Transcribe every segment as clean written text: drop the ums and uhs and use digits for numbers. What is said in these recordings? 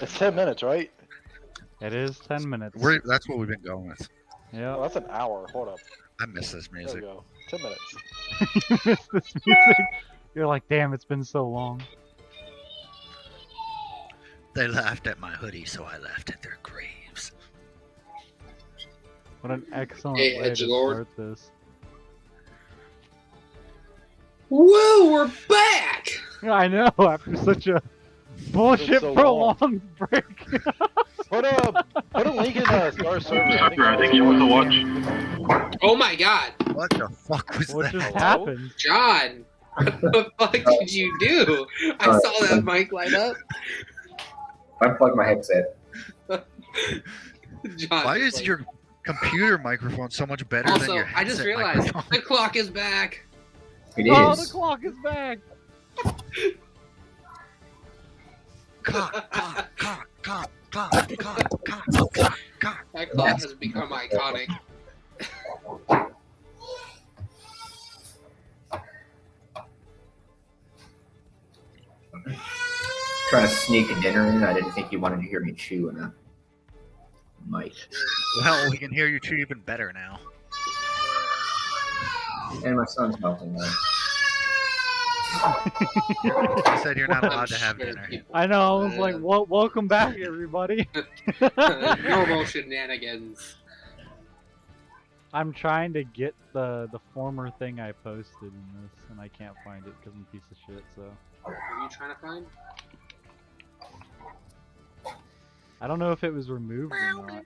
It's 10 minutes, right? It is 10 minutes. That's what we've been going with. Yeah. Oh, that's an hour. Hold up. I miss this There music. we go. 10 minutes. You missed this music. You're like, damn, it's been so long. They laughed at my hoodie, so I laughed at their graves. What an excellent Hey, way to Edgelord. start this. Whoa, we're back! Yeah, I know, after such a bullshit so prolonged break. Put a link in the Star server. I think you want to watch. Oh my god, What the fuck was What that? just Hello? happened? John! What the fuck did you do? I saw that mic light up. Unplug my headset. John, Why is your computer microphone so much better than Also, your I just headset realized microphone? the clock is back. It Oh, is. the clock is back! Cock, cock, cock, cock, cock, cock, cock, cock, cock. That clock has become iconic. Trying to sneak a dinner in. I didn't think you wanted to hear me chew in a mic. Well, we can hear you chew even better now. And my son's melting now. You said you're not I'm allowed to have sure dinner. people- I know, I was like, welcome back, everybody. Normal shenanigans. I'm trying to get the former thing I posted in this, and I can't find it because I'm a piece of shit, so... What are you trying to find? I don't know if it was removed or not.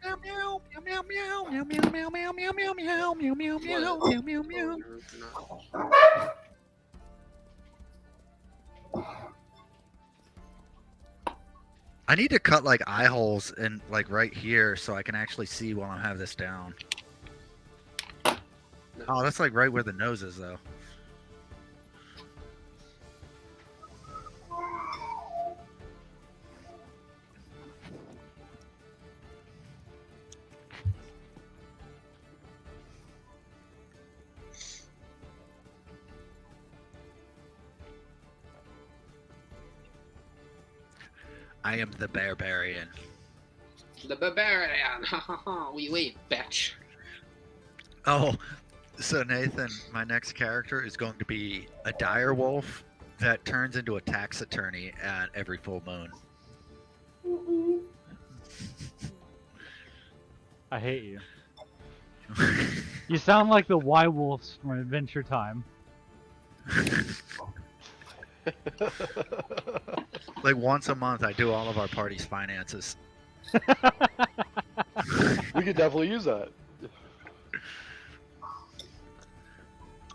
I need to cut like eye holes in like right here so I can actually see while I have this down. Oh, that's like right where the nose is though. I am the barbarian. The barbarian. Wait, bitch. Oh, so Nathan, my next character is going to be a dire wolf that turns into a tax attorney at every full moon. I hate you. You sound like the Y-Wolves from Adventure Time. Like once a month, I do all of our party's finances. We could definitely use that.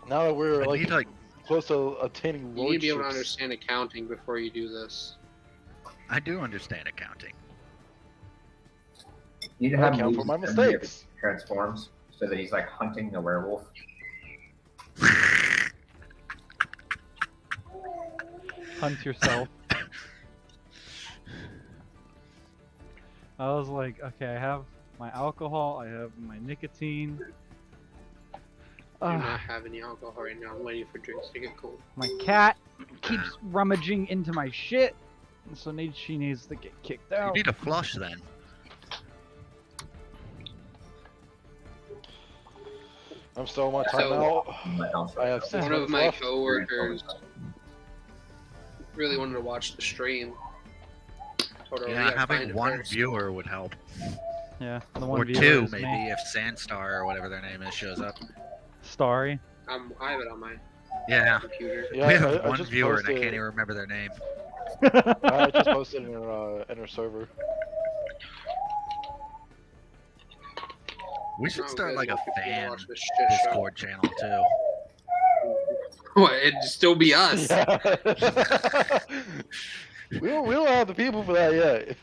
Now that we're I like need like close to attaining You need to be able to lordships. understand accounting before you do this. I do understand accounting. You need to I have account for moves my whenever he mistakes. transforms so that he's like hunting the werewolf. Hunt yourself. I was like, okay, I have my alcohol, I have my nicotine. I do not have any alcohol right now. I'm waiting for drinks to get cold. My cat keeps rummaging into my shit, and so she needs to get kicked You out. need a flush then. I'm still on my time So- out. in my house I right have now. 6 One of minutes my left. coworkers really wanted to watch the stream. Told her, "We Yeah, gotta find having it one first." viewer would help. Yeah, the one Or viewer two, is me. maybe, if Sandstar or whatever their name is shows up. Starry. I have it on my Yeah, computer. Yeah, we have I one just viewer and I posted- can't even remember their name. I just posted in our server. We should Oh, start good. like a More people can fan watch this shit show. Discord channel too. What? It'd still be us. Yeah. we don't have the people for that yet.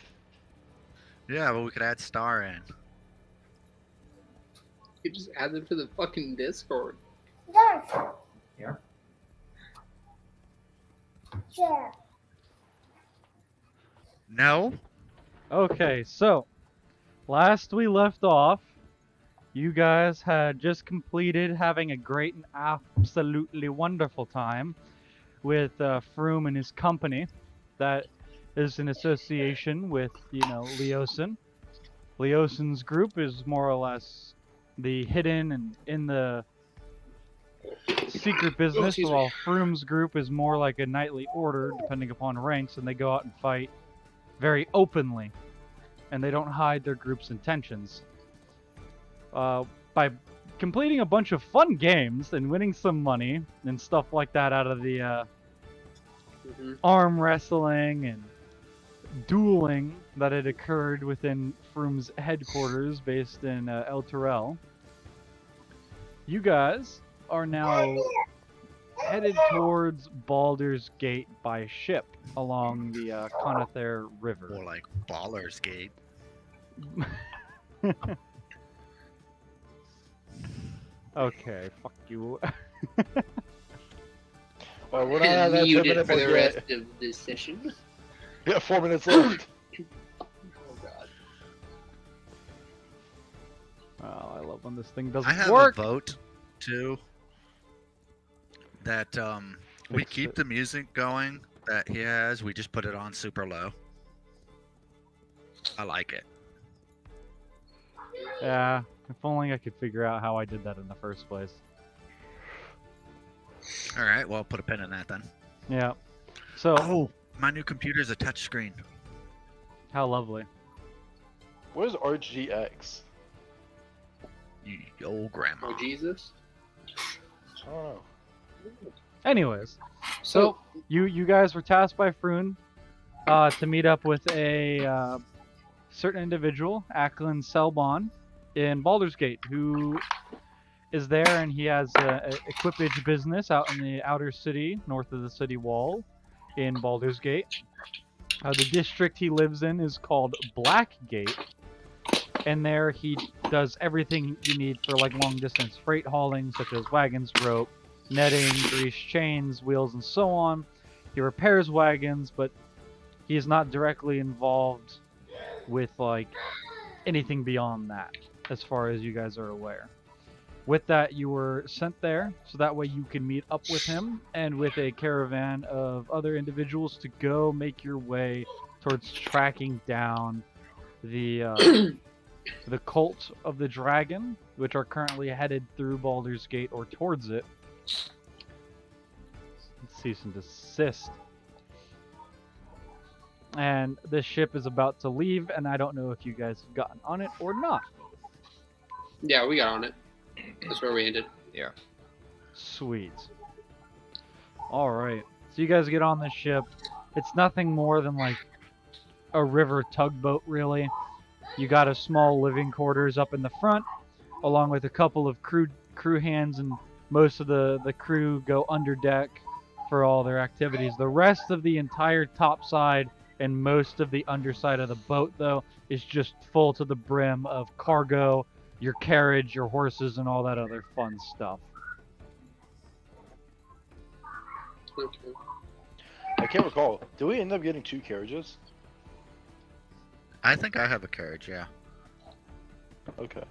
Yeah, but we could add Star in. You just add them to the fucking Discord. Yeah. No? Okay, so last we left off, you guys had just completed having a great and absolutely wonderful time with Froome and his company that is an association with, Leosin. Leosin's group is more or less the hidden and in the secret business, excuse me. while Froom's group is more like a knightly order, depending upon ranks, and they go out and fight very openly, and they don't hide their group's intentions. By completing a bunch of fun games and winning some money and stuff like that out of the arm wrestling and dueling that had occurred within Froom's headquarters based in El Terrell, you guys are now headed towards Baldur's Gate by ship along the Conather River. More like Baller's Gate. Okay, fuck you. Well, we're not at that 10 Muted minute for the mark rest yet. of this session. Yeah, 4 minutes left. Oh god. Oh, I love when this thing I doesn't have work. a vote too. That we Fix keep it. the music going that he has. We just put it on super low. I like it. Yeah, if only I could figure out how I did that in the first place. All right, well, put a pin in that then. Yeah. So, Oh, my new computer's a touchscreen. how lovely. Where's RGX? You old grandma. Oh Jesus. I don't know. Anyways, so you guys were tasked by Froon to meet up with a certain individual, Ackland Selbon, in Baldur's Gate, who is there, and he has a equipage business out in the outer city, north of the city wall, in Baldur's Gate. The district he lives in is called Blackgate, and there he does everything you need for like long distance freight hauling, such as wagons, rope, netting, grease chains, wheels, and so on. He repairs wagons, but he is not directly involved with like anything beyond that, as far as you guys are aware. With that, you were sent there so that way you can meet up with him and with a caravan of other individuals to go make your way towards tracking down the the cult of the dragon, which are currently headed through Baldur's Gate or towards it. Cease and desist. And this ship is about to leave, and I don't know if you guys have gotten on it or not. Yeah, we got on it. That's where we ended. Sweet. Alright. So you guys get on the ship. It's nothing more than like a river tugboat, really. You got a small living quarters up in the front, along with a couple of crew hands, and most of the crew go under deck for all their activities. The rest of the entire top side and most of the underside of the boat, though, is just full to the brim of cargo, your carriage, your horses, and all that other fun stuff. Okay. I can't recall. Did we end up getting 2 carriages? I think I have a carriage, yeah. Okay.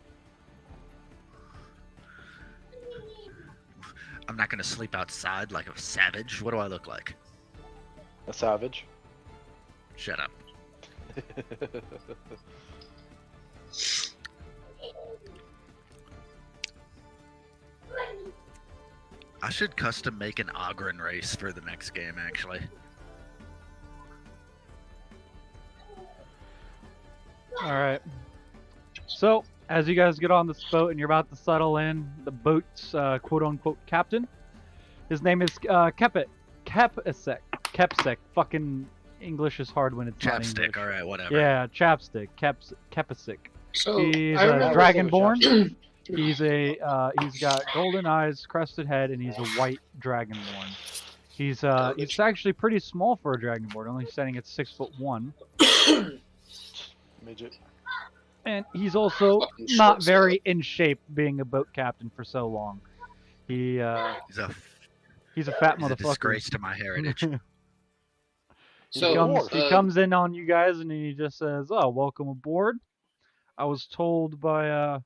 I'm not gonna sleep outside like a savage. What do I look like? A savage. Shut up. I should custom make an Ogren race for the next game, actually. Alright. So, as you guys get on this boat and you're about to settle in, the boat's quote-unquote captain, his name is Kepsek. Fucking English is hard when it's not Chapstick, English. alright, whatever. Yeah, Chapstick. Kepsek. So He's I a remember. dragonborn. He's got golden eyes, crested head, and he's a white dragonborn. He's actually pretty small for a dragonborn, only standing at 6'1", Midget. and he's also Fucking not short very in shape, being a boat captain for so long. He's a He's a fat He's a motherfucker. disgrace to my heritage. He So comes, he uh, comes in on you guys and he just says, "Oh, welcome aboard. I was told by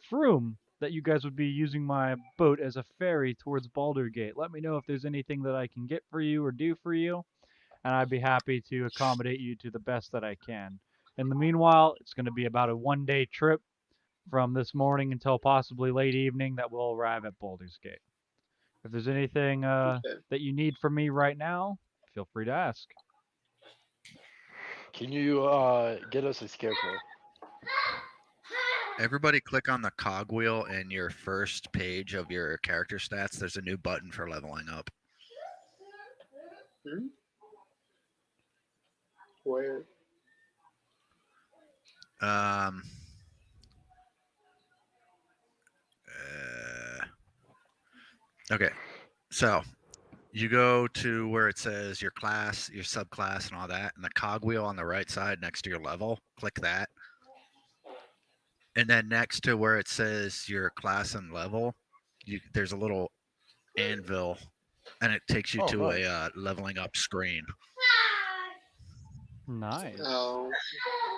Froom that you guys would be using my boat as a ferry towards Baldur Gate. Let me know if there's anything that I can get for you or do for you." and I'd be happy to accommodate you to the best that I can. In the meanwhile, it's going to be about a 1-day trip from this morning until possibly late evening that will arrive at Baldur's Gate. If there's anything Okay. that you need from me right now, feel free to ask. Can you get us a scarecrow? Everybody click on the cogwheel in your first page of your character stats. There's a new button for leveling up. Where? Um, okay, so you go to where it says your class, your subclass, and all that, and the cogwheel on the right side next to your level. Click that, and then next to where it says your class and level, there's a little anvil, and it takes you to nice. a leveling up screen. Nice. Oh,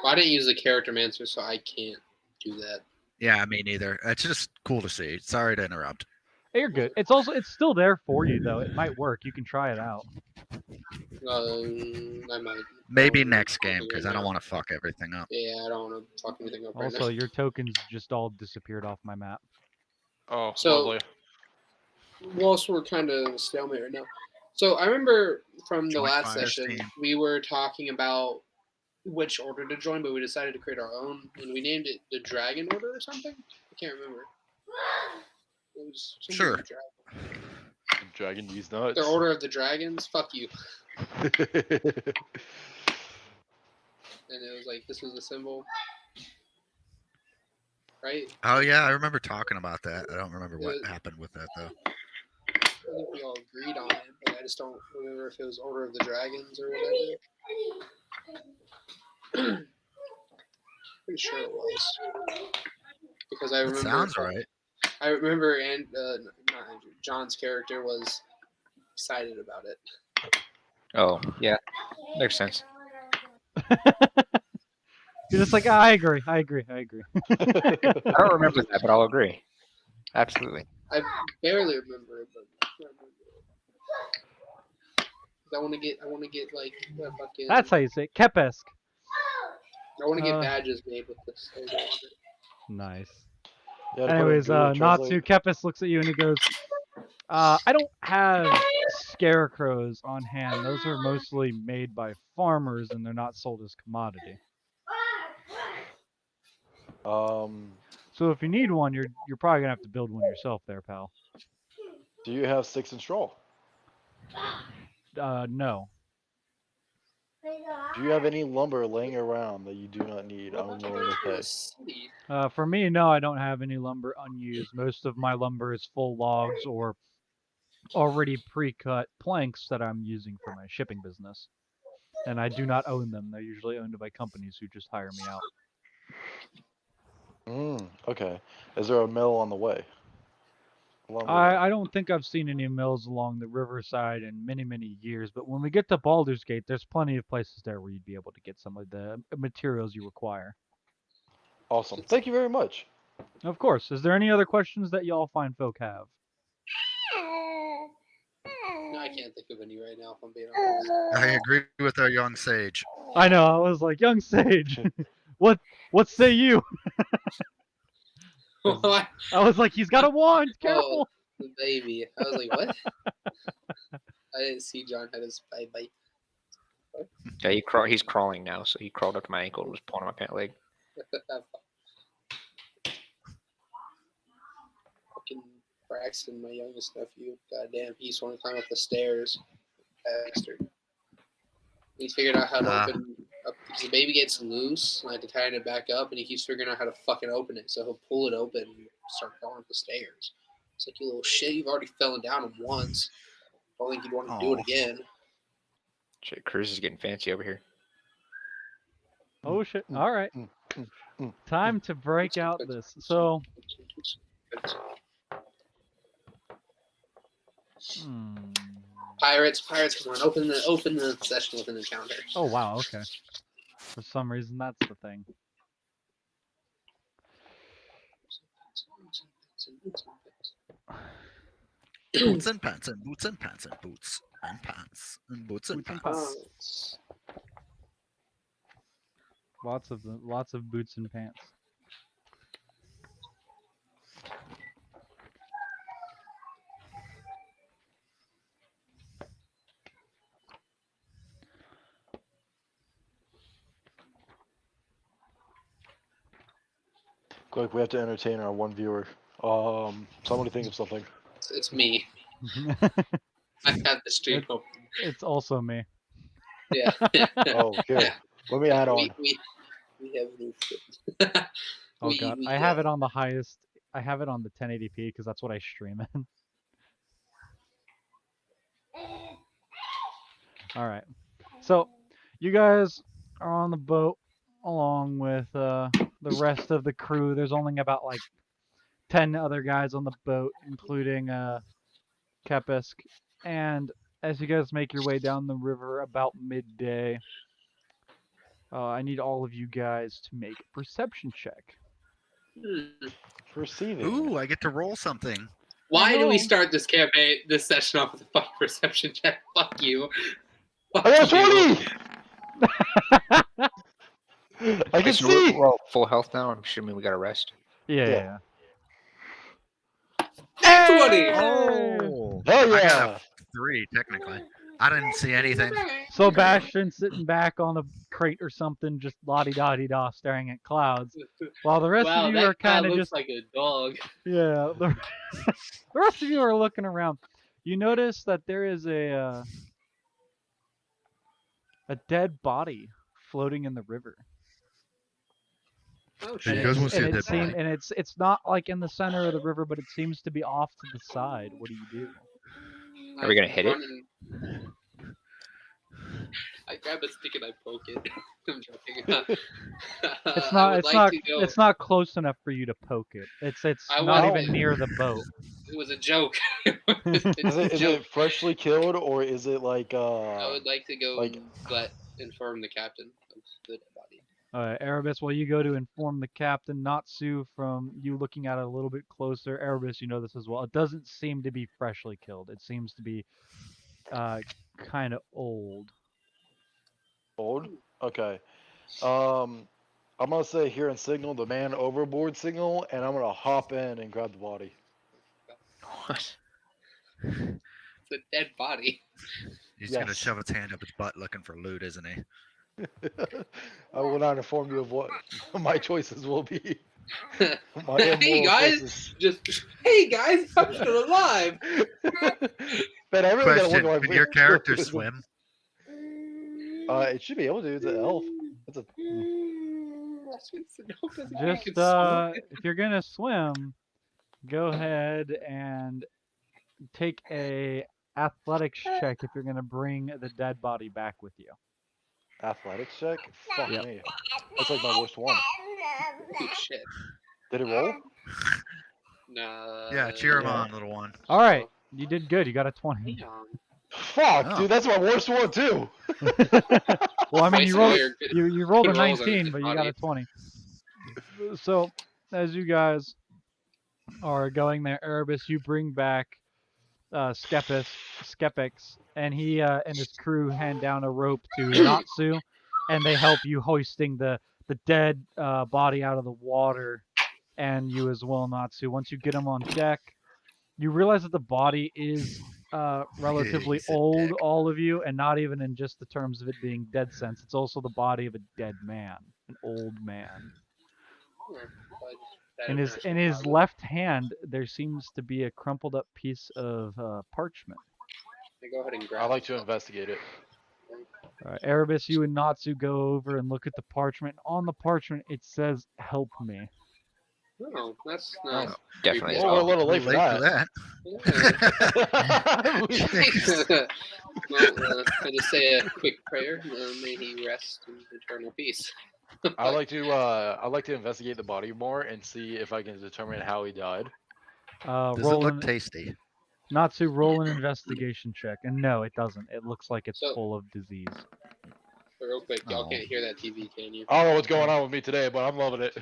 well, I didn't use the character mancer, so I can't do that. Yeah, me neither. It's just cool to see. Sorry to interrupt. You're good. It's still there for you though. It might work. You can try it out. I might. Maybe don't next wanna game, fuck because anything I don't up. want to fuck everything up. Yeah, I don't want to fuck anything up right Also, now. your tokens just all disappeared off my map. Oh, So- lovely. Whilst we're kind of stalemate right now. So I remember from the Joint last fire session, team. we were talking about which order to join, but we decided to create our own, and we named it the Dragon Order or something. I can't remember. It was something Sure. with dragon. Dragon use nuts. The Order of the Dragons. Fuck you. And it was like this was the symbol, right? Oh yeah, I remember talking about that. I don't remember what Uh, happened with that though. I think we all agreed on it, but I just don't remember if it was Order of the Dragons or whatever. Pretty sure it was because I That remember. sounds right. I remember, and not Andrew, John's character was excited about it. Oh, yeah. Makes sense. You're just like, I agree. I don't remember that, but I'll agree. Absolutely. I barely remember it, but I remember it. 'Cause I want to get like a fucking. That's how you say it. Kepesk. I want to get uh, badges made with this. logo on it. Nice. Yeah, to put in Anyways, Google Natsu Translate. Kepis looks at you and he goes, I don't have scarecrows on hand. Those are mostly made by farmers and they're not sold as commodity. So if you need one, you're probably gonna have to build one yourself there, pal. Do you have sticks and straw? No. Do you have any lumber laying around that you do not need? I'm willing to pay. City. For me, no, I don't have any lumber unused. Most of my lumber is full logs or already pre-cut planks that I'm using for my shipping business. And I do not own them. They're usually owned by companies who just hire me out. Okay. Is there a mill on the way? Along the way? I don't think I've seen any mills along the riverside in many, many years, but when we get to Baldur's Gate, there's plenty of places there where you'd be able to get some of the materials you require. Awesome. Thank you very much. Of course. Is there any other questions that y'all fine folk have? No, I can't think of any right now. If I'm being honest. I agree with our young sage. I know, I was like, young sage, what say you? What? I was like, he's got a wand, careful. The baby. I was like, what? I didn't see John had his baby. Yeah, he's crawling now, so he crawled up to my ankle and was pulling on my pant leg. Fucking Braxton, my youngest nephew. Goddamn, he just wanted to climb up the stairs. Bastard. He figured out how to open up because the baby gets loose, and I had to tighten it back up, and he keeps figuring out how to fucking open it. So he'll pull it open and start going up the stairs. It's like, you little shit, you've already fallen down him once. I don't think you'd want to do it Aw. again. Shit, Cruz is getting fancy over here. Oh shit! All right, time to break out this. So, Pirates, come on, open the session with an encounter. oh wow, okay. For some reason, that's the thing. Boots and pants and boots and pants and boots and pants and boots and Boots and pants. Lots of boots and pants. Quick, we have to entertain our one viewer. Somebody think of something. It's me. I have the stream open. It's also me. Yeah. Oh, here. Let me add on. We have new friends. Oh god, I have it on the highest. I have it on the 1080p because that's what I stream in. All right. So, you guys are on the boat along with the rest of the crew. There's only about like 10 other guys on the boat, including Kepisk. And as you guys make your way down the river about midday, I need all of you guys to make a perception check. Perceiving. Ooh, I get to roll something. Why do we start this campaign, this session off with a fucking perception check? Fuck you. Fuck I got you. 20! I can So see! we're all full health now. I'm assuming we got to rest. Yeah. 20! Oh, Hell I yeah! got a 3 technically. I didn't see anything. So Bastion sitting back on a crate or something, just la-di-da-di-da, staring at clouds, while the rest Wow, of you that are kind of looks just like a dog. yeah. The rest of you are looking around. You notice that there is a dead body floating in the river. Oh So you shit. guys want to see a And dead body? it's not like in the center of the river, but it seems to be off to the side. What do you do? Are we gonna hit it? I grab a stick and I poke it. I'm joking. It's I not. would It's like not. to go- It's not close enough for you to poke it. It's I not want- even near the boat. It was a joke. Is It's a it joke. freshly killed or is it like I would like to go like- inform the captain of the dead body. Erebus, while you go to inform the captain, Natsu, from you looking at it a little bit closer, Erebus, you know this as well. It doesn't seem to be freshly killed. It seems to be kind of old. old? Okay. I'm gonna say here and signal the man overboard signal, and I'm gonna hop in and grab the body. What? It's a dead body. He's gonna Yes. shove his hand up his butt looking for loot, isn't he? I will not inform you of what my choices will be. My Hey immoral guys, choices. hey guys, I'm still alive. But I really gotta Question: look at Can my your character swim? It should be able to. It's an elf. It's a Just if you're gonna swim, go ahead and take a athletics check if you're gonna bring the dead body back with you. athletics check. Fuck Yep. me. That's like my worst one. Oh, shit. Did it roll? Nah. Yeah, cheer him yeah. on, little one. All right, you did good. You got a 20. Damn. Fuck, Oh. dude, that's my worst one too. Well, I mean, Twice you rolled lawyer could- you rolled a good rolls on 19, the but you got a body. 20. So, as you guys are going there, Erebus, you bring back Skepix, and he and his crew hand down a rope to Natsu, and they help you hoisting the dead body out of the water, and you as well, Natsu. Once you get him on deck, you realize that the body is relatively He's a old, dick. all of you, and not even in just the terms of it being dead sense. It's also the body of a dead man, an old man. In his left hand, there seems to be a crumpled up piece of parchment. Go ahead and grab I like it. to investigate it. Erebus, you and Natsu go over and look at the parchment. On the parchment, it says, "Help me." No, that's not. Definitely. Well, we're a little late for that. Well, I just say a quick prayer. May he rest in eternal peace. I like to investigate the body more and see if I can determine how he died. Does it Roll look an, tasty? Natsu, roll an investigation check. And no, it doesn't. It looks like it's So- full of disease. Real quick, y'all Oh. can't hear that TV, can you? I don't know what's going on with me today, but I'm loving it.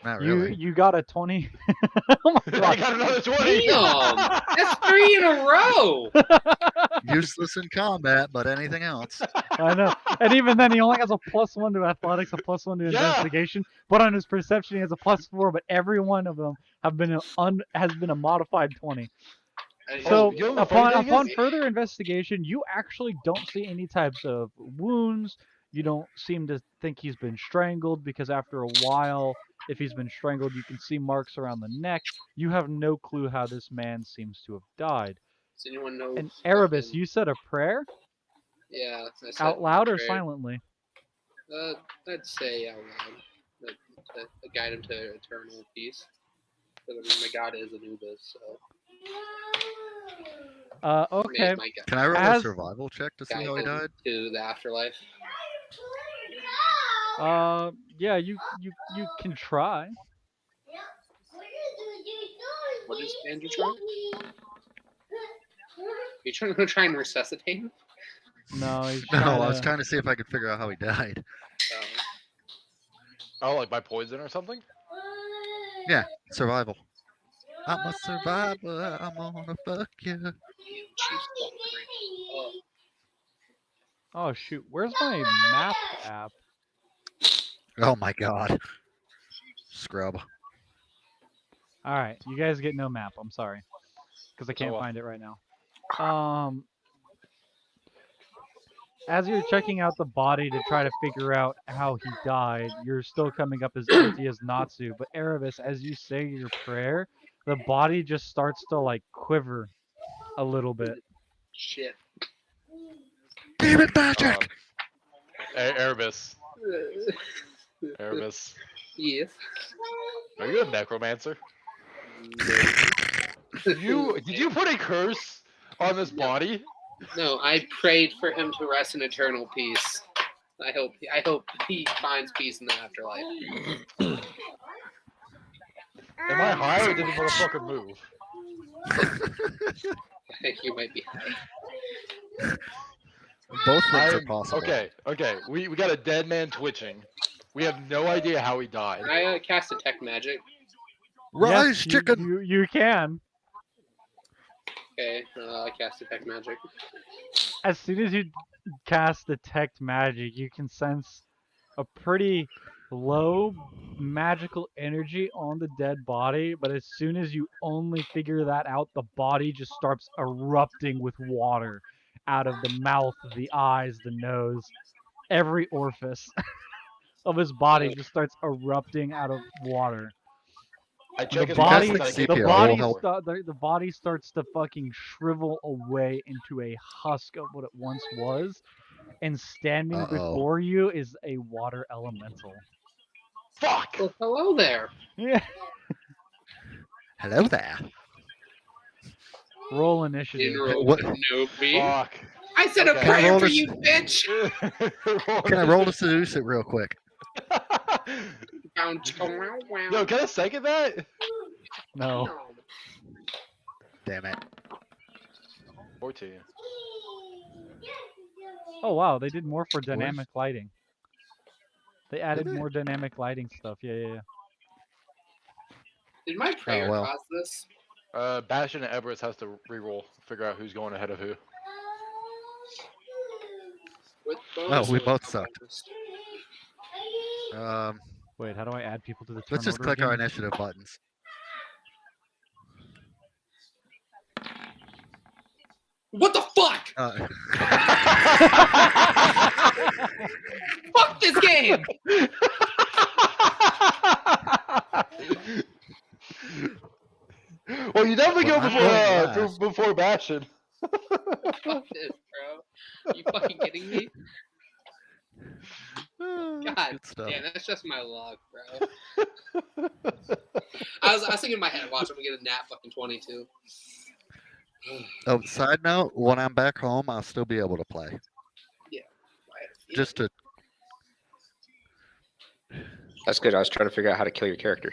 Not You really. you got a 20. Oh my I god. got another 20. Damn! That's 3 in a row! Useless in combat, but anything else. I know. And even then, he only has a +1 to athletics, a +1 to Yeah. investigation. But on his perception, he has a +4. But every one of them has been a modified 20. So you know the funny thing upon is? further investigation, you actually don't see any types of wounds. You don't seem to think he's been strangled because after a while, if he's been strangled, you can see marks around the neck. You have no clue how this man seems to have died. Does anyone know? And Erebus, fucking- you said a prayer Yeah, I said out loud or prayer. silently? I'd say out loud. To guide him to eternal peace. Because I mean, my god is Anubis, so. Okay. My god Can I roll a As- survival check to see guide how he him died? to the afterlife. Yeah, you can try. What is Andrew trying? You trying to try and resuscitate him? No, he's No, trying I was to. trying to see if I could figure out how he died. Oh, like by poison or something? Yeah, survival. I'm a survivor. I'm gonna fuck you. Oh shoot, where's my map app? Oh my god. Scrub. All right, you guys get no map. I'm sorry, because I can't well. find it right now. As you're checking out the body to try to figure out how he died, you're still coming up as empty as Natsu. But Erebus, as you say your prayer, the body just starts to like quiver a little bit. Shit. Demon magic! Erebus. Erebus. Yes. Are you a necromancer? Did you put a curse on this body? No, I prayed for him to rest in eternal peace. I hope he finds peace in the afterlife. Am I high or did the motherfucker move? I think you might be high. Both things are possible. Okay. We got a dead man twitching. We have no idea how he died. Can I cast detect magic? Rise, Yes, chicken! You can. Okay, I cast detect magic. As soon as you cast detect magic, you can sense a pretty low magical energy on the dead body, but as soon as you only figure that out, the body just starts erupting with water out of the mouth, the eyes, the nose, every orifice of his body just starts erupting out of water. I check The his body, pulse, Casting I keep CPR the it will body, help. the body starts to fucking shrivel away into a husk of what it once was, and standing before you is a water elemental. Fuck! Well, hello there. Yeah. Hello there. Roll initiative. General What- Kenobi. Fuck. I said a Okay. prayer roll for this- you, bitch. Can I roll to seduce it real quick? Yo, can I second that? No. Damn it. 14. Oh wow, they did more for Where's- dynamic lighting. They added they? more dynamic lighting stuff. Yeah. Did my prayer well. cause this? Bastion and Everest has to re-roll, figure out who's going ahead of who. With Oh, bonus we or both without sucked. bonus? Wait, how do I add people to the turn Let's just order click our again? initiative buttons. What the fuck? Fuck this game! Well, you definitely Well, go I'm going last. before Bastion. Fuck this, bro. You fucking kidding me? God Good stuff. damn, that's just my luck, bro. I was thinking in my head, watch, I'm gonna get a nat fucking 22. Oh, side note, when I'm back home, I'll still be able to play. Just to That's good. I was trying to figure out how to kill your character.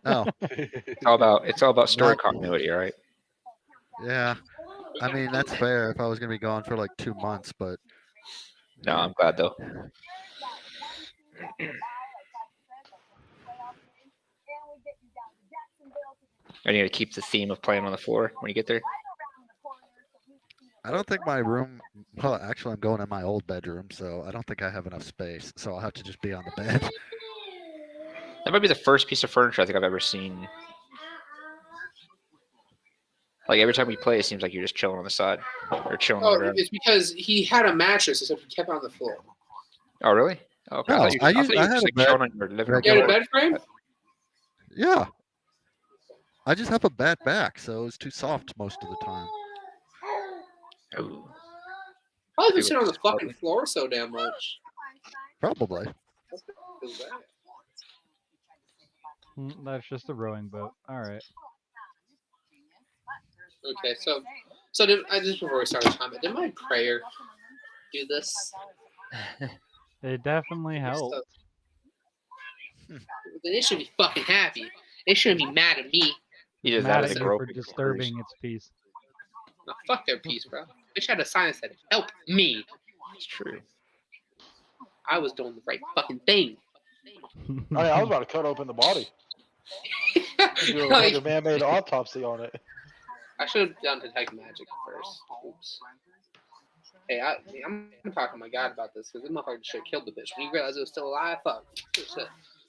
oh It's all about story Not- continuity, all right? yeah. I mean that's fair if I was gonna be gone for like 2 months, but No, I'm glad though. Are you gonna keep the theme of playing on the floor when you get there? I don't think my room. Well, actually, I'm going in my old bedroom, so I don't think I have enough space. So I'll have to just be on the bed. That might be the first piece of furniture I think I've ever seen. Like every time we play, it seems like you're just chilling on the side or chilling on the Oh, ground. it's because he had a mattress, except he kept it on the floor. Oh, really? Oh, okay. No, I I thought you had were just a like bed. chilling on your living room You had a floor. bed frame? Yeah. I just have a bad back, so it's too soft most of the time. Ooh. Probably been sitting on the fucking floor so damn much. Probably. Feels bad. That's just a rowing boat. All right. Okay, so just before we start the comment, did my prayer do this? It definitely helped. Then they should be fucking happy. They shouldn't be mad at me. You did that Mad as at a you for groping disturbing its peace. No, fuck their peace, bro. They should have a sign that said, "Help me." It's true. I was doing the right fucking thing. I was about to cut open the body. Do like a man-made autopsy on it. I should have done detect magic first. Oops. Hey, I'm gonna talk to my god about this because this motherfucker should have killed the bitch. When you realize it was still alive, fuck.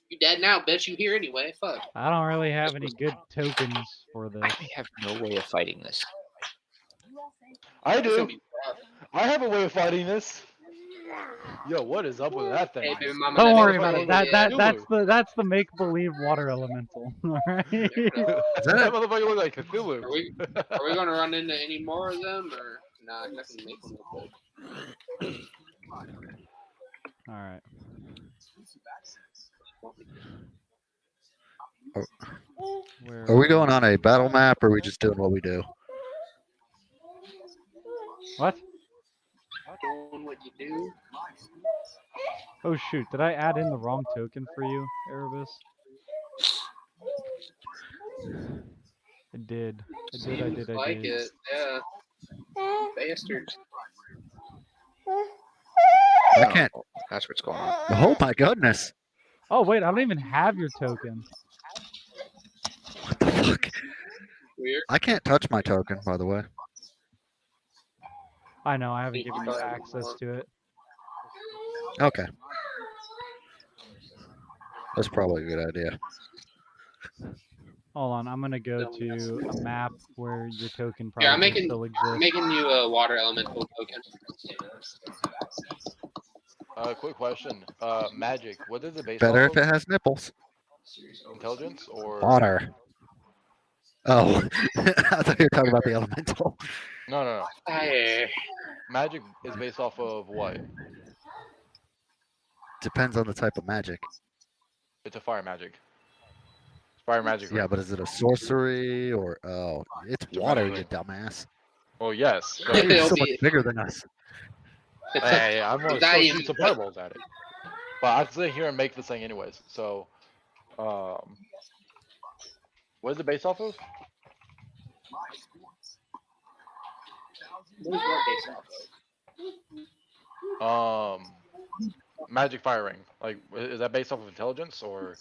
You dead now, bitch. You here anyway, fuck. I don't really have any good tokens for this. I have no way of fighting this. I It's gonna do. be rough. I have a way of fighting this. Yo, what is up with that thing? Hey, baby mama, Don't that worry nigga about it. fucking- That's the make believe water elemental. All right. That motherfucker look like Cthulhu. Are we gonna run into any more of them or nah? I'm not gonna make them real quick. All right. Are we going on a battle map, or are we just doing what we do? What? Doing what you do. Oh shoot! Did I add in the wrong token for you, Erebus? I did. I did. Like it, yeah. Bastard. I can't. Oh, that's what's going on. Oh my goodness! Oh wait, I don't even have your token. What the fuck? Weird. I can't touch my token, by the way. I know. I haven't given you access to it. Okay. That's probably a good idea. Hold on. I'm gonna go to a map where your token Here, I'm probably still exists. making you a water elemental token. Quick question. Magic. What is it based Better off if it has nipples. of? Intelligence or Water. Oh, I thought you were talking about the elemental. No. Hey. Magic is based off of what? Depends on the type of magic. It's a fire magic. Fire magic. Yeah, but is it a sorcery or oh? It's water, you dumbass. Well, yes. You're But, It'll so be- much bigger than us. hey, I'm gonna That still even- shoot some fireballs at it. But I sit here and make this thing anyways. So, what is it based off of? What is what based off of? Magic firing. Like, is that based off of intelligence or?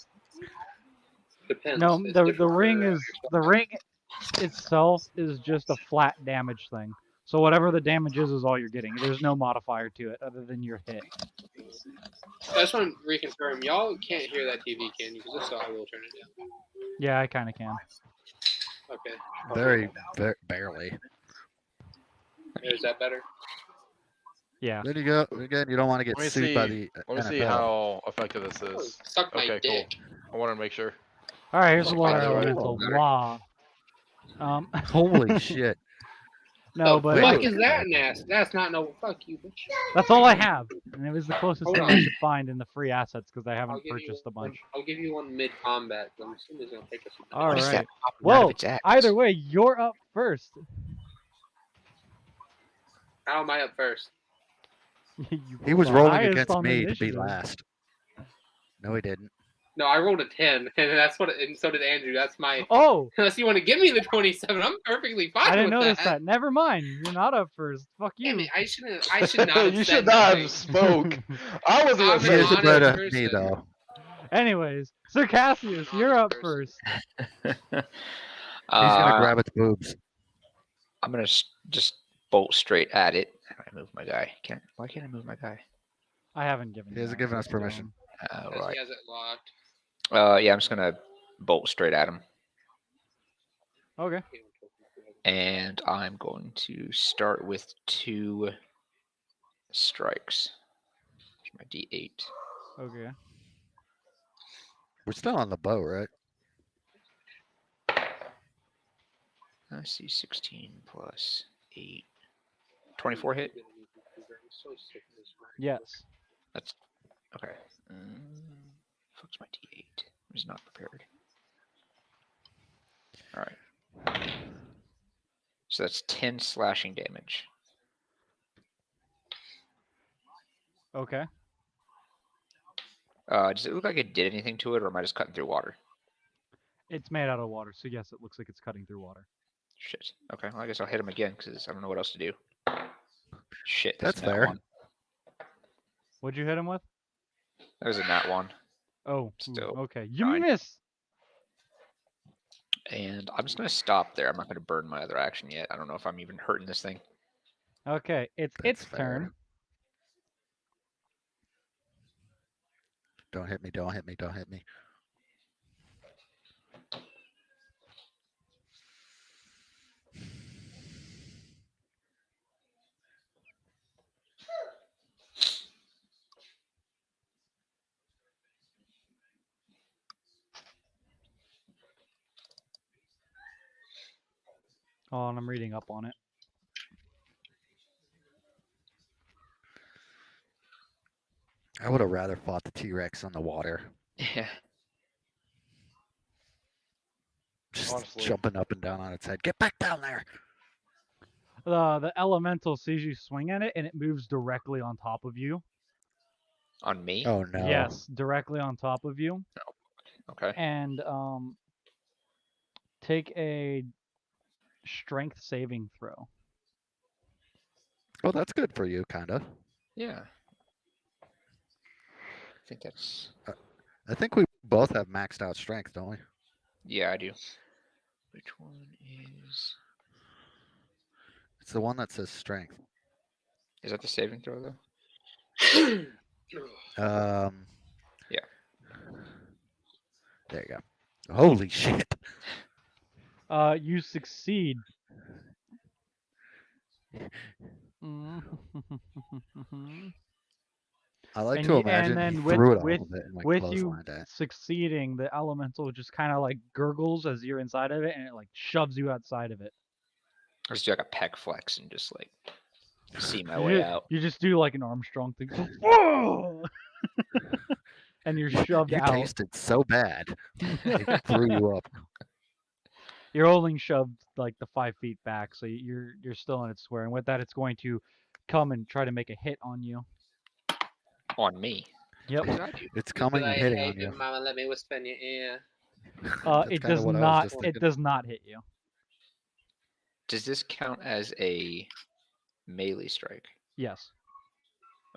Depends. No, It's the different ring for- is the ring itself is just a flat damage thing. So whatever the damage is all you're getting. There's no modifier to it other than your hit. I just want to reconfirm. Y'all can't hear that TV, can you? Because if so, I will turn it down. Yeah, I kind of can. Okay. Very barely. Is that better? Yeah. There you go. Again, you don't want to get Let me sued by see. the Let me see NFL. how effective this Oh, is. suck my Okay, dick. cool. I want to make sure. All right, here's the Oh, water right. elemental. Blah. Holy shit! No, the but fuck is that nasty? That's not no fuck you, bitch. that's all I have, and it was the closest Hold thing on. I could find in the free assets because I haven't I'll give purchased a bunch. I'll give you one mid combat. I'm assuming it's gonna take us. All What is right. that popping out of Well, its ass? either way, you're up first. How am I up first? You He was the rolling highest against on the me to be initiative. last. No, he didn't. No, I rolled a 10, and that's what. And so did Andrew. That's my. Oh, Unless you want to give me the 27, I'm perfectly fine I didn't with notice that. Never mind. You're not up first. Fuck Damn you. it, I shouldn't. I should not. Have You said should not nothing. have spoke. I wasn't gonna I'm He say is honest ahead shit. of me person. though. Anyways, Sir Cassius, you're up first. He's gonna Uh, grab its boobs. I'm gonna just bolt straight at it. How do I move my guy? Why can't I move my guy? I haven't given. He you hasn't given us access to permission. him. Because Right. he has it locked. Yeah, I'm just gonna bolt straight at him, Okay. and I'm going to start with 2 strikes. Here's my D8. Okay. We're still on the boat, right? I see 16 plus 8. 24 hit. Yes. That's okay. Fuck's my D8. I was not prepared. All right. So that's 10 slashing damage. Okay. Does it look like it did anything to it, or am I just cutting through water? It's made out of water, so yes, it looks like it's cutting through water. Shit. Okay, well, I guess I'll hit him again because I don't know what else to do. Shit, That's a nat fair. 1. What'd you hit him with? That was a nat 1. Oh, ooh, Still okay. You 9. missed. And I'm just going to stop there. I'm not going to burn my other action yet. I don't know if I'm even hurting this thing. Okay, it's That's its fair. turn. Don't hit me, don't hit me, don't hit me. Oh, and I'm reading up on it. I would have rather fought the T-Rex on the water. Yeah. Just Honestly. jumping up and down on its head. Get back down there! The elemental sees you swing at it, and it moves directly on top of you. On me? Oh no. Yes, directly on top of you. Okay. And take a strength saving throw. Oh, that's good for you, kinda. Yeah. I think that's... I think we both have maxed out strength, don't we? Yeah, I do. Which one is... It's the one that says strength. Is that the saving throw, though? Yeah. There you go. Holy shit. You succeed. I like And to you- imagine and he then threw it with- off of it and like with you clotheslined it. succeeding, the elemental just kind of like gurgles as you're inside of it, and it like shoves you outside of it. Or just do like a pec flex and just like see my You way ju- out. You just do like an Armstrong thing. Whoa! And you're shoved You out. tasted so bad. It threw you up. You're only shoved like the 5 feet back, so you're still in its square. And with that, it's going to come and try to make a hit on you. On me. Yep. What did I do? It's coming and hitting on Hey, you. mama, let me whisper in your ear. That's It kinda does what I was not. just It thinking. does not hit you. Does this count as a melee strike? Yes.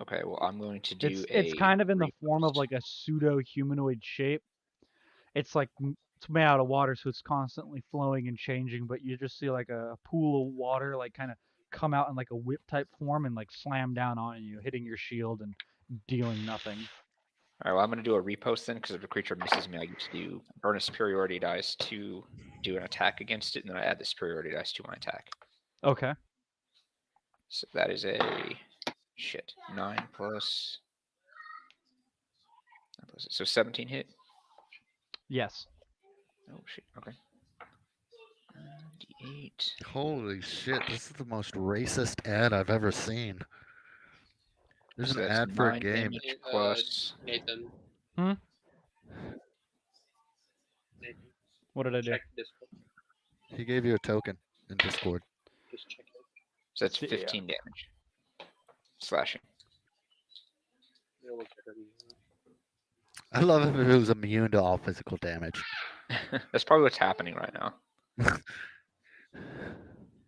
Okay, well I'm going to do It's kind of in the form of riposte. like a pseudo humanoid shape. It's like it's made out of water, so it's constantly flowing and changing. But you just see like a pool of water, like kind of come out in like a whip type form and like slam down on you, hitting your shield and dealing nothing. Alright, well I'm going to do a repost then, because if the creature misses me, I get to burn a superiority dice to do an attack against it, and then I add the superiority dice to my attack. Okay. So that is a 9 plus. So 17 hit. Yes. Oh shit. Okay. D8. Holy shit, this is the most racist ad I've ever seen. There's So an that's ad for a 9 game. damage plus. Nathan. Hmm? Nathan, What did I do? check Discord. He gave you a token in Discord. Just check it. So that's Yeah. 15 damage. Slashing. It'll look better than you. I love if it was immune to all physical damage. That's probably what's happening right now.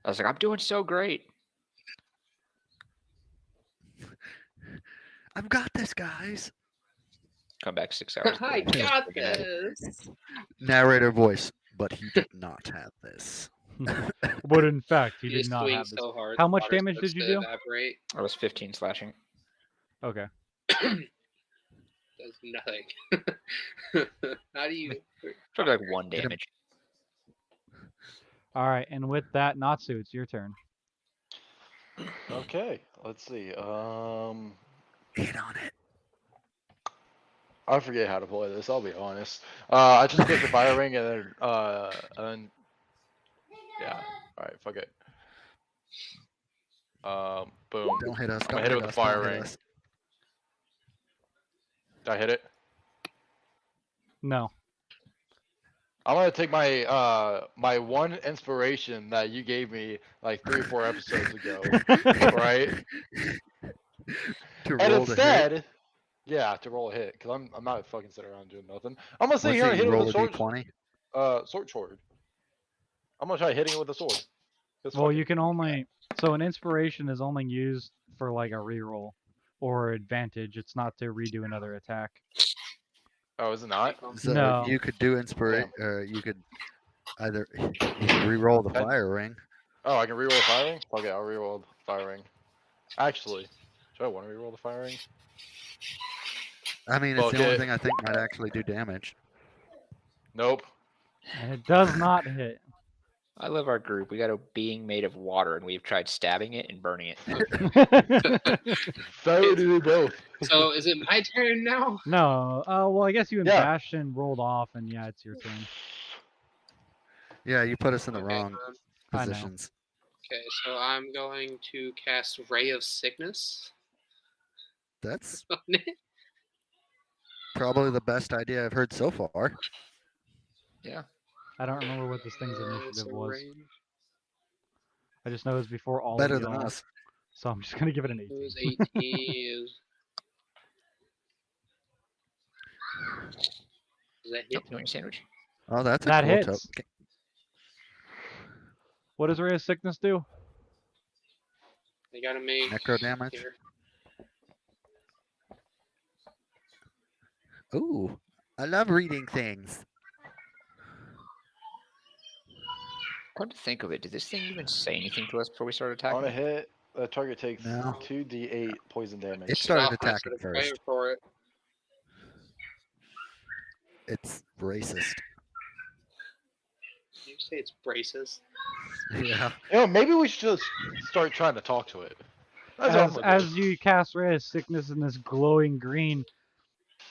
I was like, I'm doing so great. I've got this, guys. Come back 6 hours. I later. got this. Narrator voice. but he did not have this. But in fact, he You did just not swing have this. so hard. How the much water damage did starts you to do? Evaporate. I was 15 slashing. Okay. Does nothing. How do you? Took like 1 Hit him. damage. All right, and with that, Natsu, it's your turn. Okay, let's see. Hit on it. I forget how to play this. I'll be honest. I just get the fire ring and then yeah. All right, fuck it. Boom. Don't hit us. I'm gonna Don't hit it hit with the us. fire Don't hit ring. us. Did I hit it? No. I'm gonna take my my one inspiration that you gave me like 3 or 4 episodes ago, right? To And roll the hit. instead, yeah, to roll a hit, because I'm not fucking sitting around doing nothing. I'm gonna sit Let's here see, and you hit it roll with a a sword. d20. Sword. I'm gonna try hitting it with a sword. 'Cause Well, fuck you it. can only so an inspiration is only used for like a reroll or advantage. It's not to redo another attack. Oh, is it not? So No. you could do inspiration. You could either you could re-roll the That- fire ring. Oh, I can reroll the fire ring? Okay, I'll reroll the fire ring. Actually, do I want to reroll the fire ring? I mean, it's Fuck the only it. thing I think might actually do damage. Nope. And it does not hit. I love our group. We got a being made of water, and we've tried stabbing it and burning it. So do we both. So is it my turn now? No. Well, I guess you and Yeah. Bastion rolled off, and yeah, it's your turn. Yeah, you put us in the Okay, wrong I know. positions. Okay, so I'm going to cast Ray of Sickness That's on it. probably the best idea I've heard so far. Yeah. I don't remember what this thing's It's initiative a was. range. I just know it was before all Better of than y'all, us. so I'm just gonna give it an It 18. was 18. Does that hit? You want your sandwich? Oh, that's a That cool hits. token. What does Ray of Sickness do? I gotta make Necro damage. here. Ooh, I love reading things. Come to think of it, did this thing even say anything to us before we started On attacking? a hit, the target takes No. 2d8 poison damage. It started Stop, I attacking should've first. prayed for it. It's racist. Did you say it's braces? Yeah. You know, maybe we should just start trying to talk to it. That's all I'm gonna As do. you cast Ray of Sickness and this glowing green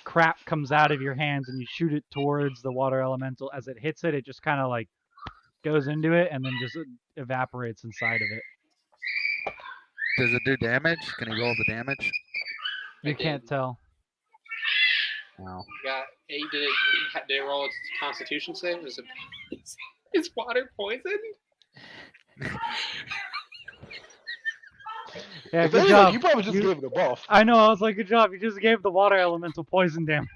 crap comes out of your hands and you shoot it towards the water elemental, as it hits it, it just kind of like goes into it and then just evaporates inside of it. Does it do damage? Can he roll the damage? You I can't did. tell. No. Got 8. Did it roll its Constitution save? Is it? Is water poisoned? Yeah, If good anything, job. you probably just You- gave it a buff. I know, I was like, good job. You just gave the water elemental poison damage.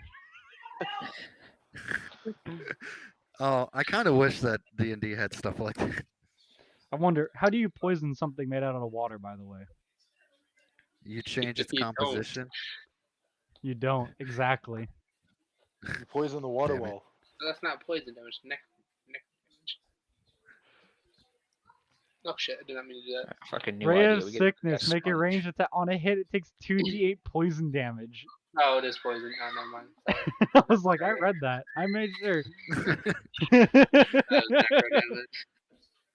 Oh, I kind of wish that D&D had stuff like that. I wonder, how do you poison something made out of water, by the way? You change its You don't. composition. You don't, exactly. You poison the water Damn it. well. That's not poison damage. Neck damage. Oh shit! I did not mean to do that. Fucking new Ray idea. of We get Sickness, a make a sponge. ranged attack. On a hit, it takes 2d8 poison damage. Oh, it is poison. Oh, never mind. I was like, I read that. I made sure. That was necro damage.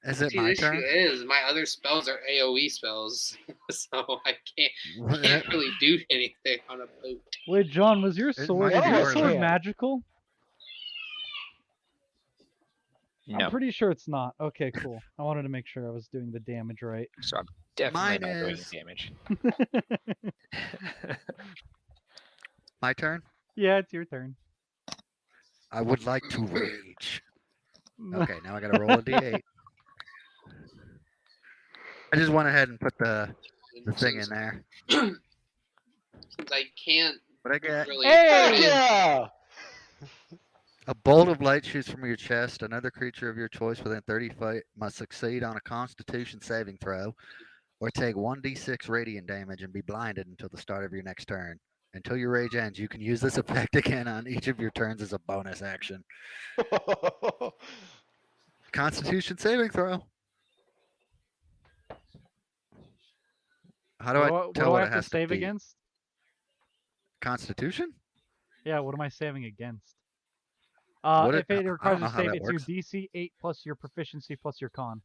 Is it See, my the issue turn? is my other spells are AOE spells, so I can't What? really do anything on a boat. Wait, John, was your It sword, might be your yours. sword Yeah. magical? No, I'm pretty sure it's not. Okay, cool. I wanted to make sure I was doing the damage right. so I'm definitely Mine not doing is- damage. My turn? Yeah, it's your turn. I would like to rage. Okay, now I gotta roll a d8. I just went ahead and put the thing in there. Since I can't What I get? really. Heck yeah! A bolt of light shoots from your chest. Another creature of your choice within 30 feet must succeed on a Constitution saving throw, or take 1d6 radiant damage and be blinded until the start of your next turn. Until your rage ends, you can use this effect again on each of your turns as a bonus action. Constitution saving throw. How do I What tell do what I it have to has to save be? against? Constitution? Yeah, what am I saving against? What If I it don't requires know a how save, that it's your works. DC 8 plus your proficiency plus your con.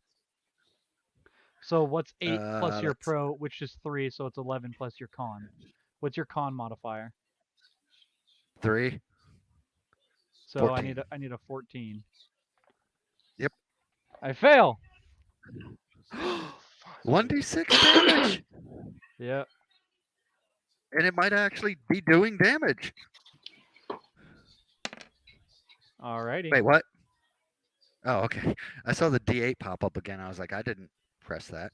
So what's 8 plus your That's pro, which is 3, so it's 11 plus your con. What's your con modifier? 3. So 14. I need a 14. Yep. I fail. 1d6 damage, Yeah. and it might actually be doing damage. Alrighty. Wait, what? Oh, okay. I saw the D8 pop up again. I was like, I didn't press that.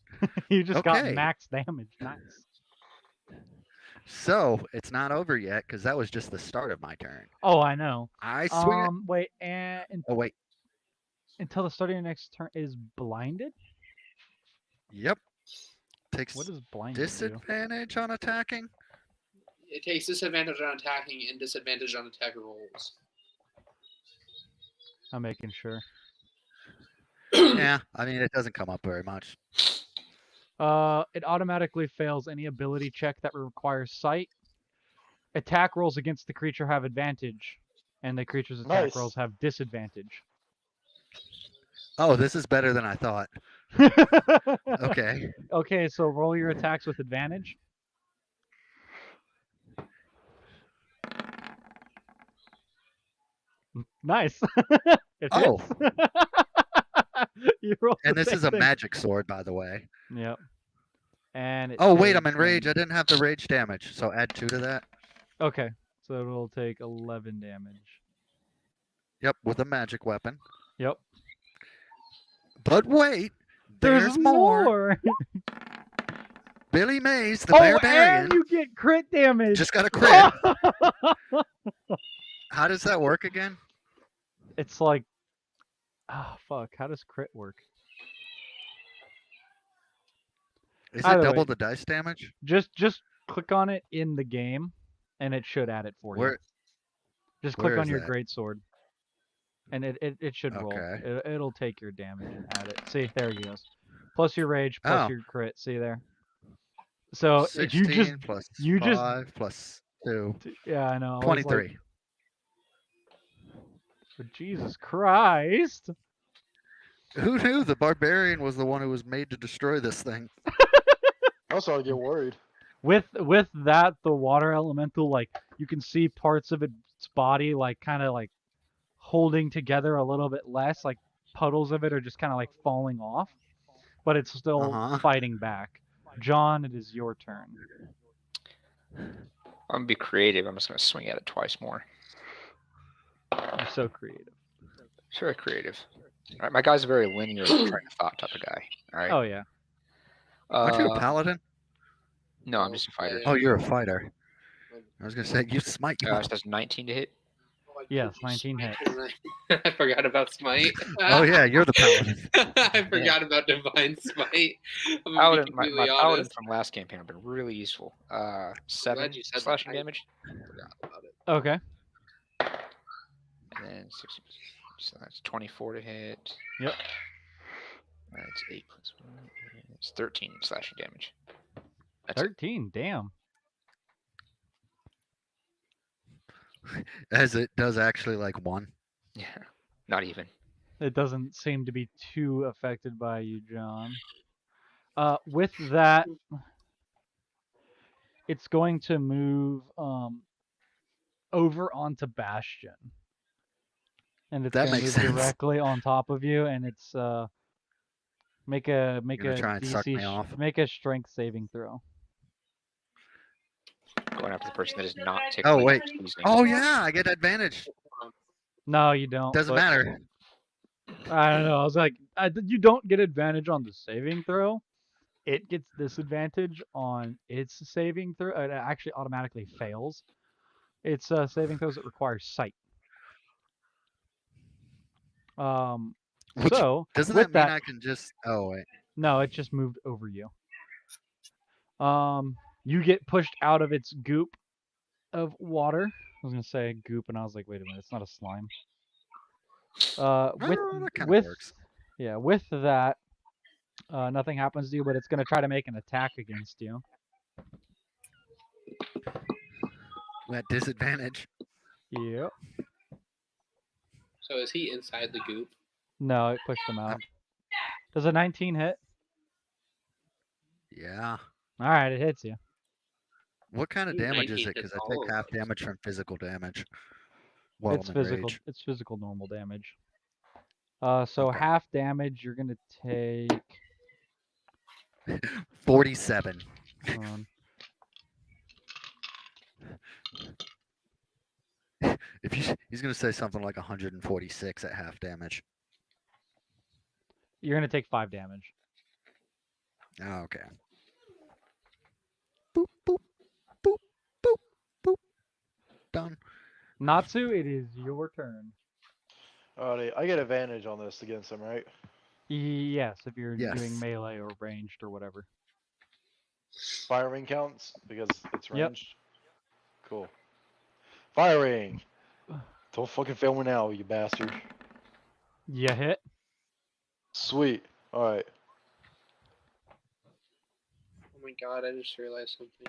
You just got Okay. max damage. Nice. So it's not over yet because that was just the start of my turn. Oh, I know. I swing it. Wait, and Oh wait. until the start of your next turn is blinded? Yep. Takes What does blinded do? disadvantage on attacking. It takes disadvantage on attacking and disadvantage on attack rolls. I'm making sure. Yeah, I mean it doesn't come up very much. It automatically fails any ability check that requires sight. Attack rolls against the creature have advantage, and the creature's attack Nice. rolls have disadvantage. Oh, this is better than I thought. Okay. Okay, so roll your attacks with advantage. Nice. It Oh. hits. You rolled And the this same is a thing. magic sword, by the way. Yep. And it Oh wait, takes I'm in rage. one- I didn't have the rage damage, so add 2 to that. Okay, so it'll take 11 damage. Yep, with a magic weapon. Yep. But wait, there's more. Billy Mays, the barbarian, and you get crit damage. just got a crit. How does that work again? It's like, fuck. How does crit work? Is Either it double way. the dice damage? Just click on it in the game, and it should add it for you. Where? Just click where on is your that? greatsword, and it should roll. Okay. It'll take your damage and add it. See, there he goes. Plus your rage, plus Oh. your crit. See there. So if 16 you just plus you just 5 plus 2. yeah, I know. I was 23. like, but Jesus Christ! Who knew the barbarian was the one who was made to destroy this thing? I started to get worried. With that, the water elemental, like you can see parts of its body like kind of like holding together a little bit less, like puddles of it are just kind of like falling off, but it's still Uh-huh. fighting back. John, it is your turn. I'm gonna be creative. I'm just gonna swing at it twice more. You're so creative. It's very creative. All right, my guy's a very linear train of thought type of guy. All right. Oh yeah. Aren't you a paladin? No, I'm just a fighter. Oh, you're a fighter. I was gonna say you smite. You. That's 19 to hit. Yes, 19 hits. I forgot about Smite. Oh yeah, you're the paladin. I forgot about Divine Smite. I'm gonna Paladin, be my completely paladin honest. from last campaign have been really useful. Glad 7 you said that. slashing I damage, forgot about it. Okay. and then 6, so that's 24 to hit. Yep. That's 8 plus 1. It's 13 slashing damage. That's 13. Damn. As it does actually like 1. Yeah, not even. It doesn't seem to be too affected by you, John. With that, it's going to move over onto Bastion, and it's That going to makes move sense. directly on top of you, and it's make a gonna try and suck me DC off. make a strength saving throw. Going after the person that is not Oh tickling. wait. Sneezing. Oh yeah, I get advantage. No, you don't. Doesn't but- matter. I don't know. I was like, you don't get advantage on the saving throw. It gets disadvantage on its saving throw. It actually automatically fails. It's saving throws that require sight. Which- So Doesn't with that mean I can just? Oh wait. no, it just moved over you. You get pushed out of its goop of water. I was gonna say goop, and I was like, wait a minute, it's not a slime. Oh, that kinda With works. Yeah, with that, nothing happens to you, but it's going to try to make an attack against you. At disadvantage. Yep. So is he inside the goop? No, it pushed him out. Does a 19 hit? Yeah. All right, it hits you. What kind of Ooh, damage is 19 it? Because hits I all take of half us. damage from physical damage. While It's I'm in physical. rage. It's physical normal damage. So Okay. half damage, you're gonna take. 47. Hold on. He's gonna say something like 146 at half damage. You're gonna take 5 damage. Oh, okay. Boop boop boop boop boop. Done. Natsu, it is your turn. Alrighty, I get advantage on this against him, right? Yes, if you're doing Yes. melee or ranged or whatever. Firing counts because it's Yep. ranged. Cool. Firing. Don't fucking fail me now, you bastard. You hit. Sweet. All right. Oh my god, I just realized something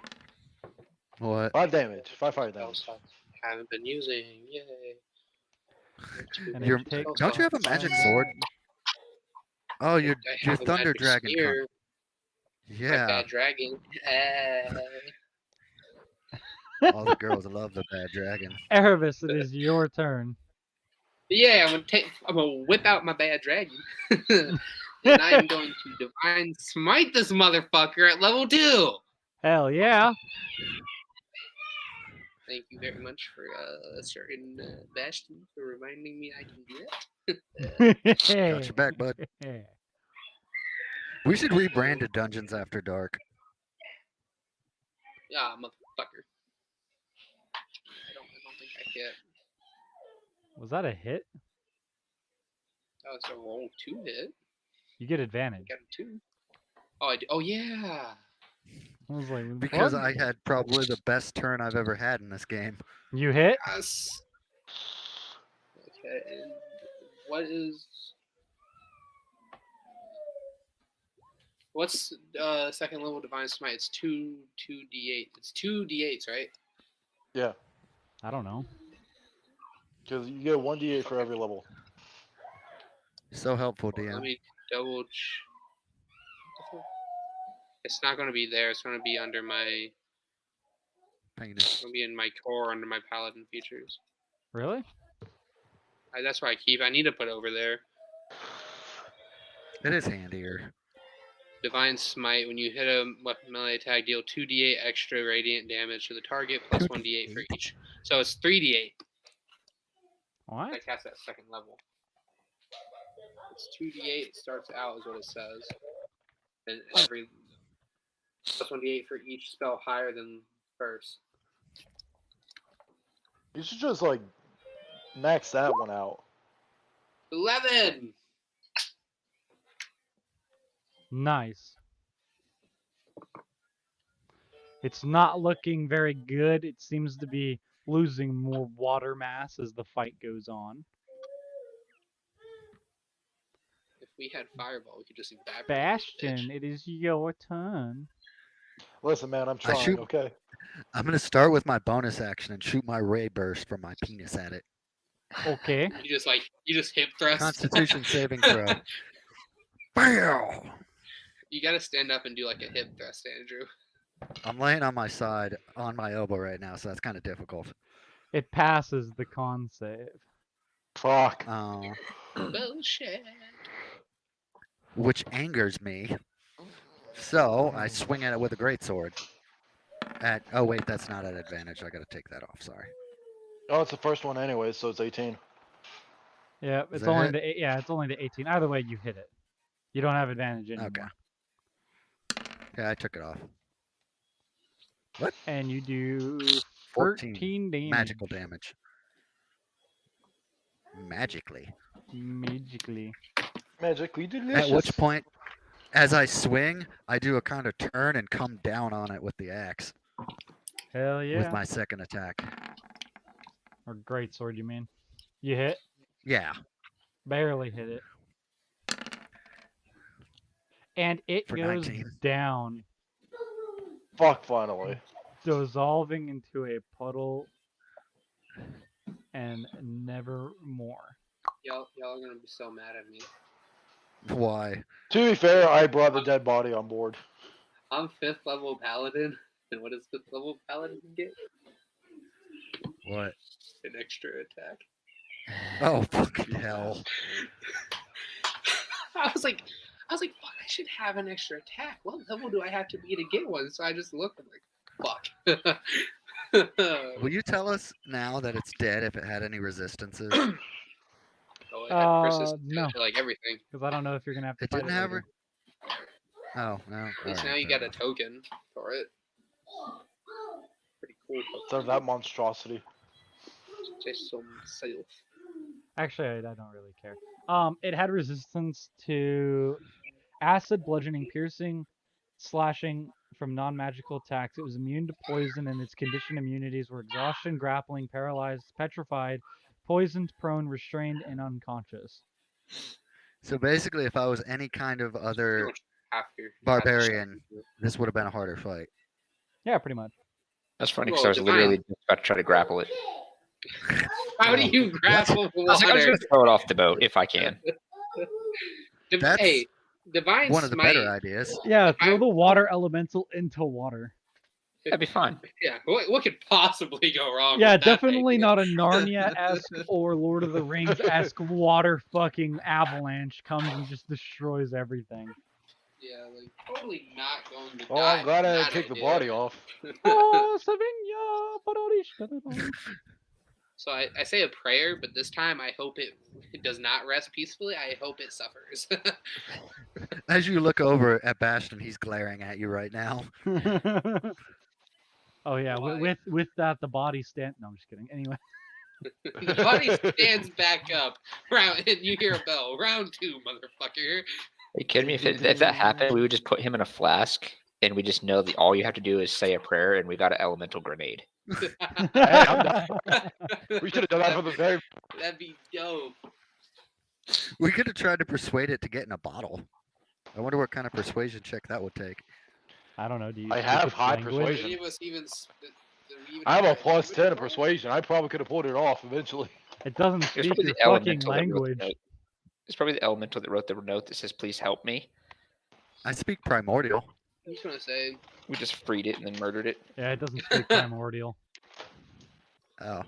What? 5 damage. 5 fire damage. else I haven't been using. Yay. And You're- it takes don't you have a 5 magic sword? damage. Oh, your I your have a thunder magic dragon. spear, my Yeah. bad dragon. All the girls love the bad dragon. Erebus, it is your turn. Yeah, I'm gonna whip out my bad dragon. And I am going to divine smite this motherfucker at level 2. Hell yeah. Thank you very much for a certain Bastion for reminding me I can do that. Got your back, bud. We should rebrand to Dungeons After Dark. Ah, motherfucker. I don't think I hit. Was that a hit? That was a roll 2 hit. You get advantage. Got a 2. Oh, oh yeah. I was like, Because what? I had probably the best turn I've ever had in this game. You hit? Yes. Okay. And what's second level divine smite? It's 2d8. It's 2d8s, right? Yeah. I don't know. Because you get 1d8 for every level. So helpful, Let DM. me double. It's not going to be there. It's going to be under my. Penis. It's going to be in my core under my paladin features. Really? That's where I keep. I need to put it over there. It is handier. Divine Smite. When you hit a weapon melee attack, deal 2d8 extra radiant damage to the target, plus 1d8 for each. So it's 3d8. What? I cast that second level. It's 2d8. It starts out is what it says. And every plus 1d8 for each spell higher than first. You should just like max that one out. 11. Nice. It's not looking very good. It seems to be losing more water mass as the fight goes on. If we had Fireball, we could just evaporate. Bastion, it is your turn. Listen, man, I'm trying. shoot- Okay. I'm gonna start with my bonus action and shoot my ray burst from my penis at it. Okay. You just hip thrust. Constitution saving throw. Bow! You gotta stand up and do like a hip thrust, Andrew. I'm laying on my side, on my elbow right now, so that's kind of difficult. It passes the con save. Fuck. Bullshit. Which angers me. So I swing at it with a greatsword. Oh wait, that's not at advantage. I gotta take that off. Sorry. Oh, it's the first one anyway, so it's 18. Yeah, Is it's that only hit? it's only the 18. Either way, you hit it. You don't have advantage anymore. Okay. Yeah, I took it off. And you do 14 13 damage. Magical damage. Magically. Magically. Magically delicious. At which point, as I swing, I do a kind of turn and come down on it with the axe Hell yeah. with my second attack. Or great sword, you mean? You hit? Yeah. Barely hit it. and it For goes 19. down, Fuck, finally. dissolving into a puddle and never more. Y'all are gonna be so mad at me. Why? To be fair, I brought the dead body on board. I'm 5th level paladin, and what does 5th level paladin get? What? An extra attack. Oh, fucking hell. I was like, fuck, I should have an extra attack. What level do I have to be to get one? So I just looked and like, fuck. Will you tell us now that it's dead if it had any resistances? Oh, it had persistence No, to like everything. because I don't know if you're gonna have to It fight didn't it have later. Oh, no. At least now you got a token for it. Pretty cool. Instead of that monstrosity. Just some self. Actually, I don't really care. It had resistance to acid, bludgeoning, piercing, slashing from non-magical attacks. It was immune to poison, and its conditioned immunities were exhaustion, grappling, paralyzed, petrified, poisoned, prone, restrained, and unconscious. So basically, if I was any kind of other Half your barbarian, this would have been a harder fight. Yeah, pretty much. That's funny because Well, I was divine. literally just about to try to grapple it. How do you grapple I was water? going to throw it off the boat if I can. That's Hey, divine One of the smite. better ideas. Yeah, throw the water elemental into water. That'd be fine. Yeah, what could possibly go wrong? Yeah, with that definitely idea? not a Narnia-esque or Lord of the Rings-esque water fucking avalanche comes and just destroys everything. Yeah, like totally not going to Oh, die. I'm glad I from didn't that take the idea. body off. Oh, Savinia, Parorish. So I say a prayer, but this time I hope it does not rest peacefully. I hope it suffers. As you look over at Bastion, he's glaring at you right now. Oh yeah, Why? with that the body stand. No, I'm just kidding. Anyway, The body stands back up. Round, and you hear a bell. Round 2, motherfucker. Are you kidding me? If that happened, we would just put him in a flask, and we just know that all you have to do is say a prayer, and we got an elemental grenade. Hey, I'm down. We should have done that from the very. That'd be dope. We could have tried to persuade it to get in a bottle. I wonder what kind of persuasion check that would take. I don't know. Do you? I speak have its high language? persuasion. Any of us even? I have a plus 10 in persuasion. I probably could have pulled it off eventually. It doesn't It's speak probably your the fucking elemental that wrote the language. note. It's probably the elemental that wrote the note that says, "Please help me." I speak primordial. I'm just gonna say. We just freed it and then murdered it. Yeah, it doesn't speak primordial. Oh.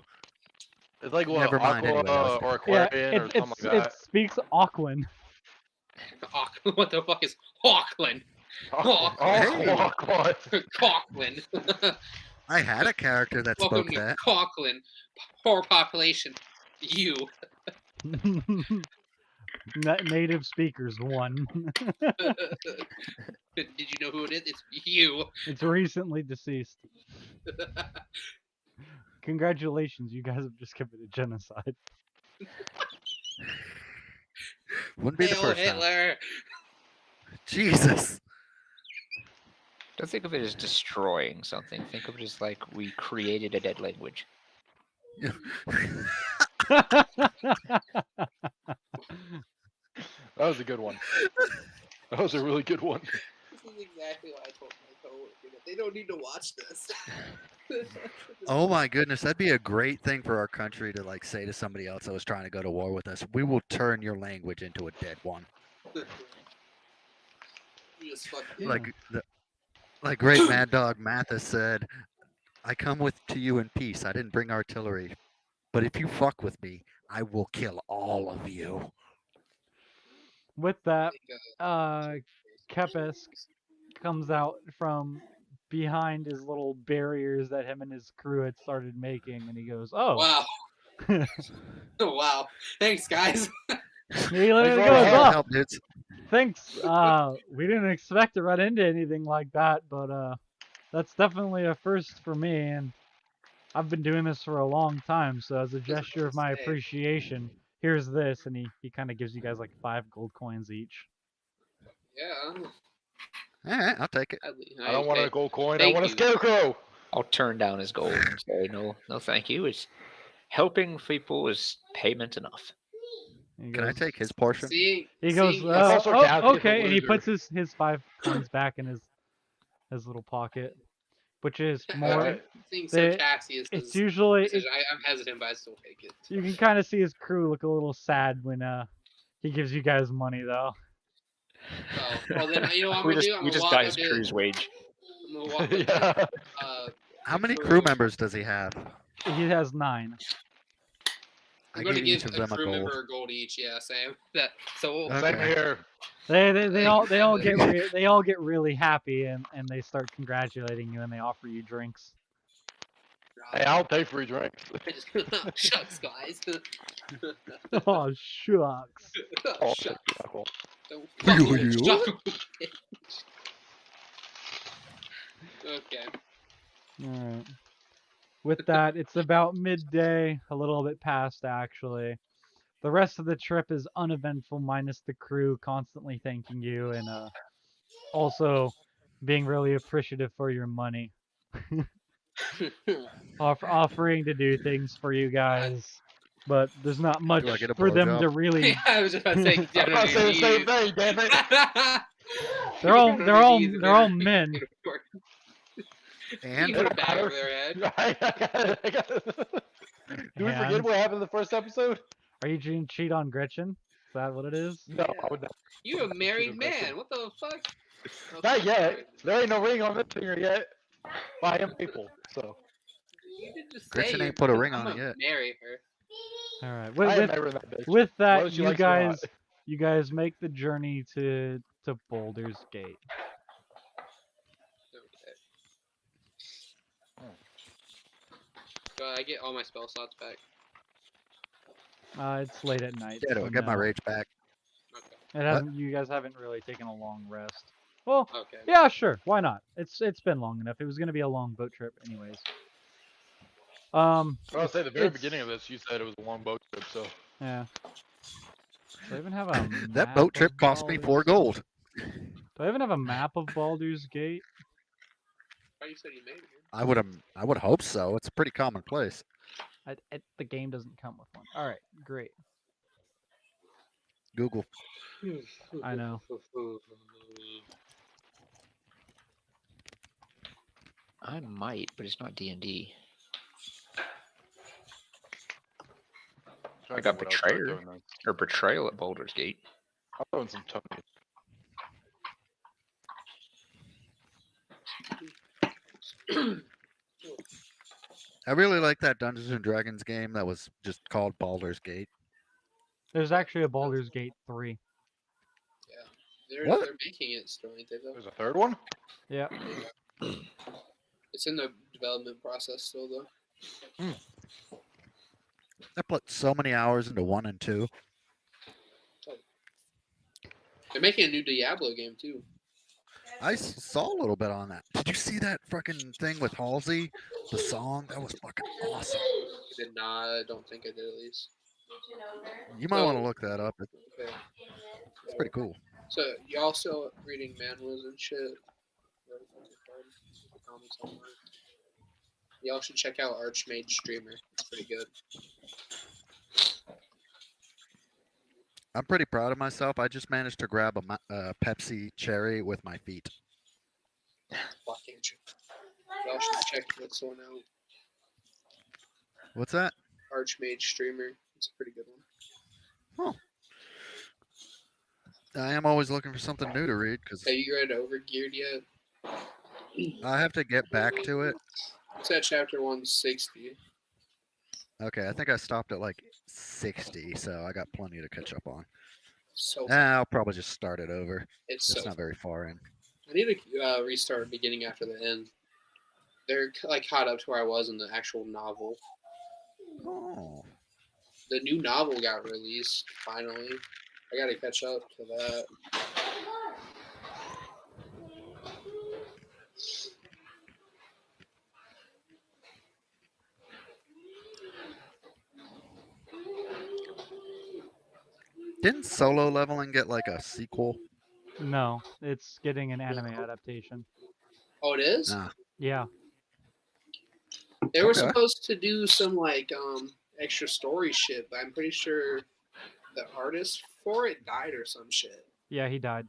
It's like what, Never mind, Aqua anyways. or Yeah, Aquarian or something like it that. speaks Auckland. What the fuck is Hawkland? Oh, Hey. Aqua. Coughlin. I had a character that Welcome spoke to that. Coughlin. Poor population. You. Native speakers 1. Did you know who it is? It's you. It's recently deceased. Congratulations, you guys have just committed genocide. Wouldn't be the Hail first time. Hitler. Jesus. Don't think of it as destroying something. Think of it as like we created a dead language. That was a good one. That was a really good one. This is exactly why I told my coworker that they don't need to watch this. Oh my goodness, that'd be a great thing for our country to like say to somebody else that was trying to go to war with us. We will turn your language into a dead one. You just fuck Yeah. Like great Mad Dog Mathis said, I come to you in peace. I didn't bring artillery. But if you fuck with me, I will kill all of you. With that, Kepis comes out from behind his little barriers that him and his crew had started making, and he goes, "Oh, Wow. Wow. Thanks, guys. He literally Thanks for all goes, the "Oh, Help, dudes. thanks. We didn't expect to run into anything like that, but that's definitely a first for me, and I've been doing this for a long time, so as a gesture of my appreciation, here's this," and he kind of gives you guys like 5 gold coins each. Yeah. All right, I'll take it. I don't want a gold coin. I Thank want a you. scarecrow. I'll turn down his gold and say, no, thank you. It's helping people is payment enough. He Can I goes- take his portion? Seeing, He goes, seeing, That's also Cassidy the okay, and he loser. puts his 5 coins back in his little pocket, which is more. Alright. seeing they- so Cassius It's says, usually I'm hesitant, but I still take it. you can kind of see his crew look a little sad when he gives you guys money though. Oh, well then, you know what I'm We gonna just do? I'm we gonna just walk got up his to, crew's wage. I'm gonna walk up to, Yeah. How the many crew members does he have? He has 9. I'm I gonna give give each of a them a crew gold. member a gold each. Yeah, Sam. That so. Okay. Same here. They all get really happy and they start congratulating you and they offer you drinks. Hey, I'll pay for your drinks. I just shucks, guys. Oh shucks. Oh, Shucks. chuckle. Don't You- fucking you? shuck. Okay. Alright. With that, it's about midday, a little bit past actually. The rest of the trip is uneventful, minus the crew constantly thanking you and also being really appreciative for your money, offering to do things for you guys. But there's not much Do I get a for them blowjob? to really. I was just about to say, I'm not saying the same thing, damn it. They're all men. And You put a bag over their head. I got Do we forget Hands. what happened in the first episode? Are you going to cheat on Gretchen? Is that what it is? No, I would not. You a married man? What the fuck? Not yet. There ain't no ring on this finger yet. By him people. So You did just say Gretchen you're ain't put a gonna- ring I'm on it gonna yet. Marry her. All right. I am never that bitch. With that, Whether she you likes it or not. guys make the journey to Boulder's Gate. Okay. So I get all my spell slots back. It's late at night. Yeah, do so I get my no. rage back? Okay. It hasn't. You guys haven't really taken a long rest. Well, Okay. yeah, sure. Why not? It's been long enough. It was gonna be a long boat trip, anyways. I was say the very it's- beginning of this, you said it was a long boat trip, so Yeah. Do I even have a That boat map trip of cost me 4 Baldur's- gold. Do I even have a map of Baldur's Gate? Oh, you said you made it. I would hope so. It's a pretty common place. The game doesn't come with one. All right, great. Google. I know. I might, but it's not D&D. I got Betrayer or Betrayal at Baldur's Gate. I'm throwing some Tony. I really like that Dungeons and Dragons game that was just called Baldur's Gate. There's actually a Baldur's Gate 3. They're What? they're making it still, ain't they? Though? There's a third one? Yeah. It's in the development process still, though. I put so many hours into 1 and 2. They're making a new Diablo game too. I saw a little bit on that. Did you see that fucking thing with Halsey? The song? That was fucking awesome. I did not. I don't think I did at least. You might want to So- look that up. Okay. It's pretty cool. So you also reading manhwas and shit. Comics online. Y'all should check out Archmage Streamer. It's pretty good. I'm pretty proud of myself. I just managed to grab a Pepsi cherry with my feet. Why can't you? Y'all should check this one out. What's that? Archmage Streamer. It's a pretty good one. I am always looking for something new to read because Have you read Overgeared yet? I have to get back to it. It's at chapter 160. Okay, I think I stopped at like 60, so I got plenty to catch up on. So I'll probably just start it over. it's It's so. not very far in. I need to restart beginning after the end. They're like caught up to where I was in the actual novel. Oh, The new novel got released finally. I gotta catch up to that. didn't Solo Leveling get like a sequel? No, it's getting an anime adaptation. Oh, it is? Nah. Yeah. They were Okay. supposed to do some like extra story shit, but I'm pretty sure the artist for it died or some shit. Yeah, he died.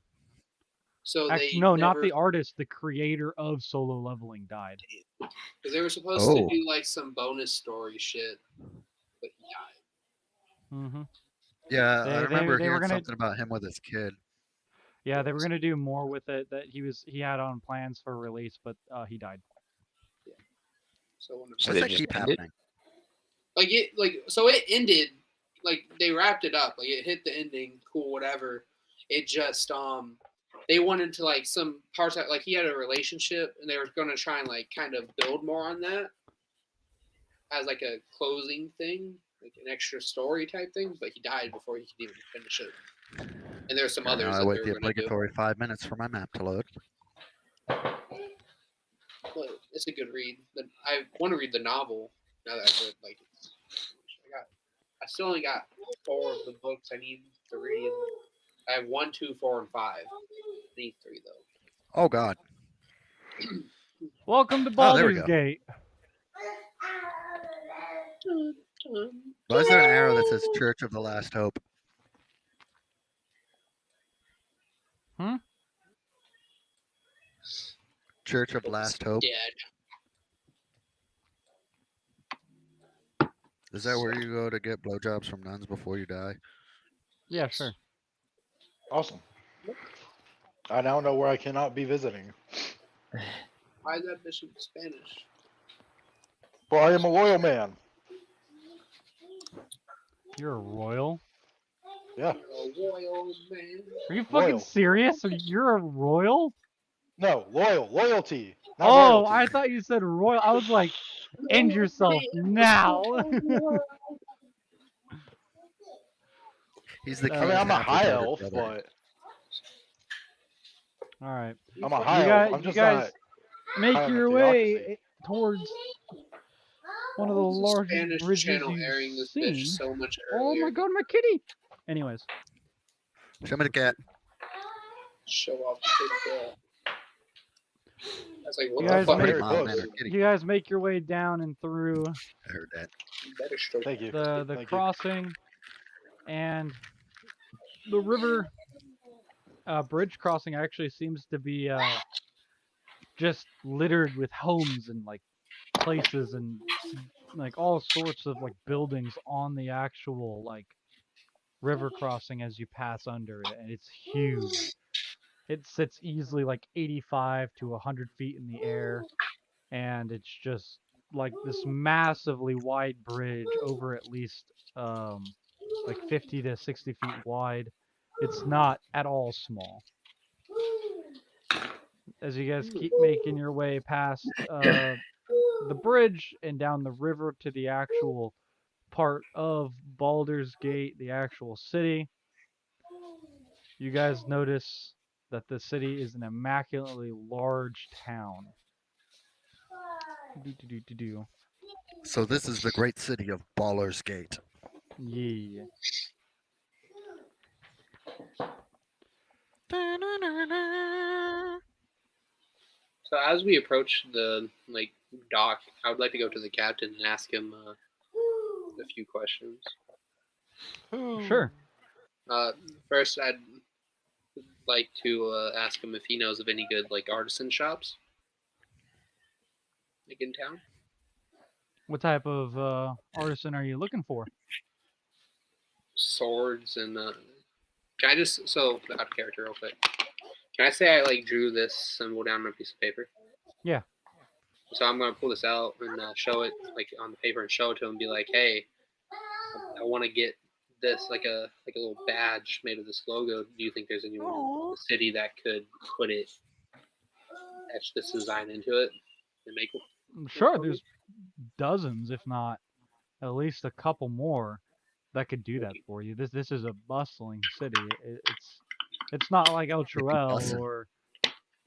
So Actually, they no, not never, the artist. The creator of Solo Leveling died. because they were supposed to do like some bonus story shit, but he died. Mm-hmm. Yeah, I remember They were hearing gonna something about him with his kid. yeah they were gonna do more with it that he had on plans for release, but he died. So one of So Why they does that just keep ended? happening? so it ended, like they wrapped it up, like it hit the ending, cool, whatever. It just they wanted to like some parts that like he had a relationship and they were gonna try and like kind of build more on that as like a closing thing, like an extra story type thing, but he died before he could even finish it. And there's some Now others I that wait they the were gonna do. obligatory 5 minutes for my map to load. But it's a good read. I want to read the novel now that I've read like I still only got 4 of the books I need to read. I have 1, 2, 4, and 5. I need 3 though. Oh God. Welcome to Oh, there we Baldur's go. Gate. Why is there an arrow that says Church of the Last Hope? Hmm? Church of Last Hope. Dead. Is that where you go to get blowjobs from nuns before you die? Yeah, sure. Awesome. I now know where I cannot be visiting. Why is that bishop Spanish? For I am a loyal man. You're a royal. Yeah. You're a royal man. Are you fucking Royal. serious? You're a royal? No, loyalty. Not Oh, royalty. I thought you said royal. I was like, end yourself now. He's the I I king's mean, I'm a high half-retarded elf, brother. All right. I'm a You high guys, elf. I'm you just guys make high on your the way theocracy. towards one of the Why is the largest Spanish bridges channel you've airing this seen. bitch so much Oh earlier? my god, my kitty! Anyways, Show me the cat. Show off the big girl. That's like, what You the guys fuck? make- Very Mom, close. man, or kitty. you guys make your way down and through I heard that. You better stroke Thank you. the Thank you. crossing and the river bridge crossing actually seems to be just littered with homes and like places and like all sorts of like buildings on the actual like river crossing as you pass under it, and it's huge. It sits easily like 85 to 100 feet in the air, and it's just like this massively wide bridge over at least like 50 to 60 feet wide. It's not at all small. As you guys keep making your way past the bridge and down the river to the actual part of Baldur's Gate, the actual city, you guys notice that the city is an immaculately large town. Do. So this is the great city of Baldur's Gate. Yeah. So as we approach the like dock, I would like to go to the captain and ask him a few questions. Sure. First, I'd like to ask him if he knows of any good like artisan shops, like in town. What type of artisan are you looking for? Swords and can I just out of character real quick? Can I say I like drew this symbol down on a piece of paper? Yeah. So I'm gonna pull this out and show it like on the paper and show it to him and be like, hey, I want to get this like a little badge made of this logo. Do you think there's anyone in the city that could put it, etch this design into it, and make it? Sure, there's dozens, if not at least a couple more, that could do that for you. This is a bustling city. It's not like El Chorel Bussin'. or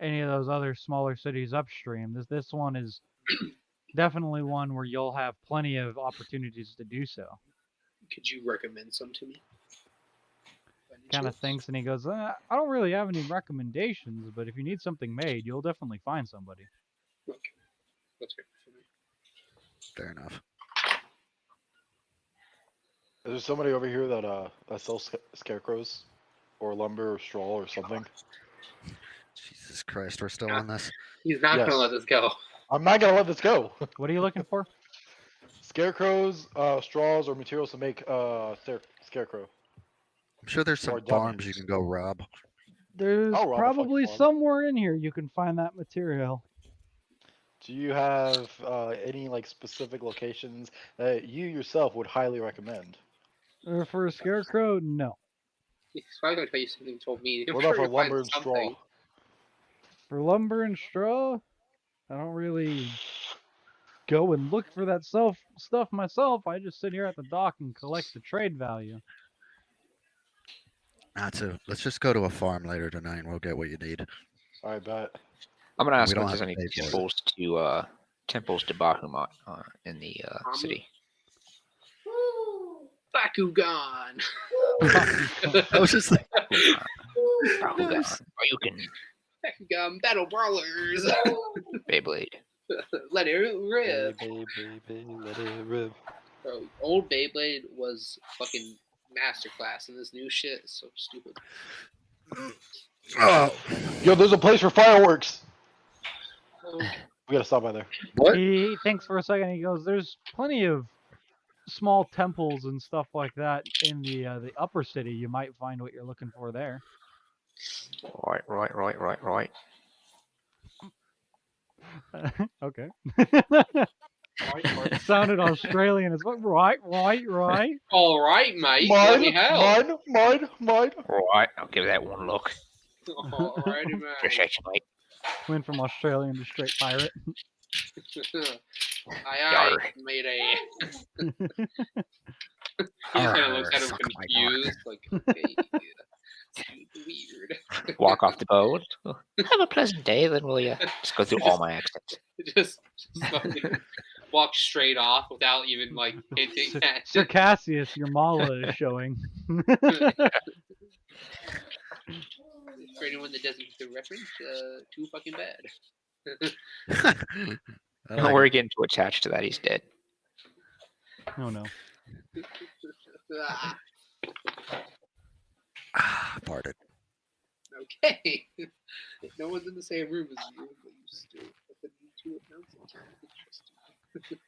any of those other smaller cities upstream. This one is definitely one where you'll have plenty of opportunities to do so. Could you recommend some to me? Kind of thinks, and he goes, I don't really have any recommendations, but if you need something made, you'll definitely find somebody. Okay. That's great for me. Fair enough. there somebody over here that sells scarecrows, or lumber, or straw, or something? Jesus Christ, we're still on this. He's not Yes. gonna let this go. I'm not gonna let this go. What are you looking for? Scarecrows, straws, or materials to make scarecrow. I'm sure there's Or some farms you can go rob. There's I'll rob a fucking probably farm. somewhere in here you can find that material. Do you have any like specific locations that you yourself would highly recommend? For a scarecrow, no. He's probably gonna tell you something he told me. I'm What sure about for you'll find lumber and straw? something. For lumber and straw, I don't really go and look for that stuff myself. I just sit here at the dock and collect the trade value. Let's just go to a farm later tonight and we'll get what you need. I bet. I'm gonna We ask don't if there's have to any pay for it. temples to Bahamut in the city. Bakugan. I was just like, Bakugan. Or you can Bakugan Battle Brawlers. Beyblade. Let it rip. Let it rip. Bro, old Beyblade was fucking masterclass, and this new shit is so stupid. oh, Yo, there's a place for fireworks. Oh, We gotta stop by there. what? He thinks for a second. He goes, "There's plenty of small temples and stuff like that in the upper city. You might find what you're looking for there." Right. Okay. It sounded Australian as well. Right. all right, mate. Let me help. Mine. Right. I'll give that one look. All righty, man. Appreciate you, mate. Went from Australian to straight pirate. Aye, matey. He kind of looks at him Suck my cock. confused, like, okay, weird. Walk off the boat. Have a pleasant day, then will you? Just go through all my accents. just fucking walk straight off without even like hinting at Circassius, your mala is showing. For anyone that doesn't get the reference, too fucking bad. I Don't like worry, it. getting too attached to that. He's dead. Oh no. Ah, Farted. okay. No one's in the same room as you, but you still need to announce it. Interesting.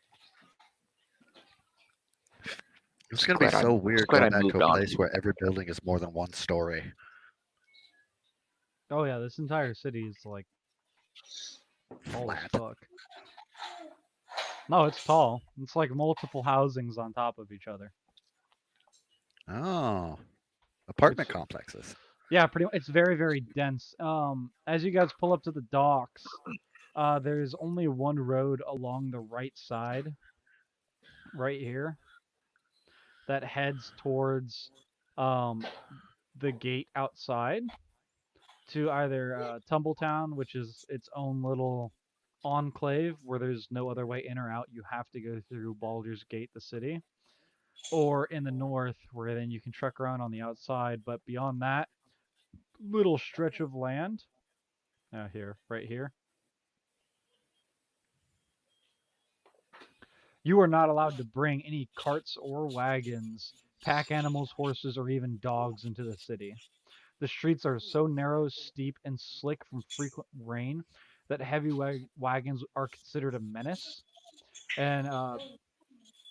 It's gonna be Glad I- so weird glad I going back to moved a on. place where every building is more than one story. Oh yeah, this entire city is like tall as Flat. fuck. No, it's tall. It's like multiple housings on top of each other. Oh, apartment complexes. Yeah, pretty much. It's very, very dense. As you guys pull up to the docks, there's only one road along the right side, right here, that heads towards the gate outside to either Tumbletown, which is its own little enclave where there's no other way in or out. You have to go through Baldur's Gate, the city, or in the north, where then you can truck around on the outside. But beyond that little stretch of land, here, right here, you are not allowed to bring any carts or wagons, pack animals, horses, or even dogs into the city. The streets are so narrow, steep, and slick from frequent rain that heavy wagons are considered a menace. And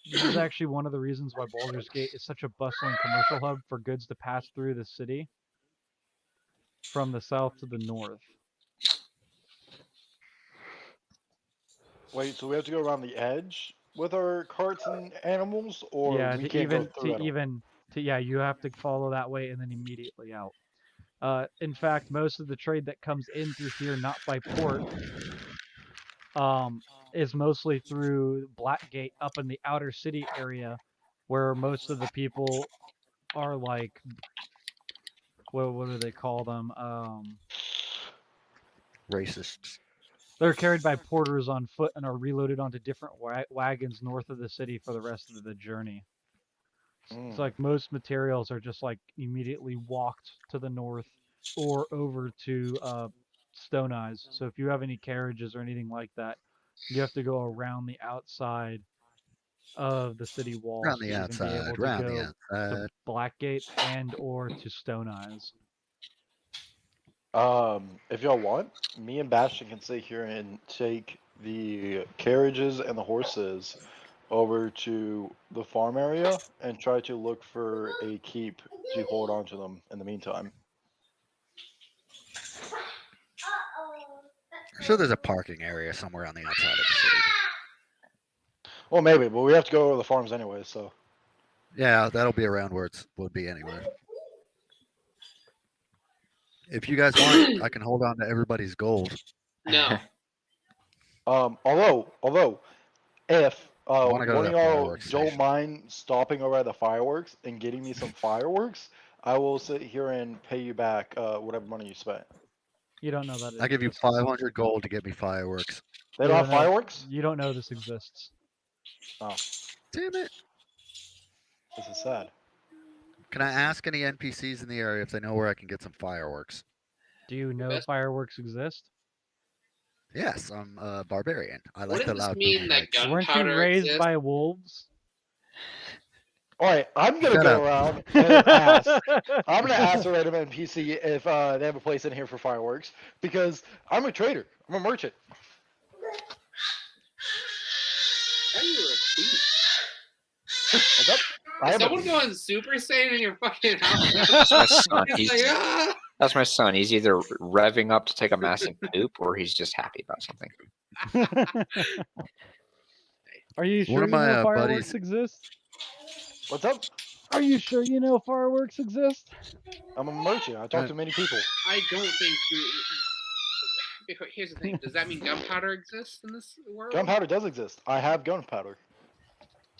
this is actually one of the reasons why Baldur's Gate is such a bustling commercial hub for goods to pass through the city from the south to the north. Wait, so we have to go around the edge with our carts and animals, or Yeah, we to can't even go through to at all? even to yeah, you have to follow that way and then immediately out. In fact, most of the trade that comes in through here, not by port, is mostly through Blackgate up in the outer city area, where most of the people are like, what do they call them? Racists. They're carried by porters on foot and are reloaded onto different wagons north of the city for the rest of the journey. It's like most materials are just like immediately walked to the north or over to Stone Eyes. So if you have any carriages or anything like that, you have to go around the outside of the city wall, Around so the you can be outside. able to Around go the to outside. Blackgate and or to Stone Eyes. If y'all want, me and Bastion can sit here and take the carriages and the horses over to the farm area and try to look for a keep to hold on to them in the meantime. I'm sure there's a parking area somewhere on the outside of the city. Well, maybe, but we have to go over the farms anyway, so. Yeah, that'll be around where it would be anyway. If you guys want, I can hold on to everybody's gold. No. Although, if wanna go to one of that y'all fireworks don't station. mind stopping over at the fireworks and getting me some fireworks, I will sit here and pay you back whatever money you spent. You don't know that. I give you 500 gold to get me fireworks. They don't have know, fireworks? You don't know this exists. Oh, Damn it. this is sad. Can I ask any NPCs in the area if they know where I can get some fireworks? Do you know Best- fireworks exist? Yes, I'm a barbarian. I What like does the this loud mean booming that lights. gun- Weren't you Gunpowder raised exists? by wolves? All right, I'm gonna Shut go up. around and ask. I'm gonna ask a random NPC if they have a place in here for fireworks because I'm a trader. I'm a merchant. How are you a thief? What's up? I Is am a someone thief. going Super Saiyan in your fucking house? That's my son. It's He's, like, ah! that's my son. He's either revving up to take a massive poop or he's just happy about something. Are you One sure of you my, know fireworks buddies- exist? What's up? Are you sure you know fireworks exist? I'm a merchant. I talk to many people. I don't think. Here's the thing. Does that mean gunpowder exists in this world? Gunpowder does exist. I have gunpowder.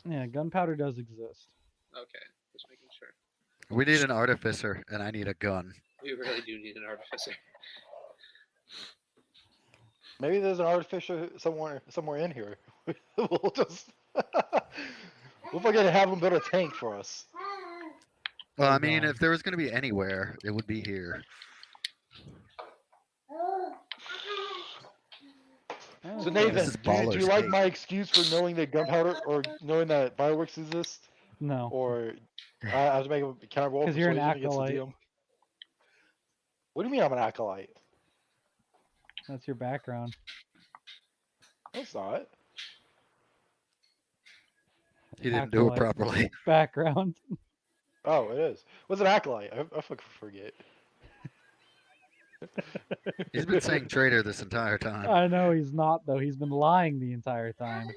Yeah, gunpowder does exist. Okay, just making sure. We need an artificer, and I need a gun. We really do need an artificer. Maybe there's an artificer somewhere in here. We'll just we'll fucking have them build a tank for us. Well, I Hold mean, on. if there was going to be anywhere, it would be here. So Okay. Nathan, This is do you baller's like cake. my excuse for knowing that gunpowder or knowing that fireworks exist, No, or I have to make a counter roll 'Cause you're an persuasion against the acolyte. DM? What do you mean I'm an acolyte? that's your background. No, it's not. He didn't do it Acolyte. properly. Background. Oh, it is. What's an acolyte? I fucking forget. He's been saying traitor this entire time. I know he's not though. He's been lying the entire time.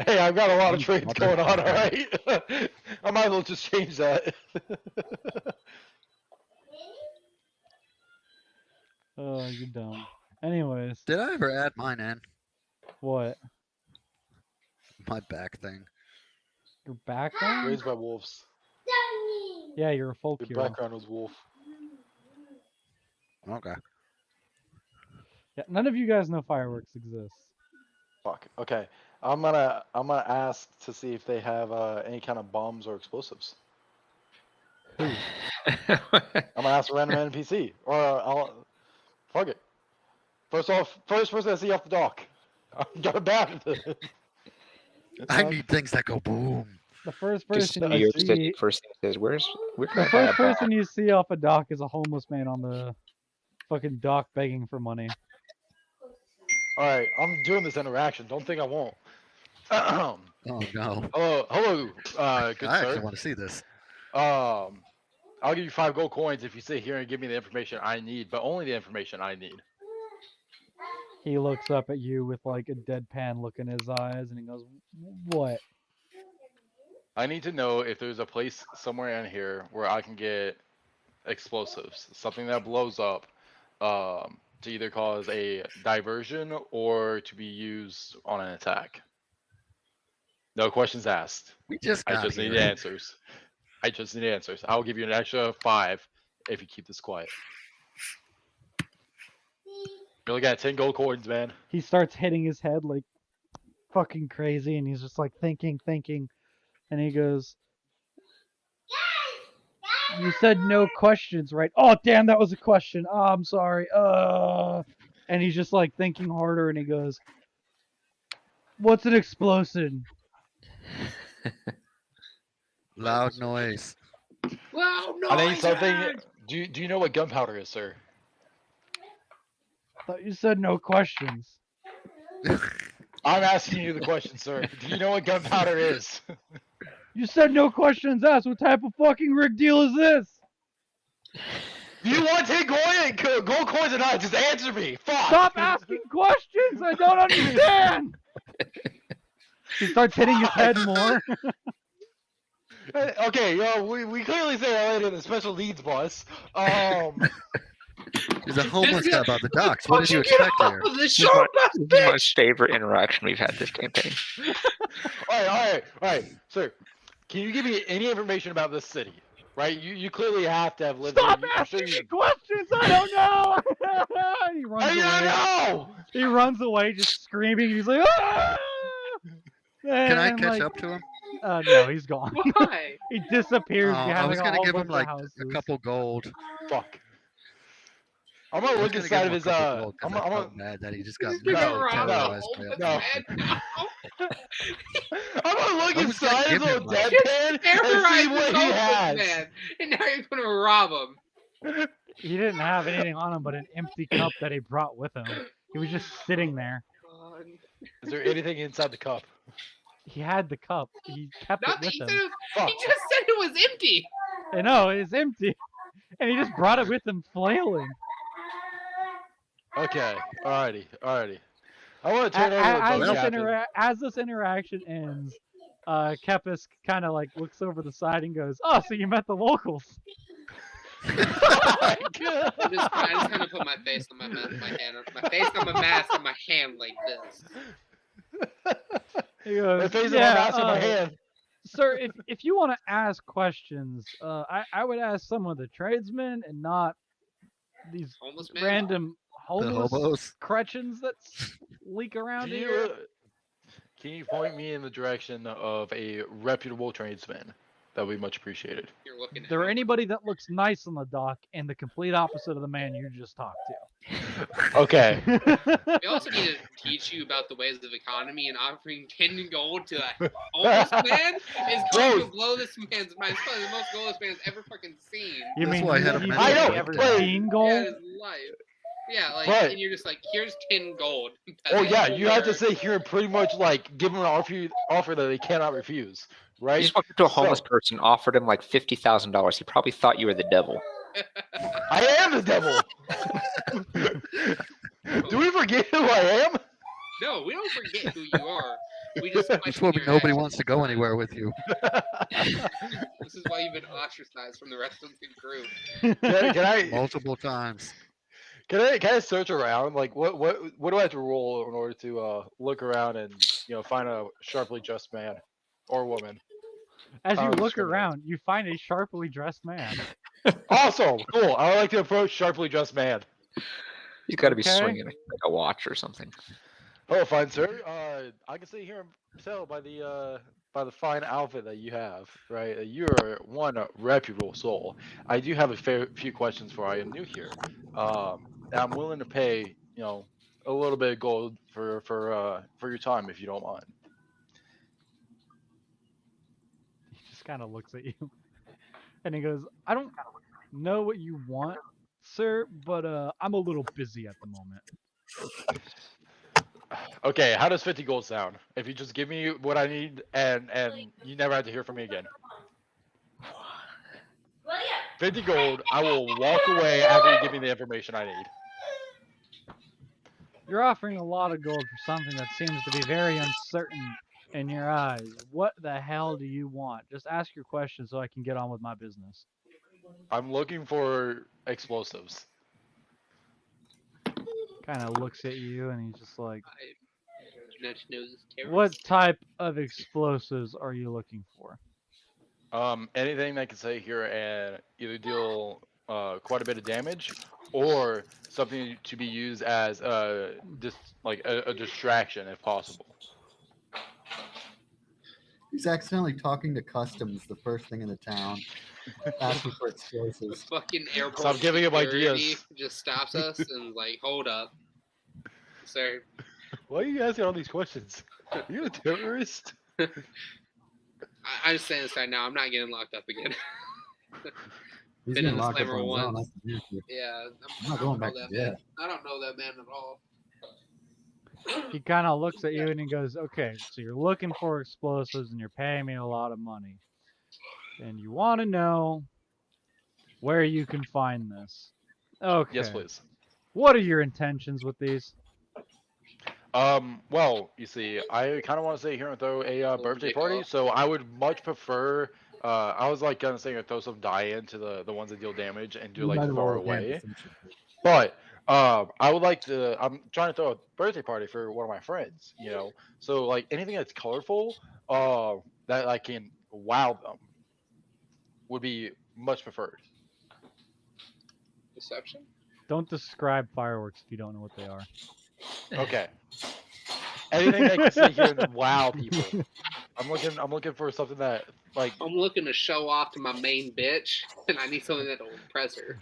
Hey, I've got a lot of You trades going on, motherfucker. alright? I might as well just change that. Oh, you're dumb. Anyways, Did I ever add mine in? what? My back thing. Your background? Raised by wolves. Yeah, you're a folk Your hero. background was wolf. Okay. Yeah, none of you guys know fireworks exist. Fuck. Okay. I'm gonna ask to see if they have any kind of bombs or explosives. I'm gonna ask a random NPC, or I'll fuck it. First person I see off the dock. I'm gonna bat it. I need things that go boom. The first Just person New you York City. see, First thing it says, where the can I buy a first bomb? person you see off a dock is a homeless man on the fucking dock begging for money. All right, I'm doing this interaction. Don't think I won't. Oh no. Hello, good I actually sir. want to see this. I'll give you 5 gold coins if you sit here and give me the information I need, but only the information I need. He looks up at you with like a deadpan look in his eyes and he goes, "What?" I need to know if there's a place somewhere in here where I can get explosives, something that blows up, to either cause a diversion or to be used on an attack. No questions asked. We just I got just here. need answers. I just need answers. I'll give you an extra 5 if you keep this quiet. You're looking at 10 gold coins, man. He starts hitting his head like fucking crazy and he's just like thinking, and he goes, "You said no questions, right?" "Oh, damn, that was a question. Oh, I'm sorry. And he's just like thinking harder and he goes, What's an explosion? Loud noise. Well, no. I need something. Do you know what gunpowder is, sir? Thought you said no questions. I'm asking you the question, sir. Do you know what gunpowder is? You said no questions asked. What type of fucking rig deal is this? Do you want 10 gold coins or not? Just answer me. Fuck. Stop asking questions. I don't understand. He starts hitting his head more. Okay, we clearly say I landed in the special needs bus. There's a homeless guy about the docks. Why What did you don't get expect off here? of the This is shore bus, my bitch? favorite interaction we've had this campaign. All right, sir. Can you give me any information about this city? Right, you clearly have to have lived Stop here. I'm asking sure me you. questions. I don't know. He runs I away. don't know. He runs away, just screaming. He's like, ah! Can I And, catch like, up to him? No, he's gone. Why? He disappears I behind was like, a gonna whole give bunch him of like houses. a couple gold. Fuck. I'm gonna I was look gonna inside give of him a his couple gold 'cause I'm I gonna felt mad that he just got Just give No, him a terrorized by homeless no. man now. I'm gonna look I was inside gonna his give little him, like- deadpan and Terrorize see this what he homeless has. man, and now you're gonna rob him. He didn't have anything on him but an empty cup that he brought with him. He was just sitting there. God. Is there anything inside the cup? He had the cup. He kept it Nothing. with He, him. said it was, Fuck. he just said it was empty. I know, it's empty. And he just brought it with him flailing. Okay, alrighty. I want to turn over the As boat this, captain. as this interaction ends, Kepis kind of like looks over the side and goes, "Oh, so you met the locals?" I just kind of put my face on my face on my mask and my hand like this. He goes, My face on my "Yeah, mask in my hand. sir, if you want to ask questions, I would ask some of the tradesmen and not these Homeless man. random The homeless hobos. Cretchens that leak around here." Can you point me in the direction of a reputable tradesman? That would be much appreciated. You're looking Is at there me. anybody that looks nice on the dock and the complete opposite of the man you just talked Okay. to? We also need to teach you about the ways of economy, and offering 10 gold to a homeless man is going to blow this man's mind. It's probably the most gold this man's ever fucking seen. You That's mean why I had a you've mental only breakdown. ever Wait. seen Yeah, gold? his life. Yeah, like, But- and you're just like, here's 10 gold. Oh yeah, you have to Or- sit here and pretty much like give them an offer that they cannot refuse, You right? just walked up to a So- homeless person, offered him like $50,000. He probably thought you were the devil. I am the devil. Do we forget who I am? No, we don't forget who you are. We just That's question why your nobody actions. wants to go anywhere with you. This is why you've been ostracized from the rest of the group. Can Multiple times. I search around? Like what do I have to roll in order to look around and find a sharply dressed man or woman? As you Oh, look discriminate. around, you find a sharply dressed man. Awesome, cool. I would like to approach sharply dressed man. He's got to be Okay. swinging like a watch or something. Oh, fine, sir. I can see here and tell by the fine outfit that you have, right? You are one reputable soul. I do have a few questions for. I am new here. And I'm willing to pay, a little bit of gold for your time if you don't mind. He just kind of looks at you. And he goes, "I don't know what you want, sir, but I'm a little busy at the moment." Okay, how does 50 gold sound? If you just give me what I need and you never have to hear from me again. 50 gold, I will walk away after you give me the information I need. You're offering a lot of gold for something that seems to be very uncertain in your eyes. What the hell do you want? Just ask your question so I can get on with my business. I'm looking for explosives. Kind of looks at you and he's just like, Terrorist. "What type of explosives are you looking for?" Anything that can say here and either deal quite a bit of damage or something to be used as a distraction if possible. He's accidentally talking to customs the first thing in the town, asking for The explosives. fucking airport Stop giving him security ideas. just stops us and like, hold up, sir. Why are you asking all these questions? You a terrorist? I'm saying this right now. I'm not getting locked up again. He's Been getting in the locked up slammer on his own. once. That's the issue. Yeah, I'm not I going don't know back to that jail. man. I don't know that man at all. He kind of looks at you and he goes, "Okay, so you're looking for explosives and you're paying me a lot of money, and you want to know where you can find this. Okay. Yes, please. What are your intentions with these? Well, you see, I kind of want to stay here and throw a birthday dick party, off. so I would much prefer. I was like gonna say throw some dye into the ones that deal damage and do You like might far roll with him away. essentially. But I would like to. I'm trying to throw a birthday party for one of my friends. You know, so like anything that's colorful, that I can wow them, would be much preferred. Deception? Don't describe fireworks if you don't know what they are. Okay. Anything that can sit here and wow people. I'm looking for something that like. I'm looking to show off to my main bitch, and I need something that'll impress her.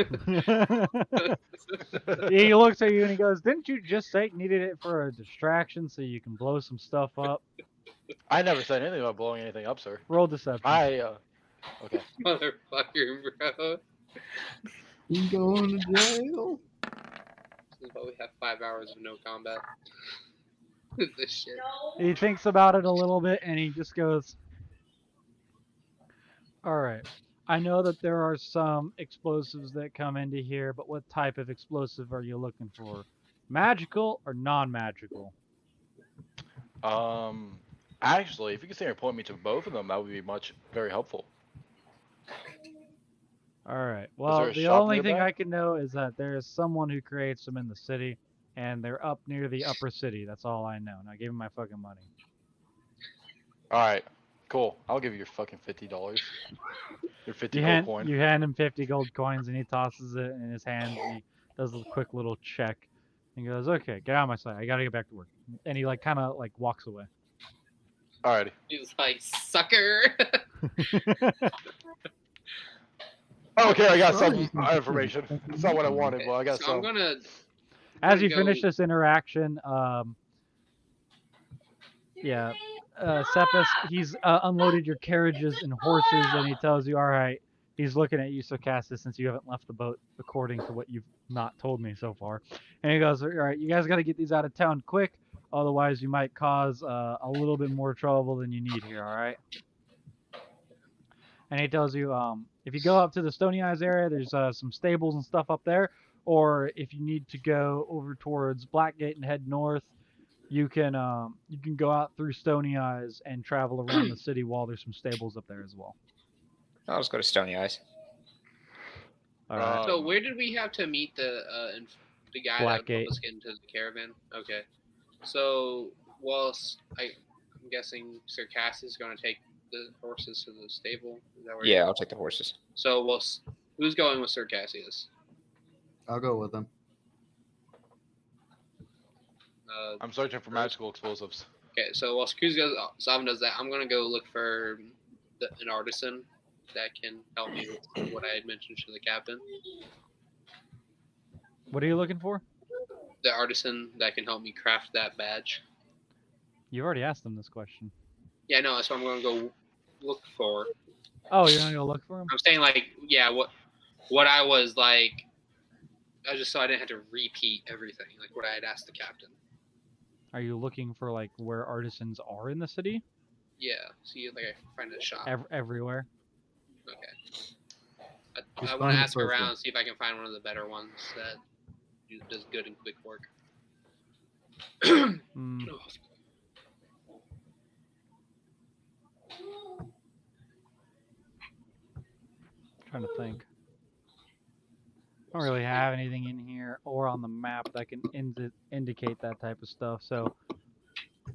He looks at you and he goes, "Didn't you just say you needed it for a distraction so you can blow some stuff up?" I never said anything about blowing anything up, sir. Roll deception. Okay. Motherfucker, bro. He's going to jail. This is why we have 5 hours of no combat. This shit. He thinks about it a little bit and he just goes, "All right. I know that there are some explosives that come into here, but what type of explosive are you looking for? Magical or non-magical?" Actually, if you could sit here and point me to both of them, that would be very helpful. All right. there Well, a the shop only thing nearby? I can know is that there is someone who creates them in the city, and they're up near the upper city. That's all I know. And I gave him my fucking money. All right, cool. I'll give you your fucking $50. Your 50 You gold hand, coin. you hand him 50 gold coins, and he tosses it in his hands. And he does a quick little check. And he goes, "Okay, get out of my sight. I gotta get back to work." And he like kind of like walks away. Alrighty. He's like, sucker. Okay, I got some information. It's not what I wanted, but I got So some. I'm gonna. As you go- finish this interaction, Sepis, he's unloaded your carriages and horses, and he tells you, "All right." He's looking at you, Sarcastus, since you haven't left the boat, according to what you've not told me so far. And he goes, "All right, you guys got to get these out of town quick, otherwise you might cause a little bit more trouble than you need here. All right." And he tells you, if you go up to the Stony Eyes area, there's some stables and stuff up there. Or if you need to go over towards Blackgate and head north, you can go out through Stony Eyes and travel around the city while there's some stables up there as well. I'll just go to Stony Eyes. All right. So where did we have to meet the guy that Blackgate. helped us get into the caravan? Okay. So whilst I'm guessing Circassius is going to take the horses to the stable. Is that where Yeah, I'll take the horses. So who's going with Circassius? I'll go with him. I'm searching for magical explosives. Okay, so while Savin does that, I'm gonna go look for an artisan that can help me with what I had mentioned to the captain. What are you looking for? The artisan that can help me craft that badge. You already asked them this question. Yeah, no, that's what I'm gonna go look for. Oh, you're gonna go look for him? I'm saying like, yeah, what I was like, just so I didn't have to repeat everything, like what I had asked the captain. Are you looking for like where artisans are in the city? Yeah, see, like I find a shop. Everywhere. Okay. Just I want find to the ask first around, one. see if I can find one of the better ones that does good and quick work. Hmm. Trying to think. I don't really have anything in here or on the map that can indicate that type of stuff. So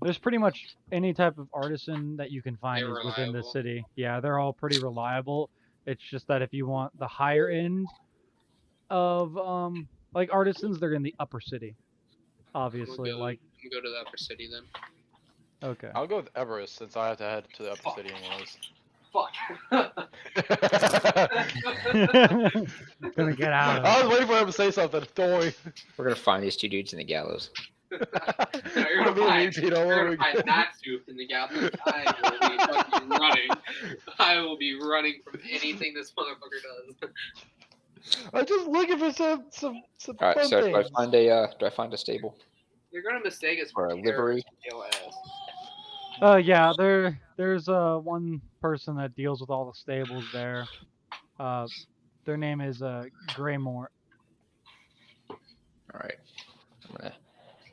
there's pretty much any type of artisan that you can find They're is within the reliable. city. Yeah, they're all pretty reliable. It's just that if you want the higher end of like artisans, they're in the upper city. Obviously, We'll like go to the upper city then. okay. I'll go with Everest since I have to head to the upper city anyways. Fuck. Gonna get out of I it. was waiting for him to say something. Don't worry. We're gonna find these two dudes in the gallows. You're It'll gonna be a find, repeat all you're over gonna find again. that soup in the gallon. I will be fucking running. I will be running from anything this motherfucker does. I'm just looking for some All right, fun so things. do I find a stable They're gonna mistake us or for a livery? your ass. Yeah, there's one person that deals with all the stables there. Their name is Graymore. All right, I'm gonna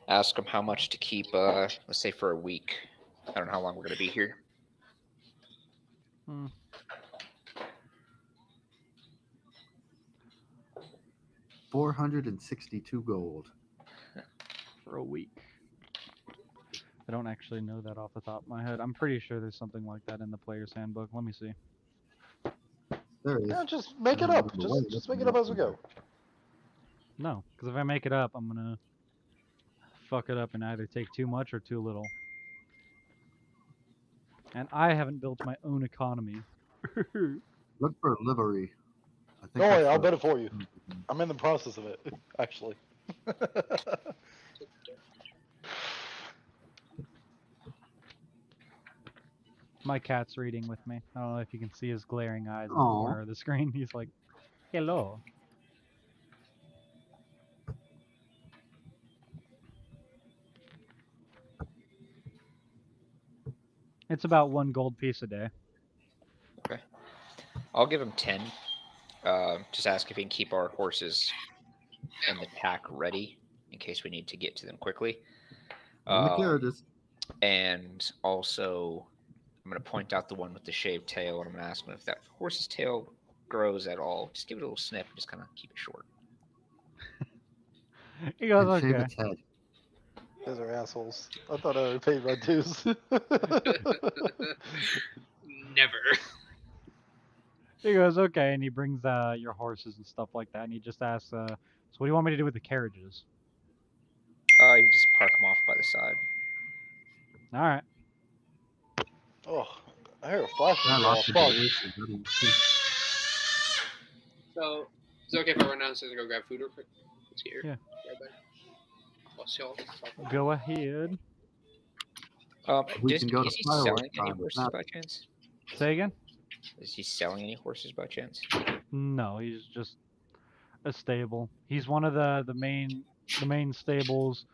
ask them how much to keep. Let's say for a week. I don't know how long we're gonna be here. Hmm. $462 gold. For a week. I don't actually know that off the top of my head. I'm pretty sure there's something like that in the player's handbook. Let me see. There is. Yeah, just make I it don't up. remember what it Just is make it now. up as we go. No, because if I make it up, I'm gonna fuck it up and either take too much or too little. And I haven't built my own economy. Look for livery. I think Don't worry, that's I'll the- bet it for you. I'm in the process of it, actually. My cat's reading with me. I don't know if you can see his glaring eyes in the Aw. corner of the screen. He's like, hello. It's about 1 gold piece a day. I'll give him 10. Just ask if he can keep our horses and the pack ready in case we need to get to them quickly. And the carriages. And also, I'm going to point out the one with the shaved tail, and I'm going to ask him if that horse's tail grows at all. Just give it a little snip and just kind of keep it short. He goes, And shave okay. its head. You guys are assholes. I thought I already paid my dues. Never. He goes, okay, and he brings your horses and stuff like that, and he just asks, so what do you want me to do with the carriages? You can just park them off by the side. All right. Oh, I hear a flashing. I Oh, lost the fuck. days, and I didn't see- So, is it okay if I run downstairs and go grab food real quick? It's here. Yeah. Right back. What's y'all? Go ahead. We Is can go to he fireworks selling any time, horses not- by chance? Say again? Is he selling any horses by chance? No, he's just a stable. He's one of the main stables.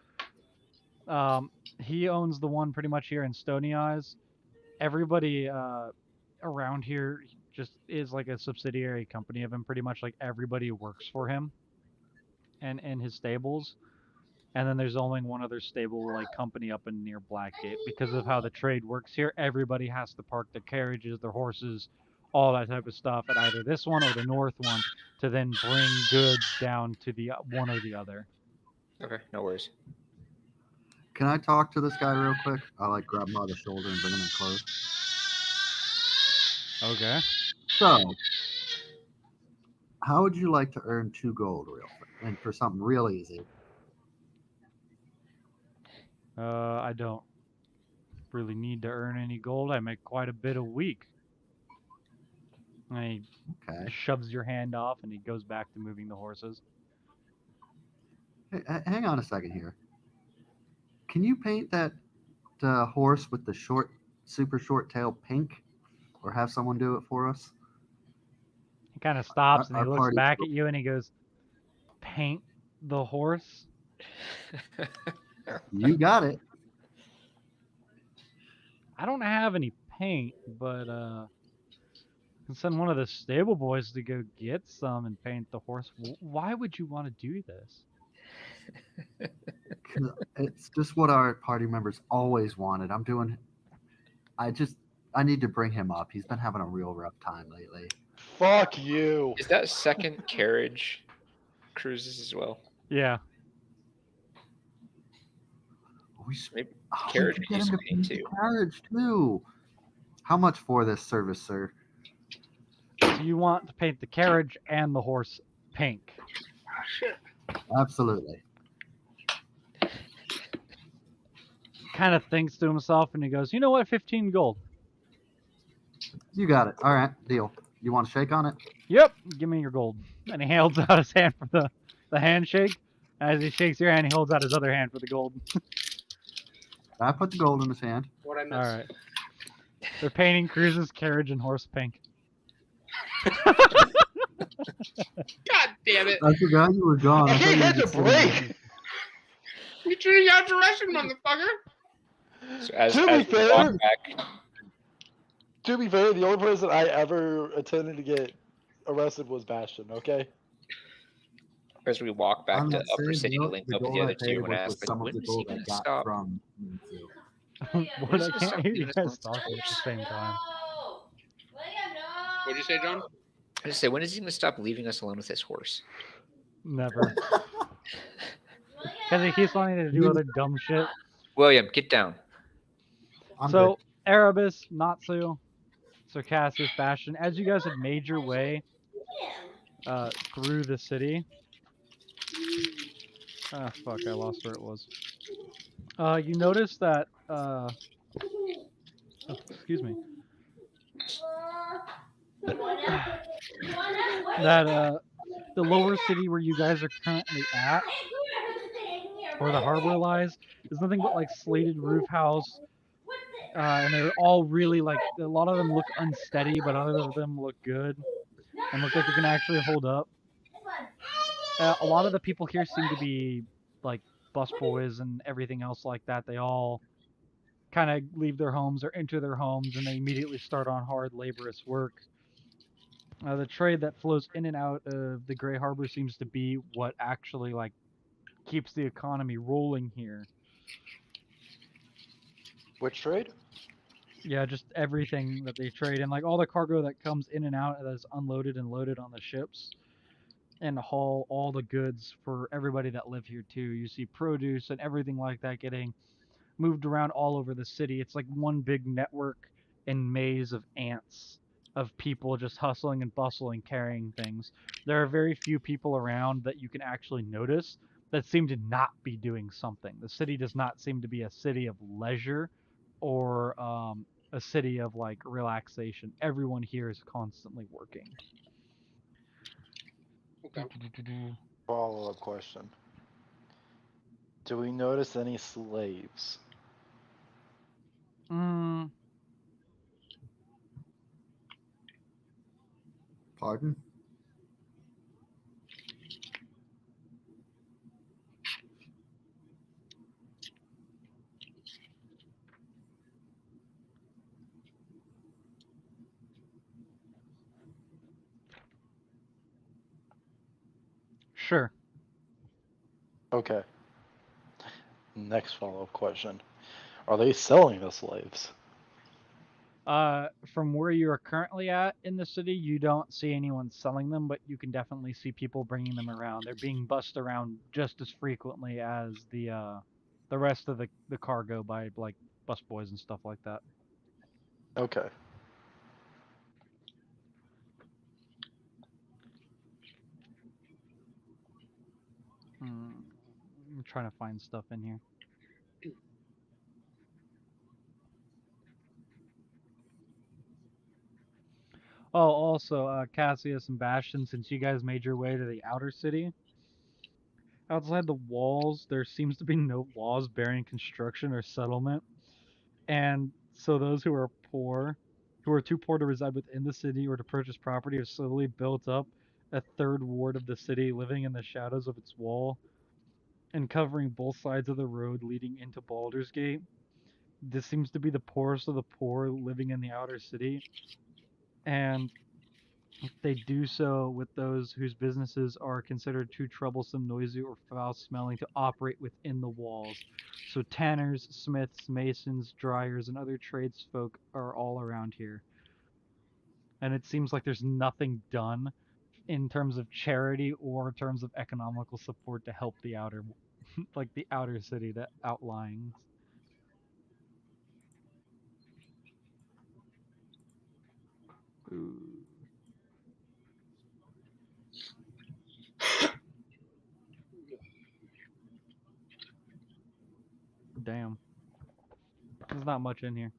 He owns the one pretty much here in Stony Eyes. Everybody around here just is like a subsidiary company of him. Pretty much like everybody works for him and in his stables. And then there's only one other stable like company up in near Blackgate. Because of how the trade works here, everybody has to park their carriages, their horses, all that type of stuff at either this one or the north one to then bring goods down to the one or the other. Okay, no worries. Can I talk to this guy real quick? I like grab him by the shoulder and bring him in close. Okay. So, how would you like to earn 2 gold real quick? And for something real easy. I don't really need to earn any gold. I make quite a bit a week. And he Okay. shoves your hand off and he goes back to moving the horses. Hey, hang on a second here. Can you paint that horse with the super short tail pink? Or have someone do it for us? He kind of stops and he Our looks party- back at you and he goes, paint the horse? You got it. I don't have any paint, but I can send one of the stable boys to go get some and paint the horse. Why would you want to do this? 'Cause it's just what our party members always wanted. I need to bring him up. He's been having a real rough time lately. Fuck you. Is that second carriage cruises as well? Yeah. We should, Maybe we carriage should could get use him some to paint paint the too. carriage too. How much for this service, sir? So you want to paint the carriage and the horse pink. Absolutely. Kind of thinks to himself and he goes, you know what, 15 gold. You got it. All right, deal. You want to shake on it? Yep, give me your gold. And he holds out his hand for the handshake. As he shakes your hand, he holds out his other hand for the gold. I put the gold in his hand. What I All missed? right. They're painting Cruz's carriage in horse pink. God damn it! I forgot you were gone. I I thought can't you were catch a just sitting there. break. You treated out direction, motherfucker. So as, To be as we walk fair, back, to be fair, the only person I ever attempted to get arrested was Bastion. Okay. as we walk back I'm to not Upper saying City to link the up with gold the I other paid two and was ask, some of when the is he gold I gonna got stop? from Minzu. What? I Where's can't the hear you stuff guys leaving us talking at the same time. What'd you say, John? I just say, when is he gonna stop leaving us alone with his horse? Never. Because he keeps wanting to do other dumb shit. William, get down. I'm So, Erebus, Natsu, Circassius, Bastion, as you guys had made your way through the city. Ah, fuck, I lost where it was. You notice that, oh, excuse me. That, the lower city where you guys are currently at, where the harbor lies, is nothing but like slated roof house. And they're all really like, a lot of them look unsteady, but other of them look good and look like they can actually hold up. A lot of the people here seem to be like busboys and everything else like that. They all kind of leave their homes or enter their homes and they immediately start on hard laborious work. The trade that flows in and out of the Gray Harbor seems to be what actually like keeps the economy rolling here. Which trade? Yeah, just everything that they trade and like all the cargo that comes in and out that is unloaded and loaded on the ships and haul all the goods for everybody that live here too. You see produce and everything like that getting moved around all over the city. It's like one big network and maze of ants of people just hustling and bustling carrying things. There are very few people around that you can actually notice that seem to not be doing something. The city does not seem to be a city of leisure or a city of like relaxation. Everyone here is constantly working. Okay. Follow-up question. Do we notice any slaves? Pardon? Sure. Okay. Next follow-up question. Are they selling the slaves? From where you are currently at in the city, you don't see anyone selling them, but you can definitely see people bringing them around. They're being bussed around just as frequently as the rest of the cargo by like busboys and stuff like that. Okay. I'm trying to find stuff in here. Oh, also, Cassius and Bastion, since you guys made your way to the outer city, outside the walls, there seems to be no laws barring construction or settlement. And so those who are poor, who are too poor to reside within the city or to purchase property, have slowly built up a third ward of the city, living in the shadows of its wall and covering both sides of the road leading into Baldur's Gate. This seems to be the poorest of the poor living in the outer city. And they do so with those whose businesses are considered too troublesome, noisy, or foul-smelling to operate within the walls. So tanners, smiths, masons, dryers, and other tradesfolk are all around here. And it seems like there's nothing done in terms of charity or in terms of economical support to help the outer, like the outer city, the outlyings. Ooh. Damn. There's not much in here.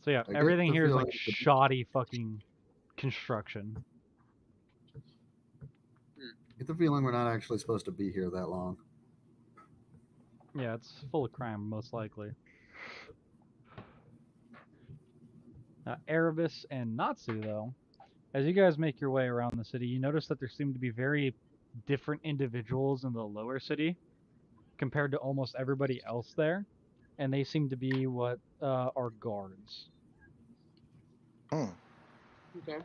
So yeah, I everything guess I here is feel like like the- shoddy fucking construction. get the feeling we're not actually supposed to be here that long. Yeah, it's full of crime, most likely. Erebus and Natsu, though, as you guys make your way around the city, you notice that there seem to be very different individuals in the lower city compared to almost everybody else there, and they seem to be what are guards. Hmm. Okay.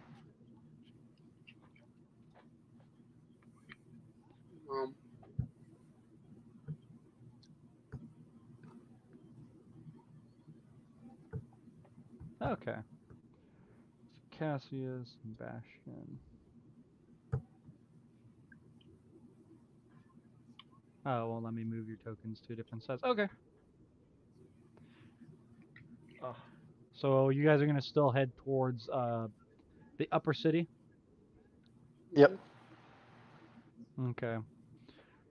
Um, Okay. Cassius and Bastion. Oh, well, let me move your tokens to different sets. Okay. So you guys are going to still head towards the upper city? Yep. Okay.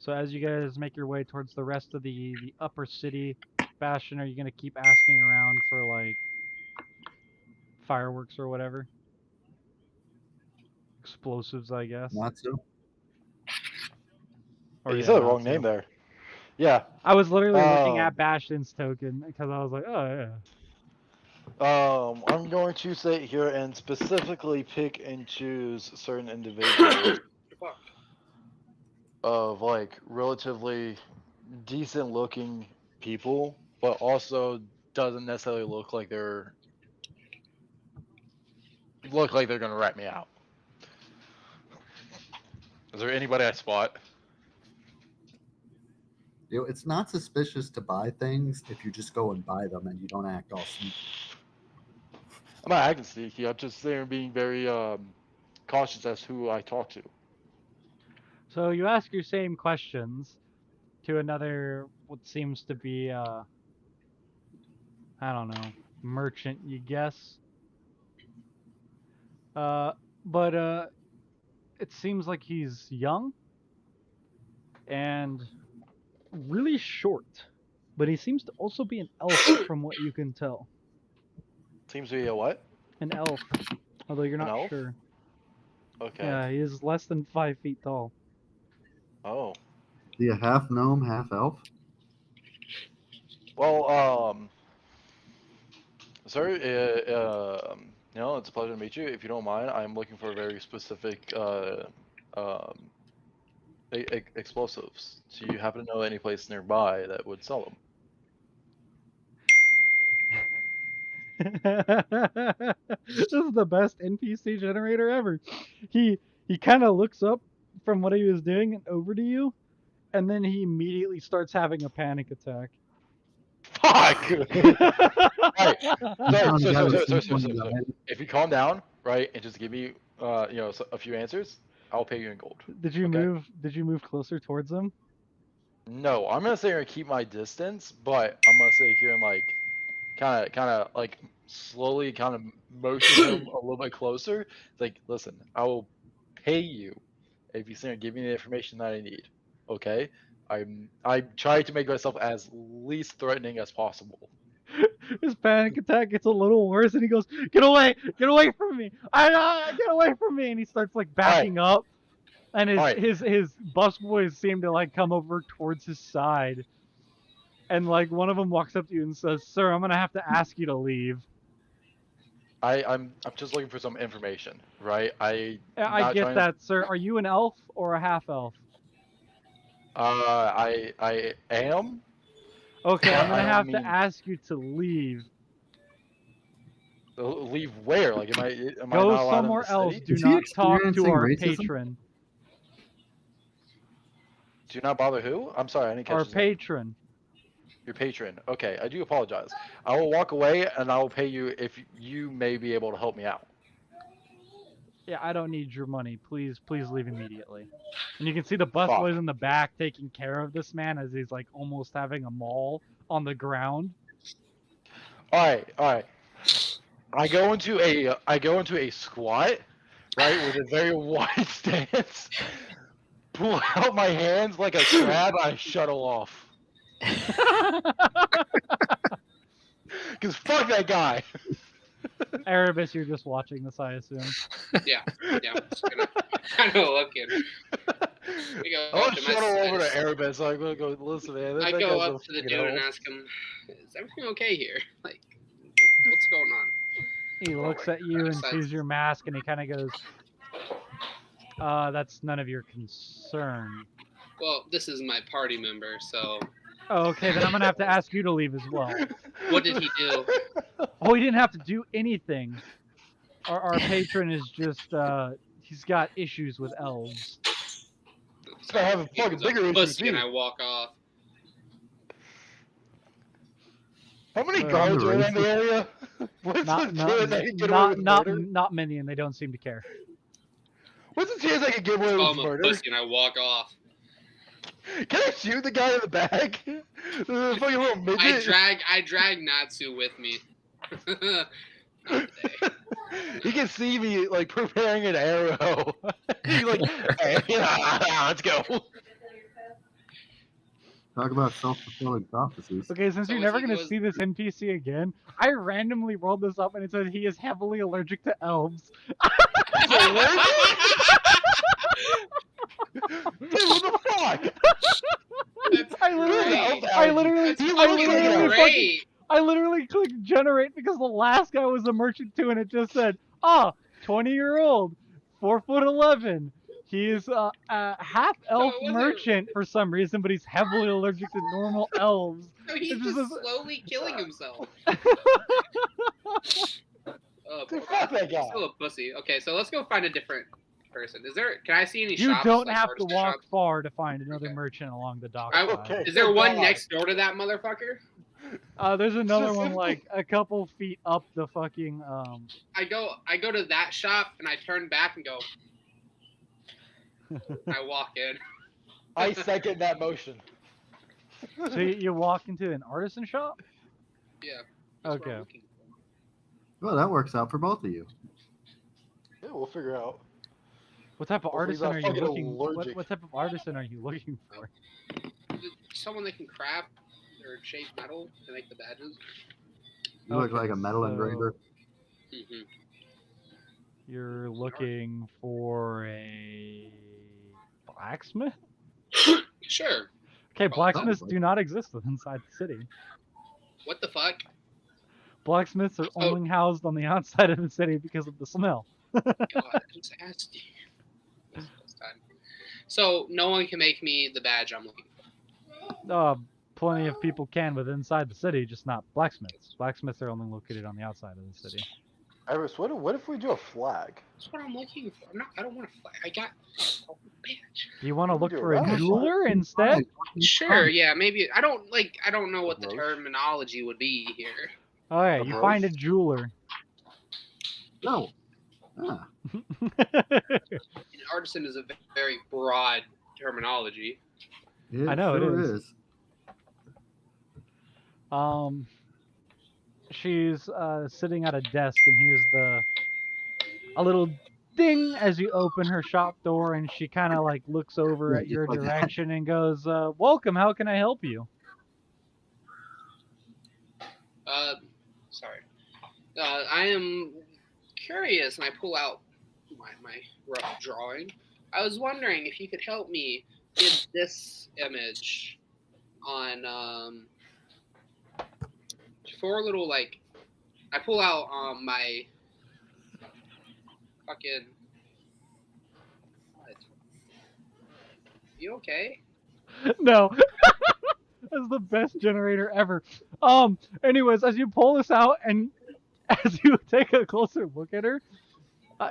So as you guys make your way towards the rest of the upper city, Bastion, are you going to keep asking around for, like, fireworks or whatever? Explosives, I guess. Natsu? Or, You yeah, said the wrong Natsu. name there. Yeah. I was literally looking Um, at Bastion's token because I was like, oh, yeah. I'm going to sit here and specifically pick and choose certain individuals of like relatively decent looking people, but also doesn't necessarily look like they're gonna rat me out. Is there anybody I spot? It's not suspicious to buy things if you just go and buy them and you don't act all sneaky. I'm not acting sneaky. I'm just there being very cautious as who I talk to. So you ask your same questions to another, what seems to be, I don't know, merchant, you guess. But it seems like he's young and really short, but he seems to also be an elf from what you can tell. Seems to be a what? An elf, although you're An not elf? sure. Okay. Yeah, he is less than 5 feet tall. Oh. Be a half gnome, half elf? Well, sir, it's a pleasure to meet you. If you don't mind, I'm looking for a very specific explosives. Do you happen to know any place nearby that would sell them? This is the best NPC generator ever. He kind of looks up from what he was doing and over to you, and then he immediately starts having a panic attack. Fuck! Right. Found a guy with So, sneak one guy. if you calm down, right, and just give me, a few answers, I'll pay you in gold. Did you Okay. move closer towards him? No, I'm gonna sit here and keep my distance, but I'm gonna sit here and like, kind of like slowly kind of motion him a little bit closer. It's like, listen, I will pay you if you sit here and give me the information that I need. Okay. I try to make myself as least threatening as possible. His panic attack gets a little worse, and he goes, get away from me! Get away from me!" And he starts like backing up, and his busboys seem to like come over towards his side, and like one of them walks up to you and says, "Sir, I'm gonna have to ask you to leave." I'm just looking for some information, right? I not get trying that, sir. Are you an elf or a half elf? I am. Okay, I'm But gonna I don't have to mean- ask you to leave. Leave where? Like, am I Go not allowed in somewhere the else. city? Do Is he not talk to experiencing our racism? patron. Do not bother who? I'm sorry, I didn't catch Our his name. patron. Your patron. Okay, I do apologize. I will walk away and I will pay you if you may be able to help me out. Yeah, I don't need your money. Please leave immediately. And you can see the Fuck. busboys in the back taking care of this man as he's like almost having a maul on the ground. All right. I go into a squat, right, with a very wide stance. Pull out my hands like a crab. I shuttle off. Cause fuck that guy. Erebus, you're just watching this, I assume. yeah, I'm just kind of looking. We go I want up to to him. shuttle over just- to Erebus. So I go, listen, man. That I guy's go no up to the fucking dude and help." ask him, "Is everything okay here? Like, what's going on?" He looks at you and sees your mask, and he kind of goes, "That's none of your concern." Well, this is my party member, so Oh, okay, then I'm gonna have to ask you to leave as well. what did he do? Oh, he didn't have to do anything. Our patron is just he's got issues with elves. I have a He fucking was a bigger issue pussy, too. and I walk off. How many Well, guards are around the area? What's Not the chance I can get away not with not murder? not many, and they don't seem to care. What's the chance I can get away Call with him a murder? pussy, and I walk off. Can I shoot the guy in the back? The fucking little midget. I drag Natsu with me. Not today. He can see me like preparing an arrow. He's like, hey, let's go. Talk about self-fulfilling prophecies. Okay, since So you're was never he- gonna was- see this NPC again, I randomly rolled this up and it said he is heavily allergic to elves. Dude, what the fuck? That's I literally, great. I literally, That's He I looks fucking like literally, a- great. I literally clicked generate because the last guy was a merchant too, and it just said, 20-year-old, 4'11". He is a half elf wasn't- merchant for some reason, but he's heavily allergic to normal elves. No, he's This just is- slowly killing himself. Oh, Dude, poor fuck guy. that guy. He's still a pussy. Okay, so let's go find a different person. Is there? Can I see any You shops? don't like have to artisan walk shops? far to find another Okay. merchant along the dock. I- side. Okay. Is there one God. next door to that motherfucker? There's another one Specifically- like a couple feet up the fucking I go to that shop and I turn back and go. I walk in. I second that motion. So you walk into an artisan shop? Yeah. That's what I'm Okay. looking for. Well, that works out for both of you. Yeah, we'll figure out. What type of Hopefully he's artisan not are you fucking looking allergic. what type of artisan are you looking for? Someone that can craft or shape metal to make the badges. You look Okay, like a metal so- engraver. Mm-hmm. You're looking for a blacksmith? Sure. Okay, Oh, blacksmiths probably. do not exist inside the city. What the fuck? Blacksmiths are Oh. only housed on the outside of the city because of the smell. God, I just asked you. This time. So no one can make me the badge I'm looking for. Plenty of people can, but inside the city, just not blacksmiths. Blacksmiths are only located on the outside of the city. Iris, what if we do a flag? That's what I'm looking for. I don't want to fly. I got a badge. Do you want to We look do a for a rabbit jeweler instead? Sure, yeah, maybe. I don't know what the Gross. terminology would be here. Alright, A you brooch? find a jeweler. No. Ah, An artisan is a very broad terminology. it I know, it sure is. She's sitting at a desk, and here's a little ding as you open her shop door, and she kind of like looks over Yeah, at your just like that. direction and goes, "Welcome. How can I help you?" Sorry. I am curious, and I pull out my rough drawing. I was wondering if you could help me get this image on 4 little like. I pull out my fucking. What? You okay? No. That's the best generator ever. Anyways, as you pull this out and as you take a closer look at her,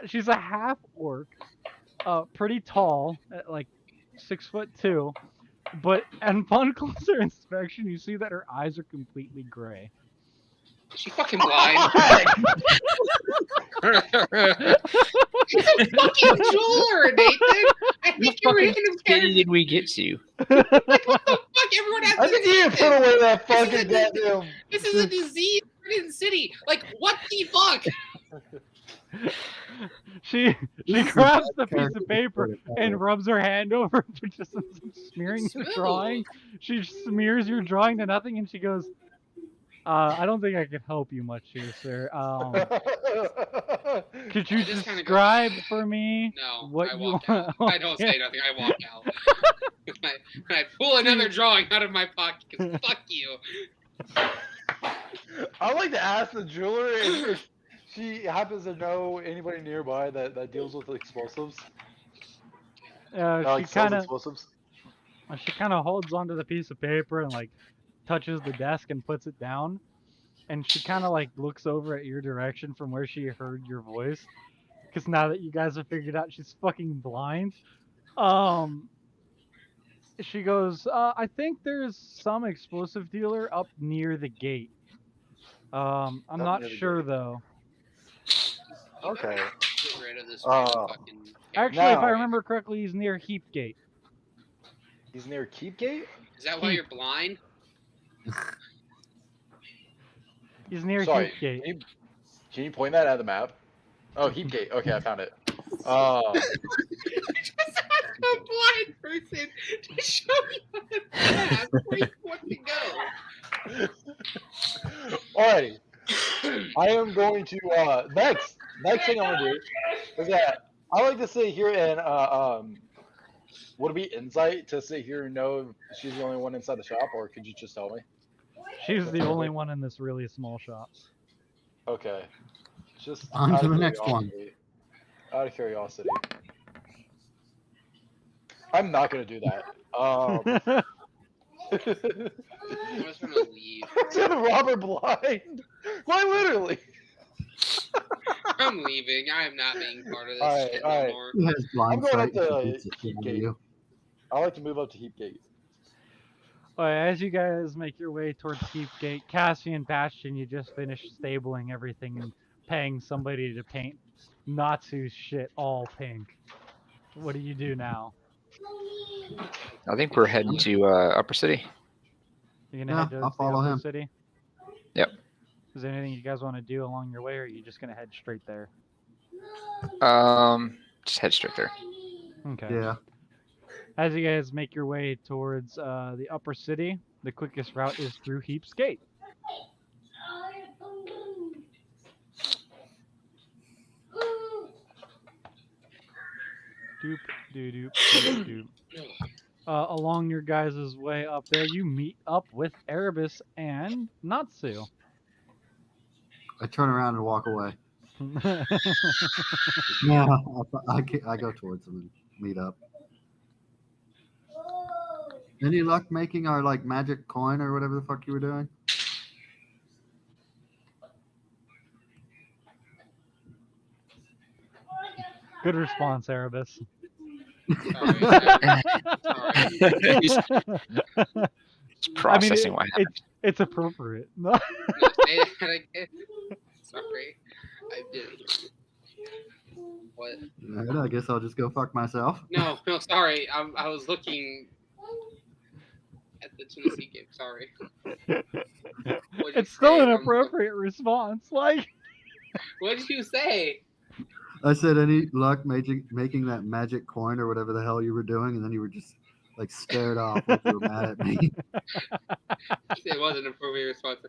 she's a half orc, pretty tall, at like 6'2", but upon closer inspection, you see that her eyes are completely gray. Is she fucking blind? She's a fucking jeweler, Nathan. I think you're fucking random city character. did we get to? Like, what the fuck? Everyone has I think you need to put away that fucking goddamn. This is a disease-ridden city. Like, what the fuck? She This is grabs the the piece of paper and rubs her hand over it for just smearing your Smooth. drawing. She smears your drawing to nothing, and she goes, "I don't think I can help you much here, sir. Could you I just kinda go- describe for me No, what I you walk want? out. I don't say nothing. I walk out. I pull another drawing out of my pocket because fuck you. I'd like to ask the jeweler if she happens to know anybody nearby that deals with explosives. That, She like sells kind of explosives. holds onto the piece of paper and like touches the desk and puts it down, and she kind of like looks over at your direction from where she heard your voice, because now that you guys have figured out she's fucking blind, she goes, I think there's some explosive dealer up near the gate. I'm Up not near the sure gate. though. You better Okay. Get rid of this random Uh, fucking. Actually, if I Now- remember correctly, he's near Heapgate. He's near Keepgate? Is that why you're blind? He's near Sorry. Heapgate. Can you point that at the map? Oh, Heapgate. Okay, I found it. Just ask a blind person to show you on the map where you want to go. Alrighty. I am going to next thing I'm gonna do is that I like to sit here and would it be insight to sit here and know if she's the only one inside the shop, or could you just tell me? She's the only one in this really small shop. Okay. Just On out to of the next one. curiosity. Out of curiosity. I'm not gonna do that. I'm just gonna leave. To Robert Blind. Quite literally. I'm leaving. I am not being part of this Alright, shit alright. no more. He has blind going sight. up and to he beats the shit out of Heapgate. you. I like to move up to Heapgate. Alright, as you guys make your way towards Heapgate, Cassie and Bastion, you just finished stabling everything and paying somebody to paint Natsu's shit all pink. What do you do now? I think we're heading to Upper City. You're gonna Yeah, head to I'll the follow upper him. city? Yep. Is there anything you guys want to do along your way, or are you just gonna head straight there? Just head straight there. Okay. Yeah. As you guys make your way towards the upper city, the quickest route is through Heap's Gate. Doop, doo doop, doop, doop. Along your guys' way up there, you meet up with Erebus and Natsu. I turn around and walk away. Yeah, I go towards them and meet up. Any luck making our like magic coin or whatever the fuck you were doing? Good response, Erebus. Sorry. He's processing what happened. It's appropriate. No, say that again. Sorry. I didn't hear you. What? Alright, I guess I'll just go fuck myself. No, sorry. I was looking at the Tennessee game. Sorry. What'd you It's still say? an appropriate response. Like, What did you say? I said, any luck making that magic coin or whatever the hell you were doing, and then you were just like stared off like you were mad at me. It wasn't an appropriate response. I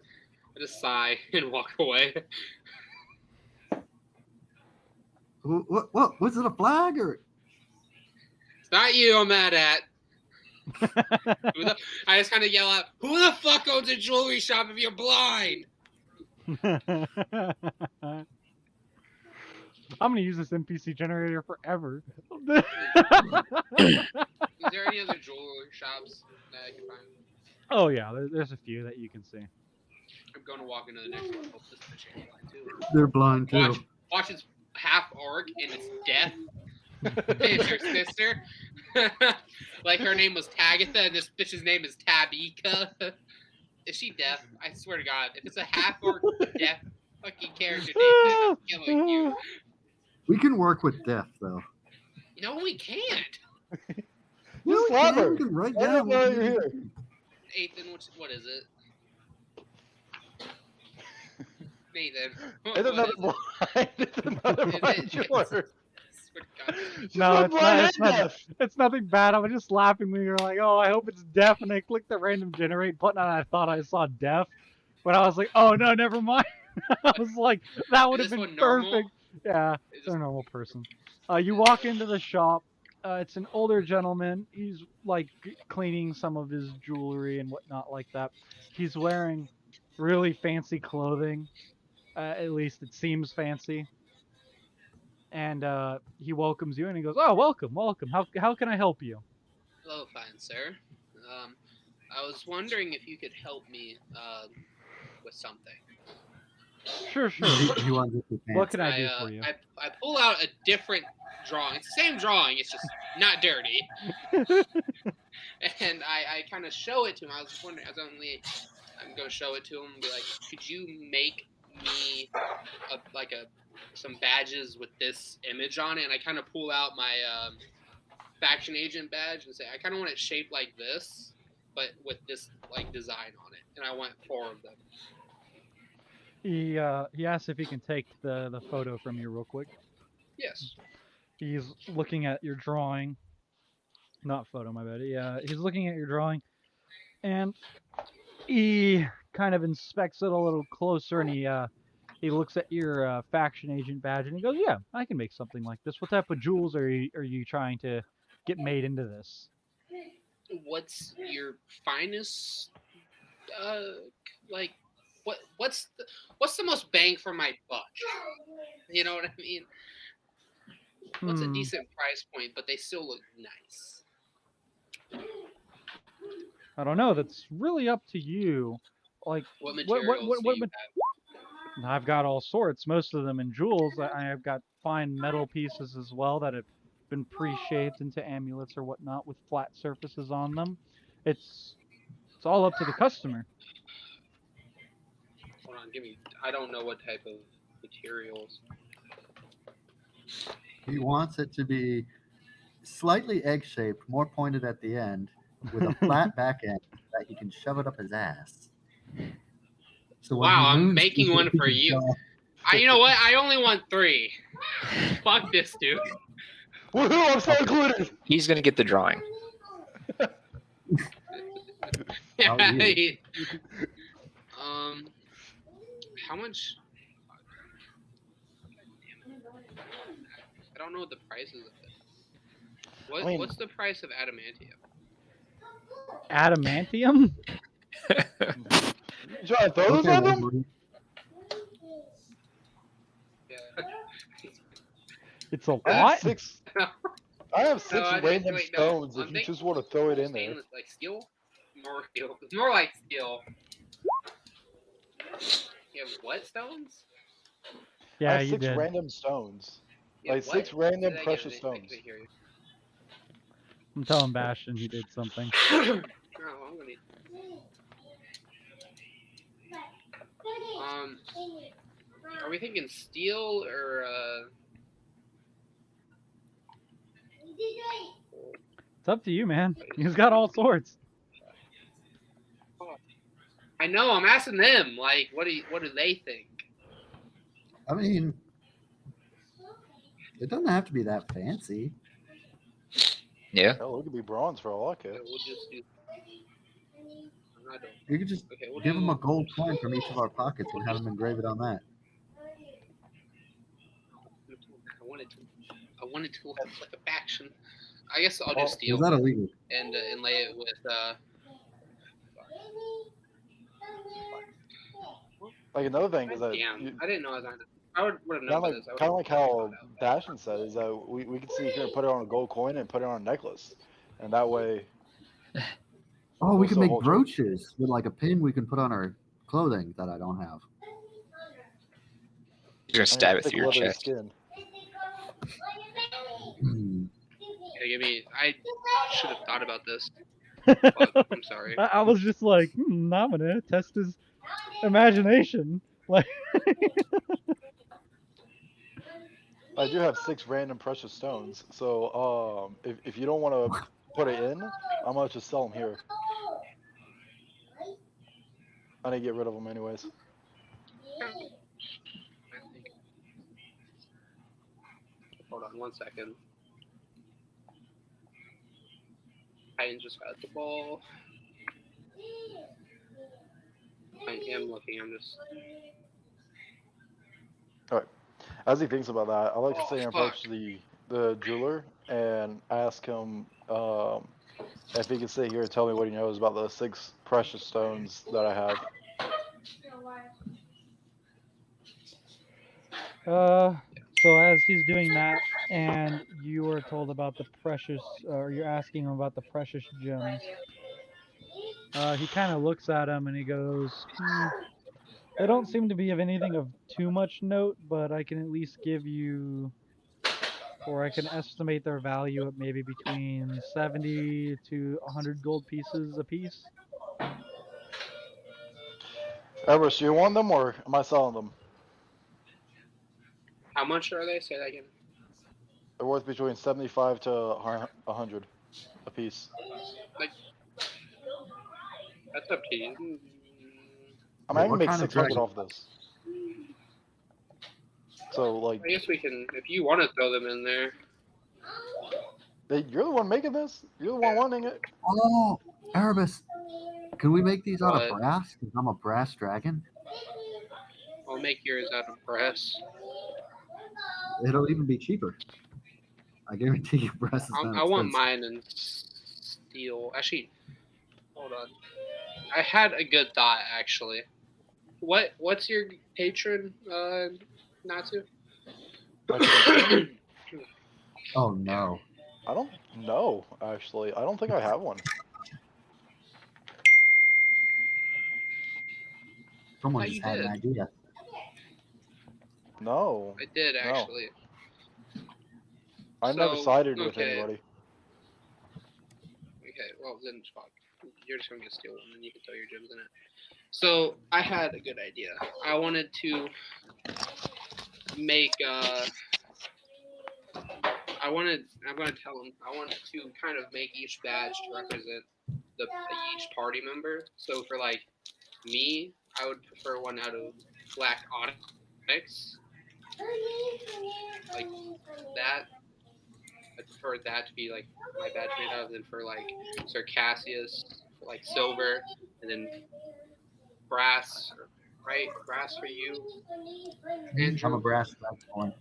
just sigh and walk away. What? Was it a flag or? It's not you I'm mad at. I just kind of yell out, "Who the fuck owns a jewelry shop if you're blind?" I'm gonna use this NPC generator forever. Is there any other jewelry shops that I can find? Oh yeah, there's a few that you can see. I'm going to walk into the next one. Hope this bitch ain't blind too. They're blind too. Watch it's half orc and it's death. It's her sister. Like her name was Tagatha and this bitch's name is Tabika. Is she deaf? I swear to God, if it's a half orc deaf fucking character name, then I'm killing you. We can work with death though. No, we can't. Just we slap her. We can write I down. don't know you're here. Nathan, what is it? Nathan. It's what another is it? blind. It's another Is blind it- jeweler. Swear to God. She's No, not it's blind not. and It's not. deaf. It's nothing bad. I was just laughing when you were like, "Oh, I hope it's deaf," and I clicked the random generate button, and I thought I saw deaf, but I was like, "Oh no, never mind." I was like, "That would Is have this been one normal? perfect." Yeah, It's they're a just, normal person. You walk into the shop. It's an older gentleman. He's like cleaning some of his jewelry and whatnot like that. He's wearing really fancy clothing. At least it seems fancy. And he welcomes you and he goes, "Oh, welcome, welcome. How can I help you?" hello, fine sir. Um, I was wondering if you could help me with something. Sure, sure. He wants to be What fancy. can I do for you? I pull out a different drawing. It's the same drawing. It's just not dirty. And I kind of show it to him. I was wondering. I'm gonna show it to him and be like, "Could you make me some badges with this image on it?" And I kind of pull out my faction agent badge and say, "I kind of want it shaped like this, but with this like design on it." And I want 4 of them. He asks if he can take the photo from you real quick. Yes. He's looking at your drawing. Not photo, my bad. Yeah, he's looking at your drawing, and he kind of inspects it a little closer, and he looks at your faction agent badge, and he goes, "Yeah, I can make something like this. What type of jewels are you trying to get made into this?" What's your finest? Like, what's the most bang for my buck? You know what I mean? What's a Hmm. decent price point, but they still look nice? I don't know. That's really up to you. Like, What what materials do you have? I've got all sorts. Most of them in jewels. I've got fine metal pieces as well that have been pre-shaped into amulets or whatnot with flat surfaces on them. It's all up to the customer. Hold on, give me. I don't know what type of materials. He wants it to be slightly egg-shaped, more pointed at the end, with a flat back end that he can shove it up his ass. So when Wow, he I'm moons making people, one he for can you. tell. You know what? I only want 3. Fuck this, dude. Woohoo! I'm so included. He's gonna get the drawing. How you? How much? I don't know what the prices of it. I mean- What's the price of adamantium? Adamantium? You trying to throw this Okay, at them? Wolverine. Yeah. It's a I have lot. 6. I have 6 No, random no. stones. I'm If you thinking just want to throw it in there. Stainless, like steel? More steel. It's more like steel. You have what stones? I Yeah, have you 6 did. random stones. You have Like 6 what? random Say that precious again, I stones. couldn't hear you. I'm telling Bastion he did something. Oh, I'm gonna. Are we thinking steel or It's up to you, man. He's got all sorts. I know, I'm asking them, like, what do they think? I mean, it doesn't have to be that fancy. Yeah. Hell, it could be bronze for all I care. Okay, we'll just do. I don't. You could just Okay, we'll give do. him a gold coin from each of our pockets and have him engrave it on that. I wanted to look like a faction. I guess I'll do Well, steel Is that illegal? and inlay it with. Like another thing is that Damn, I didn't know I was on. I would have known kind about of this. like how Bastion said is that we could see here and put it on a gold coin and put it on a necklace, and that way. Oh, we Also can make hold true. brooches with like a pin we can put on our clothing that I don't have. You're gonna stab it thick through your leathery chest. skin. Hmm. Yeah, give me. I should have thought about this. But I'm sorry. I was just like, I'm gonna test his imagination. Like, I do have 6 random precious stones, so if you don't want to put it in, I'm gonna just sell them here. I need to get rid of them anyways. Hold on 1 second. I just got the ball. I am looking. I'm just. As he thinks about that, I like to Oh, say and fuck. approach the jeweler and ask him if he can sit here and tell me what he knows about the 6 precious stones that I have. So as he's doing that, and you are told about the precious, or you're asking him about the precious gems, he kind of looks at him and he goes, they don't seem to be of anything of too much note, but I can at least give you, or I can estimate their value at maybe between 70 to 100 gold pieces a piece. Everest, do you want them or am I selling them? How much are they? Say that again. They're worth between 75 to 100 a piece. That's up to you. I mean, I can What make kind of 600 dragon? off this. So, like, I guess we can, if you want to throw them in there. you're the one making this. You're the one wanting it. Oh, Erebus, can we make these out of What? brass? Because I'm a brass dragon. I'll make yours out of brass. It'll even be cheaper. I guarantee you, brass is not I want expensive. mine in steel. Actually, hold on. I had a good thought actually. What's your patron, Natsu? Oh no. I don't know, actually. I don't think I have one. Someone thought just you had an did. idea. No. I did No. actually. I never So, sided with okay. anybody. Okay, well then fuck. You're just gonna get steal one, and you can throw your gems in it. So I had a good idea. I wanted to make I'm gonna tell him I want to kind of make each badge to represent each party member. So for like me, I would prefer one out of black onyx. Like that. I prefer that to be like my badge made out of. Then for like Circassius, for like silver, and then brass. Right, brass for you, Andrew. I'm a brass dragon one.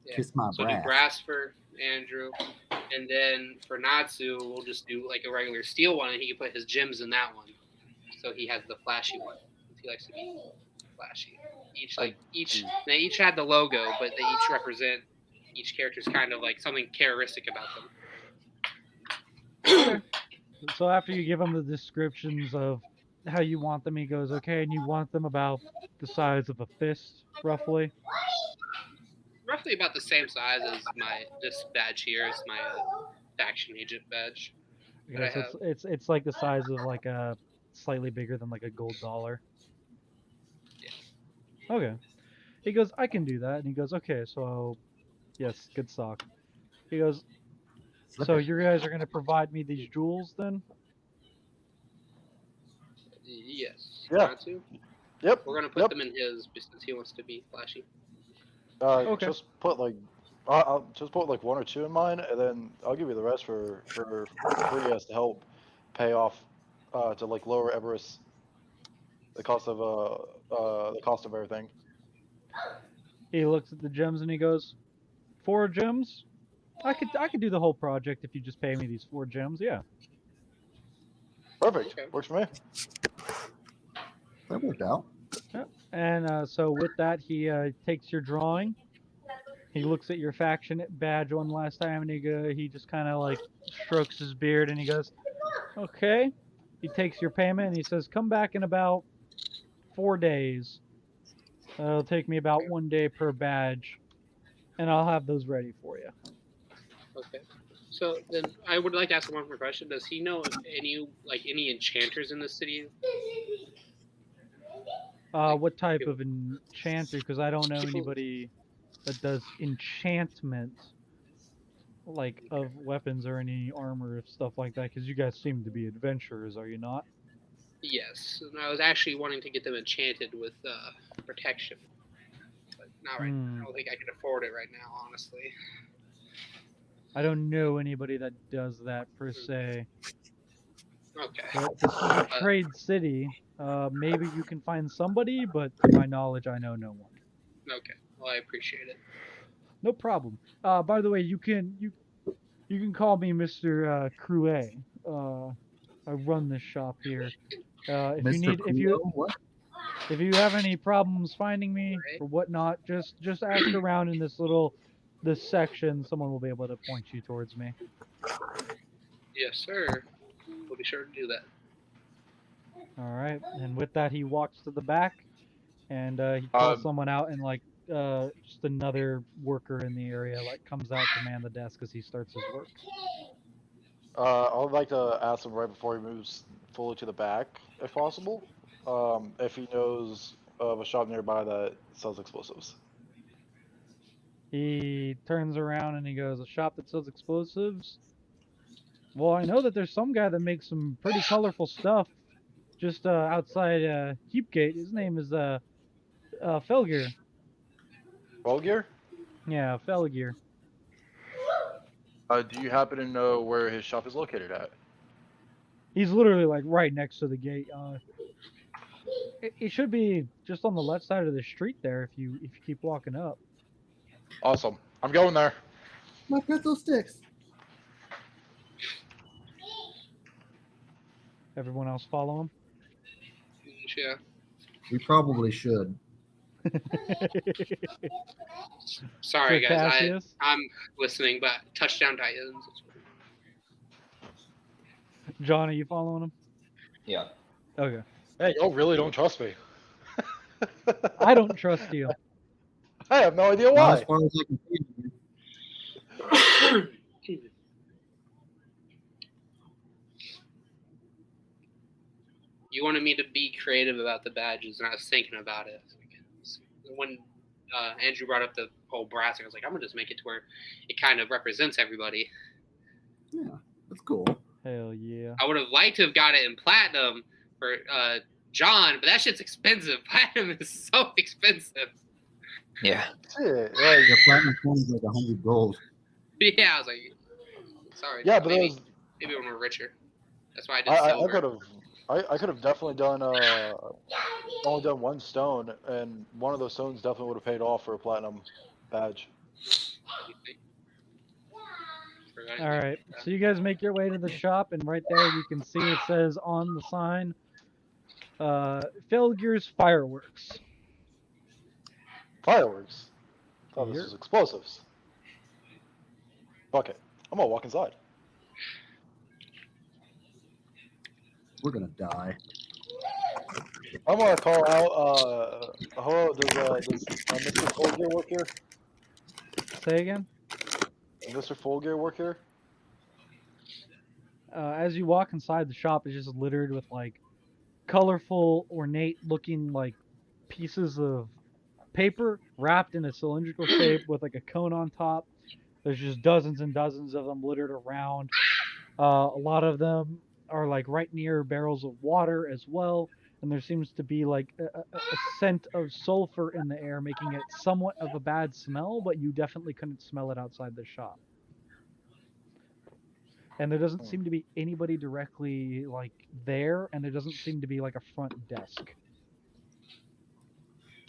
Yeah. Kiss my So brass. do brass for Andrew, and then for Natsu, we'll just do like a regular steel one, and he can put his gems in that one, so he has the flashy one. He likes to be flashy. They each had the logo, but they each represent each character's kind of like something characteristic about them. So after you give him the descriptions of how you want them, he goes, okay, and you want them about the size of a fist, roughly? Roughly about the same size as this badge here is my faction agent badge. Okay, so it's like the size of like a slightly bigger than like a gold dollar. Yeah. Okay. He goes, I can do that, and he goes, okay, so yes, good stock. He goes, so you guys are gonna provide me these jewels then? Yes. Yeah. Natsu? Yep. We're gonna put them in his since he wants to be flashy. Okay. Just put like, I'll just put like 1 or 2 in mine, and then I'll give you the rest for free as to help pay off to like lower Everest the cost of everything. He looks at the gems and he goes, 4 gems? I could do the whole project if you just pay me these 4 gems, yeah. Perfect. Okay. Works for me. That worked out. And so with that, he takes your drawing. He looks at your faction badge one last time, and he just kind of like strokes his beard, and he goes, "Okay." He takes your payment, and he says, "Come back in about 4 days. It'll take me about 1 day per badge, and I'll have those ready for you." Okay. So then I would like to ask one more question. Does he know if any enchanters in the city? What type of enchanter? Because I don't know anybody that does enchantment, like of weapons or any armor or stuff like that. Because you guys seem to be adventurers, are you not? Yes. And I was actually wanting to get them enchanted with protection, but not right now. I don't think I can afford it right now, honestly. I don't know anybody that does that per se. Okay. But this is a trade city. Maybe you can find somebody, but to my knowledge, I know no one. Okay. Well, I appreciate it. No problem. By the way, you can call me Mr. Crouet. I run this shop here. If you Mr. need if you Cleo? What? if you have any problems finding me Right. or whatnot, just ask around in this section. Someone will be able to point you towards me. Yes, sir. We'll be sure to do that. All right. And with that, he walks to the back, and he calls someone out, and like just another worker in the area like comes out to man the desk as he starts his work. I would like to ask him right before he moves fully to the back, if possible, if he knows of a shop nearby that sells explosives. He turns around and he goes, "A shop that sells explosives? Well, I know that there's some guy that makes some pretty colorful stuff just outside Heapgate. His name is Felger. Bulgier? Yeah, Felger. Do you happen to know where his shop is located at? He's literally like right next to the gate. It should be just on the left side of the street there if you keep walking up." Awesome. I'm going there. My pretzel sticks. Everyone else follow him. Yeah. We probably should. Sorry, Sir guys. Cassius? I'm listening, but Touchdown Titans. John, are you following him? Yeah. Okay. Hey, y'all really don't trust me. I don't trust you. I have no idea Not as why. far as I can see. You wanted me to be creative about the badges, and I was thinking about it. When Andrew brought up the whole brass, I was like, I'm gonna just make it to where it kind of represents everybody. Yeah, that's cool. Hell yeah. I would have liked to have got it in platinum for John, but that shit's expensive. Platinum is so expensive. Yeah. Shit, The platinum coin is like 100 gold. Yeah, I was like, sorry. yeah, but maybe, it was, maybe when we're richer. That's why I did I silver. could have. I could have definitely done only done one stone, and one of those stones definitely would have paid off for a platinum badge. All right. So you guys make your way to the shop, and right there you can see it says on the sign, Felger's Fireworks. Fireworks. Thought this Yep. was explosives. Fuck it. I'm gonna walk inside. We're gonna die. I'm gonna call out. Hello, does Mr. Folger work here? Say again? Does Mr. Folger work here? As you walk inside, the shop is just littered with like colorful, ornate-looking like pieces of paper wrapped in a cylindrical shape with like a cone on top. There's just dozens and dozens of them littered around. A lot of them are like right near barrels of water as well, and there seems to be like a scent of sulfur in the air, making it somewhat of a bad smell, but you definitely couldn't smell it outside the shop. And there doesn't seem to be anybody directly like there, and there doesn't seem to be like a front desk.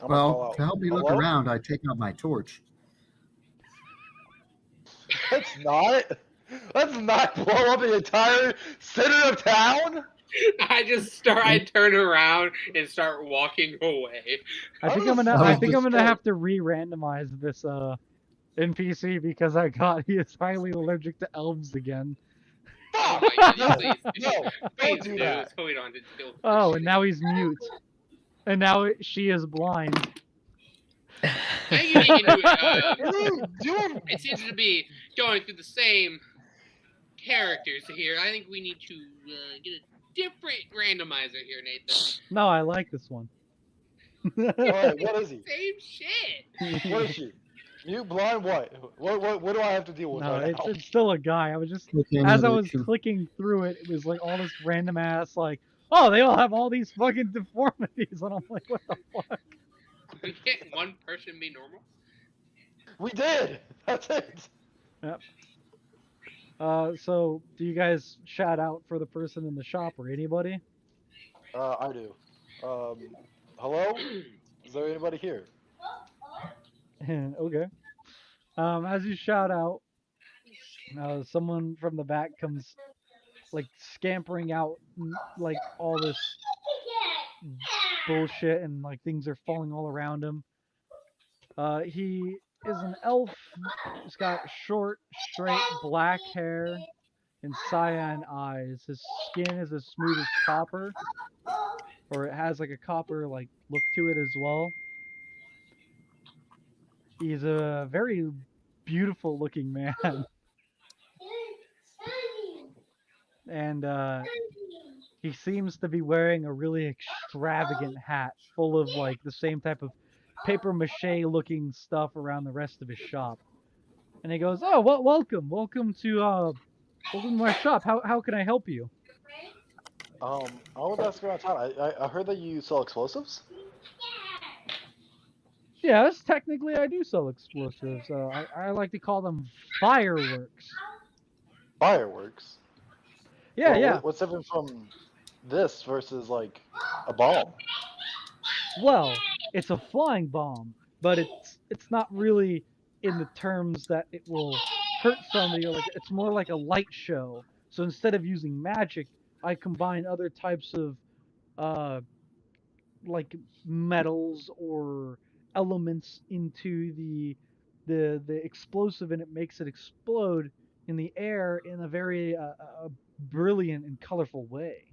I'm gonna call Well, out. to help me look Hello? around, I take out my torch. Let's not blow up the entire center of town. I turn around and start walking away. I think I'm I'm just gonna scared. have to re-randomize this NPC because he is highly allergic to elves again. Oh Fuck! my No, God, please, no, please don't do do, that. so we don't have to deal with Oh, this and now he's mute. And now she is blind. shit. I think you can Dude, it seems to be going through the same characters here. I think we need to get a different randomizer here, Nathan. No, I like this one. Alright, what is he? Same shit. What is she? Mute, blind, what? What do I have to deal with No, right now? it's still a guy. I was just Okay, as I another was two. clicking through it, it was like all this random ass like, oh, they all have all these fucking deformities, and I'm like, what the fuck? Can't one person be normal? We did! That's it! So do you guys shout out for the person in the shop or anybody? I do. Hello? Is there anybody here? Okay. As you shout out, someone from the back comes like scampering out, like all this bullshit, and like things are falling all around him. He is an elf. He's got short, straight black hair and cyan eyes. His skin is as smooth as copper, or it has like a copper like look to it as well. He's a very beautiful looking man, and he seems to be wearing a really extravagant hat full of like the same type of paper mache looking stuff around the rest of his shop. And he goes, "Oh, well, welcome to my shop. How can I help you?" I was asking around town. I heard that you sell explosives. Yes, technically I do sell explosives. I like to call them fireworks. Fireworks. Yeah, yeah. What's different from this versus like a bomb? Well, it's a flying bomb, but it's not really in the terms that it will hurt somebody, or like it's more like a light show. So instead of using magic, I combine other types of uh like metals or elements into the explosive, and it makes it explode in the air in a very brilliant and colorful way.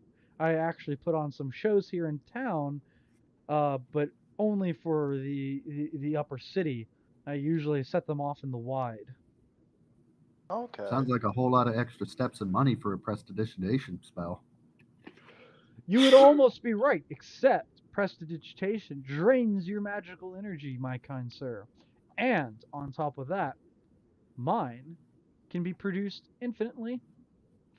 I actually put on some shows here in town, but only for the upper city. I usually set them off in the wide. Okay. Sounds like a whole lot of extra steps and money for a prestidigitation spell. You would almost be right, except prestidigitation drains your magical energy, my kind sir. And on top of that, mine can be produced infinitely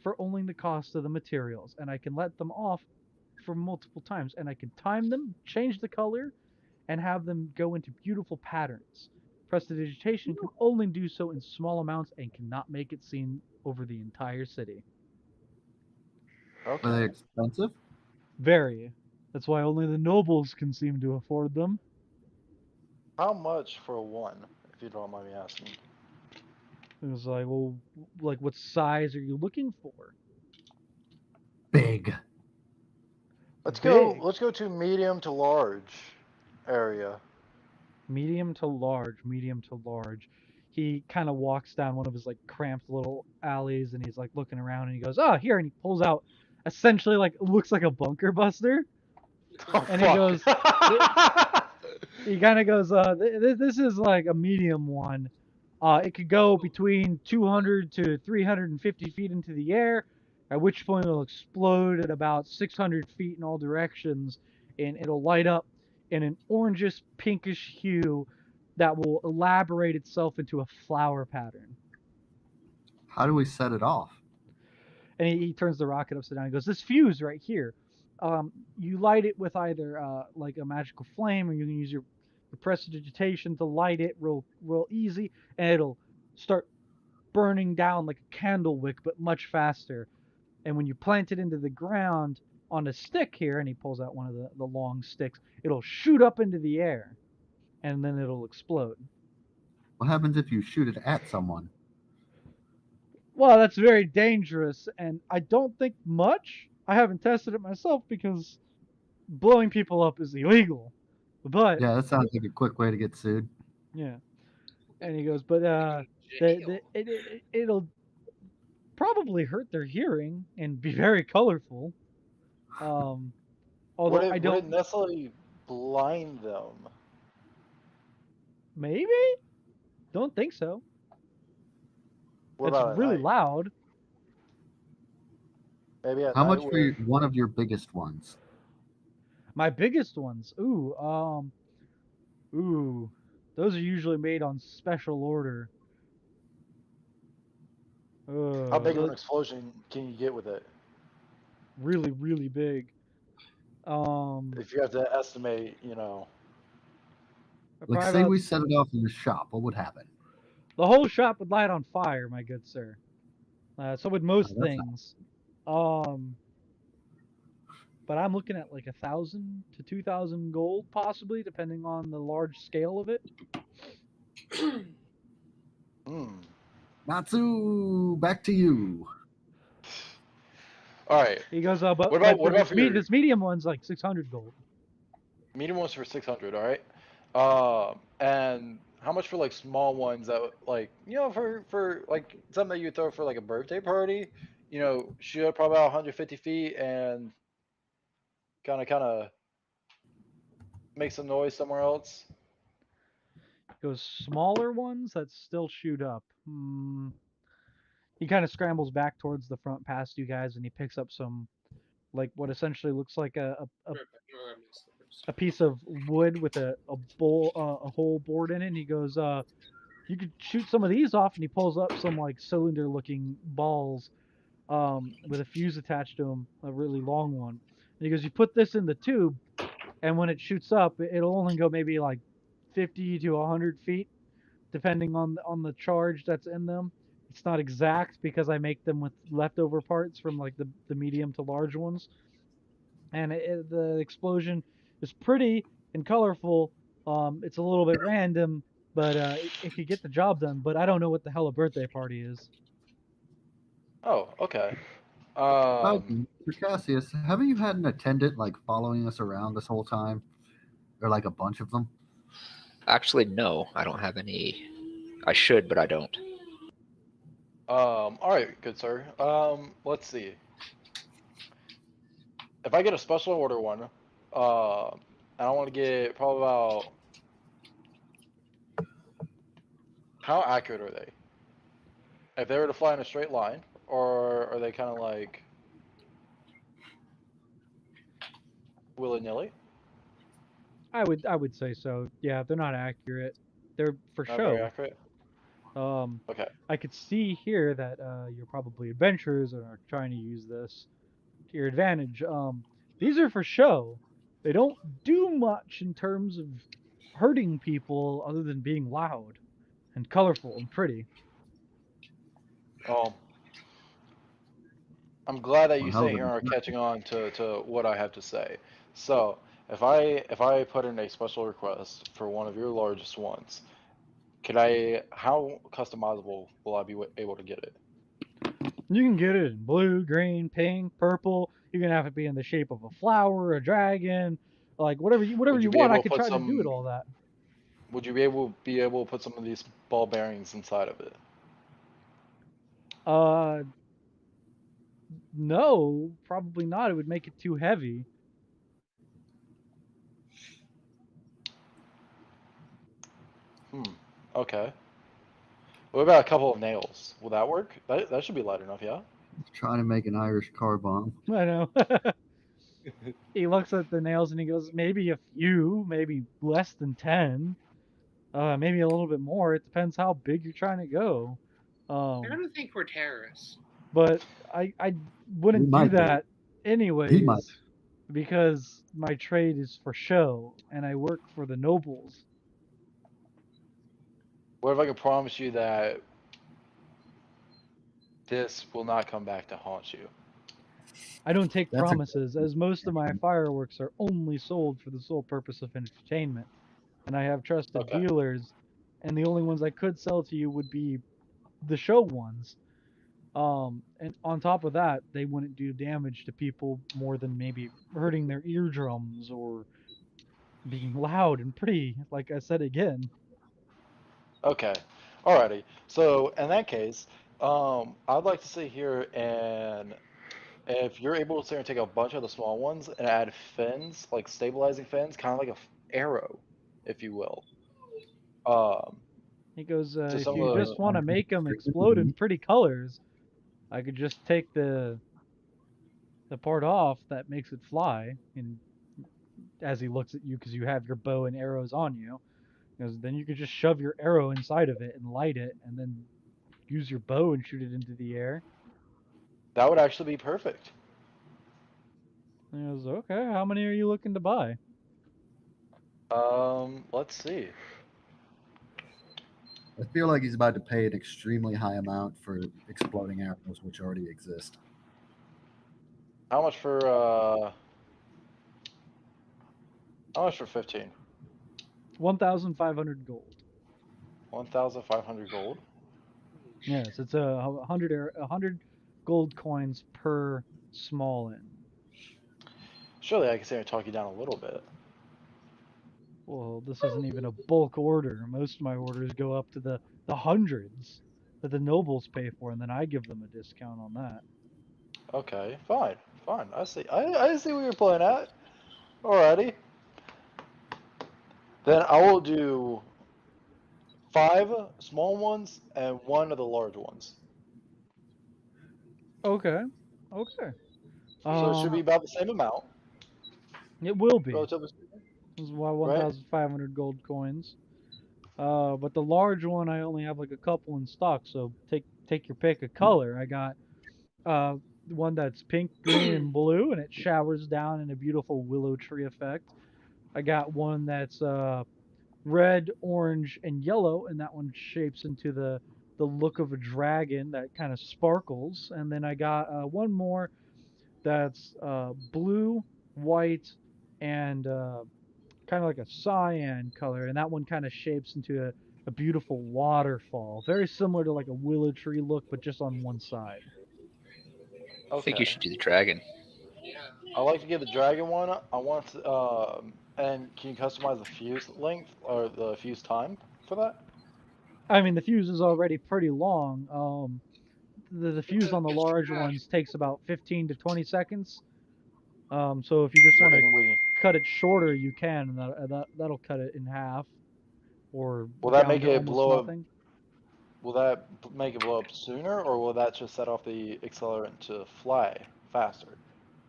for only the cost of the materials, and I can let them off for multiple times, and I can time them, change the color, and have them go into beautiful patterns. Prestidigitation can only do so in small amounts and cannot make it seen over the entire city. Are they Okay. expensive? Very. That's why only the nobles can seem to afford them. How much for one, if you don't mind me asking? It was like, well, like what size are you looking for? Big. Let's Big. go to medium to large area. Medium to large, medium to large. He kind of walks down one of his like cramped little alleys, and he's like looking around, and he goes, "Oh, here," and he pulls out essentially like looks like a bunker buster, Oh and he fuck. goes, he kind of goes, this is like a medium one. It could go between 200 to 350 feet into the air, at which point it'll explode at about 600 feet in all directions, and it'll light up in an orangish pinkish hue that will elaborate itself into a flower pattern. How do we set it off? And he turns the rocket upside down. He goes, "This fuse right here, you light it with either like a magical flame, or you can use your prestidigitation to light it real easy, and it'll start burning down like a candle wick, but much faster. And when you plant it into the ground on a stick here," and he pulls out one of the long sticks, "it'll shoot up into the air, and then it'll explode." What happens if you shoot it at someone? Well, that's very dangerous, and I don't think much. I haven't tested it myself because blowing people up is illegal. But Yeah, that sounds like a quick way to get sued. yeah, and he goes, but it'll probably hurt their hearing and be very colorful. Although I Would it don't, necessarily blind them? maybe don't think so. What It's about at really night? loud. Maybe at How night much for where one of your biggest ones? My biggest ones, those are usually made on special order. how big of an Those explosion can you get with it? really, really big. If you have to estimate, Like, Probably say about we set it off in the shop, what would happen? the whole shop would light on fire, my good sir. So would most that's not- things. Um, but I'm looking at like 1,000 to 2,000 gold, possibly, depending on the large scale of it. Hmm. Natsu, back to you. All right. He goes, but What about this, for your this medium one's like 600 gold. medium ones for 600? All right. And how much for like small ones that like for like something that you throw for like a birthday party? Shoot up probably about 150 feet and kind of make some noise somewhere else. He goes, smaller ones that still shoot up. He kind of scrambles back towards the front past you guys, and he picks up some, like what essentially looks like a piece of wood with a hole bored in it. And he goes, you could shoot some of these off, and he pulls up some like cylinder looking balls with a fuse attached to them, a really long one. And he goes, you put this in the tube, and when it shoots up, it'll only go maybe like 50 to 100 feet, depending on the charge that's in them. It's not exact because I make them with leftover parts from like the medium to large ones, and the explosion is pretty and colorful. It's a little bit random, but it could get the job done. But I don't know what the hell a birthday party is. Oh, okay. Mr. Cassius, haven't you had an attendant like following us around this whole time, or like a bunch of them? Actually, no, I don't have any. I should, but I don't. All right, good sir. Let's see. If I get a special order one, and I want to get probably about how accurate are they? If they were to fly in a straight line, or are they kind of like willy-nilly? I would say so. Yeah, they're not accurate. They're for Not very show. accurate. Okay. Okay. I could see here that you're probably adventurers and are trying to use this to your advantage. These are for show. They don't do much in terms of hurting people other than being loud and colorful and pretty. I'm glad that you Well, hell, sit here and are catching on to what I have to say. So, if I put in a special request for one of your largest ones, how customizable will I be able to get it? You can get it in blue, green, pink, purple. You can have it be in the shape of a flower, a dragon, like whatever you Would you be want. I able to could put try to do it some? all that. Would you be able to put some of these ball bearings inside of it? Uh, no, probably not. It would make it too heavy. Okay. What about a couple of nails? Will that work? That should be light enough, yeah? Trying to make an Irish car bomb. I know. He looks at the nails and he goes, maybe a few, maybe less than 10, maybe a little bit more. It depends how big you're trying to go. I don't think we're terrorists. But I wouldn't do might be. that He might. anyways because my trade is for show and I work for the nobles. What if I can promise you that this will not come back to haunt you? I don't take That's a- promises, as most of my fireworks are only sold for the sole purpose of entertainment. And I have trusted Okay. dealers, and the only ones I could sell to you would be the show ones. And on top of that, they wouldn't do damage to people more than maybe hurting their eardrums or being loud and pretty, like I said again. Okay. Alrighty. So in that case, I'd like to sit here and if you're able to sit here and take a bunch of the small ones and add fins, like stabilizing fins, kind of like a arrow, if you will. He goes, To if some you of just want to make them explode in pretty colors, I could just take the part off that makes it fly. And as he looks at you, because you have your bow and arrows on you, he goes, then you could just shove your arrow inside of it and light it, and then use your bow and shoot it into the air. that would actually be perfect. And he goes, okay, how many are you looking to buy? Let's see. I feel like he's about to pay an extremely high amount for exploding arrows, which already exist. How much for 15? 1,500 gold. 1,500 gold. Yes, it's a hundred gold coins per small inn. Surely I can say I talk you down a little bit. Well, this isn't even a bulk order. Most of my orders go up to the hundreds that the nobles pay for, and then I give them a discount on that. Okay, fine. I see. I see what you're playing at. Alrighty. Then I will do 5 small ones and 1 of the large ones. Okay, okay. So it should be about the same amount, It will be. relatively speaking. This is why Right? 1,500 gold coins. But the large one I only have like a couple in stock, so take your pick of color. I got one that's pink, green, and blue, and it showers down in a beautiful willow tree effect. I got one that's red, orange, and yellow, and that one shapes into the look of a dragon that kind of sparkles. And then I got one more that's blue, white, and kind of like a cyan color, and that one kind of shapes into a beautiful waterfall, very similar to like a willow tree look, but just on one side. I think you Okay. should do the dragon. I like to get the dragon one. I want to, and can you customize the fuse length or the fuse time for that? I mean, the fuse is already pretty long. The fuse on the large ones takes about 15 to 20 seconds. So if you just Is there want to any way? cut it shorter, you can, and that'll cut it in half or Will that down make to it almost blow up? nothing. Will that make it blow up sooner, or will that just set off the accelerant to fly faster?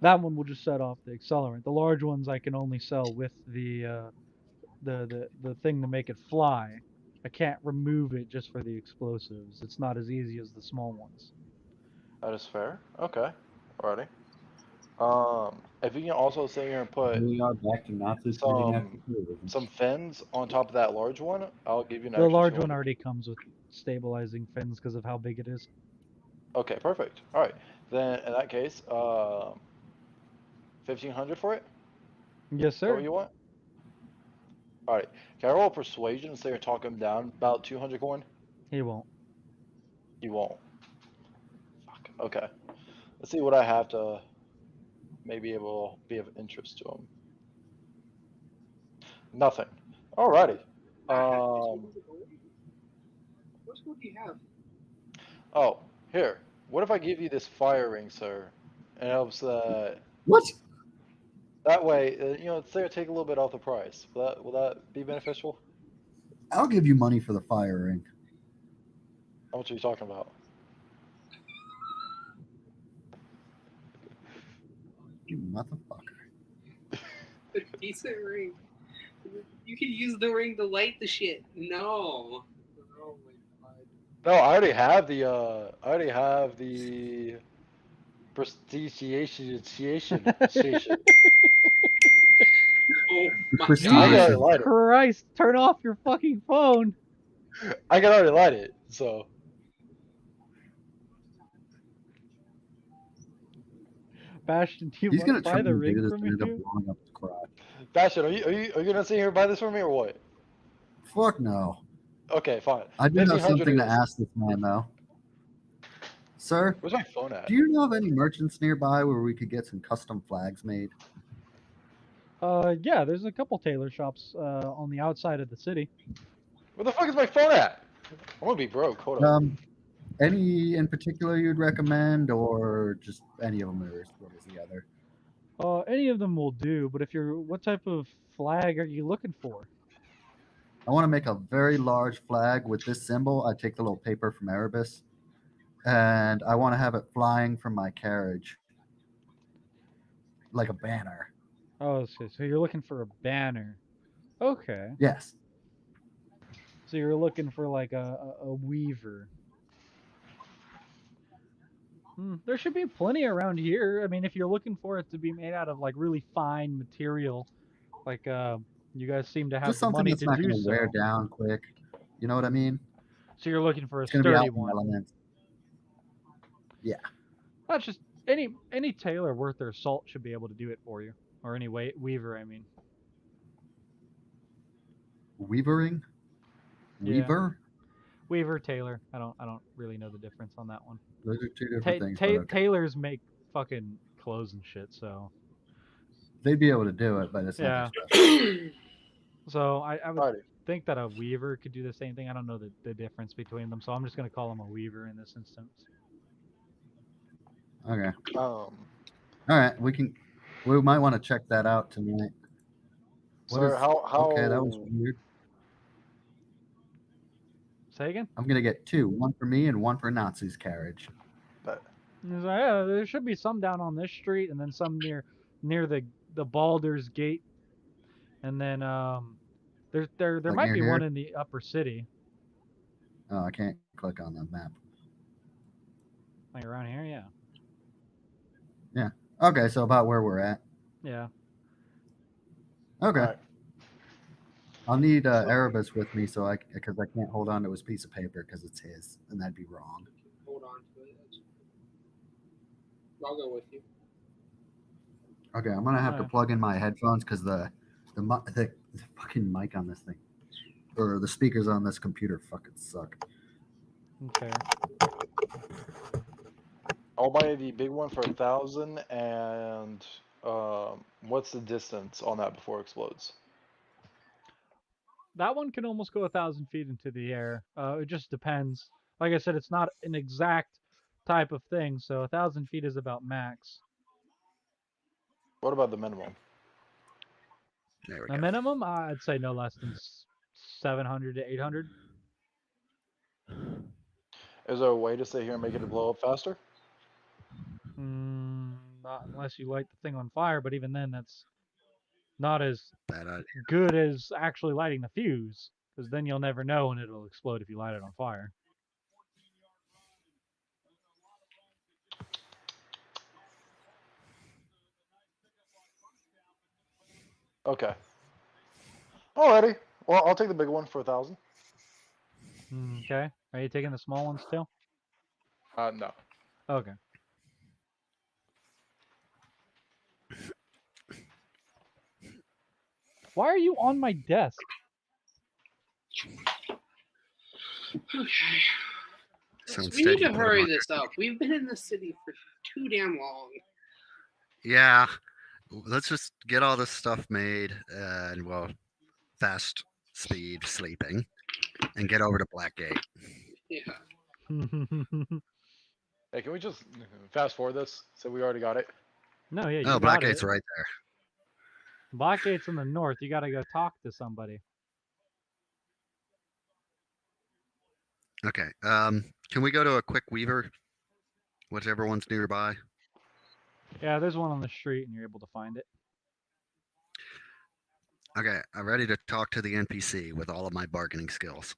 That one will just set off the accelerant. The large ones I can only sell with the thing to make it fly. I can't remove it just for the explosives. It's not as easy as the small ones. That is fair. Okay. Alrighty. If you can also sit here and put We are back to Nazis committing acts of terrorism. some fins on top of that large one, I'll give you an The extra large one 200. already comes with stabilizing fins because of how big it is. Okay, perfect. All right. Then in that case, 1,500 for it. Yes, Is that what sir. you want? All right. Can I roll persuasion and say you're talking him down about 200 coin? He won't. You won't. Fuck. Okay. Let's see what I have to maybe able be of interest to him. Nothing. Alrighty. What score do you have? Oh, here. What if I give you this fire ring, sir? It helps. What? That way, say take a little bit off the price. Will that be beneficial? I'll give you money for the fire ring. How much are you talking about? You motherfucker. A decent ring. You can use the ring to light the shit. No. Oh my god. No, I already have the prestigiation station. Oh my Prestige. I can god. already Jesus light it. Christ! Turn off your fucking phone. I can already light it. So Bastion, do you He's want gonna to buy try the and do ring this from and end up me? blowing up his crotch. Bastion, are you gonna sit here and buy this for me or what? Fuck no. Okay, fine. I do have 1,500 something to it is. ask this man though. Sir, Where's my phone at? do you know of any merchants nearby where we could get some custom flags made? Yeah, there's a couple tailor shops on the outside of the city. Where the fuck is my phone at? I'm gonna be broke. Hold on. Any in particular you'd recommend, or just any of them, or what is the other? Any of them will do, but what type of flag are you looking for? I want to make a very large flag with this symbol. I take the little paper from Erebus, and I want to have it flying from my carriage, like a banner. Oh, so you're looking for a banner. Okay. Yes. So you're looking for like a weaver. There should be plenty around here. I mean, if you're looking for it to be made out of like really fine material, like you guys seem to have Just the something money that's to not do going to wear so. down quick. You know what I mean? So you're looking for a It's going to be out sturdy in one. elements. Yeah. That's just any tailor worth their salt should be able to do it for you, or any weaver. I mean. Weavering? Yeah. Weaver? Weaver, tailor. I don't really know the difference on that one. Those are two different things. But okay. Tailors make fucking clothes and shit, so They'd be able to do it, but it's not yeah. their specialty. So I would Alrighty. think that a weaver could do the same thing. I don't know the difference between them, so I'm just gonna call him a weaver in this instance. Okay. Um, All right. We might want to check that out tonight. What sir, is- how Okay, that was weird. Say again? I'm gonna get two, one for me and one for Nazi's carriage. But He's like, yeah, there should be some down on this street, and then some near the Baldur's Gate, and then there Like might near be here? one in the upper city, Oh, I can't click on the map. like around here. Yeah, Okay, so about where we're at. yeah. Okay. Alright. I'll need Erebus with me because I can't hold on to his piece of paper because it's his, and that'd be wrong. Hold on to it. I'll go with you. Okay, I'm gonna have to Alright. plug in my headphones because the fucking mic on this thing, or the speakers on this computer fucking suck. Okay. I'll buy the big one for 1,000, and what's the distance on that before it explodes? That one can almost go 1,000 feet into the air. It just depends. Like I said, it's not an exact type of thing, so 1,000 feet is about max. What about the minimum? There we A go. minimum, I'd say no less than 700 to 800. Is there a way to sit here and make it blow up faster? Not unless you light the thing on fire, but even then, that's not as Bad idea. good as actually lighting the fuse, because then you'll never know when it'll explode if you light it on fire. Okay. Alrighty. Well, I'll take the big one for 1,000. Okay. Are you taking the small ones too? No. Okay. Why are you on my desk? Okay. So we instead need you to put 'em hurry on this up. We've been in the city for too damn long. Yeah. Let's just get all this stuff made and fast speed sleeping and get over to Blackgate. Yeah. Hey, can we just fast forward this? So we already got it. No, yeah, you Oh, got Blackgate's it. right there. Blackgate's in the north. You gotta go talk to somebody. Okay. Can we go to a quick Weaver? Whichever one's nearby. Yeah, there's one on the street, and you're able to find it. Okay, I'm ready to talk to the NPC with all of my bargaining skills.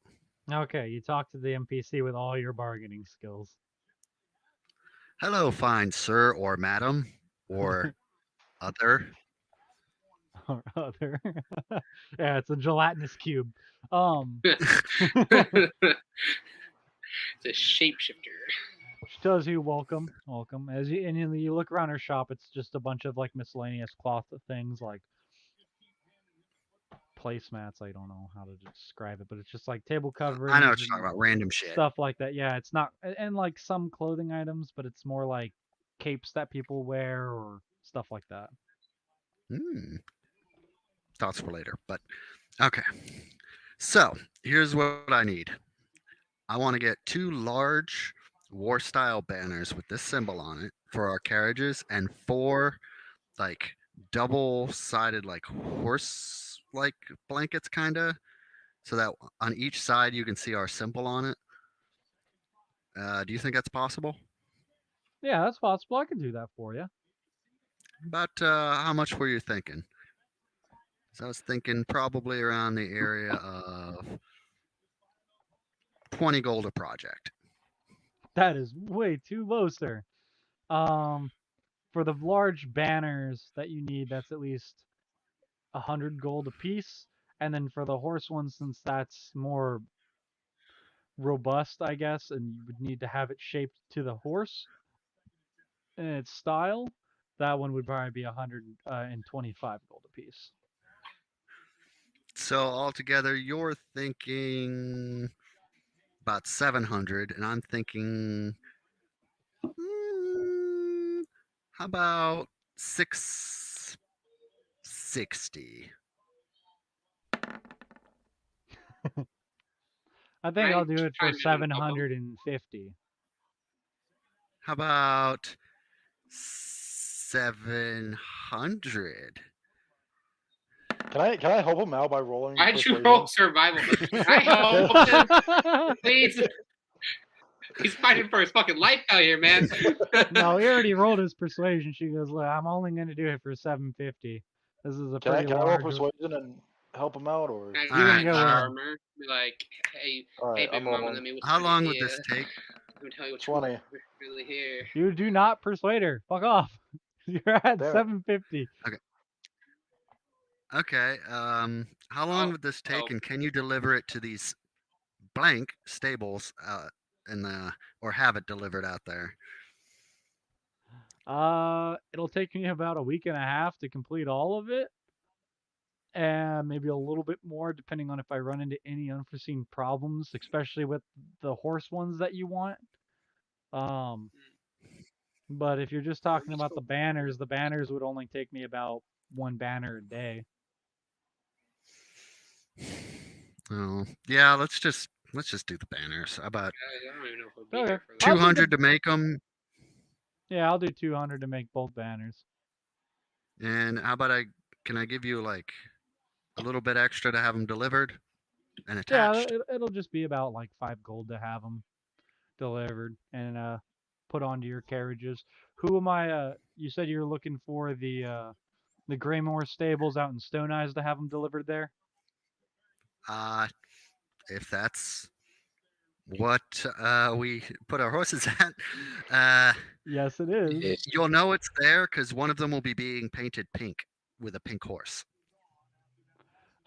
Okay, you talk to the NPC with all your bargaining skills. Hello, fine sir or madam or other. Or other. Yeah, it's a gelatinous cube. It's a shapeshifter. She tells you welcome. As you look around her shop, it's just a bunch of like miscellaneous cloth things like placemats. I don't know how to describe it, but it's just like table coverings. I know what you're and talking about. Random shit. stuff like that. Yeah, it's not, and like some clothing items, but it's more like capes that people wear or stuff like that. Thoughts for later, but okay. So here's what I need. I want to get 2 large war style banners with this symbol on it for our carriages and 4 like double sided like horse like blankets kinda, so that on each side you can see our symbol on it. Do you think that's possible? Yeah, that's possible. I can do that for you. About how much were you thinking? So I was thinking probably around the area of 20 gold a project. That is way too low, sir. For the large banners that you need, that's at least 100 gold a piece. And then for the horse one, since that's more robust, I guess, and you would need to have it shaped to the horse in its style, that one would probably be 125 gold a piece. So altogether, you're thinking about 700, and I'm thinking, how about 660? I think I'll do it for Chime in, Bubba. 750. How about 700? Can I help him out by rolling? Why'd you persuasion? roll survival? Can I help him, please? He's fighting for his fucking life out here, man. No, he already rolled his persuasion. She goes, "Look, I'm only going to do it for 750. This is a Can I pretty roll large." persuasion and help him out, or? Can I You Alright, can go in. armor? Be like, hey, All hey, right, I'm baby mama, rolling. let me whisper How in long your would this ear. take? Let me tell you what 20. you really hear. You do not persuade her. Fuck off. You're at Damn it. 750. Okay. How long would this take, and can you deliver it to these blank stables, or have it delivered out there? It'll take me about a week and a half to complete all of it, and maybe a little bit more depending on if I run into any unforeseen problems, especially with the horse ones that you want. But if you're just talking about the banners would only take me about one banner a day. Oh, yeah. Let's just do the banners. How about I don't even know if we'll be Okay. here for I'll that. do 200 to make them? Yeah, I'll do 200 to make both banners. And how about can I give you like a little bit extra to have them delivered and Yeah, attached? it'll just be about like 5 gold to have them delivered and put onto your carriages. Who am I? You said you were looking for the Greymore stables out in Stone Eyes to have them delivered there. If that's what we put our horses at, Yes, it is. It's you'll know it's there because one of them will be being painted pink with a pink horse.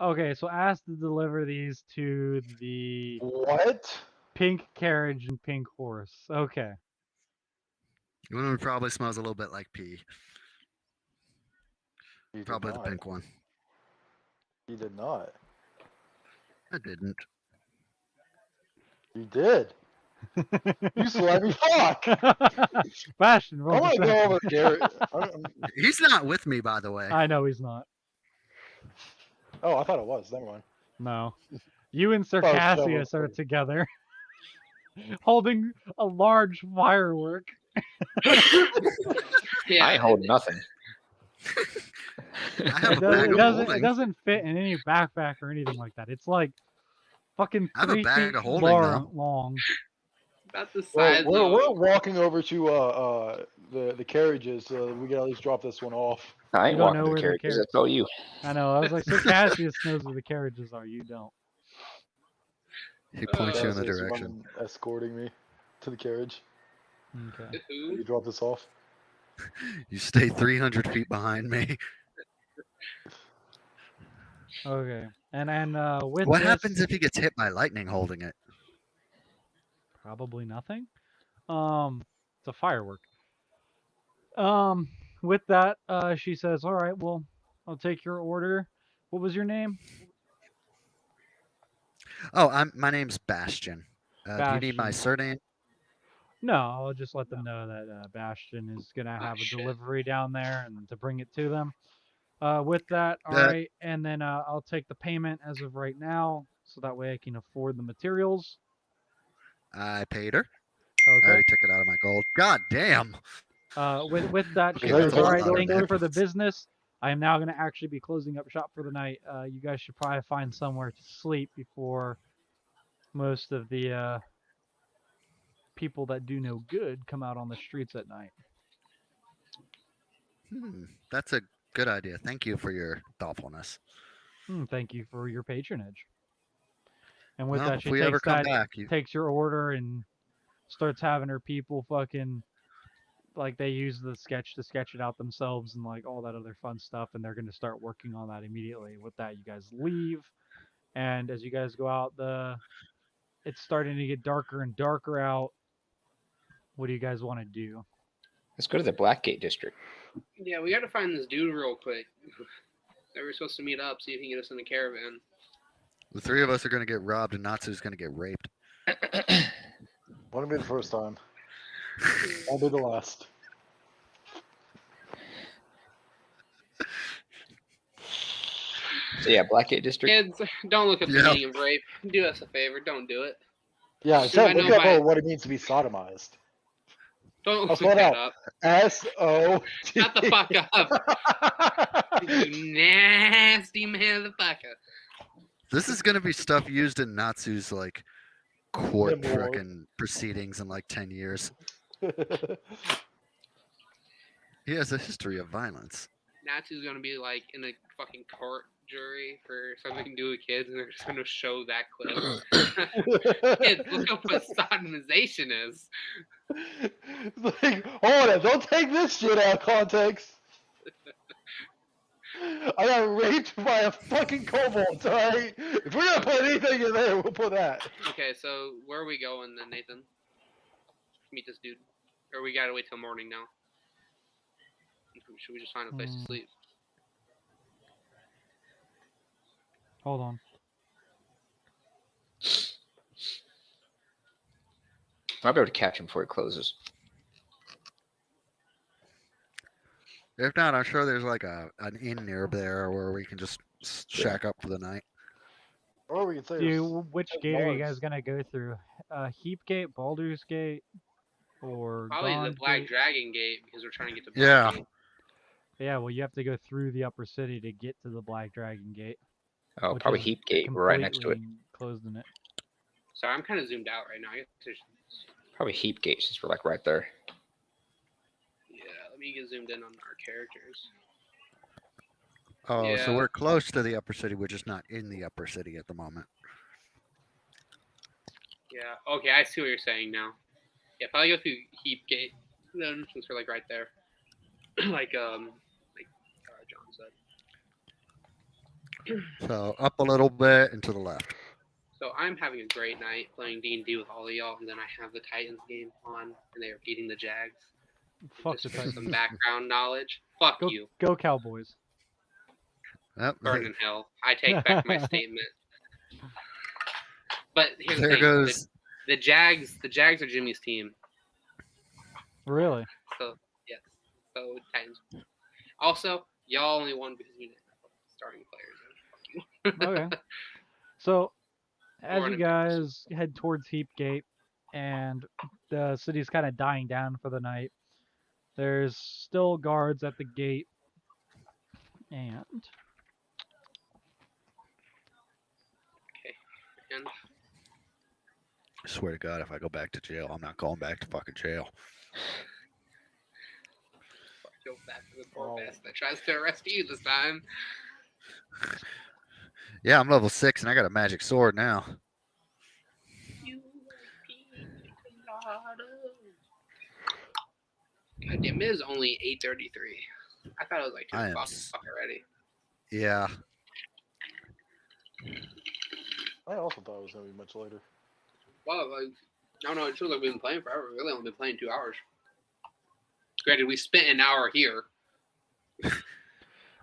Okay, so ask to deliver these to the What? pink carriage and pink horse. Okay. One of them probably smells a little bit like pee. You did Probably the not. pink one. You did not. I didn't. You did. You slimy fuck. Bastion, I roll want to go perception. over Garrett. He's not with me, by the way. I know he's not. Oh, I thought it was. Never mind. No. You and Sir Oh, Cassius are together, holding a large firework. Yeah, I hold nothing. I have a It bag of doesn't, it holding. doesn't fit in any backpack or anything like that. It's like fucking I have a 3 bag feet of holding, long. about the Well, size we're of. walking over to the carriages, so we can at least drop this one off. I You ain't don't walking know to where the the carriages. carriage- That's all you. I know. I was like, Sir Cassius knows where the carriages are. You don't. He points you in the Cassius, you direction. mind escorting me to the carriage. Okay. Will you Who? drop this off? You stay 300 feet behind me. Okay. And with What this, happens if he gets hit by lightning holding it? probably nothing. It's a firework. With that, she says, "All right, well, I'll take your order. What was your name?" Oh, my name's Bastion. Do you need my Bastion. surname? No, I'll just let them know that Bastion is gonna have a shit. delivery down there and to bring it to them. With that, all That- right, and then I'll take the payment as of right now, so that way I can afford the materials. I paid her. I Okay. already took it out of my gold. God damn. With that, she Okay, goes, that's a "All right, lot of thank you for the nipples. business. I am now gonna actually be closing up shop for the night. You guys should probably find somewhere to sleep before most of the people that do no good come out on the streets at night." That's a good idea. Thank you for your thoughtfulness. Thank you for your patronage. And with Well, that, if she we ever takes come that, back, takes your order, and starts having her people fucking like they use the sketch to sketch it out themselves and like all that other fun stuff, and they're gonna start working on that immediately. With that, you guys leave, and as you guys go out, it's starting to get darker and darker out. What do you guys want to do? Let's go to the Blackgate district. Yeah, we gotta find this dude real quick. They were supposed to meet up, see if he can get us in a caravan. the three of us are going to get robbed and Natsu's going to get raped. Won't be the first time. Won't be the last. So yeah, Blackgate District. Kids, don't look up the Yeah. meaning of rape. Do us a favor. Don't do it. Yeah, I I said look know up my- what it means to be sodomized. Don't I'll look spell it that out. up. S-O. Shut the fuck up. You nasty motherfucker. This is gonna be stuff used in Natsu's like court Memoir. frickin' proceedings in like 10 years. He has a history of violence. Natsu's gonna be like in a fucking court jury for something to do with kids, and they're just gonna show that clip. Kids, look up what sodomization is. It's like, hold on, don't take this shit out of context. I got raped by a fucking kobold, alright? If we're gonna put anything in there, we'll put that. Okay, so where are we going then, Nathan? Meet this dude, or we gotta wait till morning now? Should we just find a place to sleep? Hold on. Might be able to catch him before he closes. If not, I'm sure there's like an inn near there where we can just shack up for the night. Or we can say Which there's gate are you bars. guys gonna go through? Heap Gate, Baldur's Gate, or Probably the Gaunt Black Gate? Dragon Gate because we're trying to get to Black Yeah. Gate. Yeah, well, you have to go through the upper city to get to the Black Dragon Gate. Oh, which probably is Heap Gate. We're right next to it. completely Closed in it. Sorry, I'm kind of zoomed out right now. I guess there's, Probably Heap Gate since we're like right there. yeah, let me get zoomed in on our characters. Oh, so Yeah. we're close to the upper city. We're just not in the upper city at the moment. Yeah, okay, I see what you're saying now. Yeah, probably go through Heap Gate then, since we're like right there. like John said. So up a little bit and to the left. So I'm having a great night playing D&D with all of y'all, and then I have the Titans game on, and they are beating the Jags. Fuck the Just for some Titans. background knowledge. Fuck Go, you. go Cowboys. Yep. Burn in hell. I take back my statement. But here's the There thing. goes. The Jags are Jimmy's team. Really? So yes. So Titans. Also, y'all only won because you didn't have starting players. Fuck you. Okay. So, as Running you backs. guys head towards Heap Gate, and the city's kind of dying down for the night, there's still guards at the gate, and And I swear to God, if I go back to jail, I'm not going back to fucking jail. go back to the poor Oh. bastard that tries to arrest you this time. Yeah, I'm level 6 and I got a magic sword now. You pina colada. God damn, it is only 8:33. I thought it was like 2 I am o'clock s- already. Yeah. I also thought it was gonna be much later. Well, like, no, it feels like we've been playing forever. We've really only been playing 2 hours. Granted, we spent an hour here.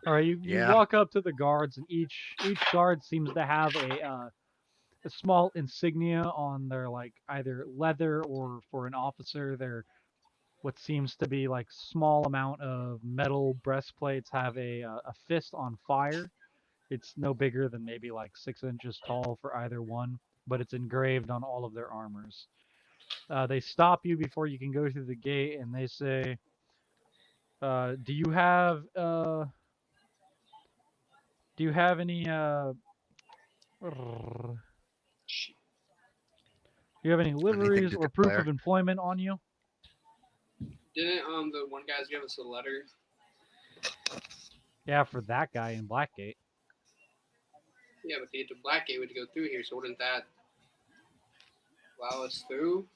all right, you Yeah. walk up to the guards, and each guard seems to have a small insignia on their like either leather or for an officer, their what seems to be like small amount of metal breastplates have a fist on fire. It's no bigger than maybe like 6 inches tall for either one, but it's engraved on all of their armors. They stop you before you can go through the gate, and they say, "Do you have any do you have any liveries to or proof declare? of employment on you?" Didn't the one guys give us a letter? Yeah, for that guy in Blackgate. Yeah, but to get to Blackgate, we had to go through here, so wouldn't that allow us through?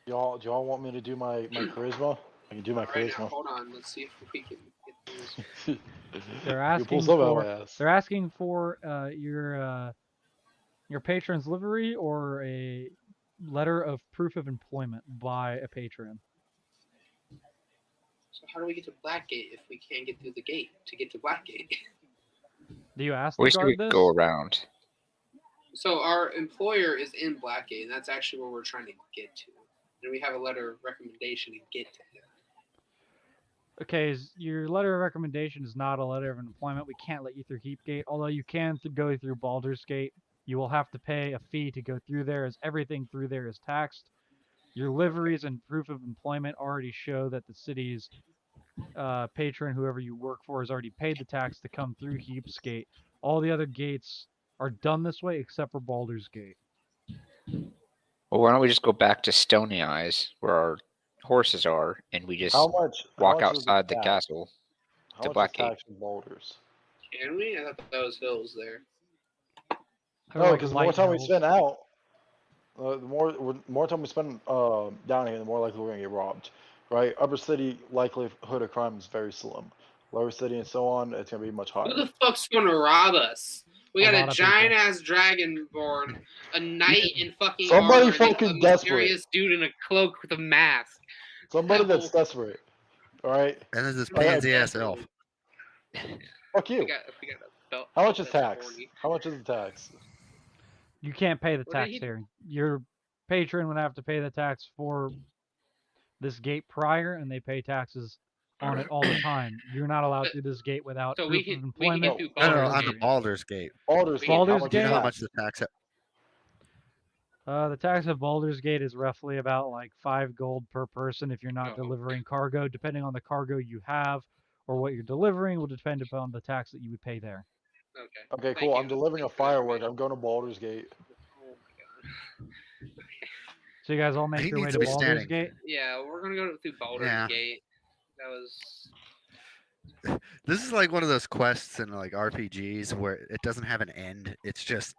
Do y'all want me to do my charisma? I can do my Right now, charisma. hold on, let's see if we can get through this. They're You pull asking some out for my ass. they're asking for your patron's livery or a letter of proof of employment by a patron. So how do we get to Blackgate if we can't get through the gate to get to Blackgate? Do you ask We the should guard this? go around. So our employer is in Blackgate, and that's actually where we're trying to get to. And we have a letter of recommendation to get to him. Okay, your letter of recommendation is not a letter of employment. We can't let you through Heapgate, although you can go through Baldur's Gate. You will have to pay a fee to go through there, as everything through there is taxed. Your liveries and proof of employment already show that the city's patron, whoever you work for, has already paid the tax to come through Heap's Gate. All the other gates are done this way except for Baldur's Gate. Well, why don't we just go back to Stony Eyes, where our horses are, and we just How much? walk how much is outside the tax? castle? How to much Blackgate. is tax in Boulders? Can we? I thought that was hills there. They're No, like because the more light time we hills. spend out, the more time we spend down here, the more likely we're gonna get robbed, right? Upper city likelihood of crime is very slim. Lower city and so on, it's gonna be much higher. Who the fuck's gonna rob us? We A got lot a of giant ass dragonborn, a knight in fucking Somebody armor, and fucking a desperate. mysterious dude in a cloak with a mask. Somebody That that's whole- desperate. All right. And then this Oh, yeah, pansy ass elf. Fuck you. We got a belt. How much is that's tax? horny. How much is the tax? You can't pay the What did tax he- here. Your patron would have to pay the tax for this gate prior, and they pay taxes on it all the time. You're not allowed through this gate without So proof we can of get employment. through No, no, Baldur's on the Gate. Baldur's Gate. Baldur's Gate. Baldur's How much Do you know Gate? how is much the tax? The tax of Baldur's Gate is roughly about like 5 gold per person if you're not Oh. delivering cargo. Depending on the cargo you have or what you're delivering will depend upon the tax that you would pay there. Okay. Okay, Thank cool. you. I'm delivering a Thanks for the firework. information. I'm going to Baldur's Gate. Oh my god. So you guys all make He your way needs to to be Baldur's standing. Gate? Yeah, we're gonna go through Baldur's Yeah. Gate. That was. This is like one of those quests in like RPGs where it doesn't have an end. It's just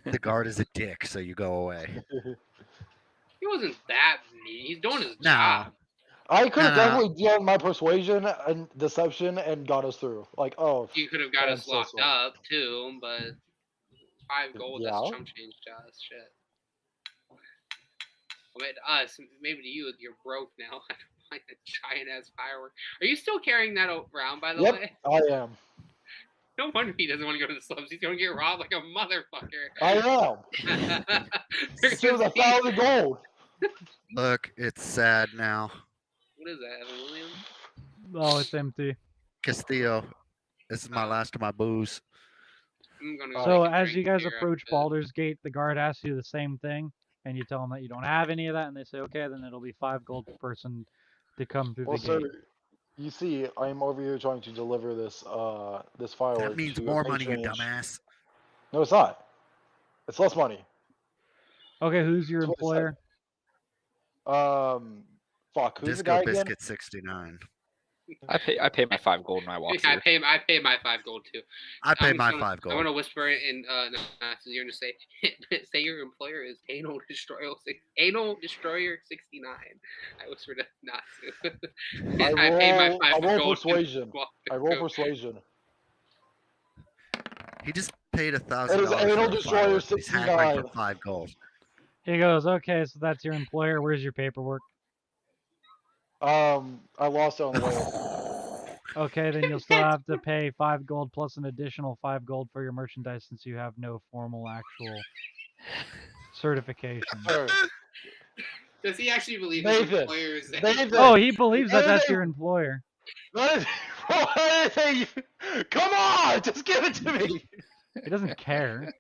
the guard is a dick, so you go away. He wasn't that mean. He's doing his No. job. I could have No, no. definitely done my persuasion and deception and got us through. Like, oh, You could have got I'm us so locked sorry. up too, but 5 gold, that's Yeah. chump change to us. Shit. I mean, to us, maybe to you, you're broke now. Like a giant ass firework. Are you still carrying that around, by the Yep, way? I am. No wonder he doesn't want to go to the slums. He's going to get robbed like a motherfucker. I am. They're She was gonna see- 1,000 gold. Look, it's sad now. What is that, Evan Williams? Oh, it's empty. Castillo. This is my last of my booze. I'm gonna go So take a as drink you guys here approach after this. Baldur's Gate, the guard asks you the same thing, and you tell them that you don't have any of that, and they say, okay, then it'll be 5 gold per person to come through Well, the sir, gate. you see, I'm over here trying to deliver this this firework. That means to a more money, you patronage. dumbass. No, it's not. It's less money. Okay, who's your That's what it said. employer? Fuck. Who's the guy Disco again? Biscuit 69. I pay my 5 gold when I walk I through. pay my 5 gold too. I pay I'm my just 5 I gold. want to whisper it in Natsu's ear and just say, say your employer is Anal Destroyer 69. I whispered to Natsu. I pay my roll- 5 I roll gold. persuasion. walk I roll through. persuasion. He just paid It $1,000 is Anal for a Destroyer firework. He's haggling 69. for 5 gold. He goes, okay, so that's your employer. Where's your paperwork? I lost it on the way. Okay, then you'll still have to pay 5 gold plus an additional 5 gold for your merchandise since you have no formal actual certification. Sir, Does he actually believe his Nathan, employer is Nathan. Oh, he believes that that's Anything- your employer. That is, come on, just give it to me. He doesn't care.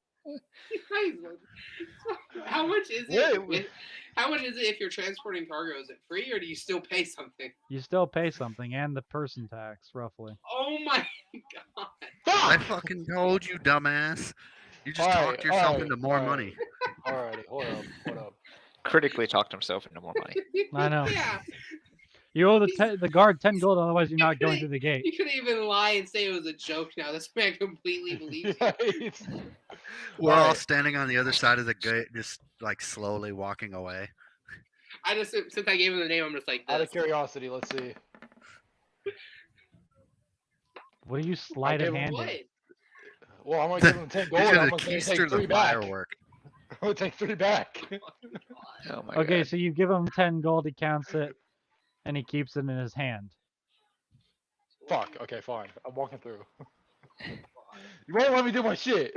How much is it? Wait. How much is it if you're transporting cargo? Is it free or do you still pay something? You still pay something and the person tax, roughly. Oh my god! I Fuck. fucking told you, dumbass. You just Alright, talked yourself alright, into more alright. money. Alrighty, hold up. Critically talked himself into more money. I know. Yeah, You owe the guard 10 gold, otherwise you're not going through the gate. you couldn't even lie and say it was a joke. Now this man completely believes you. Right. We're all Alright. standing on the other side of the gate, just like slowly walking away. I just since I gave him the name, I'm just like Out of this. curiosity, let's see. What are you sleight of give him handed? What? Well, I'm gonna give him 10 He's gold. I'm gonna gonna take keister 3 the back. firework. I'm gonna take 3 back. Oh my Okay, god. so you give him 10 gold, he counts it, and he keeps it in his hand. Fuck. Okay, fine. I'm walking through. You won't let me do my shit.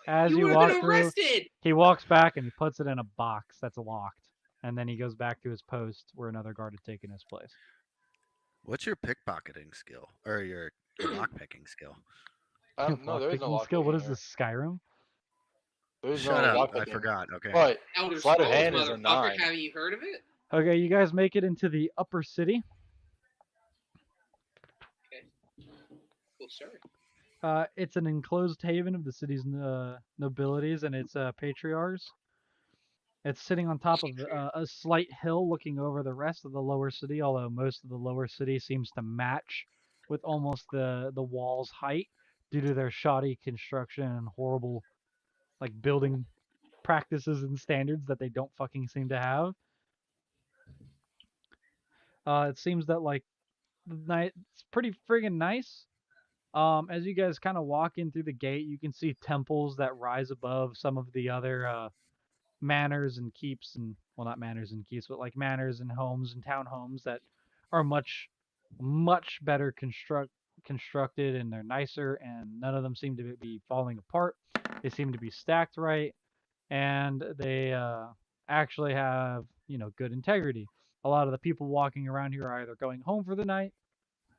As You you would have walk been through, arrested. he walks back and he puts it in a box that's locked, and then he goes back to his post where another guard had taken his place. What's your pickpocketing skill or your lockpicking skill? No, there is no Lockpicking lock skill. What is here. this, Skyrim? There is Shut no up! lock I picking. forgot. Okay. But Elder sleight of Scrolls, hand is a motherfucker. 9. Haven't you heard of it? Okay, you guys make it into the upper city. Cool, sir. It's an enclosed haven of the city's nobilities and its patriarchs. It's sitting on top of a slight hill looking over the rest of the lower city, although most of the lower city seems to match with almost the wall's height due to their shoddy construction and horrible like building practices and standards that they don't fucking seem to have. It seems that like the night it's pretty friggin' nice. As you guys kind of walk in through the gate, you can see temples that rise above some of the other manors and keeps, and well, not manors and keeps, but like manors and homes and townhomes that are much better constructed, and they're nicer, and none of them seem to be falling apart. They seem to be stacked right, and they actually have good integrity. A lot of the people walking around here are either going home for the night,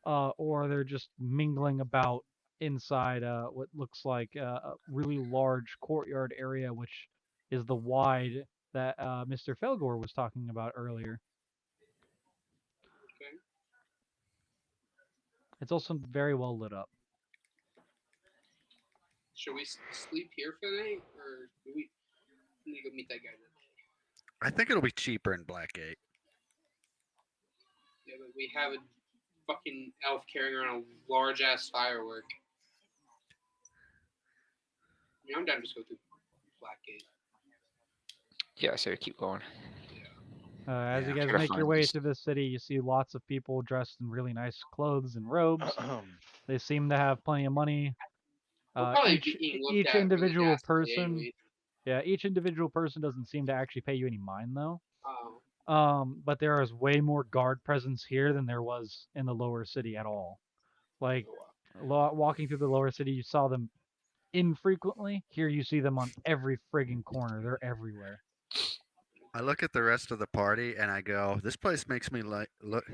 or they're just mingling about inside what looks like a really large courtyard area, which is the wide that Mr. Felgor was talking about earlier. Okay. It's also very well lit up. Should we sleep here for the night, or do we need to go meet that guy today? I think it'll be cheaper in Blackgate. Yeah, but we have a fucking elf carrying around a large ass firework. I mean, I'm down to just go through Blackgate. Yeah, so keep going. As you Yeah. guys Gotta make your find way these- through the city, you see lots of people dressed in really nice clothes and robes. They seem to have plenty of money. We're probably Each being looked each at really individual nastily person, anyway. yeah, each individual person doesn't seem to actually pay you any mind though. Oh. But there is way more guard presence here than there was in the lower city at all. Like walking through the lower city, you saw them infrequently. Here you see them on every friggin' corner. They're everywhere. I look at the rest of the party and I go, "This place makes me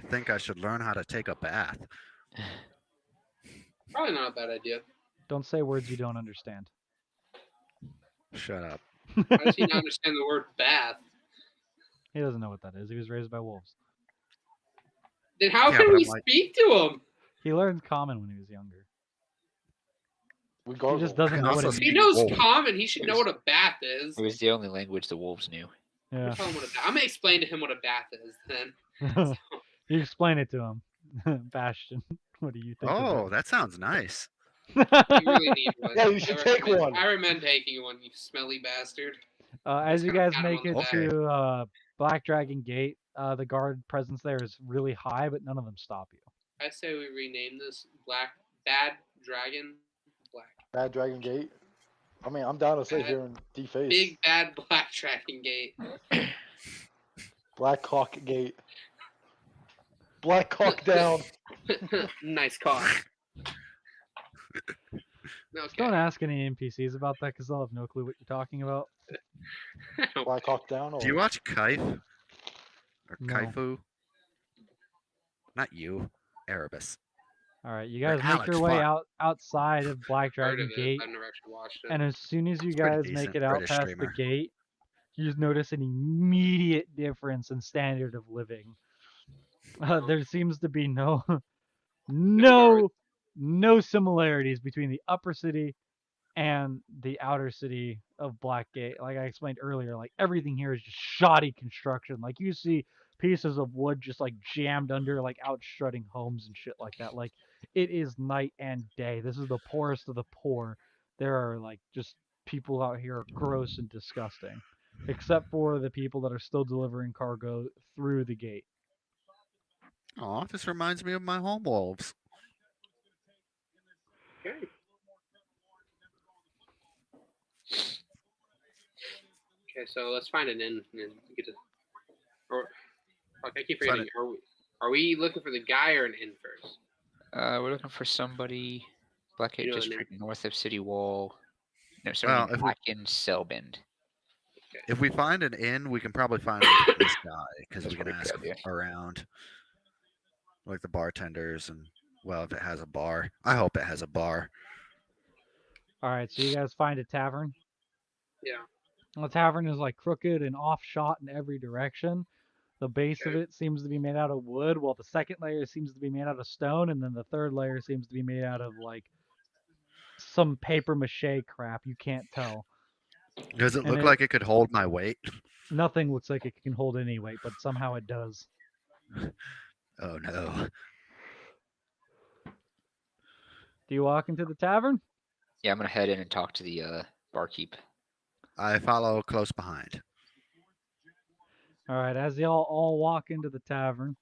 think I should learn how to take a bath." Probably not a bad idea. Don't say words you don't understand. Shut up. How does he not understand the word bath? He doesn't know what that is. He was raised by wolves. Then how Yeah, can but we I'm like- speak to him? He learned common when he was younger. We He gargle. just doesn't And know what also it He means. knows Wolf. common. He should know what a bath is. It was the only language the wolves knew. Yeah. Tell him what a I'm gonna explain to him what a bath is then. You explain it to him. Bastion, what do you think? Oh, that sounds nice. You really need one. Yeah, you should take one. I recommend taking one, you smelly bastard. As you kinda guys pat him make on it the back. to Black Dragon Gate, the guard presence there is really high, but none of them stop you. I say we rename this Bad Dragon Black. Bad Dragon Gate. I mean, I'm down to sit Bad- here and deface. Big Bad Black Dragon Gate. Black Cock Gate. Black Cock down. Nice cock. Just don't Okay. ask any NPCs about that because they'll have no clue what you're talking about. Black Cock down. Or... Do you watch Kaif? Or No. Kaifu? Not you, Erebus. All right, you Or guys make Alex, your way fuck. outside of Black Heard Dragon of it. Gate, I've never actually watched it. and as soon as you It's pretty guys decent, make it out British past streamer. the gate, you just notice an immediate difference in standard of living. There seems to be no similarities between the upper city and the outer city of Blackgate. Like I explained earlier, like everything here is just shoddy construction. Like you see pieces of wood just like jammed under like out strutting homes and shit like that. Like it is night and day. This is the poorest of the poor. There are like just people out here are gross and disgusting. Except for the people that are still delivering cargo through the gate. Aw, this reminds me of my home wolves. Okay. Okay, so let's find an inn and get to. Or, fuck, I keep Find forgetting. Are we looking for the guy or an inn first? We're looking for somebody. Blackgate You know the name. District, north of City Wall. No, Well, someone if named we- Akin Selbend. If we find an inn, we can probably find this guy because That's we can probably a good ask idea. around, like the bartenders and well, if it has a bar. I hope it has a bar. All right, so you guys find a tavern. Yeah. The tavern is like crooked and off shot in every direction. The base of Okay. it seems to be made out of wood, while the second layer seems to be made out of stone, and then the third layer seems to be made out of like some paper mache crap. You can't tell. Does it And look it- like it could hold my weight? Nothing looks like it can hold any weight, but somehow it does. Oh no. Do you walk into the tavern? Yeah, I'm gonna head in and talk to the barkeep. I follow close behind. All right, as they all walk into the tavern,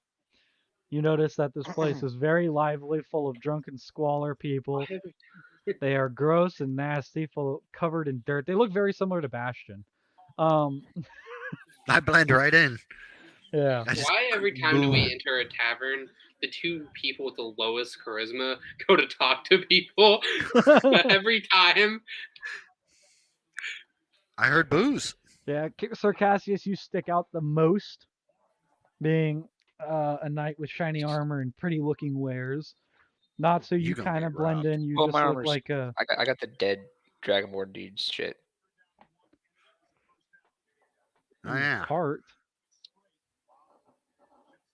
you notice that this place is very lively, full of drunken squalor people. They are gross and nasty, covered in dirt. They look very similar to Bastion. I blend right in. Yeah. I just Why every time do we move. enter a tavern, the two people with the lowest charisma go to talk to people every time? I heard booze. Yeah, Sir Cassius, you stick out the most, being a knight with shiny armor and pretty looking wares. Not so you You gonna kind get of blend robbed. in. You Well, just my look armor's- like a I got the dead Dragonborn dude's shit. Oh yeah. cart.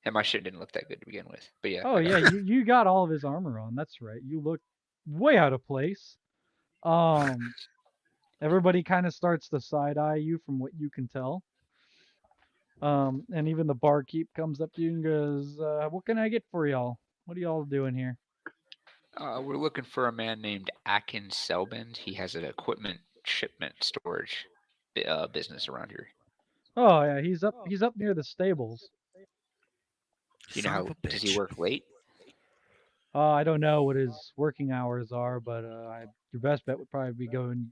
And my shit didn't look that good to begin with. But yeah. Oh I got yeah, it. you got all of his armor on. That's right. You look way out of place. Everybody kind of starts to side eye you from what you can tell. And even the barkeep comes up to you and goes, "What can I get for y'all? What are y'all doing here?" We're looking for a man named Akin Selbend. He has an equipment shipment storage business around here. Oh yeah, he's up near the stables. Do you know Son of how a does he bitch. work late? I don't know what his working hours are, but your best bet would probably be going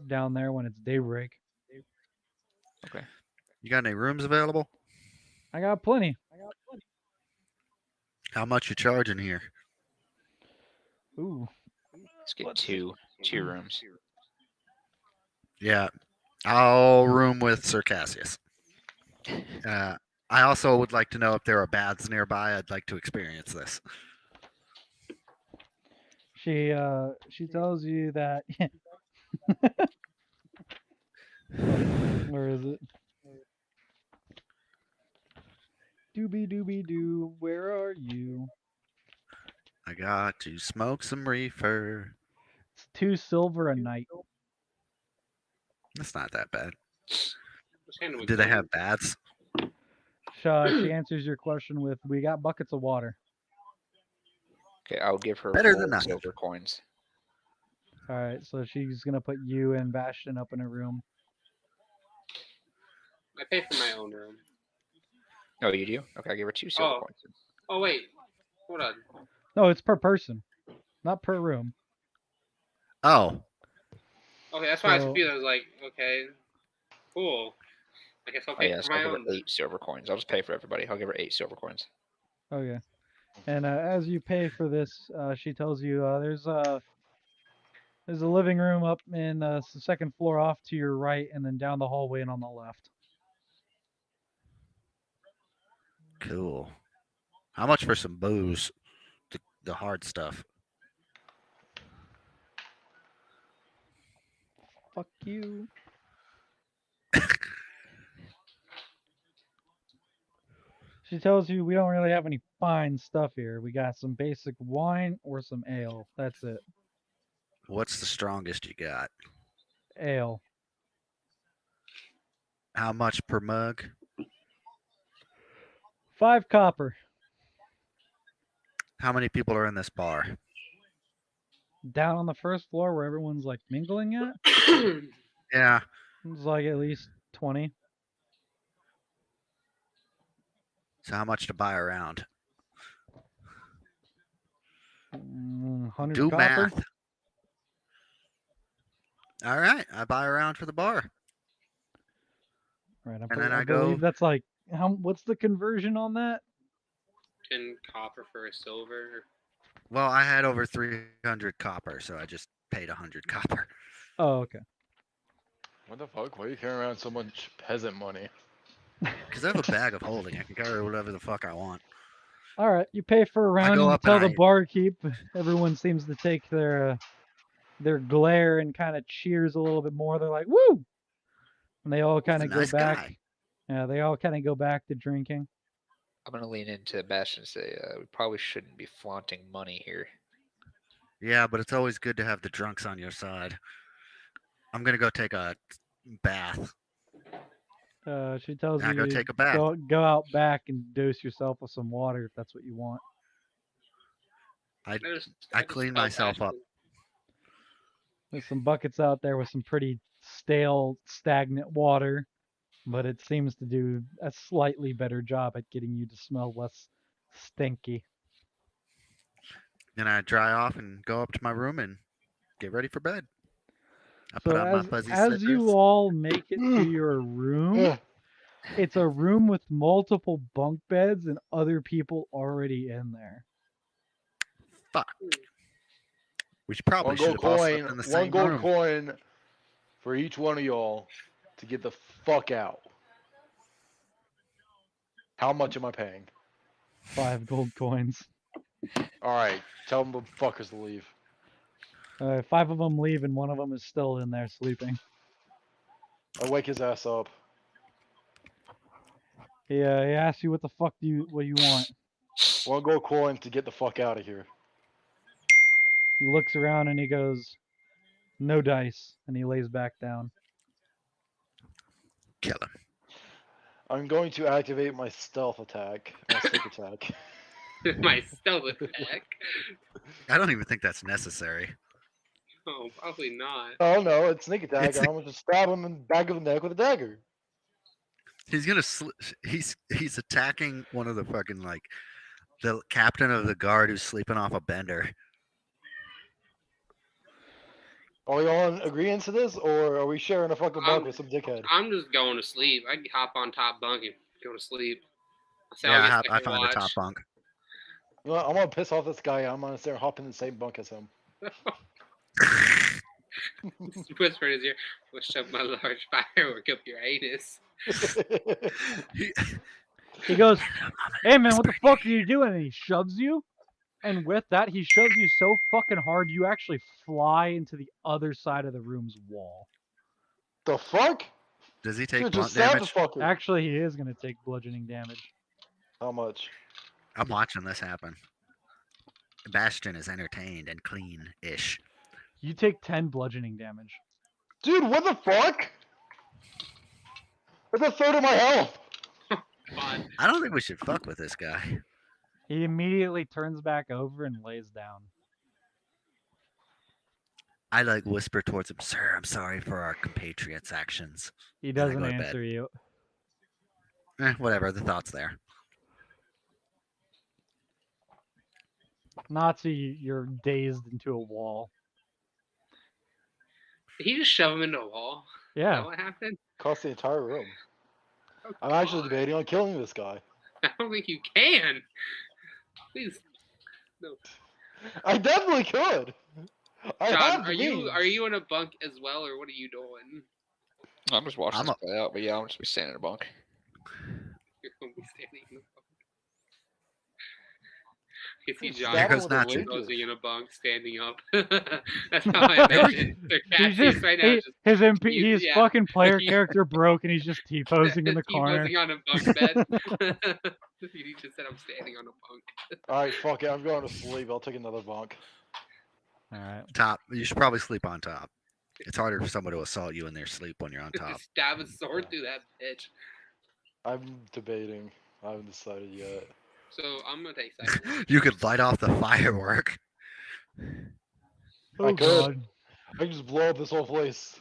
down there when it's daybreak. Okay. You got any rooms available? I got plenty. How much you charging here? Ooh, Let's get Let's see. two rooms. Yeah, I'll room with Sir Cassius. I also would like to know if there are baths nearby. I'd like to experience this. she tells you that. Where is it? Doobie doo, where are you? I got to smoke some reefer. It's 2 silver a night. That's not that bad. Just hand him a Do they gun. have baths? She answers your question with, "We got buckets of water." Okay, I'll give her Better 4 than nothing. silver coins. All right, so she's gonna put you and Bastion up in a room. I pay for my own room. Oh, you do? Okay, I'll give her 2 silver Oh. coins. Oh wait, hold on. No, it's per person, not per room. Oh, Okay, that's why I was So- confused. I was like, okay, cool. I guess I'll Oh pay yes, for I'll my give own. her 8 silver coins. I'll just pay for everybody. I'll give her 8 silver coins. Okay. And as you pay for this, she tells you there's a living room up in the second floor off to your right, and then down the hallway and on the left. cool. How much for some booze? The hard stuff. Fuck you. She tells you we don't really have any fine stuff here. We got some basic wine or some ale. That's it. What's the strongest you got? Ale. How much per mug? 5 copper. How many people are in this bar? Down on the first floor where everyone's like mingling at, Yeah, it's like at least 20. so how much to buy around? 100 Do copper. math. All right, I buy around for the bar. Right. And then I believe go- that's like what's the conversion on that? 10 copper for a silver. Well, I had over 300 copper, so I just paid 100 copper. Oh, okay. What the fuck? Why are you carrying around so much peasant money? Because I have a bag of holding. I can carry whatever the fuck I want. All right, you pay for a round go and you up and tell the I- barkeep. Everyone seems to take their glare and kind of cheers a little bit more. They're like, "Woo!" And they all He's kind a of go nice back. guy. Yeah, they all kind of go back to drinking. I'm gonna lean into Bastion and say we probably shouldn't be flaunting money here. Yeah, but it's always good to have the drunks on your side. I'm gonna go take a bath. She tells I you go to take a bath. go out back and dose yourself with some water if that's what you want. I just clean tell myself up. Bastion, There's some buckets out there with some pretty stale, stagnant water, but it seems to do a slightly better job at getting you to smell less stinky. Then I dry off and go up to my room and get ready for bed. I So put on my fuzzy as slippers. you all make it to your room, Yeah. it's a room with multiple bunk beds and other people already in there. Fuck. We probably One should gold have all slept coin. in the One same gold room. coin for each one of y'all to get the fuck out. How much am I paying? 5 gold coins. All right, tell them the fuckers to leave. 5 of them leave and one of them is still in there sleeping. I wake his ass up. He asks you what the fuck do you want. One gold coin to get the fuck out of here. He looks around and he goes, "No dice," and he lays back down. Kill him. I'm going to activate my stealth attack, my sneak attack. my stealth attack. I don't even think that's necessary. Oh, probably not. Oh no, it's sneak attack. It's I'm gonna just stab him in the back of the neck with a dagger. He's gonna he's attacking one of the fucking like the captain of the guard who's sleeping off a bender. Are we all in agreement to this, or are we sharing a fucking bunk with some dickhead? I'm just going to sleep. I can hop on top bunk and go to sleep. So Yeah, guess I can find the top watch. bunk. You know what, I'm gonna piss off this guy. I'm gonna start hopping in the same bunk as him. Whisper in his ear, "We'll shove my large firework up your anus." He goes, "Hey man, what the fuck are you doing?" And he shoves you. And with that, he shoves you so fucking hard you actually fly into the other side of the room's wall. The fuck? Does he take Dude, blunt just stab the damage? fucker. Actually, he is going to take bludgeoning damage. How much? I'm watching this happen. Bastion is entertained and clean-ish. You take 10 bludgeoning damage. Dude, what the fuck? That's a third of my health. God. I don't think we should fuck with this guy. He immediately turns back over and lays down. I like whisper towards him, "Sir, I'm sorry for our compatriots' actions." He I doesn't go to bed. answer you. Whatever, the thought's there. Nazi, you're dazed into a wall. Did he just shove him into a wall? Is Yeah. that what happened? Cost the entire room. Oh, I'm actually God. debating on killing this guy. I don't think you can. Please, no. I definitely could. I John, have are the you means. in a bunk as well, or what are you doing? I'm just watching I'm this play out, but yeah, I'm just be standing in a bunk. You're going to be standing in a bunk. I can see Just John Here stab him goes with a Nacho. laser. posing in a bunk, standing up. That's how I imagine their He's cat just, right now. his MP, you- his yeah. fucking player Yeah. character broke and he's just T-posing in the corner. T-posing on a bunk bed. He just said I'm standing on a bunk. Alright, fuck it. I'm going to sleep. I'll take another bunk. Alright. Top. You should probably sleep on top. It's harder for someone to assault you in their sleep when you're on top. Just stab a sword through that bitch. I'm debating. I haven't decided yet. So I'm gonna take second. You could light off the firework. Oh I could. god. I can just blow up this whole place.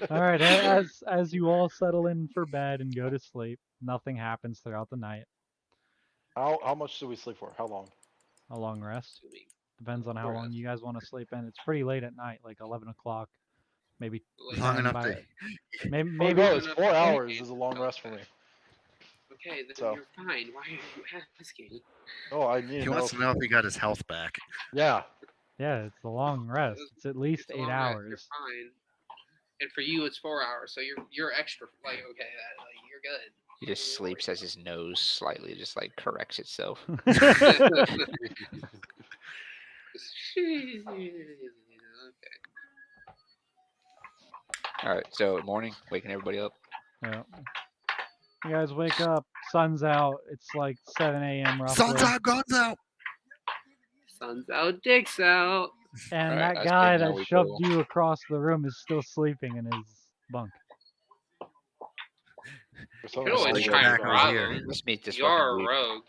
Alright, as you all settle in for bed and go to sleep, nothing happens throughout the night. How much do we sleep for? How long? A long rest. Depends on how long you guys want to sleep in. It's pretty late at night, like 11 o'clock. Maybe Long 10 enough by- to. Maybe, Oh, maybe no, it's enough 4 to hours communicate. is a long rest for me. Okay, then So. you're fine. Why are you asking? Oh, I need He to wants to know if he got his health back. Yeah. Yeah, it's a long rest. It's at least It's a 8 long rest, hours. You're fine. And for you, it's 4 hours, so you're extra. Like okay, you're good. He just sleeps as his nose slightly just like corrects itself. Okay. All right, so morning, waking everybody up. Yeah. You guys wake up, sun's out. It's like 7 a.m. roughly. Sun's out, guns out. Sun's out, dick's out. And Alright, that I guy say now that we shoved go. you across the room is still sleeping in his bunk. For You some could always reason, try and back over rob here. him. Let's meet this You are a fucking dude. rogue.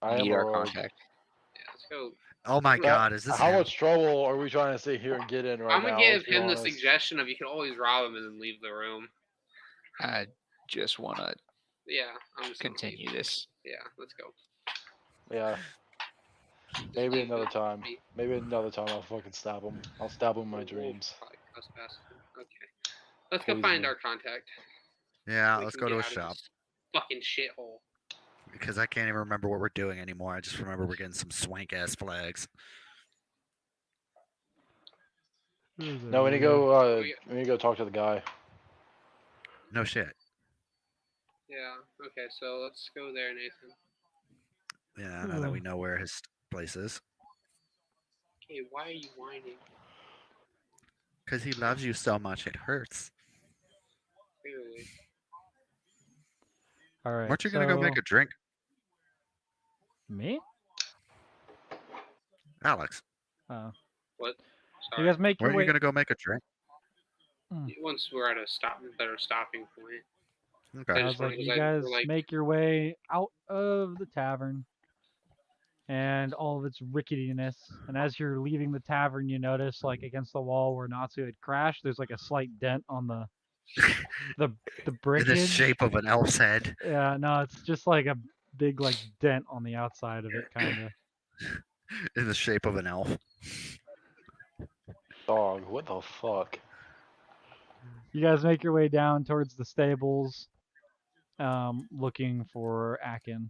I am Meet a our rogue. contact. Yeah, let's go. Oh my But God, is this how him? much trouble are we trying to sit here and get in right I'm now? gonna give Let's be him the honest. suggestion of you can always rob him and then leave the room. I just want to Yeah, I'm just gonna continue leave. this. Yeah, let's go. Yeah. Just Maybe leave another it. time. Me. Maybe another time I'll fucking stab him. I'll stab him in my dreams. Probably trespass. Okay, let's go Poison find him. our contact. Yeah, We let's can go to get a out of shop. this fucking shithole. Because I can't even remember what we're doing anymore. I just remember we're getting some swank ass flags. No, we need to go. We need to go talk to the guy. No shit. Yeah. Okay, so let's go there, Nathan. Yeah, now that we know where his place is. Okay, why are you whining? Because he loves you so much, it hurts. Clearly. All right. Weren't you gonna go make a drink, Me? Alex? Oh. What? You Sorry. guys make your Weren't way. you gonna go make a drink? Once we're at a better stopping point. Okay. I just was like, wanna- you like, guys we're like- make your way out of the tavern and all of its ricketiness. And as you're leaving the tavern, you notice, like, against the wall where Natsu had crashed, there's like a slight dent on the In brickage. the shape of an elf's head. Yeah, no, it's just like a big like dent on the outside of it, kind of. In the shape of an elf. Dog, what the fuck? You guys make your way down towards the stables, looking for Akin.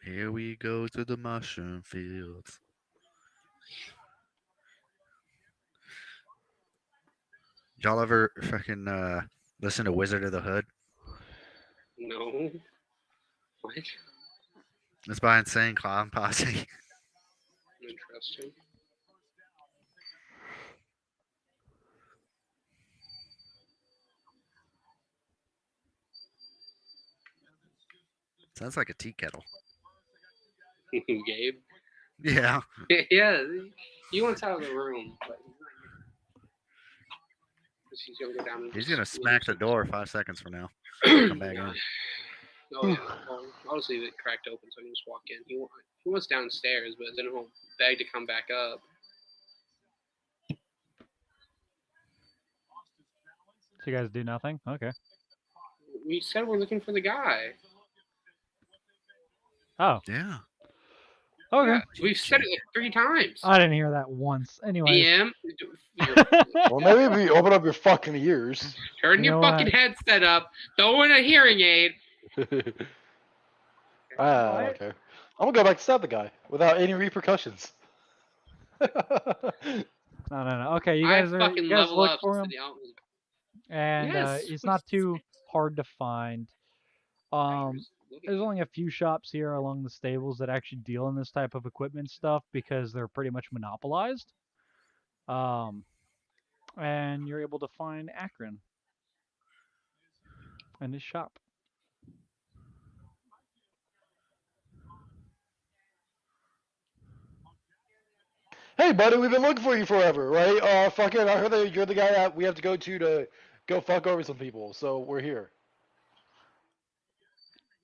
Here we go to the mushroom fields. Y'all ever fucking listen to Wizard of the Hood? No. What? It's by Insane Clown Posse. Interesting. Sounds like a tea kettle. Gabe? Yeah. Yeah, he wants out of the room, but he's gonna go down. And He's just gonna leave smack the some- door 5 seconds from now. Come back in. Oh yeah, well, I'll just leave it cracked open so I can just walk in. He wants downstairs, but then he'll beg to come back up. So you guys do nothing? Okay. We said we're looking for the guy. Oh, Yeah. okay. Yeah, we've said it like 3 times. I didn't hear that once. Anyway. DM, Well, maybe if you open up your fucking ears. turn You your know fucking what? headset up. Throw in a hearing aid. I don't care. I'm gonna go back to stab the guy without any repercussions. No. Okay, you I guys fucking you guys level look up for since him, the album. and Yes, it's we not too hard to find. looking There's only a few shops here along the stables that actually deal in this type of equipment stuff because they're pretty much monopolized. And you're able to find Akron in his shop. Hey, buddy, we've been looking for you forever, right? Fucking, I heard that you're the guy that we have to go go fuck over some people, so we're here.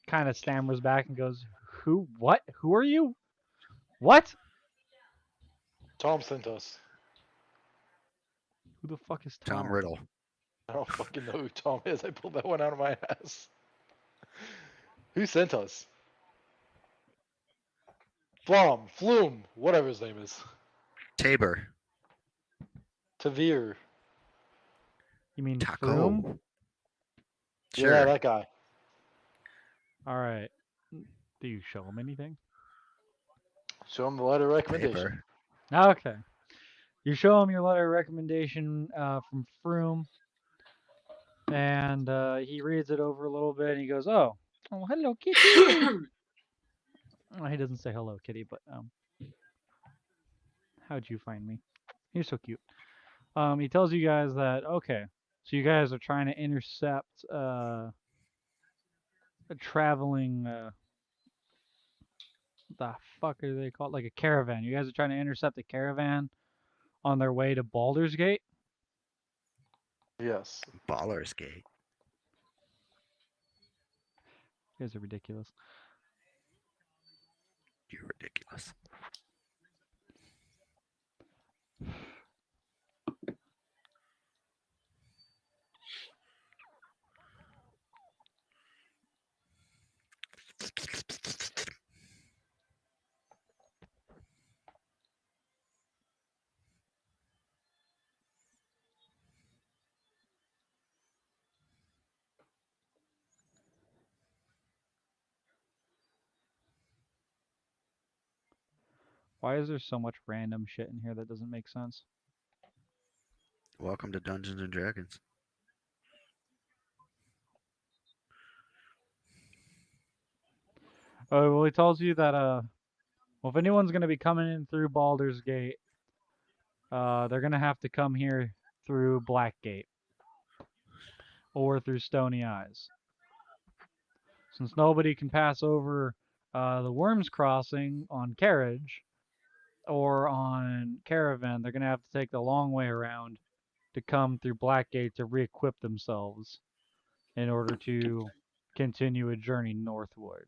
Kind of stammers back and goes, "Who? What? Who are you? What? Tom sent us. Who the fuck is Tom?" Tom Riddle. I don't fucking know who Tom is. I pulled that one out of my ass. Who sent us? Flume, whatever his name is. Tabor. Tavir. You mean Taco. Froome? Sure. Yeah, that guy. All right. Do you show him anything? Show him the letter of recommendation. Paper. Okay. You show him your letter of recommendation from Froome, and he reads it over a little bit, and he goes, "Oh, hello, kitty." Well, he doesn't say hello, kitty, but how'd you find me? You're so cute. He tells you guys that okay, so you guys are trying to intercept a traveling the fuck are they called? Like a caravan. You guys are trying to intercept a caravan on their way to Baldur's Gate. Yes. Baller's Gate. You guys are ridiculous. You're ridiculous. Why is there so much random shit in here that doesn't make sense? Welcome to Dungeons and Dragons. Oh, well, he tells you that well, if anyone's gonna be coming in through Baldur's Gate, they're gonna have to come here through Blackgate or through Stony Eyes. Since nobody can pass over the Worms Crossing on carriage or on caravan, they're gonna have to take the long way around to come through Blackgate to re-equip themselves in order to continue a journey northward.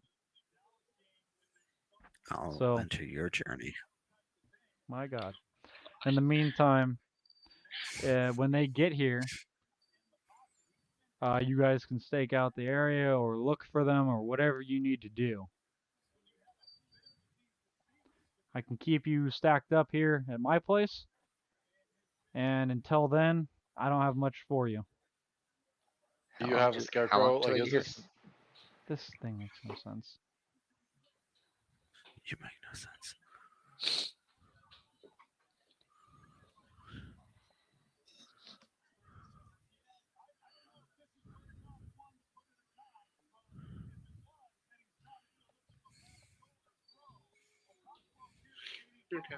I'll So, enter your journey. my God. In the meantime, when they get here, you guys can stake out the area or look for them or whatever you need to do. I can keep you stacked up here at my place, and until then, I don't have much for you. Do you have a How scarecrow? long till Like, I is get this? This thing makes no sense. You make no sense. Okay.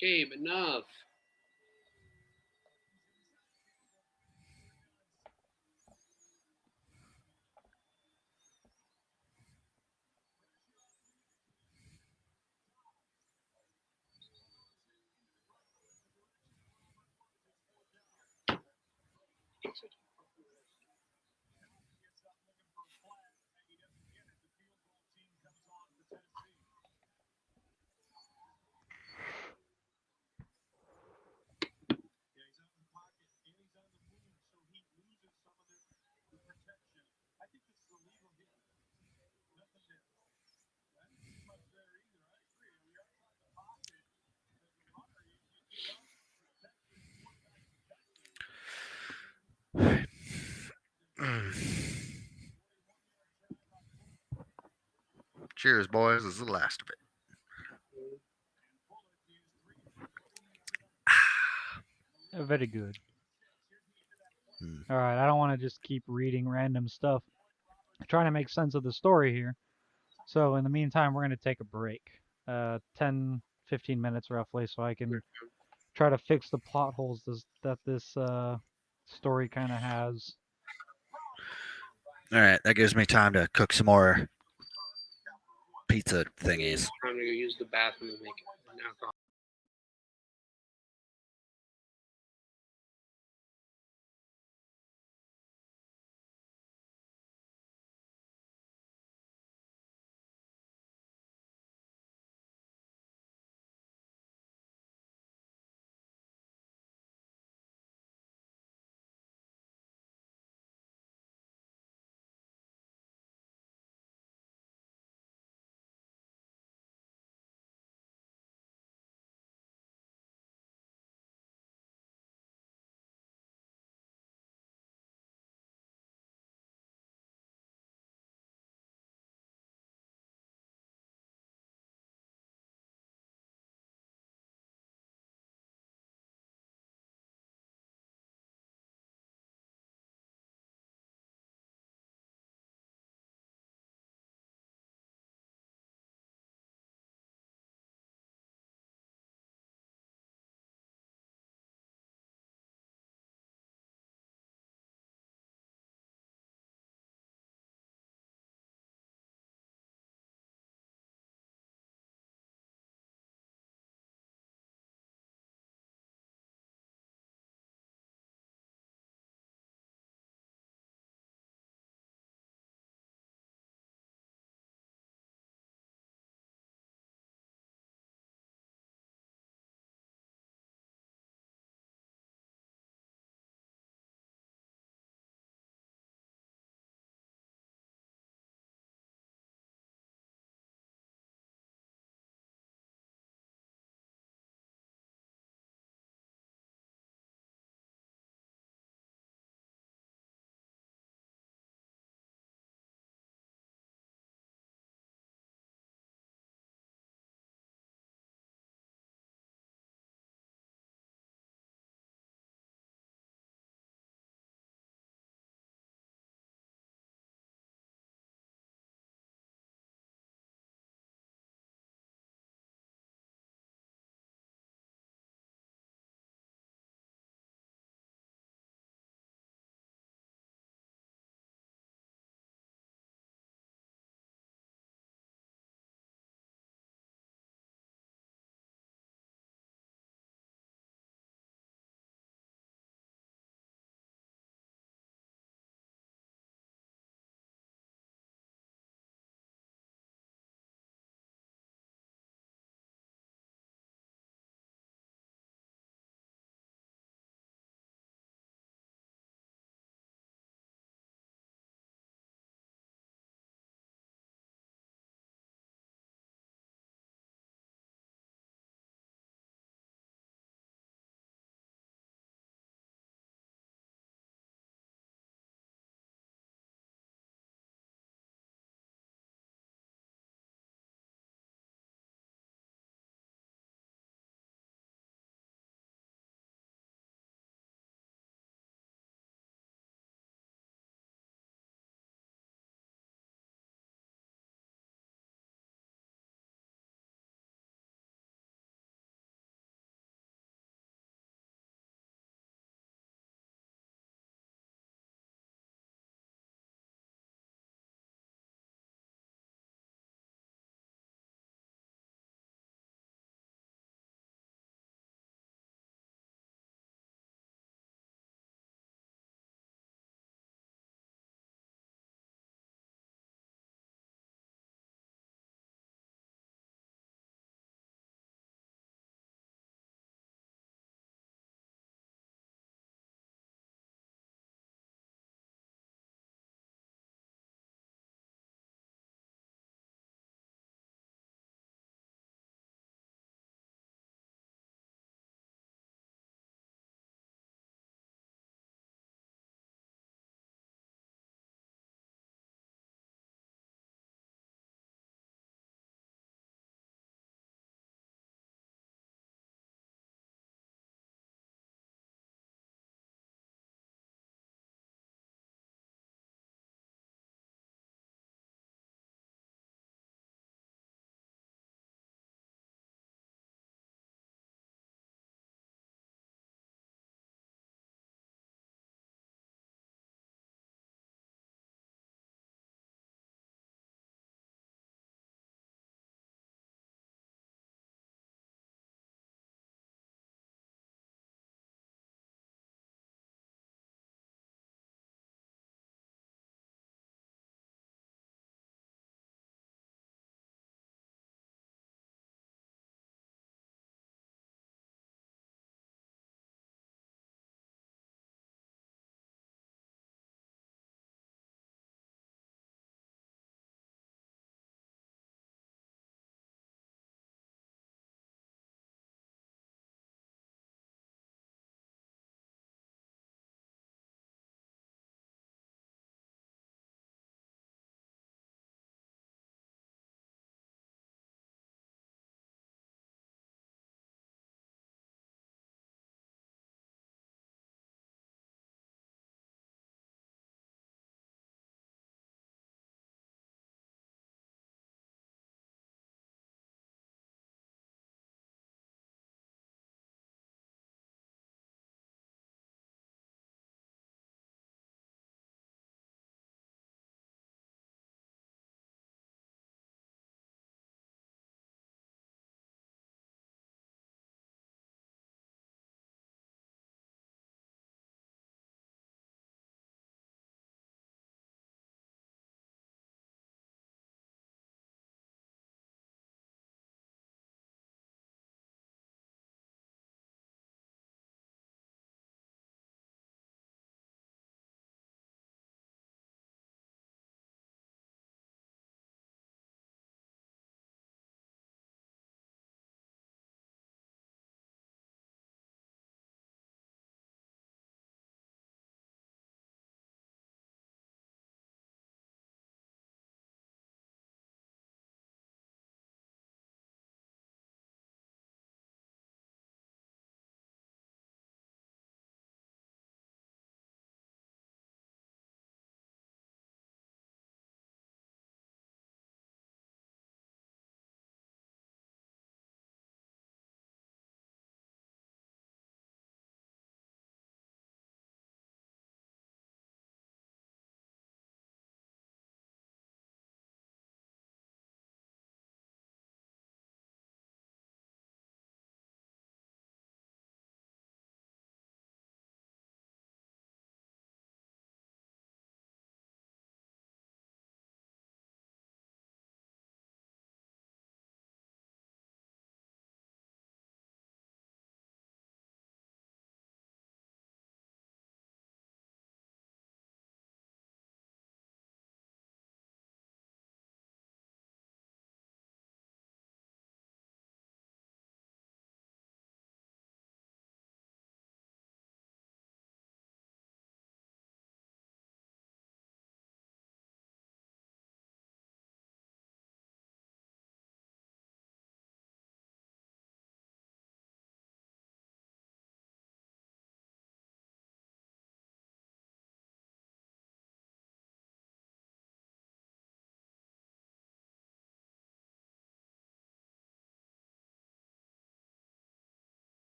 Gabe, enough. Cheers, boys. This is the last of it. Very good. Hmm. All right, I don't want to just keep reading random stuff. I'm trying to make sense of the story here. So in the meantime, we're going to take a break. 10, 15 minutes roughly, so I can try to fix the plot holes that this story kind of has. All right, that gives me time to cook some more pizza thingies. Time to go use the bathroom and make an alcohol.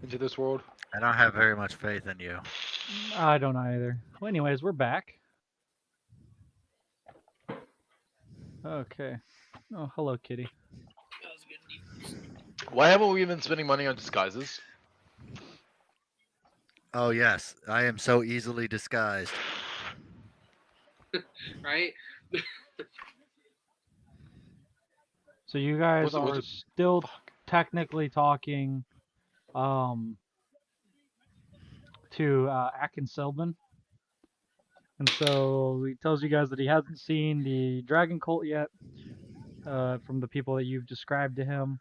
into this world. I don't have very much faith in you. I don't either. Well, anyways, we're back. Okay. Oh, hello, kitty. That was good defense. Why haven't we been spending money on disguises? Oh yes, I am so easily disguised. Right? So you guys What's it- are what's it- still Fuck. technically talking to Akin Selbin. And so he tells you guys that he hasn't seen the dragon cult yet from the people that you've described to him.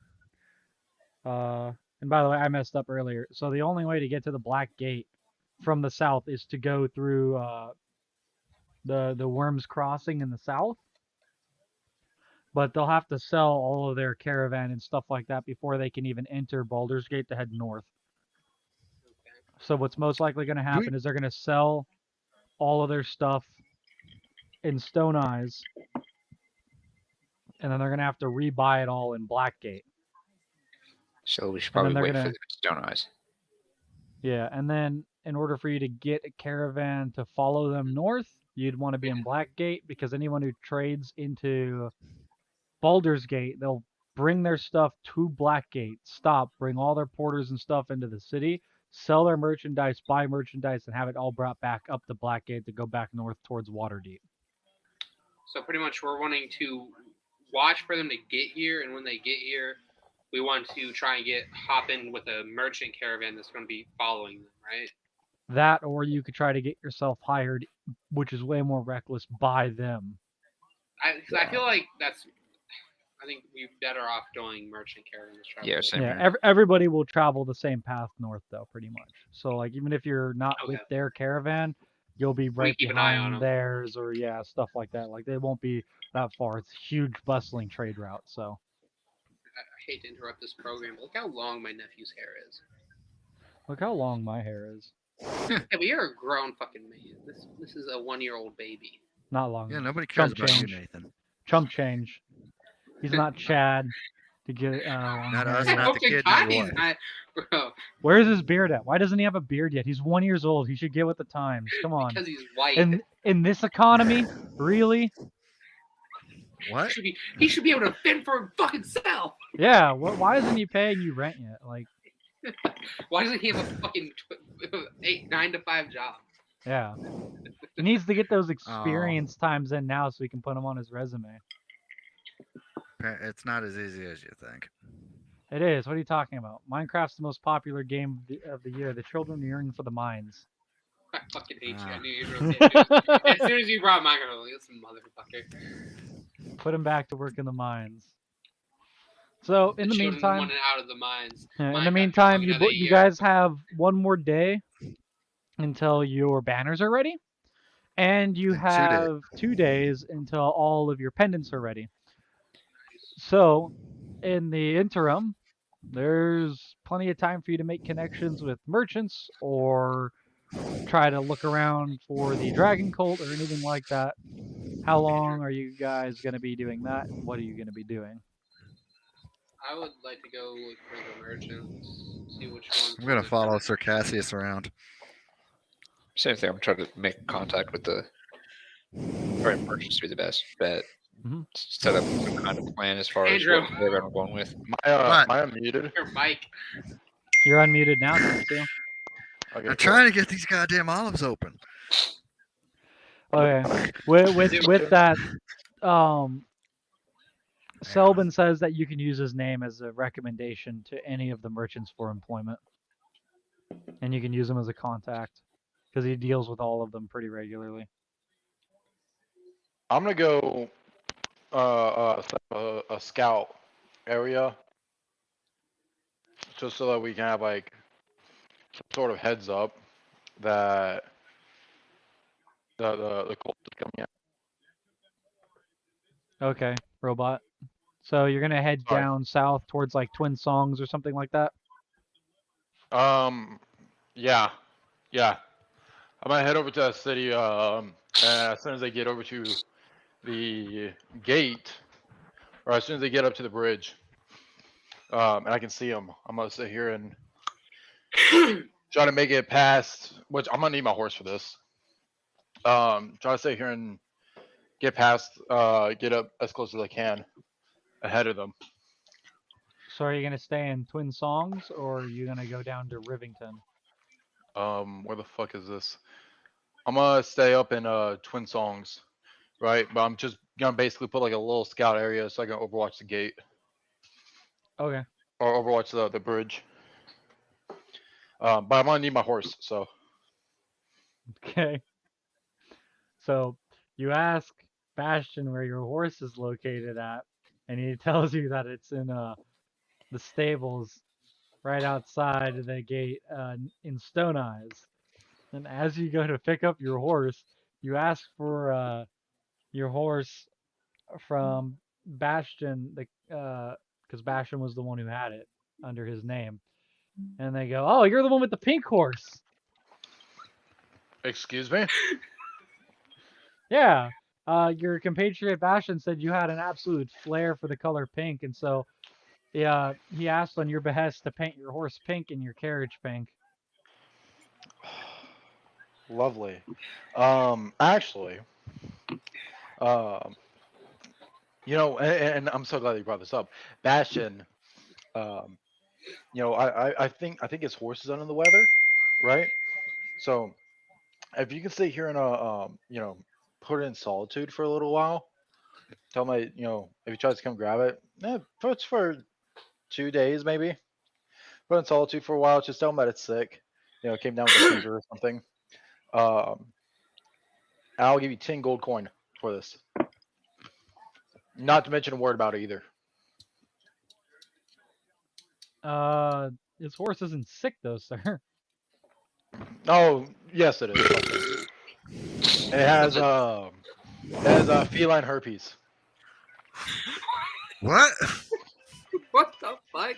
And by the way, I messed up earlier. So the only way to get to the Black Gate from the south is to go through the Worms Crossing in the south. But they'll have to sell all of their caravan and stuff like that before they can even enter Baldur's Gate to head north. So what's most likely going to happen is they're going to sell all of their stuff in Stone Eyes, and then they're going to have to rebuy it all in Blackgate. So we should And then probably they're wait gonna- for the Stone Eyes. Yeah, and then in order for you to get a caravan to follow them north, you'd want to be in Blackgate, because anyone who trades into Baldur's Gate, they'll bring their stuff to Blackgate, stop, bring all their porters and stuff into the city, sell their merchandise, buy merchandise, and have it all brought back up to Blackgate to go back north towards Waterdeep. So pretty much we're wanting to watch for them to get here, and when they get here, we want to try and hop in with a merchant caravan that's going to be following them, right? That, or you could try to get yourself hired, which is way more reckless, by them. I feel like I think we're better off doing merchant caravans. Yeah, same Yeah, here. everybody will travel the same path north, though, pretty much. So, like, even if you're not with Okay. their caravan, you'll be right keep an eye on behind 'em. theirs, or yeah, stuff like that. Like, they won't be that far. It's a huge, bustling trade route. So, I hate to interrupt this program, but look how long my nephew's hair is. look how long my hair is. Yeah, but you're a grown fucking man. This is a 1-year-old baby. Not long. Yeah, nobody cares Chump about change. you, Nathan. Chump change. He's not Chad to get. Not long us, hair. not Oh the my kid, God, not he's what? not, bro, Where's his beard at? Why doesn't he have a beard yet? He's 1 year old. He should get with the times. Come on. because he's white. In this economy, really? What? He should be able to fend for him fucking self. Yeah. Why isn't he paying you rent yet? Like, Why doesn't he have a fucking 9 to 5 job? yeah. He needs to get those experience times in now so he can put them on his resume. It's not as easy as you think. It is. What are you talking about? Minecraft's the most popular game of the year. The children yearn for the mines. I fucking hate you. I Ah. knew you'd really hate me. As soon as you brought Minecraft, I was like, this motherfucker. Put him back to work in the mines. So in the children meantime, wanted out of the mines. in the Minecraft meantime, took you another you year. guys have one more day until your banners are ready, and you And 2 days. have 2 days until all of your pendants are ready. So, in the interim, there's plenty of time for you to make connections with merchants or try to look around for the dragon cult or anything like that. How long are you guys going to be doing that? And what are you going to be doing? I would like to go look for the merchants, see which ones. I'm gonna follow Sir Cassius around. Same thing. I'm trying to make contact with the right merchants to be the best bet. Mhm. Set up some kind of plan as far as Andrew. what caravan I'm going with. What? Am I unmuted? Your mic. You're unmuted now, Sue. Okay, I'm cool. trying to get these goddamn olives open. Okay. With that, Selbin says that you can use his name as a recommendation to any of the merchants for employment, and you can use him as a contact because he deals with all of them pretty regularly. I'm gonna go set up a scout area just so that we can have like some sort of heads up that the cult is coming out. Okay, robot. So you're gonna head Sorry. down south towards like Twin Songs or something like that. Yeah. I'm gonna head over to that city. And as soon as they get over to the gate, or as soon as they get up to the bridge, and I can see them, I'm gonna sit here and Try to make it past, which I'm gonna need my horse for this. Try to stay here and get past, get up as close as I can, ahead of them. So are you gonna stay in Twin Songs or are you gonna go down to Rivington? Where the fuck is this? I'm gonna stay up in Twin Songs, right? But I'm just gonna basically put like a little scout area so I can overwatch the gate Okay. or overwatch the bridge. But I'm gonna need my horse, so Okay. So you ask Bastion where your horse is located at, and he tells you that it's in the stables right outside of the gate in Stone Eyes. And as you go to pick up your horse, you ask for your horse from Bastion, because Bastion was the one who had it under his name. And they go, "Oh, you're the one with the pink horse." excuse me. Yeah. Your compatriot Bastion said you had an absolute flair for the color pink, and so yeah, he asked on your behest to paint your horse pink and your carriage pink. Lovely. Actually, um, and I'm so glad you brought this up. Bastion, um, I think his horse is under the weather, right? So if you can stay here and put it in solitude for a little while, tell my, if he tries to come grab it, puts for 2 days maybe. Put it in solitude for a while, just tell him that it's sick. It came down with a fever or something. I'll give you 10 gold coin for this. Not to mention a word about it either. His horse isn't sick though, sir. Oh, yes, it is. It has feline herpes. What? What the fuck?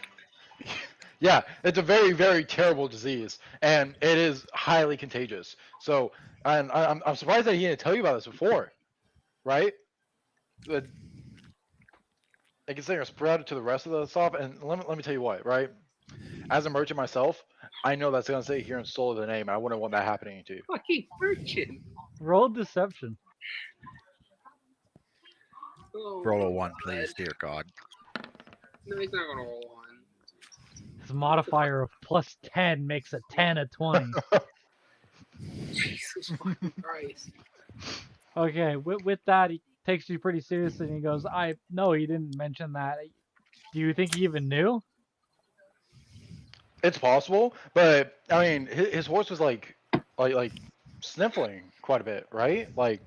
Yeah, it's a very, very terrible disease, and it is highly contagious. So, and I'm surprised that he didn't tell you about this before, right? I can say spread it to the rest of the stuff, and let me tell you what, right? As a merchant myself, I know that's gonna say here and stole the name. I wouldn't want that happening to you. Fucking merchant. Roll deception. Oh, Roll a 1, please, dear God. No, he's not gonna roll one. His modifier of +10 makes a 10 a 20. Jesus fucking Christ. Okay, with that, he takes you pretty seriously and he goes, no, he didn't mention that. Do you think he even knew? It's possible, but I mean, his horse was like sniffling quite a bit, right? Like,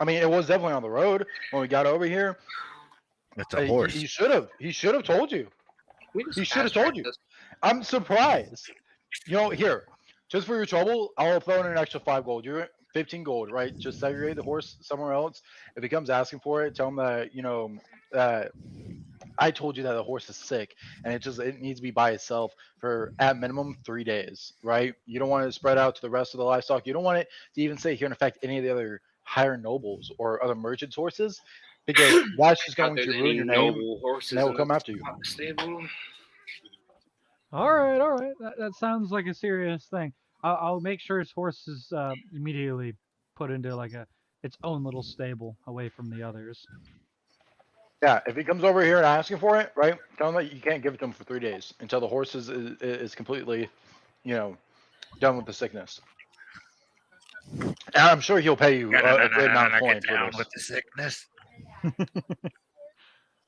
I mean, it was definitely on the road when we got over here. It's a horse. He should have told you. He should have told you. I'm surprised. Here, just for your trouble, I'll throw in an extra 5 gold. You're 15 gold, right? Just segregate the horse somewhere else. If he comes asking for it, tell him that that I told you that the horse is sick and it needs to be by itself for at minimum 3 days, right? You don't want it to spread out to the rest of the livestock. You don't want it to even stay here and affect any of the other higher nobles or other merchants' horses, because that's just going to ruin your name. And they will come after you. All right. That sounds like a serious thing. I'll make sure his horse is immediately put into like its own little stable away from the others. Yeah, if he comes over here and asking for it, right? Tell him that you can't give it to him for 3 days until the horse is completely, done with the sickness. And I'm sure he'll pay you a great amount of coin for this. With the sickness.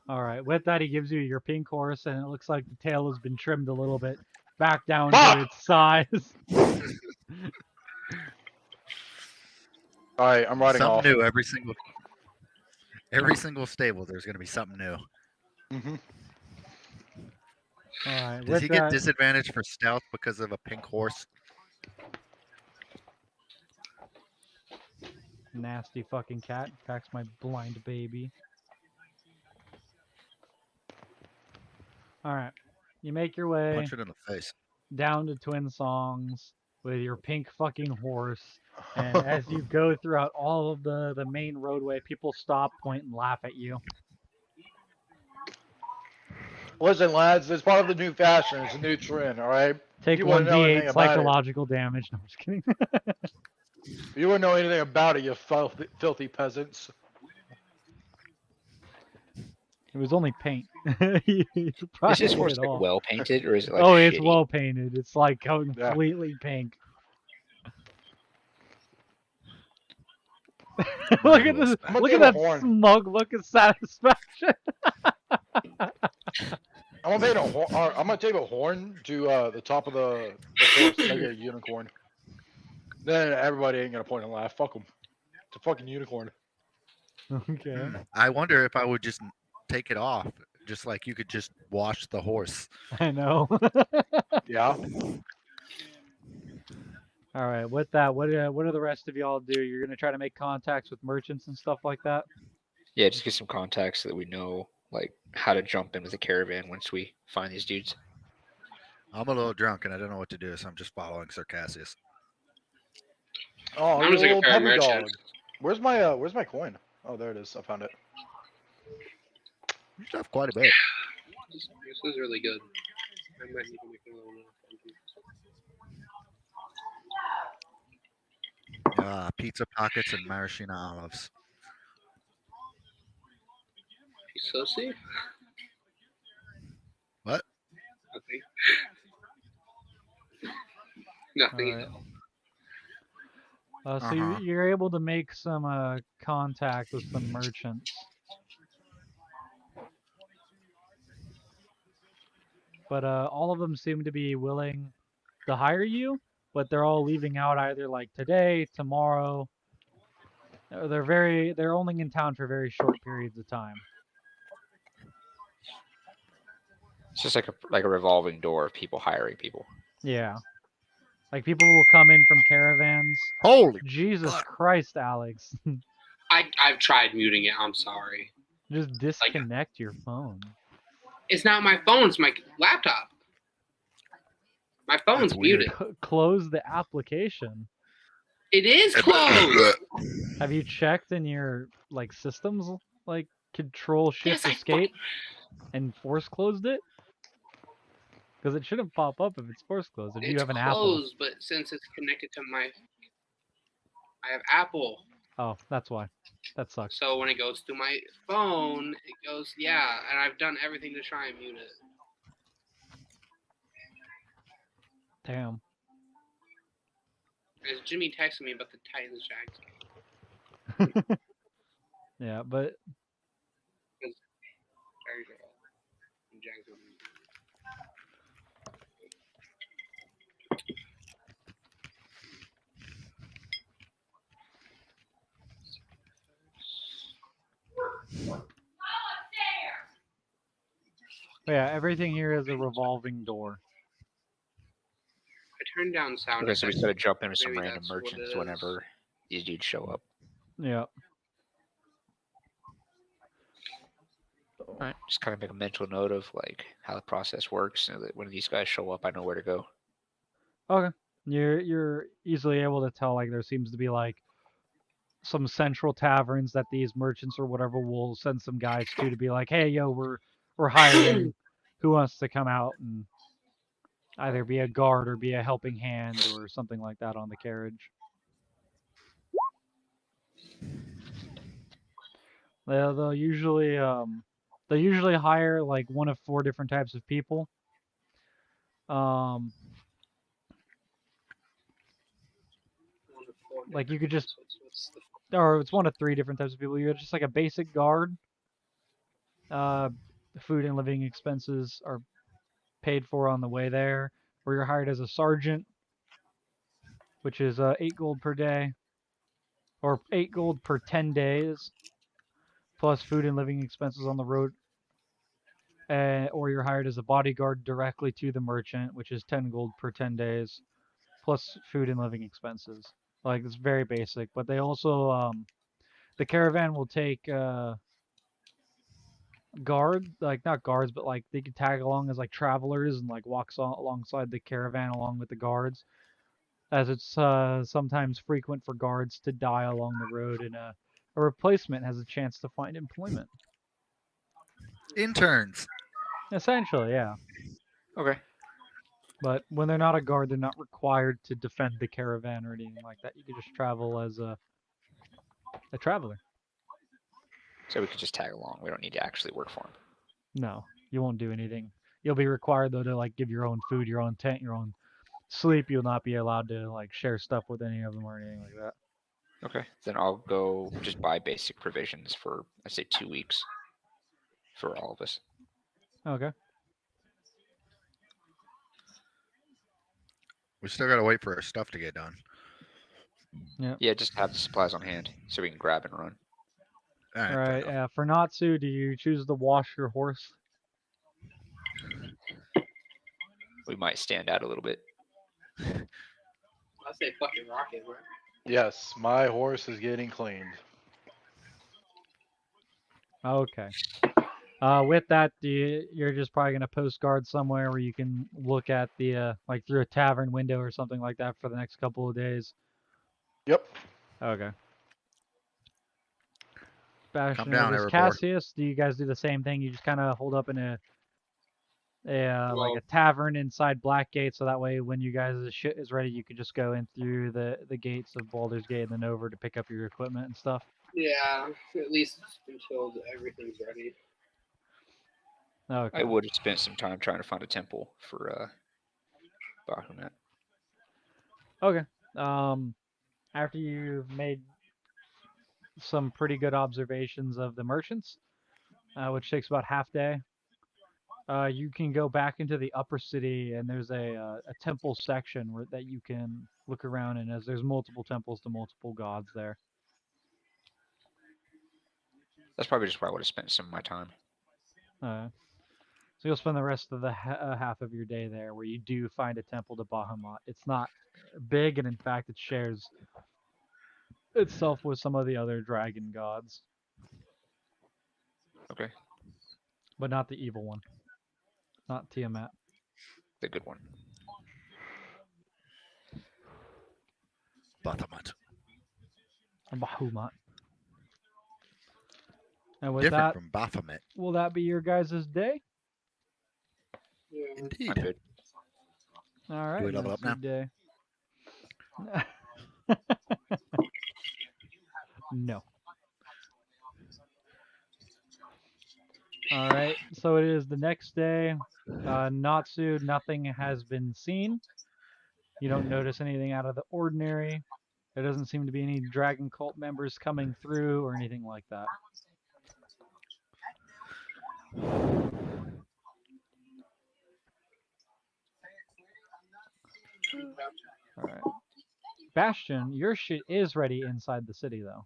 All right. With that, he gives you your pink horse, and it looks like the tail has been trimmed a little bit back down to its size. All right, I'm riding off. Something new every single stable. There's going to be something new. Mm-hmm. All right. Does he get disadvantage for stealth because of a pink horse? Nasty fucking cat attacks my blind baby. All right. You make your way Punch it in the face. down to Twin Songs with your pink fucking horse. And as you go throughout all of the main roadway, people stop, point, and laugh at you. Listen, lads, it's part of the new fashion. It's a new trend, all right? Take You wouldn't know anything 1d8 about it. psychological damage. No, I'm just kidding. You wouldn't know anything about it, you filthy peasants. It was only paint. You Is probably this did horse it like all. well painted or is it like Oh, it's shitty? well painted. It's like completely pink. Look at this! I'm gonna Look take at a that horn. smug look of satisfaction. I'm gonna tape a horn to the top of the horse, make it a unicorn. Then everybody ain't gonna point and laugh. Fuck them. It's a fucking unicorn. Okay. I wonder if I would just take it off, just like you could just wash the horse. I know. Yeah. All right. With that, what do the rest of y'all do? You're gonna try to make contacts with merchants and stuff like that. Yeah, just get some contacts so that we know like how to jump in with a caravan once we find these dudes. I'm a little drunk and I don't know what to do, so I'm just following Circassius. Oh, I'm just little looking for a puppy merchant. dog. Where's my coin? Oh, there it is. I found it. You should have quite a bit. This is really good. I might need to make another one. Pizza pockets and maraschino olives. Sosi? What? Nothing. All right. So Uh-huh. you're able to make some contact with some merchants. But all of them seem to be willing to hire you, but they're all leaving out either like today, tomorrow. They're only in town for very short periods of time. It's just like a revolving door of people hiring people. Yeah. Like people will come in from caravans. Holy Jesus fuck. Christ, Alex. I've tried muting it. I'm sorry. Just disconnect your phone. It's not my phone. It's my laptop. My phone's That's weird. muted. Close the application. It is closed. Have you checked in your like systems like Control Shift Yes, I Escape and force closed it? Because it shouldn't pop up if it's force closed. If you It's have an Apple. closed, but since it's connected to I have Apple. Oh, that's why. That sucks. So when it goes to my phone, it goes, yeah, and I've done everything to try and mute it. Damn. As Jimmy texted me about the Titans Jags game. Yeah, but Jags are- yeah, everything here is a revolving door. I turned down sound Okay, so we effects. gotta jump in with some Maybe random that's what it merchants is. whenever these dudes show up. Yeah. Alright, just kind of make a mental note of like how the process works, so that when these guys show up, I know where to go. Okay. You're easily able to tell like there seems to be like some central taverns that these merchants or whatever will send some guys to be like, hey yo, we're hiring. Who wants to come out and either be a guard or be a helping hand or something like that on the carriage? They'll usually hire like one of 4 different types of people. Like you could just, or it's one of 3 different types of people. You're just like a basic guard. Food and living expenses are paid for on the way there. Or you're hired as a sergeant, which is 8 gold per day, or 8 gold per 10 days, plus food and living expenses on the road. Or you're hired as a bodyguard directly to the merchant, which is 10 gold per 10 days, plus food and living expenses. Like, it's very basic. But they also, the caravan will take guard, like not guards, but like they could tag along as like travelers and like walks alongside the caravan along with the guards, as it's sometimes frequent for guards to die along the road, and a replacement has a chance to find employment. Interns. Essentially, yeah. Okay. But when they're not a guard, they're not required to defend the caravan or anything like that. You can just travel as a traveler. So we could just tag along. We don't need to actually work for him. No, you won't do anything. You'll be required though to like give your own food, your own tent, your own sleep. You'll not be allowed to like share stuff with any of them or anything like that. Okay. Then I'll go just buy basic provisions for, I say, 2 weeks for all of us. Okay. We still gotta wait for our stuff to get done. Yeah, just have the supplies on hand so we can grab and run. All right. All fair right. enough. For Natsu, do you choose to wash your horse? We might stand out a little bit. I say fucking rocket, bro. Yes, my horse is getting cleaned. Okay. With that, you're just probably gonna post guard somewhere where you can look at the like through a tavern window or something like that for the next couple of days. Yep. Okay. Bastion, down, Otis, Erebor. Cassius, do you guys do the same thing? You just kind of hold up in a like Well- a tavern inside Blackgate, so that way when you guys' shit is ready, you can just go in through the gates of Baldur's Gate and then over to pick up your equipment and stuff. Yeah, at least until everything's ready. Okay. I would have spent some time trying to find a temple for Bahamut. Okay. After you've made some pretty good observations of the merchants, which takes about half day, you can go back into the upper city, and there's a temple section that you can look around in, as there's multiple temples to multiple gods there. That's probably just where I would have spent some of my time. So you'll spend the rest of the half of your day there, where you do find a temple to Bahamut. It's not big, and in fact, it shares itself with some of the other dragon gods, Okay, but not the evil one, not Tiamat. the good one. Bahamut. Bahamut. And with Different that, from Baphomet. will that be your guys' day? Yeah. I'm Indeed. good. All right. we level that's up your day. No. All right. So it is the next day. Natsu, nothing has been seen. You don't notice anything out of the ordinary. There doesn't seem to be any dragon cult members coming through or anything like that. All right. Bastion, your shit is ready inside the city, though.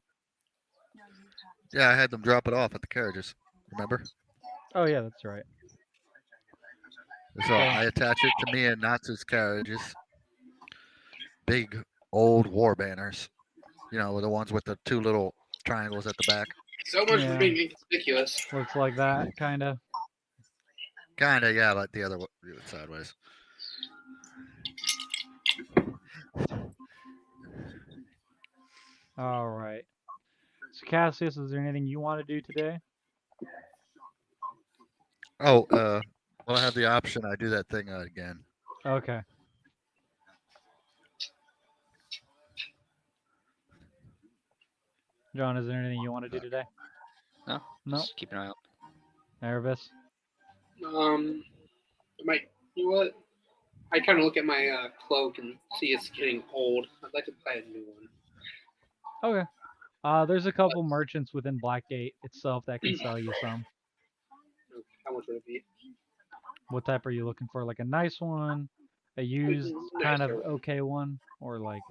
Yeah, I had them drop it off at the carriages. Remember? Oh, yeah, that's right. So I attach it to me and Natsu's carriages. Big old war banners. You know, the ones with the two little triangles at the back. So much Yeah. for being inconspicuous. Looks like that, kind of. Kinda, yeah, like the other sideways. All right. So, Cassius, is there anything you want to do today? Oh, well, I have the option. I do that thing again. Okay. John, is there anything you want to do today? No? No. Just keep an eye out. Erebus? I might. You know what? I kind of look at my cloak and see it's getting old. I'd like to buy a new one. Okay. There's a couple merchants within Blackgate itself that can sell you some. How much would it be? What type are you looking for? Like a nice one, a used kind of Nicer one. okay one, or like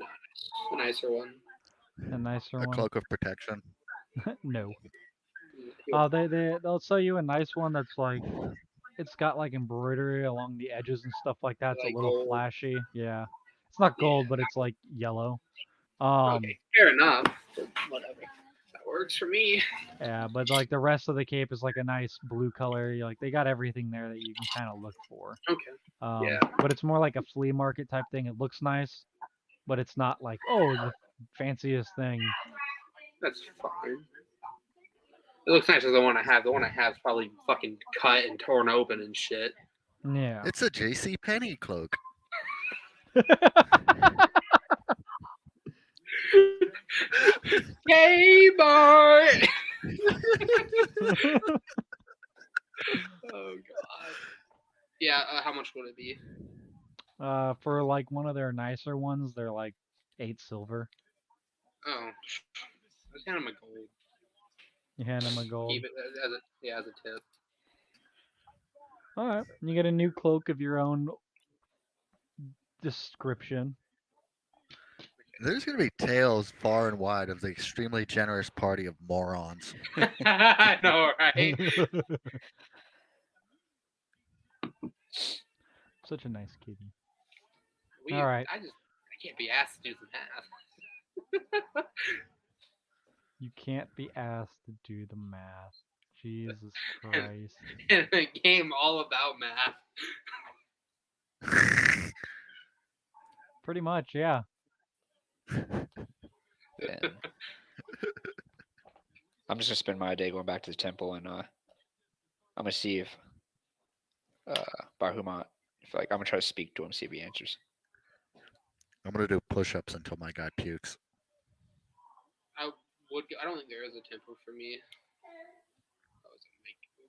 A nicer one. a nicer A one? cloak of protection. No. Yeah. They'll sell you a nice one that's like, it's got like embroidery along the edges and stuff like that. It's Like a little gold. flashy. Yeah. It's not gold, but it's like yellow. Okay, fair enough. But whatever. That works for me. Yeah, but like the rest of the cape is like a nice blue color. Like they got everything there that you can kind of look for. Okay. Yeah. But it's more like a flea market type thing. It looks nice, but it's not like, oh, the fanciest thing. That's fine. It looks nicer than the one I have. The one I have is probably fucking cut and torn open and shit. Yeah. It's a J.C. Penney cloak. Kmart. Oh god. Yeah. How much would it be? For like one of their nicer ones, they're like 8 silver. Oh, let's hand him a gold. You hand them a gold. Keep it as a tip. All right, you get a new cloak of your own description. There's gonna be tales far and wide of the extremely generous party of morons. I know, right? Such a nice kitty. All right. I can't be asked to do the math. You can't be asked to do the math. Jesus Christ. In a game all about math. Pretty much, yeah. Then I'm just gonna spend my day going back to the temple, and I'm gonna see if Bahamut, I'm gonna try to speak to him, see if he answers. I'm gonna do push-ups until my guy pukes. I don't think there is a temple for me.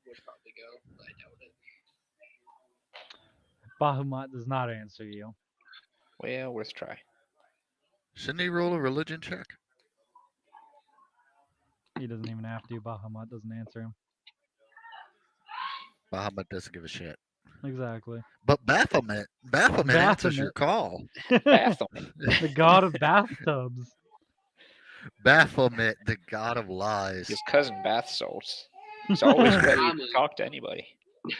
Would probably go, but I doubt it. Bahamut does not answer you. Well, worth a try. Shouldn't he roll a religion check? He doesn't even have to. Bahamut doesn't answer him. Bahamut doesn't give a shit. Exactly. But Baphomet answers your call. Baphomet. The god of bathtubs. Baphomet, the god of lies. His cousin Bath Salts. He's always ready to talk to anybody.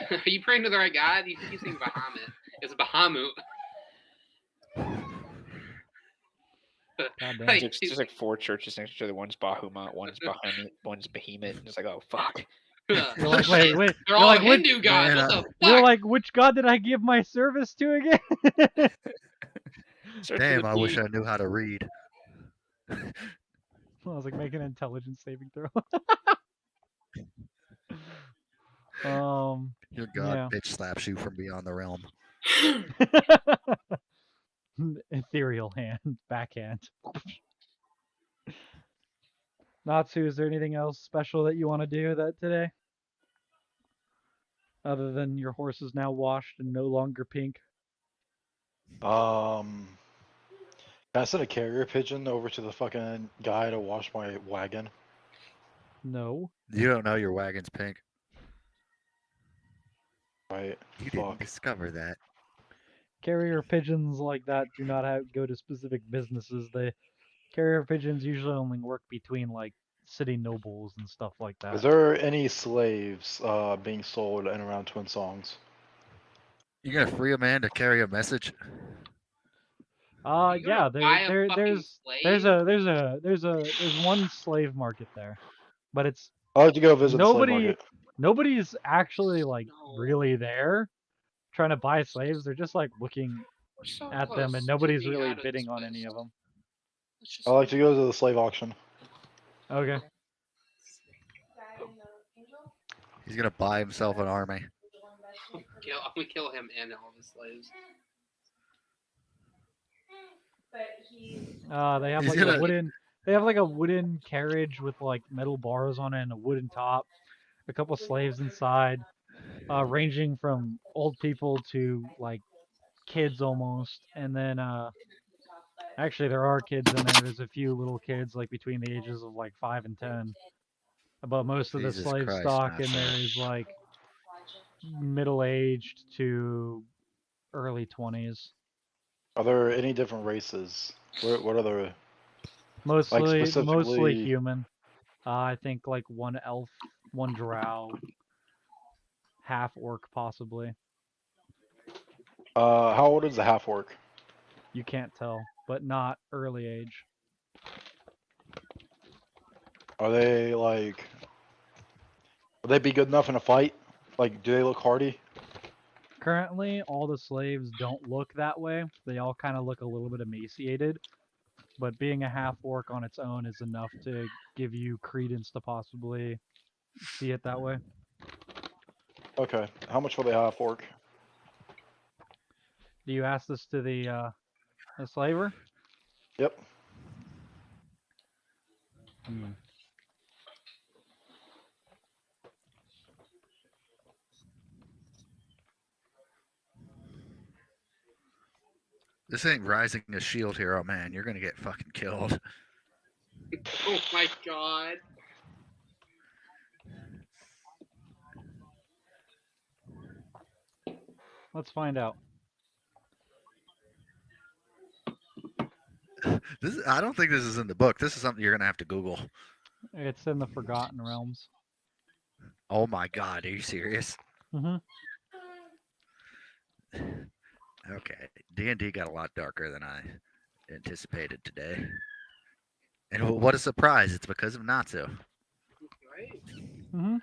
Are you praying to the right guy? You keep saying Bahamut. It's Bahamut. God damn. Like, There's like 4 churches next to each other. One's Bahamut, one's Bahamut, one's Behemoth. And it's like, oh fuck. You're like, wait. They're You're all like, Hindu gods. What the fuck? You're like, which god did I give my service to again? Damn, I wish I knew how to read. I was like, make an intelligence saving throw. Your god yeah. bitch slaps you from beyond the realm. Ethereal hand, backhand. Natsu, is there anything else special that you want to do today? Other than your horse is now washed and no longer pink? Can I send a carrier pigeon over to the fucking guy to wash my wagon? No. You don't know your wagon's pink. Right. You Fuck. didn't discover that. Carrier pigeons like that do not go to specific businesses. Carrier pigeons usually only work between like city nobles and stuff like that. Is there any slaves being sold in around Twin Songs? You gonna free a man to carry a message? Yeah, there's one slave market there, but it's I'll have to go visit the slave market. nobody's actually like really there trying to buy slaves. They're just like looking at them, and nobody's really bidding on any of them. I like to go to the slave auction. Okay. He's gonna buy himself an army. I'm gonna kill him and all his slaves. They have He's like gonna- a wooden. They have like a wooden carriage with like metal bars on it and a wooden top. A couple slaves inside, ranging from old people to like kids almost. And then actually there are kids in there. There's a few little kids like between the ages of like 5 and 10. But most of the Jesus slave Christ, stock in Nacho. there is like middle-aged to early 20s. Are there any different races? What are the Mostly specifically- human. I think like one elf, one drow, half orc possibly. how old is the half orc? You can't tell, but not early age. Are they like? Would they be good enough in a fight? Like, do they look hardy? Currently, all the slaves don't look that way. They all kind of look a little bit emaciated. But being a half orc on its own is enough to give you credence to possibly see it that way. Okay. How much for the half orc? Do you ask this to the A slaver? Yep. Hmm. This ain't Rising a Shield Hero, man. You're gonna get fucking killed. Oh my god. Let's find out. I don't think this is in the book. This is something you're gonna have to Google. It's in the Forgotten Realms. Oh my god, are you serious? Mm-hmm. Okay, D&D got a lot darker than I anticipated today. And what a surprise! It's because of Natsu. Right? Mm-hmm.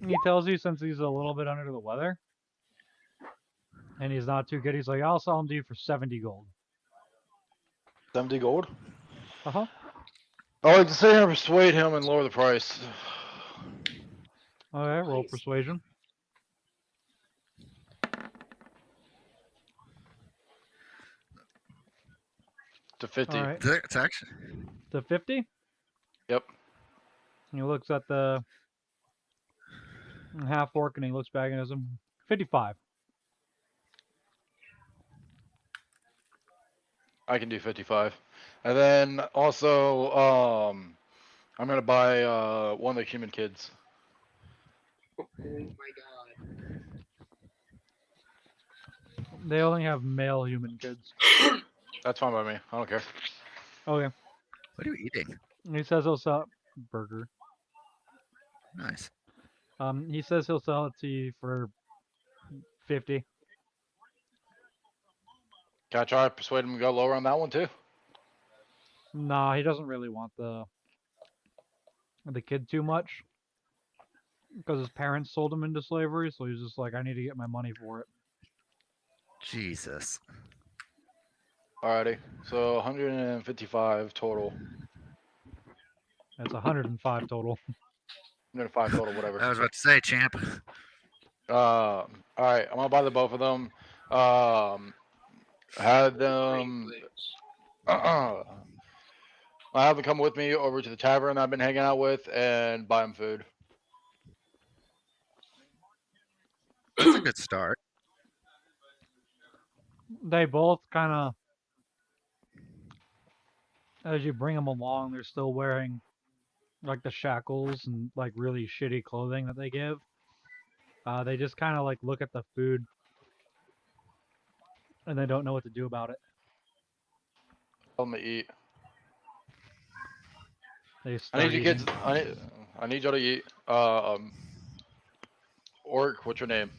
He tells you since he's a little bit under the weather and he's not too good, he's like, I'll sell him to you for 70 gold. 70 gold. Uh-huh. I like to sit here and persuade him and lower the price. Okay, roll Nice. persuasion. To 50. All right. It's actually To 50? Yep. And he looks at the half orc and he looks back and says, 55. I can do 55. And then also, I'm gonna buy one of the human kids. Oh my god. They only have male human kids. That's fine by me. I don't care. Okay. what are you eating? And he says he'll sell burger. Nice. He says he'll sell it to you for 50. Can I try to persuade him to go lower on that one too? Nah, he doesn't really want the kid too much because his parents sold him into slavery, so he's just like, I need to get my money for it. Jesus. Alrighty. So 155 total. That's 105 total. 105 total, whatever. I was about to say, champ. All right, I'm gonna buy the both of them. Had them. I have them come with me over to the tavern I've been hanging out with and buy them food. That's a good start. They both kind of, as you bring them along, they're still wearing like the shackles and like really shitty clothing that they give. They just kind of like look at the food and they don't know what to do about it. Tell them to eat. They I start need you kids. eating. I need y'all to eat. Orc, what's your name?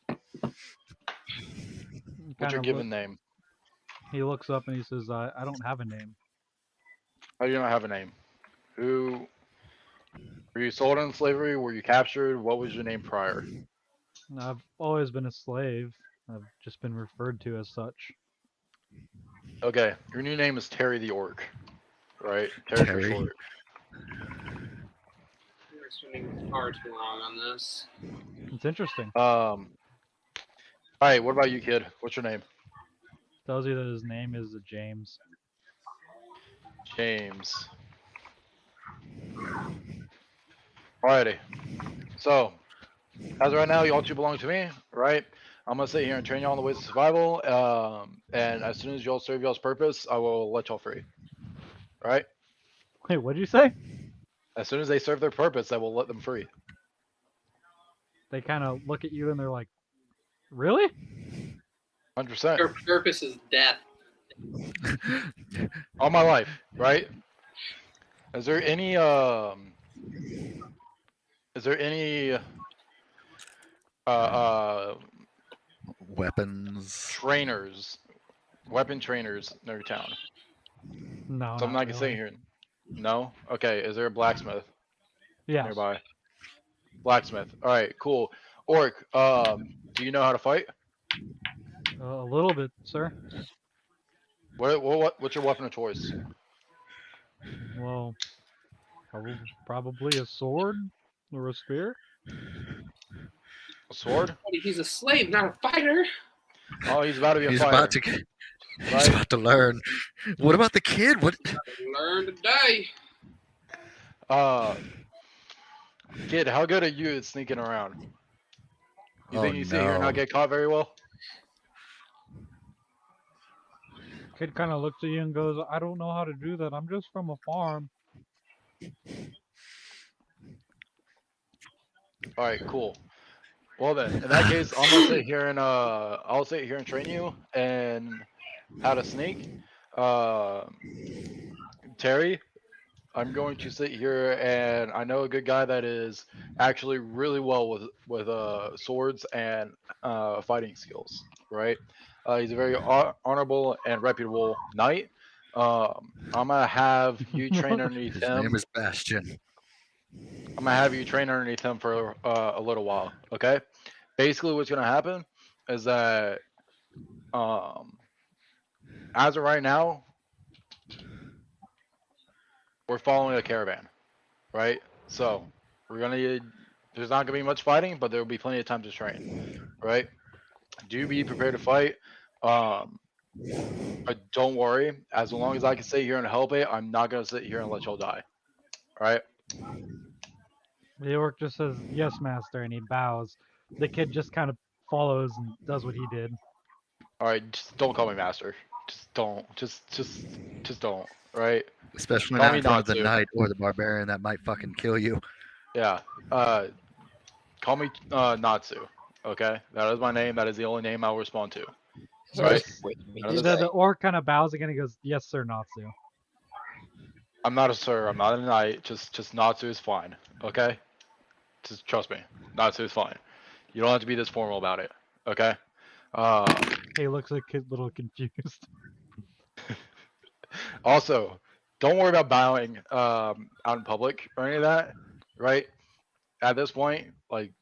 He What's your kinda given name? He looks up and he says, I don't have a name. How do you not have a name? Who were you sold in slavery? Were you captured? What was your name prior? I've always been a slave. I've just been referred to as such. Okay, your new name is Terry the Orc, right? Terry for Terry. short. We're spending far too long on this. It's interesting. All right, what about you, kid? What's your name? Tells you that his name is James. James. Alrighty. So, as of right now, y'all two belong to me, right? I'm gonna sit here and train y'all on the ways of survival. And as soon as y'all serve y'all's purpose, I will let y'all free. Right? Wait, what'd you say? As soon as they serve their purpose, I will let them free. They kind of look at you and they're like, really? 100%. Your purpose is death. All my life, right? Is there any Weapons. trainers, weapon trainers in your town? No, Something not I can say really. here. No? Okay, is there a blacksmith Yes. nearby? Blacksmith. Alright, cool. Orc, do you know how to fight? A little bit, sir. What's your weapon of choice? Well, probably a sword or a spear. A sword? Buddy, he's a slave, not a fighter. Oh, he's about to be a He's fighter. about to. He's Right? about to learn. What about the kid? What? Learn today. Kid, how good are you at sneaking around? You Oh think you sit here and not no! get caught very well? Kid kind of looks at you and goes, "I don't know how to do that. I'm just from a farm." All right, cool. Well then, in that case, I'm gonna sit here and I'll sit here and train you and how to sneak. Terry, I'm going to sit here and I know a good guy that is actually really well with swords and fighting skills. Right? He's a very honorable and reputable knight. I'm gonna have you train underneath His name him. is Bastion. I'm gonna have you train underneath him for a little while. Okay? Basically, what's gonna happen is that as of right now, we're following a caravan, right? So we're gonna there's not gonna be much fighting, but there will be plenty of time to train, right? Do be prepared to fight. Um, but don't worry, as long as I can sit here and help it, I'm not gonna sit here and let y'all die. All right? The orc just says, "Yes, master," and he bows. The kid just kind of follows and does what he did. All right, just don't call me master. Just don't. Just don't. All right? Especially Call not me in front of the Natsu. knight or the barbarian that might fucking kill you. Yeah. Call me Natsu. Okay, that is my name. That is the only name I'll respond to. Right. The orc kind of bows again and goes, "Yes, sir, Natsu." I'm not a sir. I'm not a knight. Just Natsu is fine. Okay. Just trust me. Natsu is fine. You don't have to be this formal about it. Okay. He looks a little confused. Also, don't worry about bowing out in public or any of that. Right. At this point, like,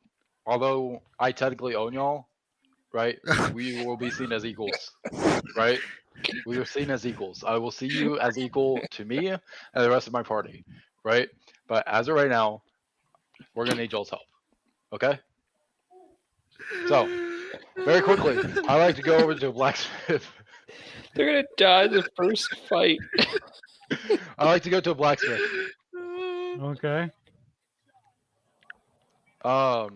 although I technically own y'all, right? We will be seen as equals. Right. We are seen as equals. I will see you as equal to me and the rest of my party, right? But as of right now, we're gonna need y'all's help. Okay? So, very quickly, I like to go over to a blacksmith. They're gonna die the first fight. I like to go to a blacksmith. Okay. I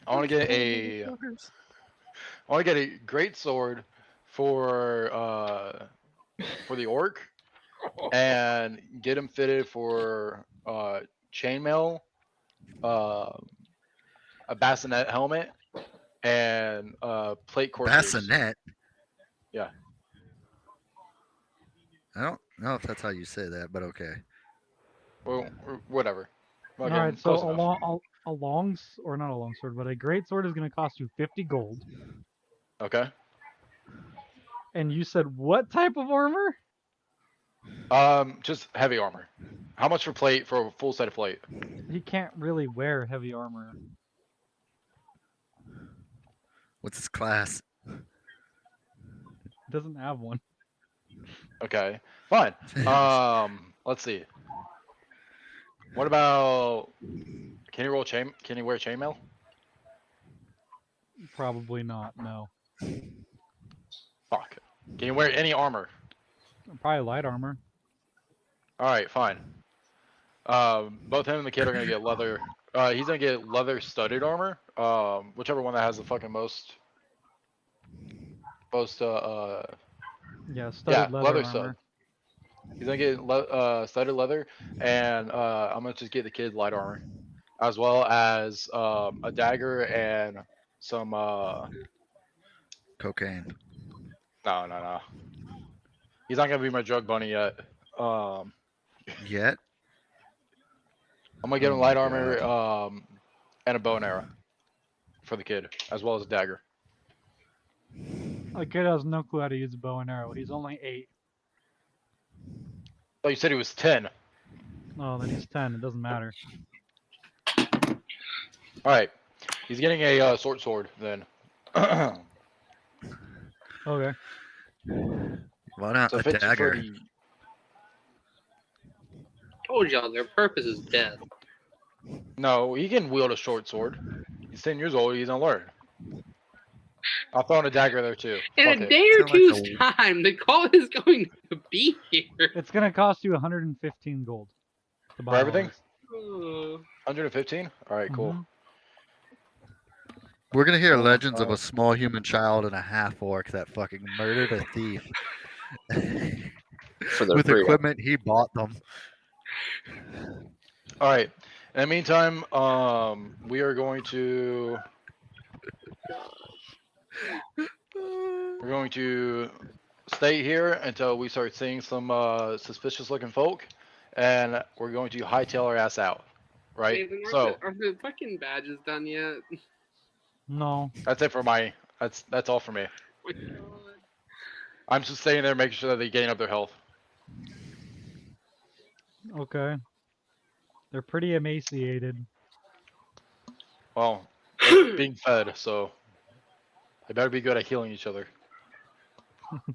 want to get a great sword for the orc, and get him fitted for chainmail, a bassinet helmet, and plate coursers. Bassinet. Yeah. I don't know if that's how you say that, but okay. Well, whatever. All Again, right. So close enough. not a long sword, but a great sword is going to cost you 50 gold. Okay. And you said what type of armor? Just heavy armor. How much for a full set of plate? He can't really wear heavy armor. What's his class? Doesn't have one. Okay, fine. Let's see. What about? Can you roll chain? Can you wear chainmail? Probably not. No. Fuck. Can you wear any armor? Probably light armor. All right, fine. Both him and the kid are gonna get leather. He's gonna get leather studded armor. Whichever one that has the fucking most. Yeah, studded leather armor. stud. He's gonna get studded leather, and I'm gonna just get the kid light armor, as well as a dagger and some. Cocaine. No. He's not gonna be my drug bunny yet. Yet? I'm gonna get him Oh light my armor, and a bow and arrow for the kid, as well as a dagger. The kid has no clue how to use a bow and arrow. He's only 8. Oh, you said he was 10. Oh, then he's 10. It doesn't matter. All right, he's getting a short sword then. Okay. Why not So a 50 for dagger? the. Told y'all their purpose is death. No, he can wield a short sword. He's 10 years old. He's gonna learn. I'll throw in a dagger there too. In Fuck a it. day or Sound like two's a- time, the call is going to be here. It's gonna cost you 115 gold to buy For everything? all this. 115. All right, cool. Mhm. We're gonna hear Oh my legends of a God. small human child and a half orc that fucking murdered a thief For their with freedom. equipment he bought them. All right. In the meantime, we are going to stay here until we start seeing some suspicious-looking folk, and we're going to hightail our ass out. Right. Nathan, So are the fucking badges done yet? No. that's it for my. That's all for me. Oh my God. I'm just staying there, making sure that they gain up their health. Okay. They're pretty emaciated. Well, they're being fed, so they better be good at healing each other.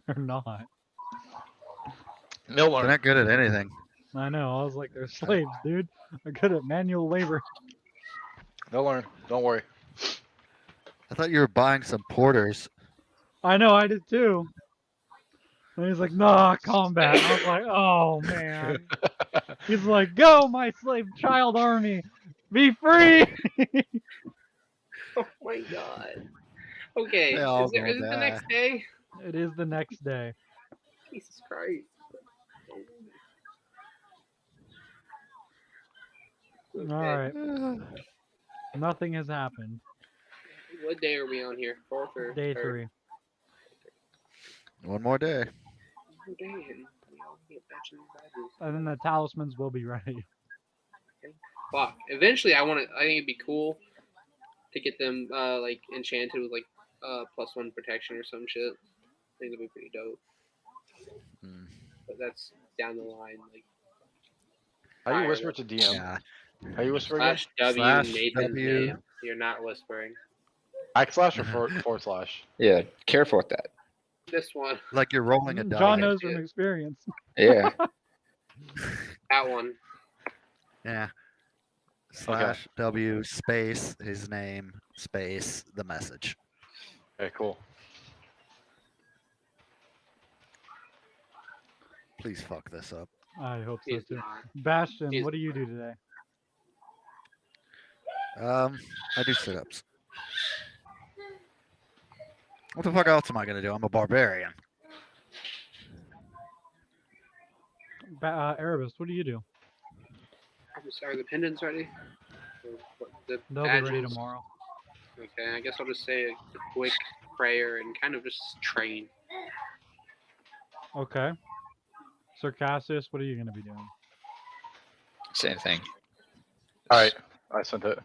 They're not. They'll They're learn. not good at anything. I know. I was like, they're slaves, dude. They're good at manual labor. They'll learn. Don't worry. I thought you were buying some porters. I know. I did too. And he's like, nah, combat. I was like, oh man. He's like, go, my slave child army, be free. Oh my God. Okay, They all is it gonna the die. next day? It is the next day. Jesus Christ. All Okay. right. Nothing has happened. What day are we on here? Fourth or Day third? 3. One more day. What day? And we all get badges. And then the talismans will be ready. Fuck. Eventually, I think it'd be cool to get them like enchanted with like +1 protection or some shit. I think that'd be pretty dope. Hmm. But that's down the line. Like How do you Fire. whisper to DM? Yeah. How you whisper again? /W Slash Nathan's W. name. You're not whispering. Backslash or forward slash? Yeah, careful with that. This one. Like you're rolling a die. John knows from experience. Yeah. That one. Yeah. Slash W space his name space the message. Okay, cool. Please fuck this up. I hope so He's too. not. Bastion, He's- what do you do today? I do sit-ups. What the fuck else am I gonna do? I'm a barbarian. Erebus, what do you do? Are the pendants ready? The They'll be ready badges? tomorrow. Okay, I guess I'll just say a quick prayer and kind of just train. Okay. Sir Cassius, what are you going to be doing? Same thing. All right, I sent it.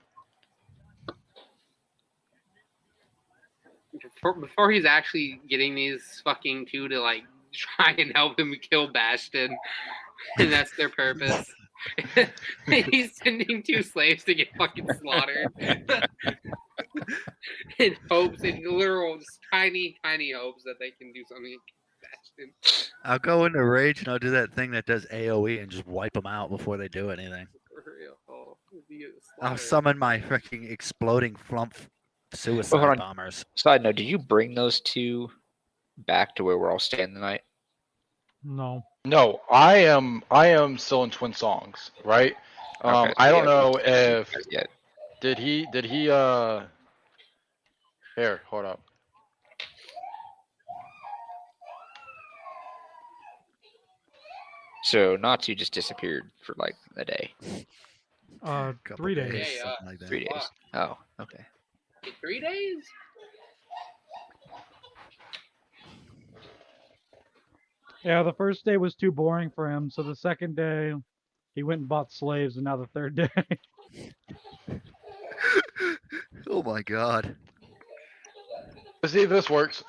Before he's actually getting these fucking two to like try and help him kill Bastion, and that's their purpose. He's sending 2 slaves to get fucking slaughtered. In hopes, in literal, just tiny hopes that they can do something against Bastion. I'll go into rage and I'll do that thing that does AoE and just wipe them out before they do anything. For real. Oh, it'd be a I'll slaughter. summon my freaking exploding flump suicide hold on. bombers. Side note: did you bring those two back to where we're all staying tonight? No. No, I am still in Twin Songs, right? Okay, I so don't yeah, know if Yet. did he here, hold up. So Natsu just disappeared for like a day, Couple 3 days. days. something like that. 3 days. Wow. Oh, okay. 3 days? Yeah, the first day was too boring for him, so the second day he went and bought slaves, and now the third day. Oh my god. Let's see if this works.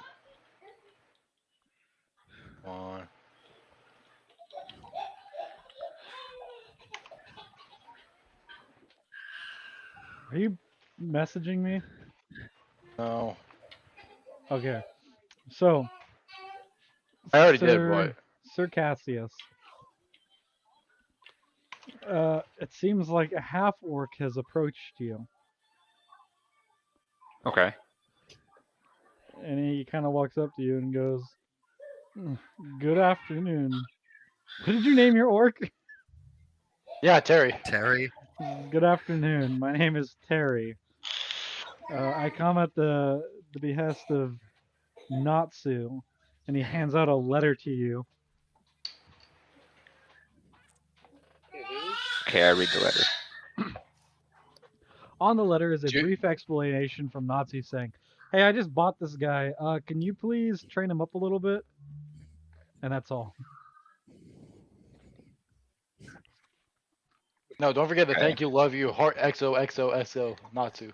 Come on. Are you messaging me? No, Okay. So, I already did. Sir- What? Sir Cassius, It seems like a half orc has approached you, Okay. and he kind of walks up to you and goes, "Good afternoon. What did you name your orc?" Yeah, Terry. Terry. Good afternoon. My name is Terry. I come at the behest of Natsu, and he hands out a letter to you. Okay, I read the letter. On the letter is a Do you- brief explanation from Natsu saying, "Hey, I just bought this guy. Can you please train him up a little bit?" And that's all. No, don't forget the Okay. thank you, love you, heart XOXOXO, Natsu.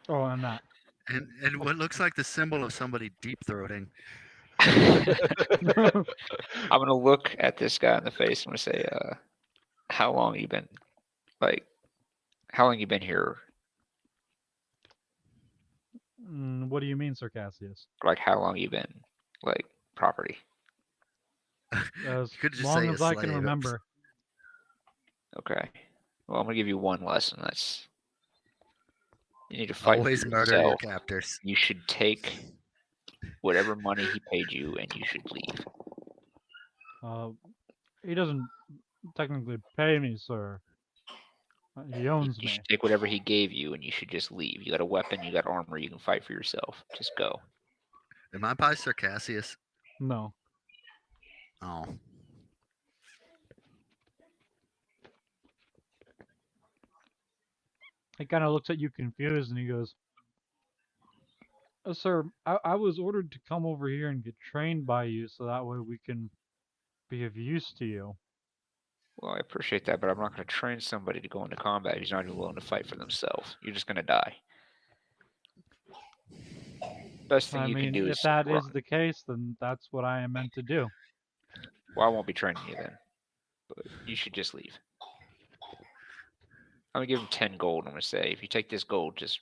Oh, I'm not. And what looks like the symbol of somebody deep throating. I'm gonna look at this guy in the face. I'm gonna say, how long you been, like, how long you been here? What do you mean, Circassius? Like, how long you been, like, property? As You could just long say as a I can slave. remember. Okay. Well, I'm gonna give you one lesson. That's you need to fight Always for murder your yourself. captors. You should take whatever money he paid you, and you should leave. He doesn't technically pay me, sir. He owns You me. should take whatever he gave you, and you should just leave. You got a weapon, you got armor, you can fight for yourself. Just go. Am I by Circassius? No. Oh. He kind of looks at you confused, and he goes, "Sir, I was ordered to come over here and get trained by you, so that way we can be of use to you." Well, I appreciate that, but I'm not going to train somebody to go into combat who's not even willing to fight for themselves. You're just going to die. Best thing I you can mean, do if is that run. is the case, then that's what I am meant to do. Well, I won't be training you then, but you should just leave. I'm going to give him 10 gold. I'm going to say, if you take this gold, just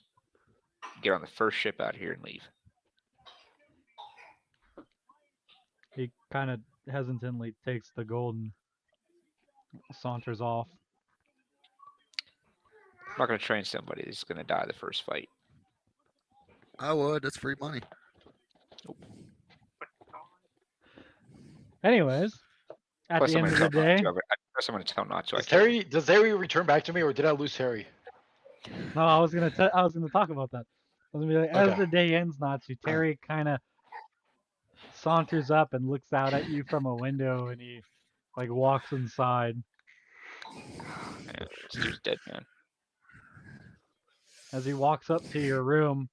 get on the first ship out here and leave. He kind of hesitantly takes the gold and saunters off. I'm not going to train somebody that's going to die the first fight. I would. That's free money. Anyways, at Plus, the I'm end going of to the tell day, not to. Plus, I'm going to tell not to. I Does killed him. Terry return back to me, or did I lose Terry? no, I was gonna talk about that. I was gonna be like, as Okay. the day ends, Natsu, Terry kind of saunters up and looks out at you from a window, and he like walks inside. Man, this dude's dead, man. As he walks up to your room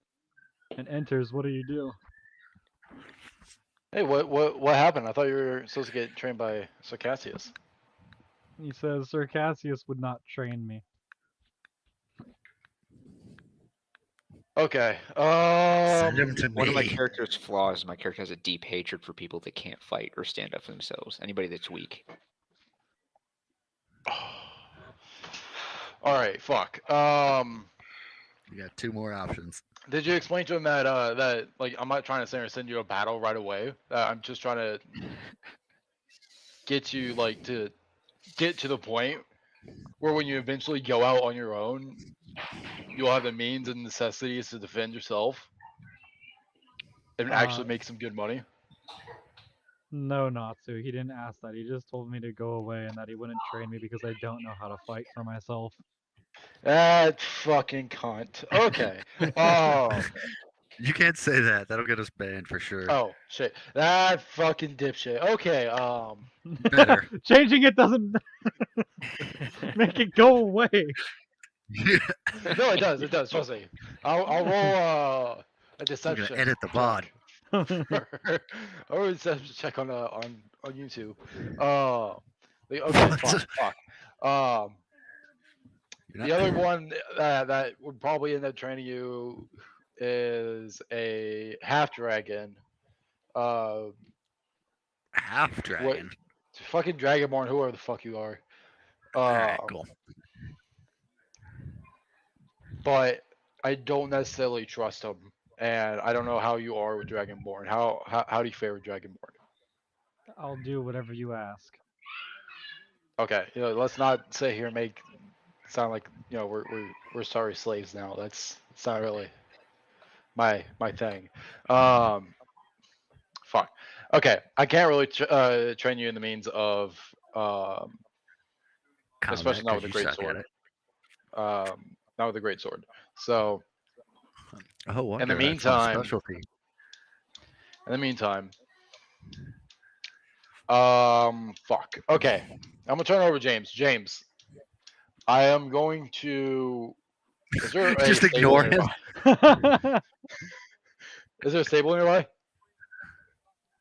and enters, what do you do? Hey, what happened? I thought you were supposed to get trained by Circassius. He says, "Circassius would not train me." Okay. Send him to One of my me. character's flaws is my character has a deep hatred for people that can't fight or stand up for themselves. Anybody that's weak. All right. Fuck. You got 2 more options. Did you explain to him that that like I'm not trying to send you a battle right away? I'm just trying to get you like to get to the point where when you eventually go out on your own, you'll have the means and necessities to defend yourself and actually make some good money. No, Natsu. He didn't ask that. He just told me to go away and that he wouldn't train me because I don't know how to fight for myself. That fucking cunt. Okay. You can't say that. That'll get us banned for sure. Oh shit. That fucking dipshit. Okay. Better. Changing it doesn't make it go away. No, it does. It does. Trust me. I'll roll a I'm deception. gonna edit the VOD. check. I'll roll a deception check on YouTube. Okay. Fuck. You're The not- other one that would probably end up training you is a half dragon. Half dragon. Fucking Dragonborn, whoever the fuck you are. Alright, cool. But I don't necessarily trust him, and I don't know how you are with Dragonborn. How do you fare with Dragonborn? I'll do whatever you ask. Okay, let's not sit here and make sound like we're sorry slaves now. It's not really my thing. Fuck. Okay, I can't really train you in the means of especially not with Combat, a 'cause you great suck at sword. it. Not with a great sword. So Oh, wonder. in the That's my meantime, specialty. fuck. Okay, I'm gonna turn it over to James. James, I am going to. Is there a Just stable ignore him. nearby? Is there a stable nearby?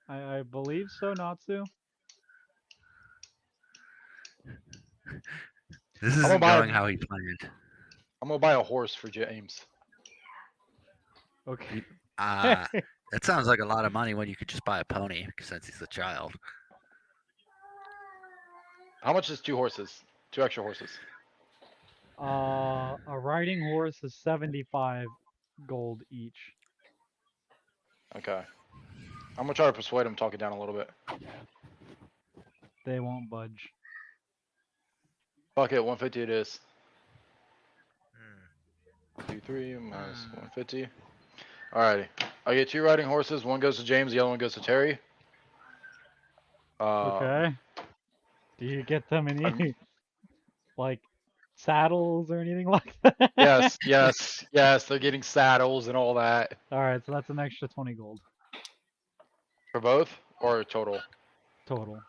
I believe so, Natsu. This gonna isn't buy going a- how he planned. I'm gonna buy a horse for James. Okay. That sounds like a lot of money when you could just buy a pony since he's a child. How much is 2 horses? 2 extra horses. A riding horse is 75 gold each. Okay. I'm gonna try to persuade him, talk it down a little bit. They won't budge. Fuck it, 150 it is. 3 minus 150. Alrighty. I get 2 riding horses. One goes to James, the other one goes to Terry. Okay. Do you get them any I'm- like saddles or anything like that? yes. They're getting saddles and all that. All right, so that's an extra 20 gold For both or total? total.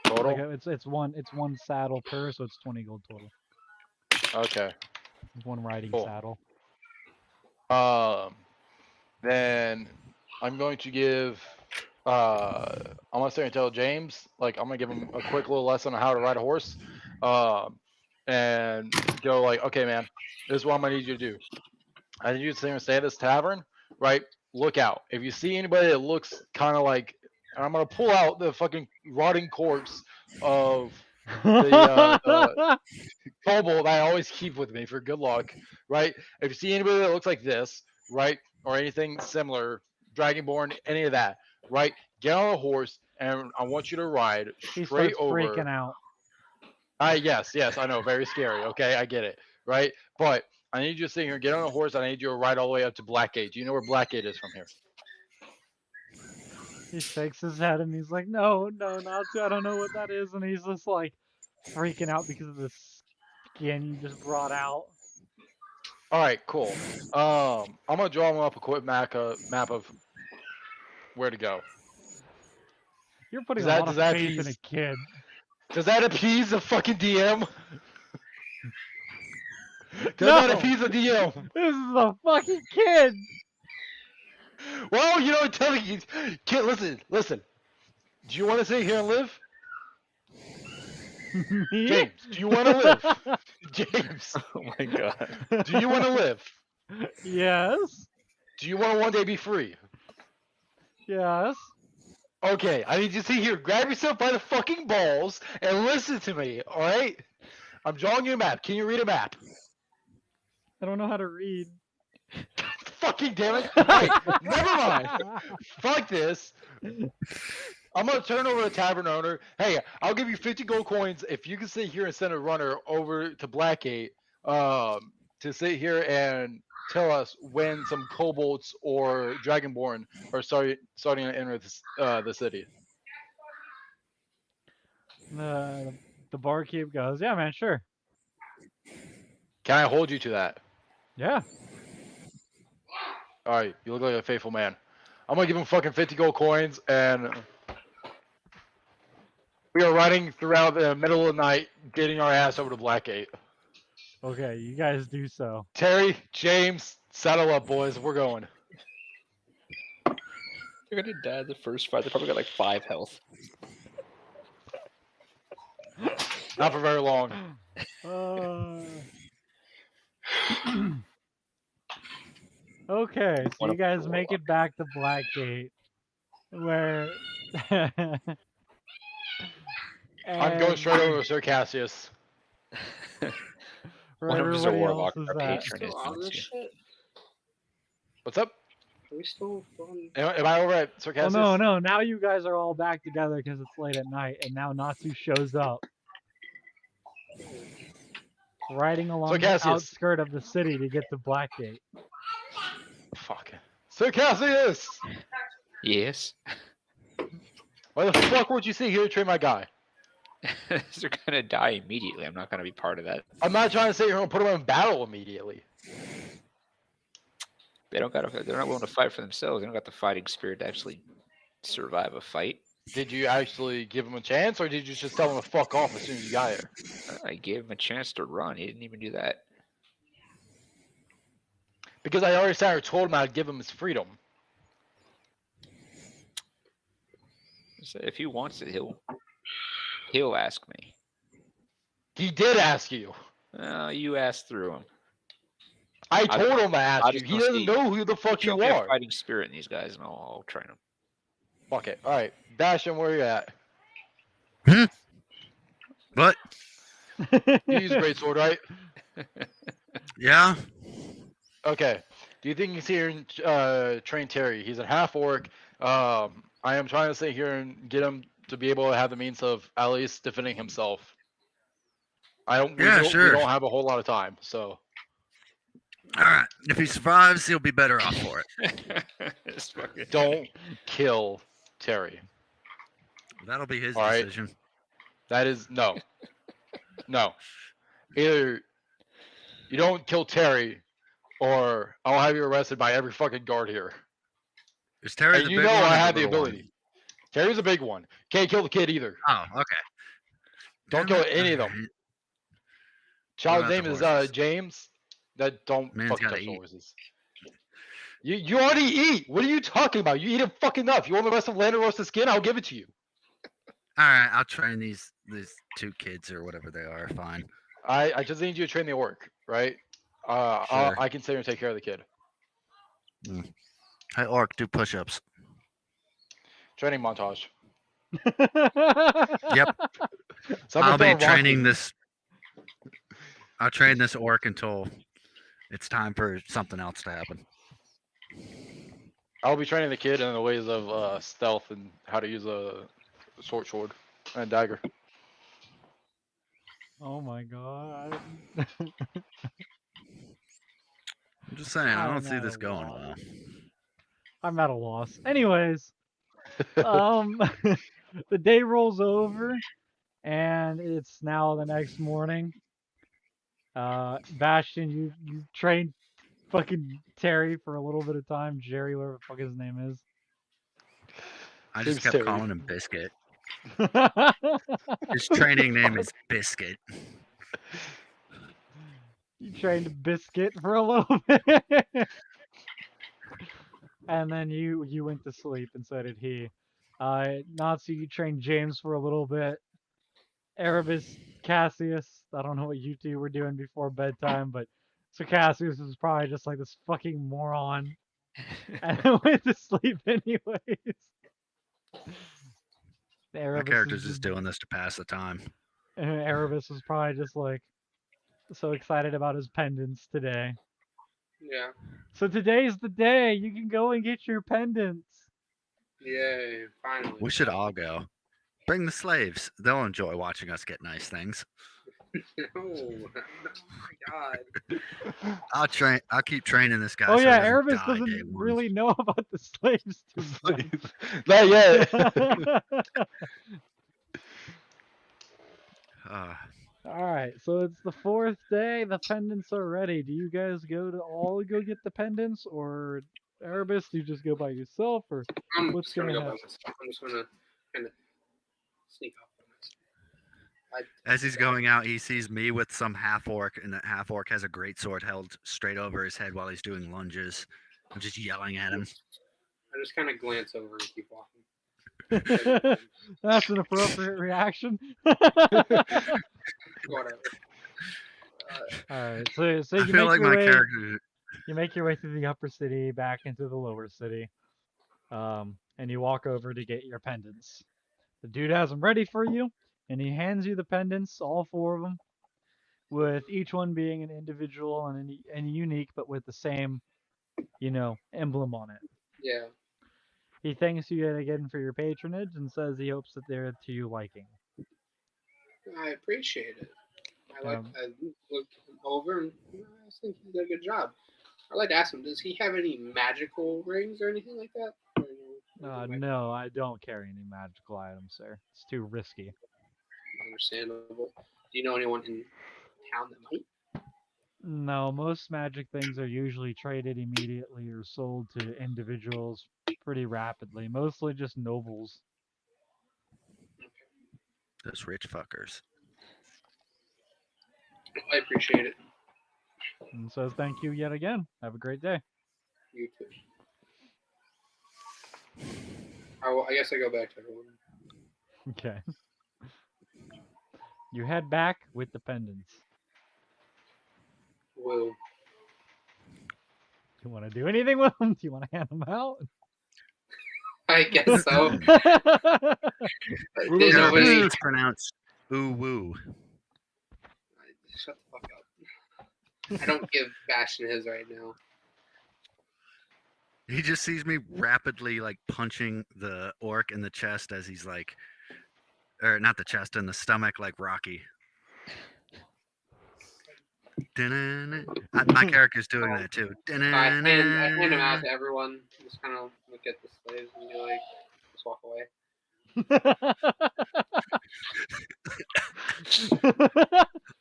Total. Like it's one saddle per, so it's 20 gold total. Okay. One riding Cool. saddle. Then I'm going to give. I'm gonna start and tell James, like I'm gonna give him a quick little lesson on how to ride a horse, and go like, okay, man, this is what I'm gonna need you to do. I need you to sit here and stay at this tavern, right? Look out. If you see anybody that looks kind of like, and I'm gonna pull out the fucking rotting corpse of the kobold I always keep with me for good luck, right? If you see anybody that looks like this, right, or anything similar, Dragonborn, any of that, right? Get on a horse, and I want you to ride He straight starts over. freaking out. Yes, I know, very scary. Okay, I get it, right? But I need you to sit here and get on a horse. And I need you to ride all the way up to Blackgate. Do you know where Blackgate is from here? He shakes his head and he's like, no, Natsu, I don't know what that is. And he's just like freaking out because of the skin you just brought out. All right, cool. I'm gonna draw him up a quick map of where to go. You're putting Does a that- lot does of that faith in a appease- kid. Does that appease the fucking DM? Does No! that appease the DM? This is a fucking kid! Well, tell me, kid, listen. Do you want to sit here and live? Me? James, do you want to live? James, Oh my god. do you want to live? Yes. Do you want to one day be free? Yes. Okay, I need you to sit here, grab yourself by the fucking balls, and listen to me, alright? I'm drawing you a map. Can you read a map? I don't know how to read. Fucking damn it. Alright, never mind. Fuck this. I'm gonna turn over to the tavern owner. Hey, I'll give you 50 gold coins if you can sit here and send a runner over to Blackgate to sit here and tell us when some kobolds or dragonborn are starting to enter the city. The barkeep goes, yeah, man, sure. Can I hold you to that? Yeah. All right, you look like a faithful man. I'm gonna give him fucking 50 gold coins, and we are riding throughout the middle of the night, getting our ass over to Blackgate. Okay, you guys do so. Terry, James, saddle up, boys. We're going. They're gonna die the first fight. They probably got like 5 health. Not for very long. Okay, so One you of guys the make it back to Blackgate, where I'm going straight over to Sir Cassius. where One of them is a everybody warlock. else Our is at. patron Still is on this Nancy. shit? What's up? Are we still on? Am I over at Sir Well, Cassius? no, now you guys are all back together because it's late at night, and now Natsu shows up. riding along the Cassius. outskirt of the city to get to Blackgate. Fuck. Sir Cassius! Yes. Why the fuck would you sit here to train my guy? They're gonna die immediately. I'm not gonna be part of that. I'm not trying to say you're gonna put him in battle immediately. They're not willing to fight for themselves. They don't got the fighting spirit to actually survive a fight. Did you actually give him a chance, or did you just tell him to fuck off as soon as you got here? I gave him a chance to run. He didn't even do that. Because I already said I told him I'd give him his freedom. So if he wants it, he'll ask me. He did ask you. You asked through him. I told him to I ask you. just He wanna doesn't see- know who the fuck Show you me a are. fighting spirit in these guys, and I'll train them. Fuck it. All right, Bastion, where you at? What? You use a great sword, right? Yeah. Okay. Do you think you can see here train Terry? He's a half orc. I am trying to sit here and get him to be able to have the means of at least defending himself. Sure. We don't have a whole lot of time, so. All right. If he survives, he'll be better off for it. Don't kill Terry. That'll be his All right. decision. That is no. No. Either you don't kill Terry, or I'll have you arrested by every fucking guard here. Is Terry And the you big know one or I have the little one? ability. Terry's a big one. Can't kill the kid either. Oh, okay. Don't Damn kill it. any of them. Alright. Child's about name the is horses? James. That don't Man's fucking gotta touch the eat. horses. You already eat. What are you talking about? You eat it fucking enough. You want the rest of land roasted skin? I'll give it to you. All right, I'll train these two kids or whatever they are. Fine. I just need you to train the orc, right? Sure. I can sit here and take care of the kid. Hey, Orc, do push-ups. Training montage. Yep. Someone I'll be tell Rocky. training this. I'll train this orc until it's time for something else to happen. I'll be training the kid in the ways of stealth and how to use a short sword and a dagger. Oh my god. I'm just saying, I I'm don't see at this a going loss. well. I'm at a loss. Anyways, the day rolls over, and it's now the next morning. Bastion, you trained fucking Terry for a little bit of time. Jerry, whatever the fuck his name is. I just Seems kept Terry. calling him Biscuit. His training name is Biscuit. You trained Biscuit for a little bit. And then you went to sleep, and so did he. Nazi, you trained James for a little bit. Erebus, Cassius, I don't know what you two were doing before bedtime, but so Cassius was probably just like this fucking moron. And then went to sleep anyways. My character's just doing this to pass the time. Erebus was probably just like so excited about his pendants today. Yeah. So today's the day. You can go and get your pendants. Yay, finally. We should all go. Bring the slaves. They'll enjoy watching us get nice things. Oh my god. I'll keep training this guy. Oh so yeah, he doesn't Erebus die doesn't day one. really know about the slaves too much. Not yet. All right, so it's the fourth day. The pendants are ready. Do you guys all go get the pendants, or Erebus? Do you just go by yourself, or I'm what's just gonna gonna go by happen? myself. I'm just gonna kind of sneak up on myself. As he's going out, he sees me with some half orc, and that half orc has a great sword held straight over his head while he's doing lunges. I'm just yelling at him. I just kind of glance over and keep walking. That's an appropriate reaction. Whatever. All right, so I you feel make like your my way. character. You make your way through the upper city, back into the lower city, and you walk over to get your pendants. The dude has them ready for you, and he hands you the pendants, all four of them, with each one being an individual and unique, but with the same, emblem on it. Yeah. He thanks you yet again for your patronage and says he hopes that they're to your liking. I appreciate it. I look him over and I think he did a good job. I'd like to ask him, does he have any magical rings or anything like that? No, I don't carry any magical items, sir. It's too risky. Understandable. Do you know anyone in town that might? No, most magic things are usually traded immediately or sold to individuals pretty rapidly. Mostly just nobles. Those rich fuckers. I appreciate it. And says thank you yet again. Have a great day. You too. I guess I go back to everyone. Okay. You head back with the pendants. Will. Do you want to do anything with them? Do you want to hand them out? I guess so. No, Nobody. it's pronounced ooh woo. Shut the fuck up. I don't give Bastion his right now. He just sees me rapidly like punching the orc in the chest as he's like, or not the chest, in the stomach like Rocky. My character's doing that too. I hand him out to everyone. Just kind of look at the slaves and be like, just walk away.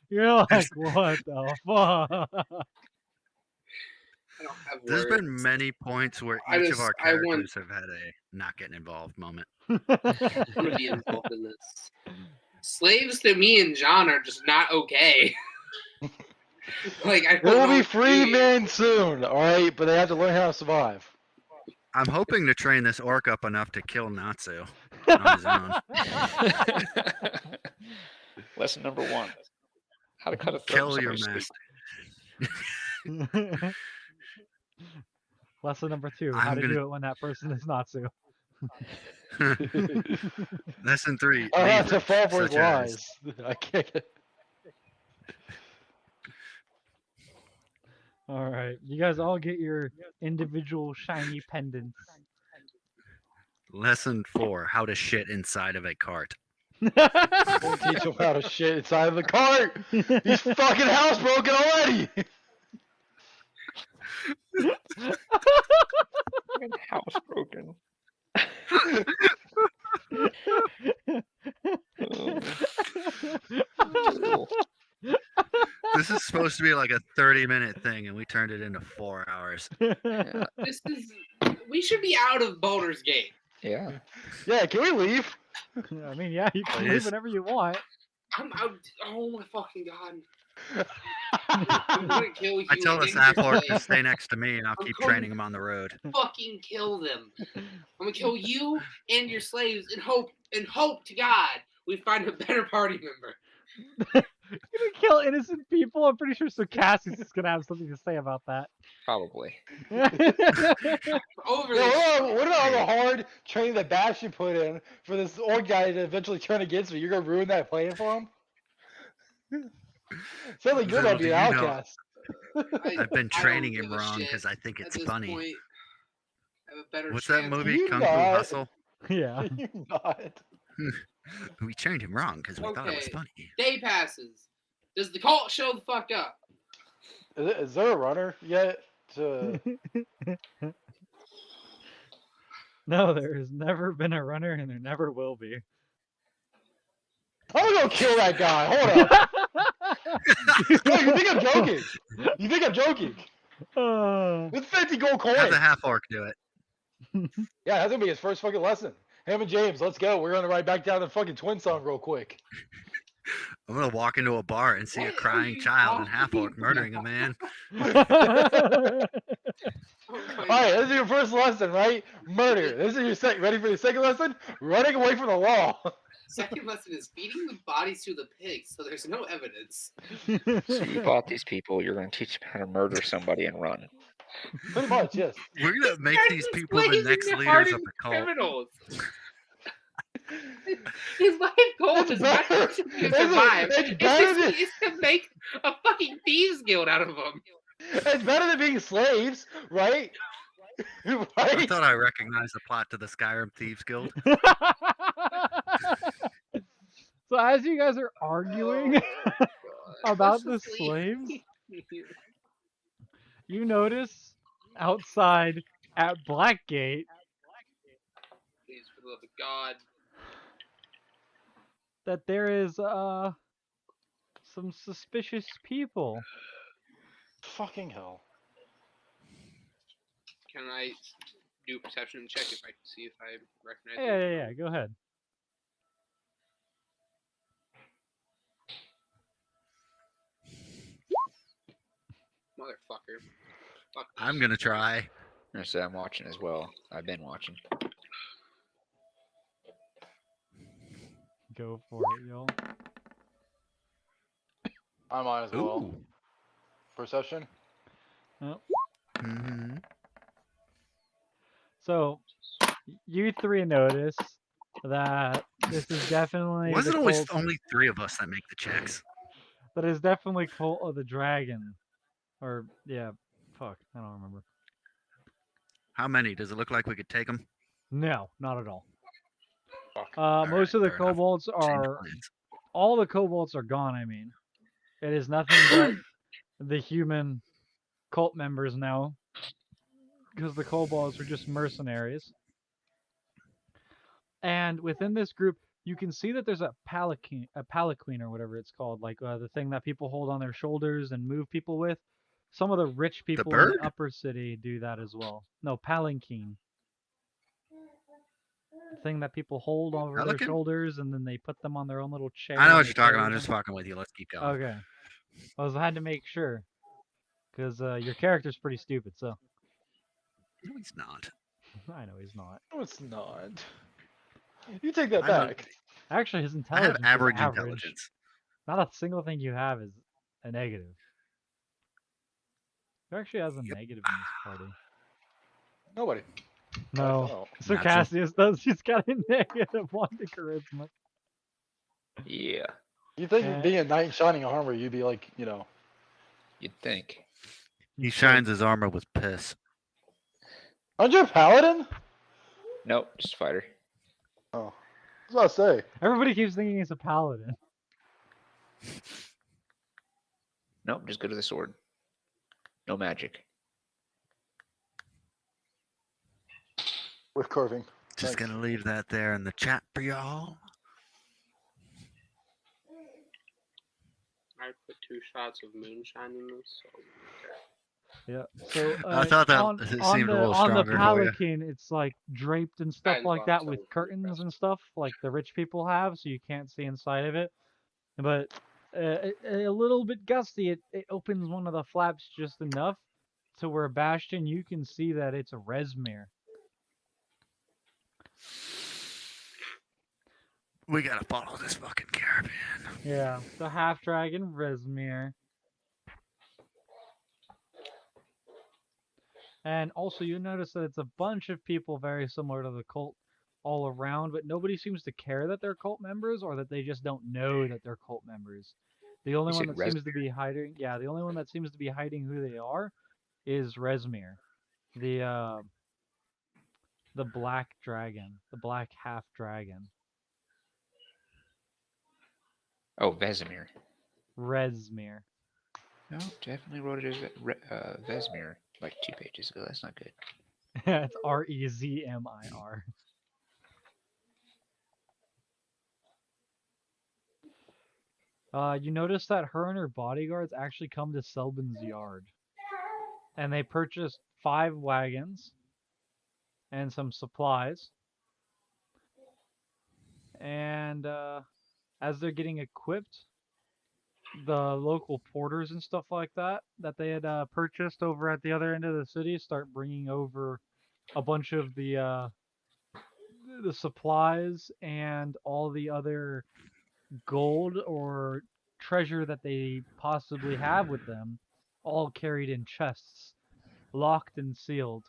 You're like, what the fuck? I don't have There's words. been many points where each of our characters have had a not getting involved moment. I'm gonna be involved in this. Slaves to me and John are just not okay. Like I There will don't be know free men soon, all right, but they have to learn how to survive. I'm hoping to train this orc up enough to kill Natsu on his own. Lesson number 1: how to cut a throat. Kill your somebody's master. Lesson number 2: how to do it when that person is Natsu. Lesson 3. I have to leave, fall for his such as- lies. I can't get. All right, you guys all get your individual shiny pendants. Lesson 4. How to shit inside of a cart. Don't teach him how to shit inside of the cart. He's fucking housebroken already. housebroken. This is supposed to be like a 30-minute thing, and we turned it into 4 hours. This is. We should be out of Baldur's Gate. Yeah. Yeah, can we leave? I mean, yeah, you can Please. leave whenever you want. I'm out. Oh my fucking god. I'm gonna kill you. I tell this and your half-orc to slaves. stay next to me, and I'll I'm keep going- training him on the road. Fucking kill them. I'm gonna kill you and your slaves and hope to God we find a better party member. You're gonna kill innocent people? I'm pretty sure Sarcassius is gonna have something to say about that. Probably. Over Yeah, this. what about all the hard training that Bastion put in for this old guy to eventually turn against me? You're gonna ruin that plan for him? Sounds like you're Little gonna be do an you know. outcast. I've been I training don't him give a wrong shit. because I think At it's this funny. point, I have a better What's that chance. movie, You Kung Fu not. Hustle? Yeah. You're not. We trained him wrong because we thought it was Okay. funny. Day passes. Does the cult show the fuck up? Is there a runner yet? To... No, there has never been a runner, and there never will be. I'm gonna go kill that guy. Hold up. No, you think I'm joking? You think I'm joking? It's 50 gold coins. Have the half-orc do it. Yeah, that's gonna be his first fucking lesson. Him and James, let's go. We're gonna ride back down the fucking twin song real quick. I'm gonna walk into a bar and see a What are crying you child and talking half-orc murdering a man. Oh my All right, this is your first lesson, right? Murder. This is your second. Ready for your second lesson? Running away from the law. Second lesson is feeding the bodies to the pigs, so there's no evidence. So you bought these people. You're going to teach them how to murder somebody and run. Pretty much, yes. We're gonna make Turn these his people the slaves next into leaders of hardened the cult. Criminals. His life goal It's is better- not to it's- survive. it's better than- It's to make a fucking thieves guild out of them. It's better than being slaves, right? I Right? thought I recognized the plot to the Skyrim Thieves Guild. So as you guys are arguing, about the What's the slaves, sleeve? you notice outside at Blackgate Please, for the love of God. that there is some suspicious people. Fucking hell. Can I do a perception check if I can see if I recognize Yeah, them? go ahead. Motherfucker. Fuck this. I'm gonna try. I said I'm watching as well. I've been watching. Go for it, y'all. I might as well. Ooh. Perception? Mm-hmm. So, you three notice that this is definitely Why is the it always cult, only 3 of us that make the checks? that is definitely Cult of the Dragon. Or, yeah, fuck, I don't remember. How many? Does it look like we could take them? No, not at all. Fuck. Most of the fair enough. kobolds Change are, plans. all the kobolds are gone, I mean. It is nothing but the human cult members now. Because the kobolds are just mercenaries. And within this group, you can see that there's a palanquin or whatever it's called, like the thing that people hold on their shoulders and move people with. Some of the rich people in bird? the upper city do that as well. No, palanquin. The thing that people hold over their Pelican? shoulders and then they put them on their own little chair. I know and what they you're talking carry about. I'm them. just fucking with you. Let's keep going. Okay. I had to make sure. Because your character's pretty stupid, so. No, he's not. I know he's not. No, it's not. You take that I know- back. Actually, his I intelligence have average is average. intelligence. Not a single thing you have is a negative. Who actually has a negative in this party? Nobody. No. Oh. Circassius does. He's got a negative 1 to charisma. Yeah, You think Eh. being a knight in shining armor, you'd be like, you'd think. He shines his armor with piss. aren't you a paladin? Nope, just fighter. Oh. I was about to say. Everybody keeps thinking he's a paladin. Nope, just go to the sword. No magic. With curving. Just Thanks. gonna leave that there in the chat for y'all. I put 2 shots of moonshine in this. So Yeah. So I thought that on, it on seemed the a little on the stronger for you. palanquin, it's like draped and stuff Depends like on that some with of the curtains rest. and stuff, like the rich people have, so you can't see inside of it. But a little bit gusty. It opens one of the flaps just enough to where Bastion, you can see that it's a Resmere. We gotta follow this fucking caravan. Yeah, the half dragon Resmere. And also, you notice that it's a bunch of people very similar to the cult all around, but nobody seems to care that they're cult members or that they just don't know that they're cult members. The only You one said that seems to be hiding, yeah, the only one that seems to be hiding who they are is Resmere, the black dragon, the black half dragon. Oh, Vesemir. Resmere. No, definitely wrote it as Vesemir like 2 pages ago. That's not good. It's Rezmir. You notice that her and her bodyguards actually come to Selbin's yard. And they purchased 5 wagons and some supplies. And as they're getting equipped, the local porters and stuff like that they had purchased over at the other end of the city start bringing over a bunch of the supplies and all the other gold or treasure that they possibly have with them, all carried in chests, locked and sealed,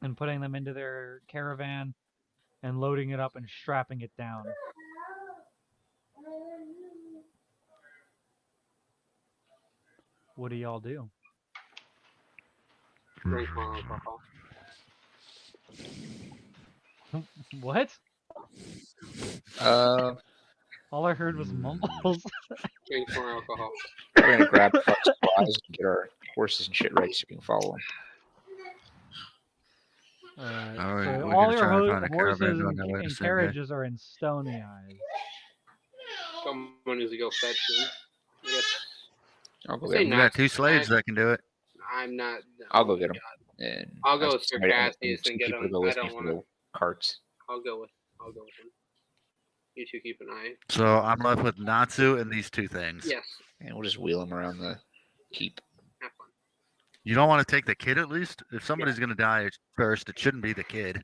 and putting them into their caravan and loading it up and strapping it down. What do y'all do? drink more alcohol. What? Uh, All I heard was mumbles. Drink more alcohol. We're gonna grab our supplies and get our horses and shit ready so we can follow them. Alright. All right, So we're all gonna your try and find a horses caravan going and, that way the and same day. carriages are in Stony Eyes. Someone needs to go fetch them. I guess. I'll go Say get We them. not- got 2 slaves that can do it. I'm not. I'll go get them. And I'll go ask with Sir somebody- Cassius two and get people to them. go I with me don't for want the to. carts. I'll go with him. You two keep an eye. So I'm left with Natsu and these 2 things. Yes. And we'll just wheel them around the keep. Have fun. You don't want to take the kid at least? If somebody's going to die first, it shouldn't be the kid.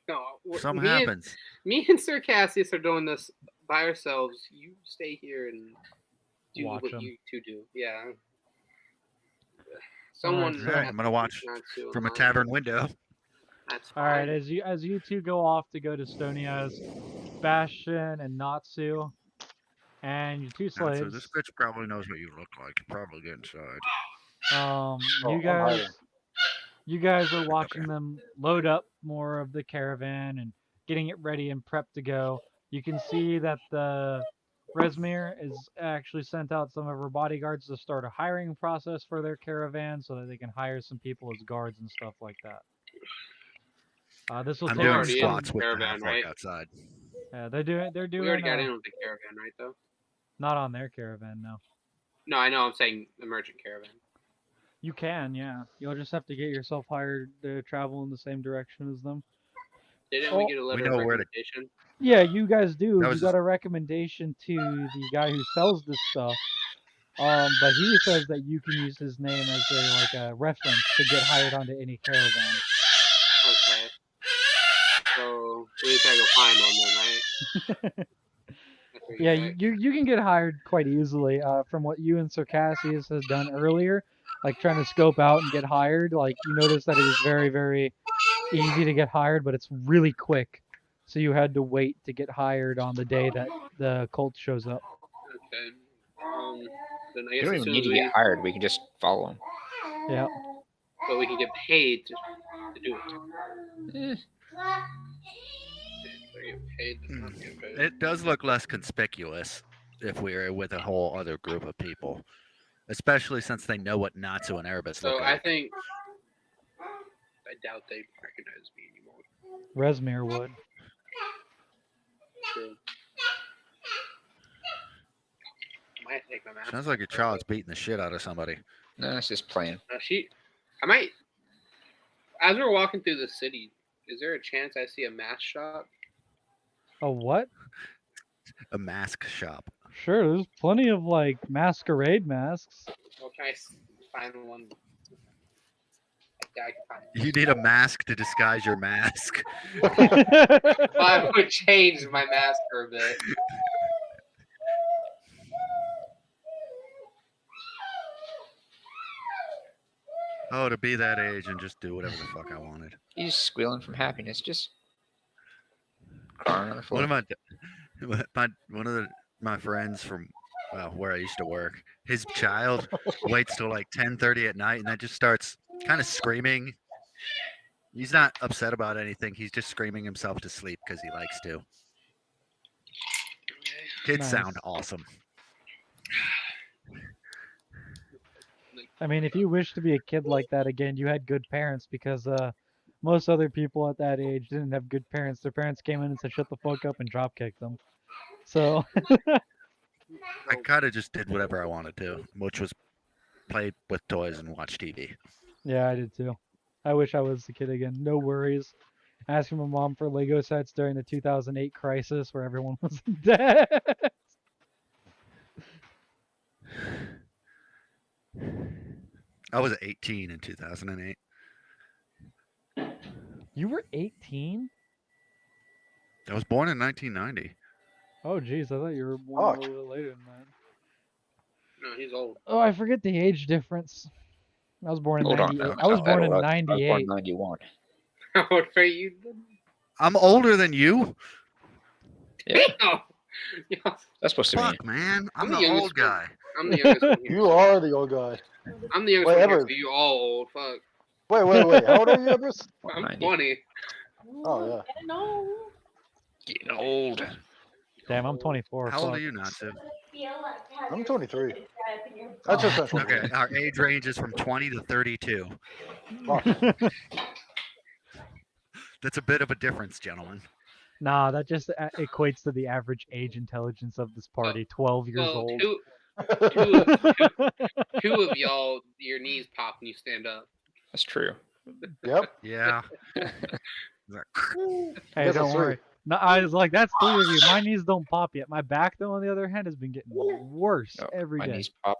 No. Something me and- happens. Me and Sir Cassius are doing this by ourselves. You stay here and do Watch what 'em. you two do. Yeah. Someone. Alright, Yeah, has I'm gonna to watch not to From a allow- tavern window. That's All right, fine. as you two go off to go to Stonia's, Bastion and Natsu, and your 2 Natsu, slaves. this bitch probably knows what you look like. You probably get inside. Oh, You I'm guys, hiding. you guys are watching them load up more of the caravan and getting it ready and prepped to go. You can see that the Resmir is actually sent out some of her bodyguards to start a hiring process for their caravan so that they can hire some people as guards and stuff like that. This will I'm take doing already in squats the with the caravan, half-orc right? outside. Yeah, they're doing. We already got in with the caravan, right? Though. Not on their caravan, no. No, I know. I'm saying the merchant caravan. You can, yeah. You'll just have to get yourself hired to travel in the same direction as them. Didn't Oh. we get a letter know of where to- recommendation? Yeah, you guys do. That You was got just- a recommendation to the guy who sells this stuff. But he says that you can use his name as a reference to get hired onto any caravan. Okay. So we just gotta go find one then, right? That's what Yeah, you say. you can get hired quite easily. From what you and Sir Cassius has done earlier, like trying to scope out and get hired, like you noticed that it was very, very easy to get hired, but it's really quick. So you had to wait to get hired on the day that the cult shows up. Okay. Then I We guess don't as even soon need as to we, get hired. We can just follow them. Yeah. but we can get paid to do it. They get paid to not get paid. It does look less conspicuous if we're with a whole other group of people, especially since they know what Natsu and Erebus So look I like. think I doubt they recognize me anymore. Resmir would. True. I might take my mask. Sounds like your child's beating the shit out of somebody. No, it's just playing. I might. As we're walking through the city, is there a chance I see a mask shop? A what? A mask shop. Sure, there's plenty of like masquerade masks. Or can I find one? I can find. You need a mask to disguise your mask. I would change my mask for a bit. Oh, to be that age and just do whatever the fuck I wanted. He's squealing from happiness, just crying on the floor. One of my friends from where I used to work, his child waits till like 10:30 at night and then just starts kind of screaming. He's not upset about anything. He's just screaming himself to sleep because he likes to. Kids Nice. sound awesome. I mean, if you wish to be a kid like that again, you had good parents because most other people at that age didn't have good parents. Their parents came in and said, "Shut the fuck up," and drop kicked them. So I kind of just did whatever I wanted to, which was play with toys and watch TV. yeah, I did too. I wish I was the kid again. No worries. Asking my mom for Lego sets during the 2008 crisis where everyone was dead. I was 18 in 2008. You were 18? I was born in 1990. Oh, jeez, I thought you were born Fuck. a little bit later than that. No, he's old. Oh, I forget the age difference. I was born in Hold on. 98. I was born in I was born 98. in 91. How old are you? I'm older than you. Yeah, No. Yeah, that's supposed to be. Fuck, man. I'm I'm the the youngest old guy. I'm the youngest one here. You are the old guy. I'm the youngest Wait, one here, Everett. so you all old. Fuck. Wait. How old are you, Everest? I'm 90. 20. Oh, yeah. Getting old. Damn, I'm 24. How old fuck. are you, Natsu? I'm 23. Oh, I just turned 23. Okay, our age range is from 20 to 32. Fuck. That's a bit of a difference, gentlemen. Nah, that just equates to the average age intelligence of this party, 12 years Well, old. two of y'all, your knees pop when you stand up. That's true. Yep. Yeah. Hey, Guess don't it's worry. three. No, I was like, that's 3 of you. My knees don't pop yet. My back, though, on the other hand, has been getting worse No, every my day. knees pop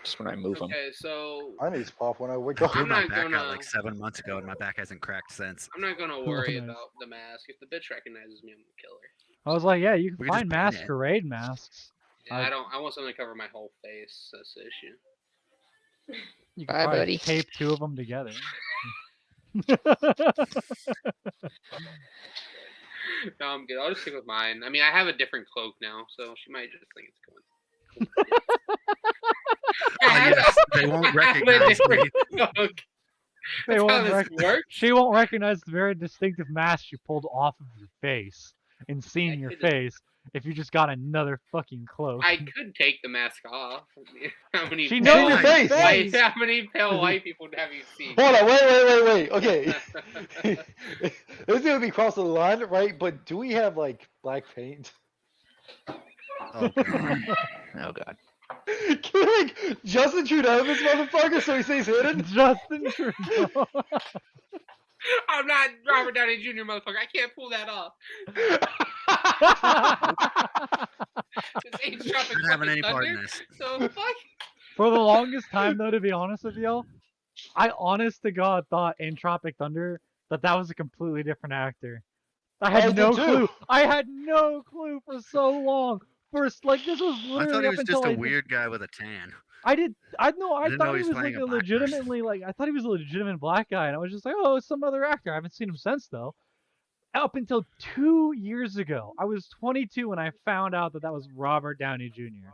just when I move them. Okay, so I need to pop when I wake I up. blew I'm my not back gonna- out like 7 months ago, and my back hasn't cracked since. I'm not gonna worry Nice. about the mask. If the bitch recognizes me, I'm gonna kill her. I was like, yeah, you can We can just find paint it. masquerade masks. Yeah, I don't. I want something to cover my whole face. That's the issue. You can Bye, probably buddy. tape 2 of them together. No, I'm good. I'll just stick with mine. I mean, I have a different cloak now, so she might just think it's going. Yes, they won't recognize me. Cloak. They That's how won't this rec- works. She won't recognize the very distinctive mask you pulled off of your face and seeing I your could've- face if you just got another fucking cloak. I could take the mask off. How many? She knows pale your face! White, how many pale white people have you seen? Hold on, wait. Okay. This is gonna be crossing the line, right? But do we have like black paint? Oh, God. Oh god. Can we like Justin Trudeau this motherfucker so he stays hidden? Justin Trudeau. I'm not Robert Downey Jr. motherfucker. I can't pull that off. This ain't dropping Not having fucking any part in thunder. this. So fuck. For the longest time, though, to be honest with y'all, I honest to God thought in Tropic Thunder that was a completely different actor. I I had did no too. clue. I had no clue for so long. First, like this was I literally thought he up was until just a I did- weird guy with a tan. I didn't thought know he he was was like playing a a black person. legitimately like I thought he was a legitimate black guy, and I was just like, oh, it's some other actor. I haven't seen him since though. Up until 2 years ago, I was 22 when I found out that was Robert Downey Jr.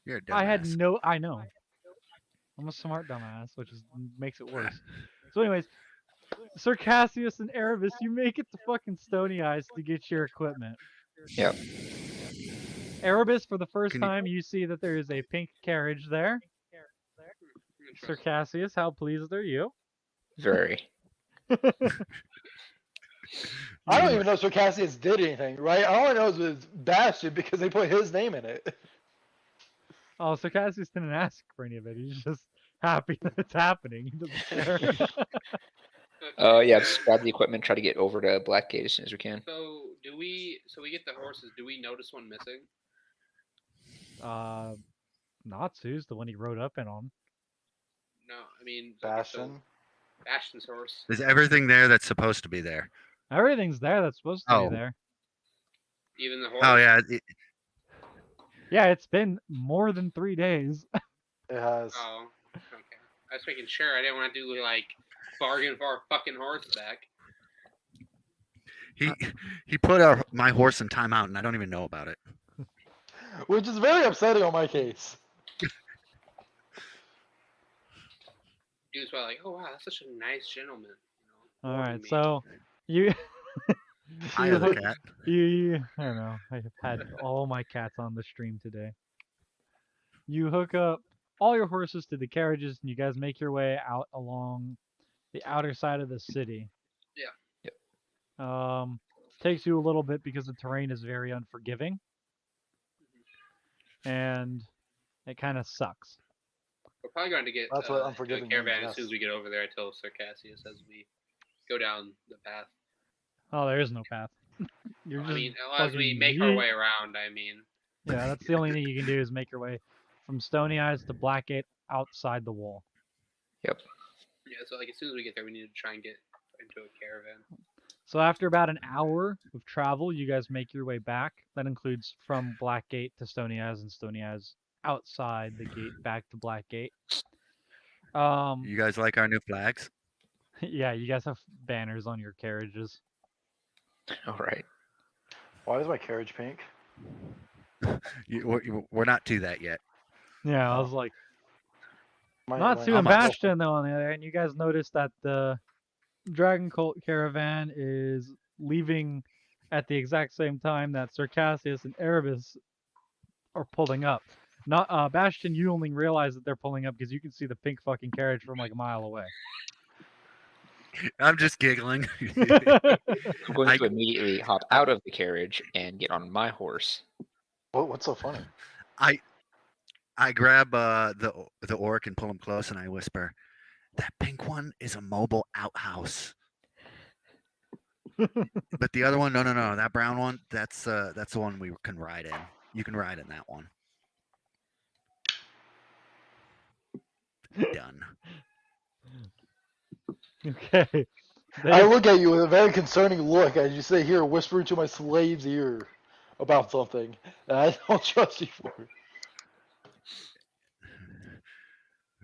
You're a dumbass. I know. I'm a smart dumbass, which makes it worse. So, anyways, Sir Cassius and Erebus, you make it to fucking Stony Eyes to get your equipment. Yep. Erebus, for the first Can you- time, you see that there is a pink carriage there. Sir Cassius, how pleased are you? Very. I don't even know Sir Cassius did anything, right? All I know is it was Bastion because they put his name in it. Oh, Sir Cassius didn't ask for any of it. He's just happy that it's happening. He doesn't care. Yeah, just grab the equipment, try to get over to Blackgate as soon as we can. So do we? So we get the horses. Do we notice one missing? Natsu's the one he rode up in on. No, I mean okay, so Bastion. Bastion's horse. Is everything there that's supposed to be there? Everything's there that's supposed to Oh. be there. Even the horse. Oh, yeah. Yeah, it's been more than 3 days. It has. Oh, okay. I was making sure. I didn't want to do like bargain for a fucking horse back. He put my horse in timeout, and I don't even know about it. Which is very upsetting on my case. Dude's probably like, oh wow, that's such a nice gentleman. You know, All more right, than me. so you I you have a hook- cat. you I don't know. I have had all my cats on the stream today. You hook up all your horses to the carriages, and you guys make your way out along the outer side of the city. Yeah. Yep. Takes you a little bit because the terrain is very unforgiving, and it kind of sucks. We're probably going to get That's what to unforgiving a caravan means, as soon as yes. we get over there. I tell Sir Cassius as we go down the path. Oh, there is no path. You're I just mean, as we fucking make our yeet. way around, I mean. Yeah, that's the only thing you can do is make your way from Stony Eyes to Blackgate outside the wall. Yep. Yeah, so like as soon as we get there, we need to try and get into a caravan. So after about an hour of travel, you guys make your way back. That includes from Blackgate to Stony Eyes and Stony Eyes outside the gate back to Blackgate. You guys like our new flags? Yeah, you guys have banners on your carriages. All right. Why is my carriage pink? We're not to that yet. Yeah, I was like, My- Natsu my- and I'm- Bastion though on the other hand, you guys noticed that the Dragon Cult caravan is leaving at the exact same time that Circassius and Erebus are pulling up. Not Bastion, you only realize that they're pulling up because you can see the pink fucking carriage from like a mile away. I'm just giggling. I'm going I- to immediately hop out of the carriage and get on my horse. What's so funny? I grab the orc and pull him close, and I whisper, "That pink one is a mobile outhouse." But the other one, no. That brown one, that's the one we can ride in. You can ride in that one. Done. Okay. I look at you with a very concerning look as you sit here whispering to my slave's ear about something that I don't trust you for.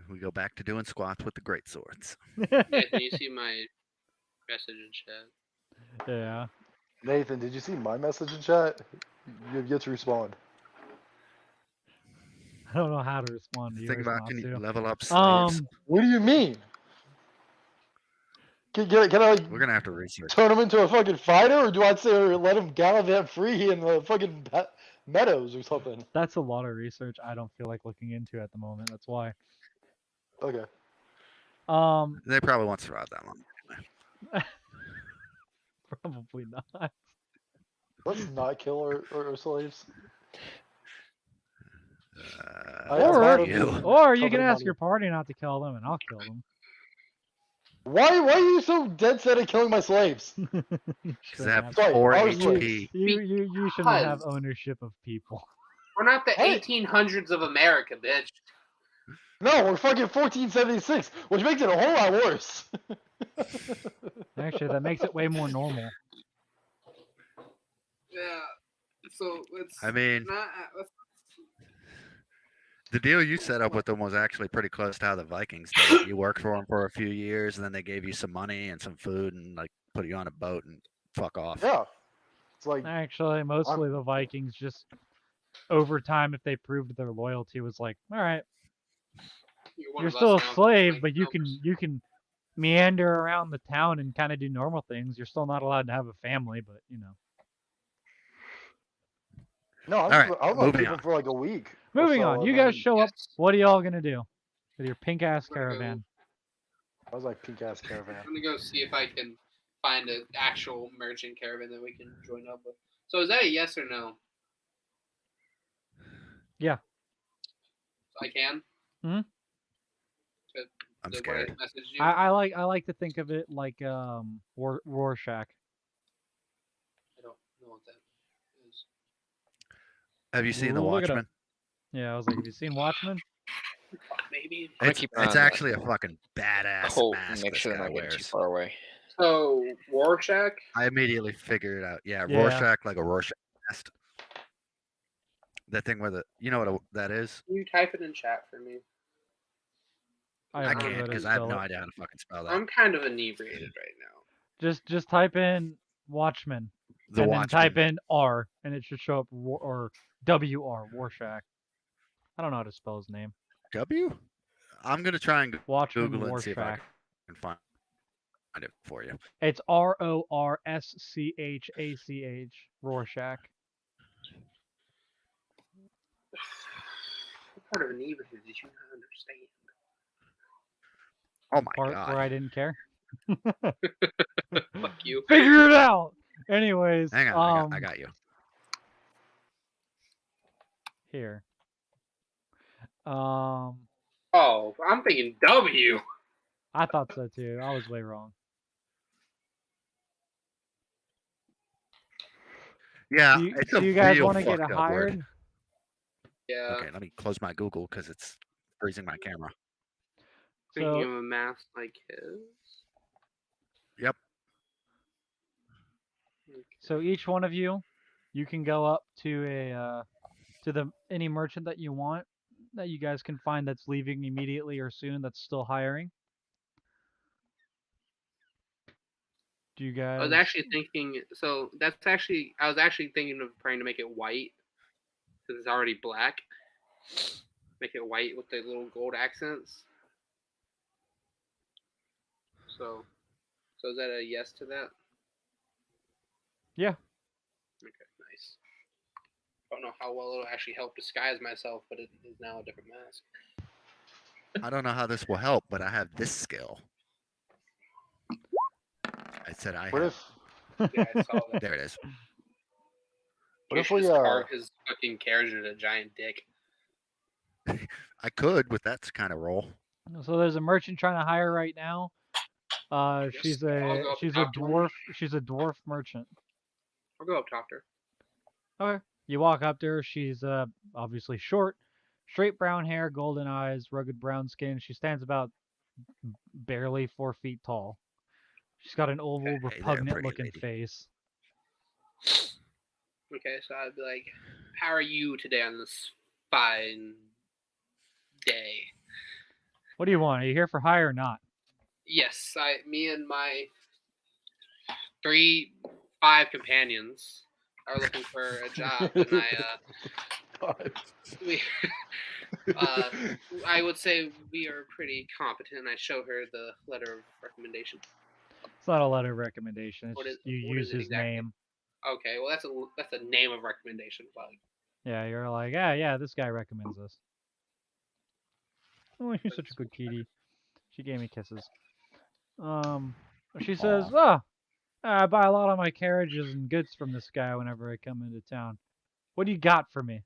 We go back to doing squats with the great swords. Nathan, you see my message in chat? Yeah. Nathan, did you see my message in chat? You have yet to respond. I don't know how to respond to Think yours, about, can you Matsu. level up slaves? What do you mean? Can I like We're gonna have to research. turn him into a fucking fighter, or do I say let him gallivant free in the fucking meadows or something? That's a lot of research I don't feel like looking into at the moment. That's why. Okay. They probably won't survive that long. Probably not. Let's not kill our slaves. Or you you can ask your party not to kill them, and I'll kill them. Why are you so dead set on killing my slaves? Because they have Sorry, 4 I was HP. You shouldn't have ownership of people. We're not the Hey. 1800s of America, bitch. No, we're fucking 1476, which makes it a whole lot worse. Actually, that makes it way more normal. Yeah. So let's. I mean, the deal you set up with them was actually pretty close to how the Vikings did it. You worked for them for a few years, and then they gave you some money and some food, and like put you on a boat and fuck off. Yeah. It's like Actually, mostly the Vikings just over time, if they proved their loyalty, was like, all right, you're still a slave, but you can meander around the town and kind of do normal things. You're still not allowed to have a family, but you know. no, All right, I'm gonna moving keep on. them for like a week. Moving or so, on, and you then- guys show up. Yes. What are y'all gonna do with your pink ass We're gonna go- caravan? I was like pink ass caravan. I'm gonna go see if I can find an actual merchant caravan that we can join up with. So is that a yes or no? Yeah. I can. Mhm. I'm What I scared. messaged you. I like to think of it like Rorschach. I don't know what that is. Have you seen The Look it up. Watchmen? Yeah, I was like, have you seen Watchmen? Maybe. I'm gonna It's, keep an eye it's on that actually a fucking badass Colt and mask make this sure they're guy not getting too wears. far away. So Rorschach. I immediately figured it out. Yeah, Yeah. Rorschach, like a Rorschach mask. That thing where you know what that is? Can you type it in chat for me? I haven't can't read it, because I have spell no it. idea how to fucking spell that. I'm kind of inebriated right now. Just type in Watchmen The and then type Watchmen. in R, and it should show up or WR Rorschach. I don't know how to spell his name. W? I'm gonna try and Watchmen Google it and see if I Rorschach. can find it for you. It's RORSCHACH Rorschach. What part of inebriated did you not understand? Oh my Part god! where I didn't care. Fuck you. Figure it out. Anyways, Hang on, I got you. here. Oh, I'm thinking W. I thought so too. I was way wrong. Yeah, Do you, it's do a you guys real want to get fucked up hired? word. Yeah. Okay, let me close my Google because it's freezing my camera. Thinking So of a mask like his. Yep. So each one of you, you can go up to any merchant that you want, that you guys can find that's leaving immediately or soon, that's still hiring. Do you guys? I was actually thinking. So that's actually. I was actually thinking of trying to make it white because it's already black. Make it white with the little gold accents. So is that a yes to that? Yeah. face. Don't know how well it'll actually help disguise myself, but it is now a different mask. I don't know how this will help, but I have this skill. I said I What have. if? Yeah, I saw that. There it is. What You if should we just carve his fucking carriage into a giant dick. I could with that kind of roll. So there's a merchant trying to hire right now. Yes, She's I'll a go up she's and a talk to him. dwarf. She's a dwarf merchant. I'll go up talk to her. Okay. You walk up to her. She's obviously short, straight brown hair, golden eyes, rugged brown skin. She stands about barely 4 feet tall. She's got an oval, Hey there, repugnant pretty looking lady. face. Okay, so I'd be like, how are you today on this fine day? What do you want? Are you here for hire or not? Yes, me and my 5 companions are looking for a job, and I would say we are pretty competent. I show her the letter of recommendation. It's not a letter of recommendation. It's What is- just you what use is it his exactly? name. Okay, well that's a name of recommendation. But Yeah, you're like, yeah, this guy recommends us. Oh, you're such a good kitty. She gave me kisses. She says, I buy a lot of my carriages and goods from this guy whenever I come into town. What do you got for me?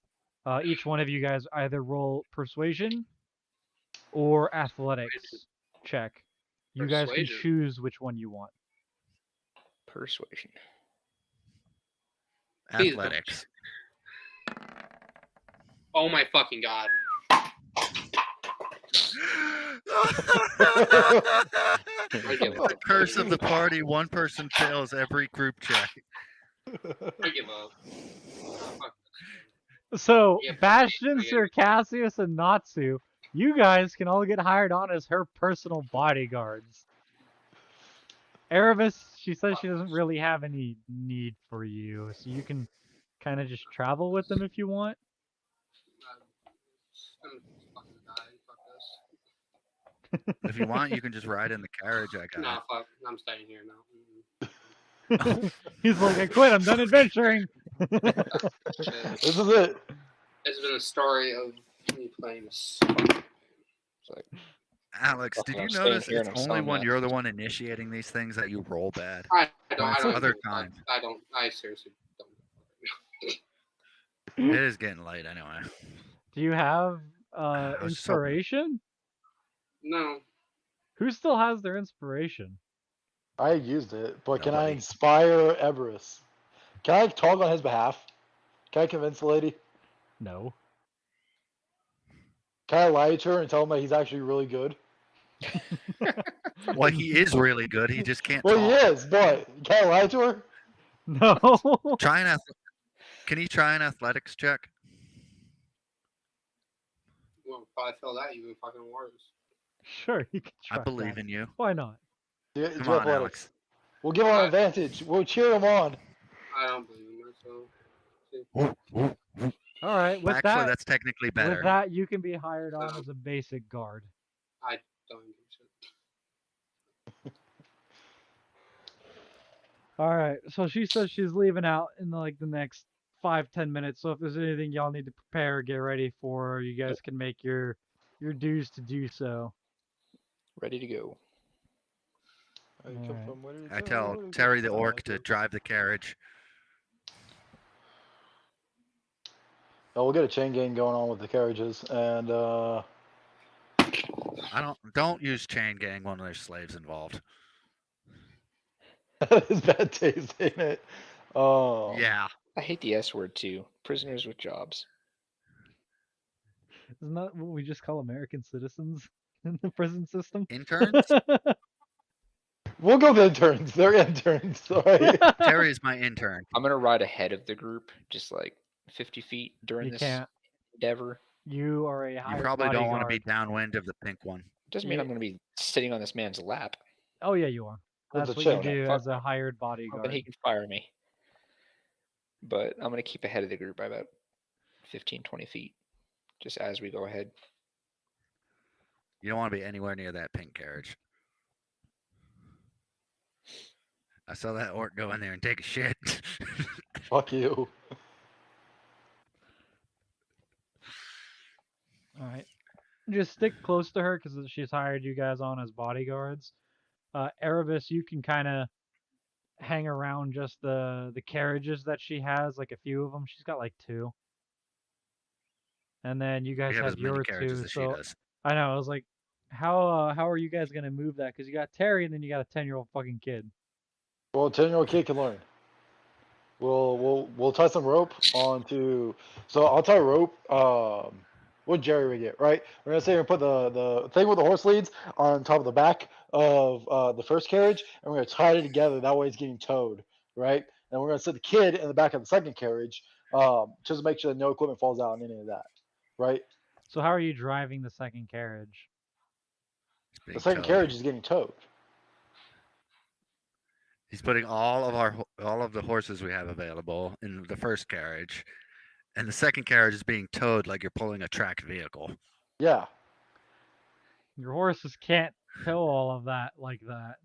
Each one of you guys either roll persuasion or athletics check. You guys can Persuasion. choose which one you want. Persuasion. Please don't. Athletics. Oh my fucking god! The curse of the party. One person fails every group check. I give up. Fuck So, Yeah, Bastion, yeah. Circassius, and Natsu, you guys can all get hired on as her personal bodyguards. Erebus, she says she doesn't really have any need for you, so you can kind of just travel with them if you want. I'm fucking dying. Fuck this. If you want, you can just ride in the carriage I got. Nah, fuck. I'm staying here now. He's like, I quit, I'm done adventuring. This is it. It's been a story of me playing this. It's like, Alex, Okay, did you I'm staying notice here it's and I'm only selling when that. you're the one initiating these things that you roll bad? I don't. It's I don't. other do it. kind. I don't. I seriously don't. It is getting late anyway. Do you have I was just hoping- inspiration? No. Who still has their inspiration? I used it, but can I Nobody. inspire Everest? Can I talk on his behalf? Can I convince the lady? No. Can I lie to her and tell him that he's actually really good? Well, he is really good. He just can't Well, talk. he is, but can I lie to her? No. Try an Can you try an athletics check? Well, probably feel that even fucking worse. Sure, you can try I believe that. in you. Why not? Do Come on, athletics. Alex. We'll give him an advantage. We'll cheer him on. I don't believe in myself. All right, with Actually, that, that's technically better. with that, you can be hired on as a basic guard. I don't give a shit. All right, so she says she's leaving out in like the next 5-10 minutes. So if there's anything y'all need to prepare, get ready for, you guys can make your dues to do so. ready to go. Alright. I tell Terry the orc to drive the carriage. Oh, we'll get a chain gang going on with the carriages, and Don't use chain gang when there's slaves involved. that is bad taste, ain't it? Oh, Yeah. I hate the S word too. Prisoners with jobs. Isn't that what we just call American citizens in the prison system? Interns? We'll go with interns. They're interns. Sorry. Terry is my intern. I'm gonna ride ahead of the group, just like 50 feet during You this can't. endeavor. You are a You hired probably don't want to be bodyguard. downwind of the pink one. Doesn't mean You- I'm gonna be sitting on this man's lap. Oh yeah, you are. With That's the what chain. you do Fuck as a hired Then bodyguard. he can fire me. But I'm gonna keep ahead of the group by about 15, 20 feet, just as we go ahead. You don't want to be anywhere near that pink carriage. I saw that orc go in there and take a shit. Fuck you. All right. Just stick close to her because she's hired you guys on as bodyguards. Erebus, you can kind of hang around just the carriages that she has, like a few of them. She's got like 2. And then you We guys have have as many your carriages 2. as she So does. I know. I was like, how are you guys gonna move that? Because you got Terry and then you got a 10-year-old fucking kid. Well, 10-year-old kid can learn. We'll tie some rope onto. So I'll tie rope. What jerry rig it, right? We're gonna say we put the thing with the horse leads on top of the back of the first carriage, and we're gonna tie it together. That way, it's getting towed, right? And we're gonna set the kid in the back of the second carriage, just to make sure that no equipment falls out and any of that, right? So how are you driving the second carriage? It's being The second towed. carriage is getting towed. He's putting all of the horses we have available in the first carriage, and the second carriage is being towed like you're pulling a tracked vehicle. Yeah. Your horses can't tow all of that like that.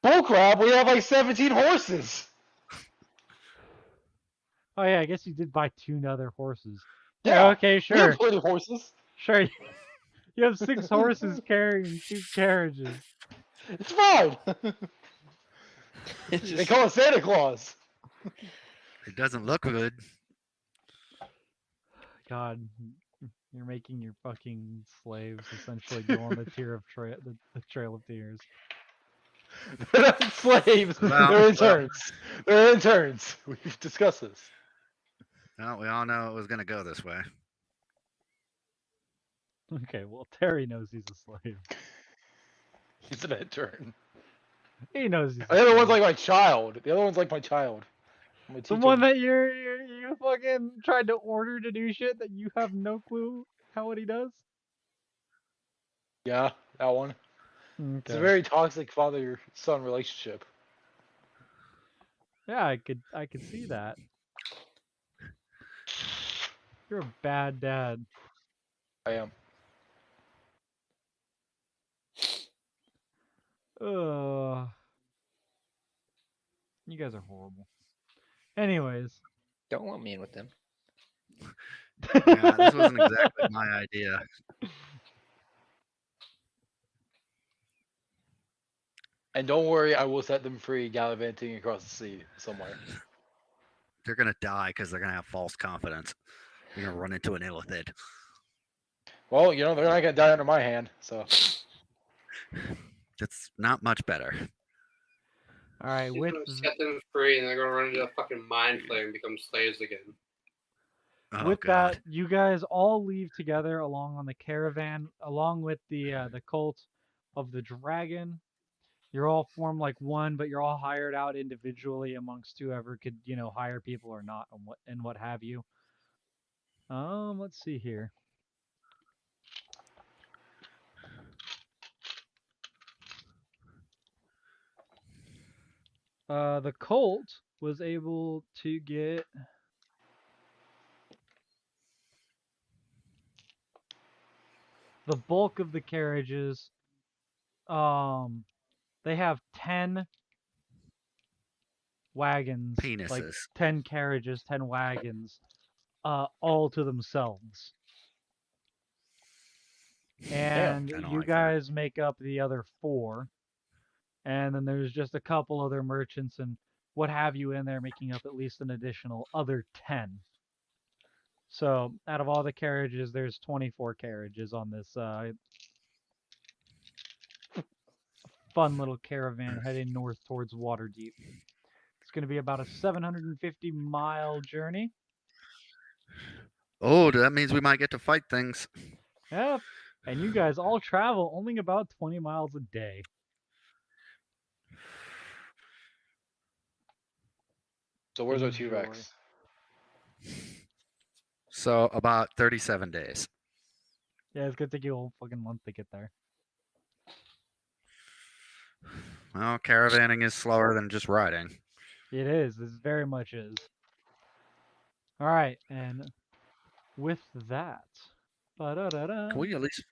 Bullcrap! We have like 17 horses. Oh yeah, I guess you did buy 2 other horses. Yeah. Okay, We sure. have plenty of horses. Sure. You have 6 horses carrying 2 carriages. It's fine. It's They just, call it Santa Claus. It doesn't look good. God, you're making your fucking slaves essentially go on the the Trail of Tears. They're not slaves. Well, They're interns. They're interns. We've discussed this. Well, we all know it was going to go this way. Okay, well Terry knows he's a slave. He's an intern. He knows he's. The other one's like my child. The other one's like my child. I'm gonna the teach one him. that you fucking tried to order to do shit that you have no clue what he does. Yeah, that one. Okay. It's a very toxic father-son relationship. Yeah, I could see that. You're a bad dad. I am. Ugh. You guys are horrible. Anyways. don't lump me in with them. Yeah, this wasn't exactly my idea. And don't worry, I will set them free gallivanting across the sea somewhere. They're going to die because they're going to have false confidence. They're going to run into an illithid. Well, they're not gonna die under my hand, so. It's not much better. All right, She's with gonna set them free, and they're gonna run into a fucking mind flare and become slaves again. Oh, with God. that, you guys all leave together along on the caravan, along with the cult of the dragon. You're all formed like one, but you're all hired out individually amongst whoever could, hire people or not, and what have you. Let's see here. The cult was able to get the bulk of the carriages. They have 10 wagons, Penises. like 10 carriages, 10 wagons, all to themselves. And I don't you like that. guys make up the other 4. And then there's just a couple other merchants and what have you in there making up at least an additional other 10. So out of all the carriages, there's 24 carriages on this fun little caravan heading north towards Waterdeep. It's going to be about a 750-mile journey. Oh, that means we might get to fight things. Yep. And you guys all travel only about 20 miles a day. So where's our Enjoy. T-Rex? So about 37 days. Yeah, it's going to take you a whole fucking month to get there. Well, caravanning is slower than just riding. It is. This very much is. All right. And with that... Can we at least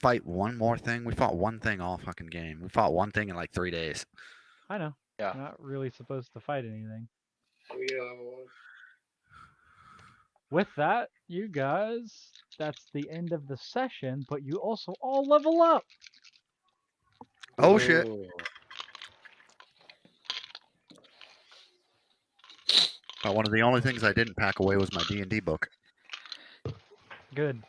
fight one more thing? We fought one thing all fucking game. We fought one thing in like 3 days. I know. Yeah. You're not really supposed to fight anything. We with that, you guys, that's the end of the session, but you also all level up. Oh shit! Ooh. One of the only things I didn't pack away was my D&D book. Good.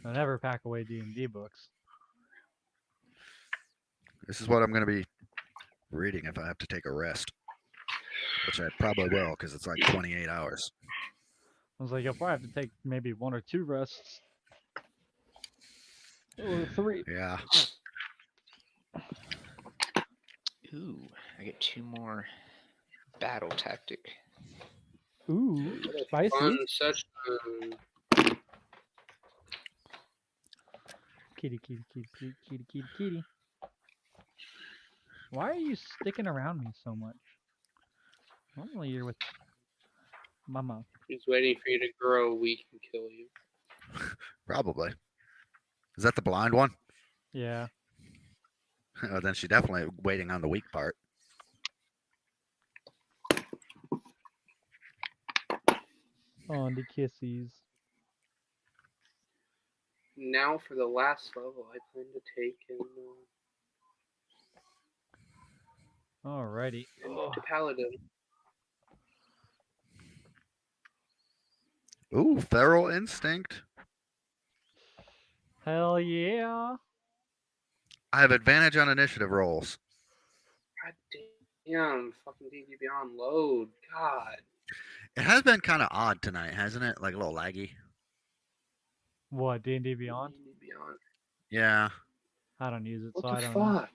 I never pack away D&D books. This is what I'm going to be reading if I have to take a rest, which I probably will because it's like 28 hours. I was like, you'll probably have to take maybe 1 or 2 rests. Or 3. Yeah. Ooh, I get 2 more battle tactic. Ooh, What a spicy. fun session. Kitty, kitty, kitty, kitty, kitty, kitty, kitty. Why are you sticking around me so much? Normally you're with Mama. He's waiting for you to grow weak and kill you. Probably. Is that the blind one? Yeah. Oh, then she's definitely waiting on the weak part. Oh, the kissies. Now for the last level, I plan to take Alrighty. to Paladin. Ooh, feral instinct. Hell yeah. I have advantage on initiative rolls. God damn, fucking D&D Beyond load. God. It has been kind of odd tonight, hasn't it? Like a little laggy. What, D&D Beyond? D&D Beyond. Yeah. I don't use it, What so I the don't know. fuck?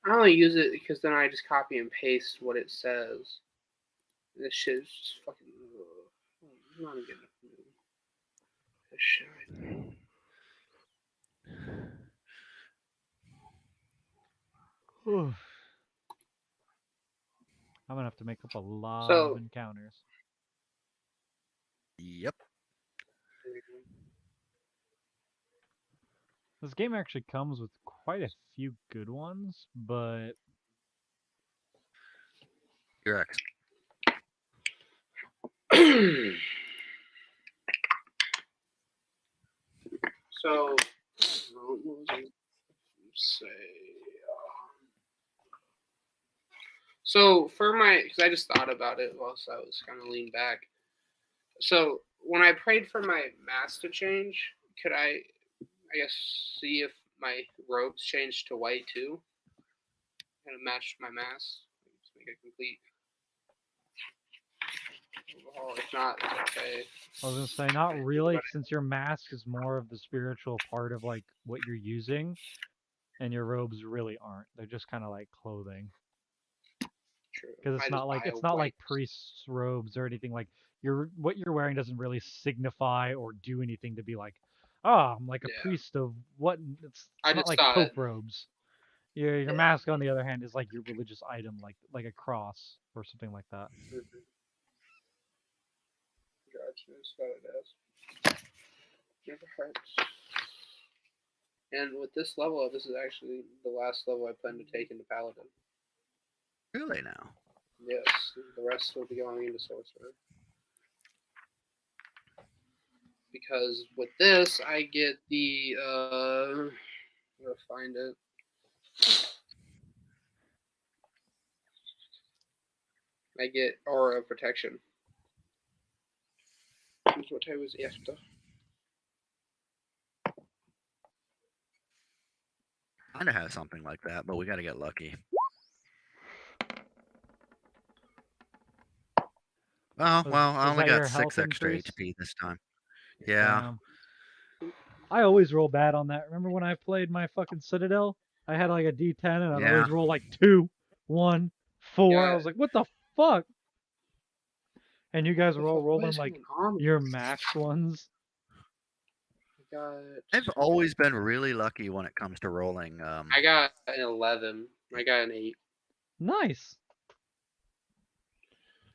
I only use it because then I just copy and paste what it says. This shit is just fucking. I'm not getting enough mood. This shit right there. Whew. I'm gonna have to make up a lot So- of encounters. Yep. This game actually comes with quite a few good ones, but You're X. So, what was I say? So for my, because I just thought about it whilst I was kind of leaned back. So when I prayed for my mask to change, could I guess, see if my robes changed to white too? Kind of match my mask. Just make it complete. Oh, if not, it's okay. I was gonna say not really, since your mask is more of the spiritual part of like what you're using, and your robes really aren't. They're just kind of like clothing. True. Because it's I not just like buy it's a not like white- priest's robes or anything like what you're wearing doesn't really signify or do anything to be like, oh, I'm like a Yeah. priest of what? It's I not just like thought Pope it. robes. Your Yeah. mask, on the other hand, is like your religious item, like a cross or something like that. Mhm. Gotcha. That's what it is. Never hurts. And with this level, this is actually the last level I plan to take into Paladin. Really now? Yes, the rest will be going into Sorcerer. Because with this, I get the, I'm gonna find it. I get Aura of Protection. Here's what I was after. Kind of have something like that, but we got to get lucky. Oh, well, I Was only that your got 6 health extra increase? HP this time. Yeah. I always roll bad on that. Remember when I played my fucking Citadel? I had like a D10 and I'd Yeah. always roll like 2, 1, 4. I Yeah. was like, what the fuck? And you guys were all What rolling is like going on with your this? max ones. I got. I've always been really lucky when it comes to rolling. I got an 11. I got an 8. Nice.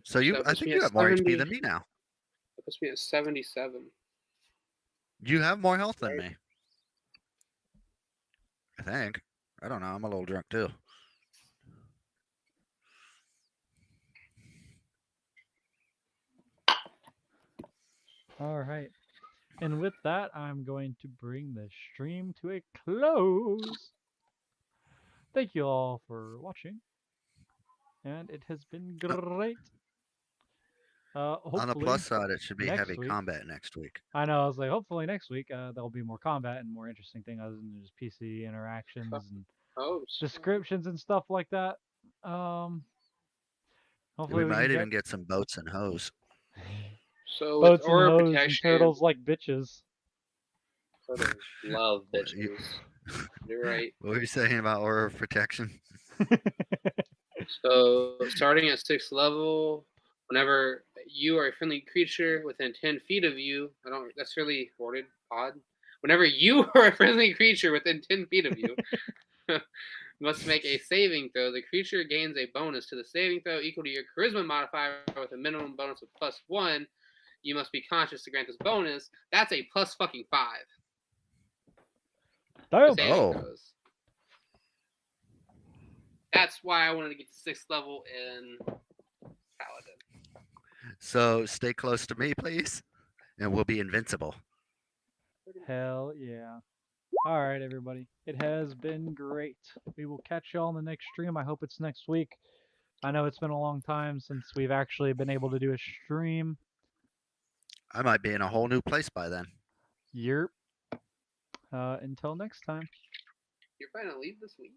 So that I puts think me you at have more 70. HP than me now. That puts me at 77. You have more health than Right. me. I think. I don't know. I'm a little drunk too. All right. And with that, I'm going to bring the stream to a close. Thank you all for watching, and it has been great. On the Hopefully plus side, it should be next heavy week. combat next week. I know. I was like, hopefully next week there'll be more combat and more interesting things other than just PC interactions and Oh, descriptions and stuff like that. Hopefully We we might can even get some boats and hoes. so with boats and aura hoes and protection, turtles like bitches. turtles love What, you- bitches. You're right. What were you saying about aura of protection? So starting at 6th level, whenever you are a friendly creature within 10 feet of you, that's really worded odd. Whenever you are a friendly creature within 10 feet of you, must make a saving throw. The creature gains a bonus to the saving throw equal to your charisma modifier with a minimum bonus of +1. You must be conscious to grant this bonus. That's a +5. Damn. Saving Oh. throws. That's why I wanted to get to 6th level in Paladin. So stay close to me, please, and we'll be invincible. Hell yeah. All right, everybody. It has been great. We will catch y'all in the next stream. I hope it's next week. I know it's been a long time since we've actually been able to do a stream. I might be in a whole new place by then. Yerp. Until next time. You're planning to leave this week?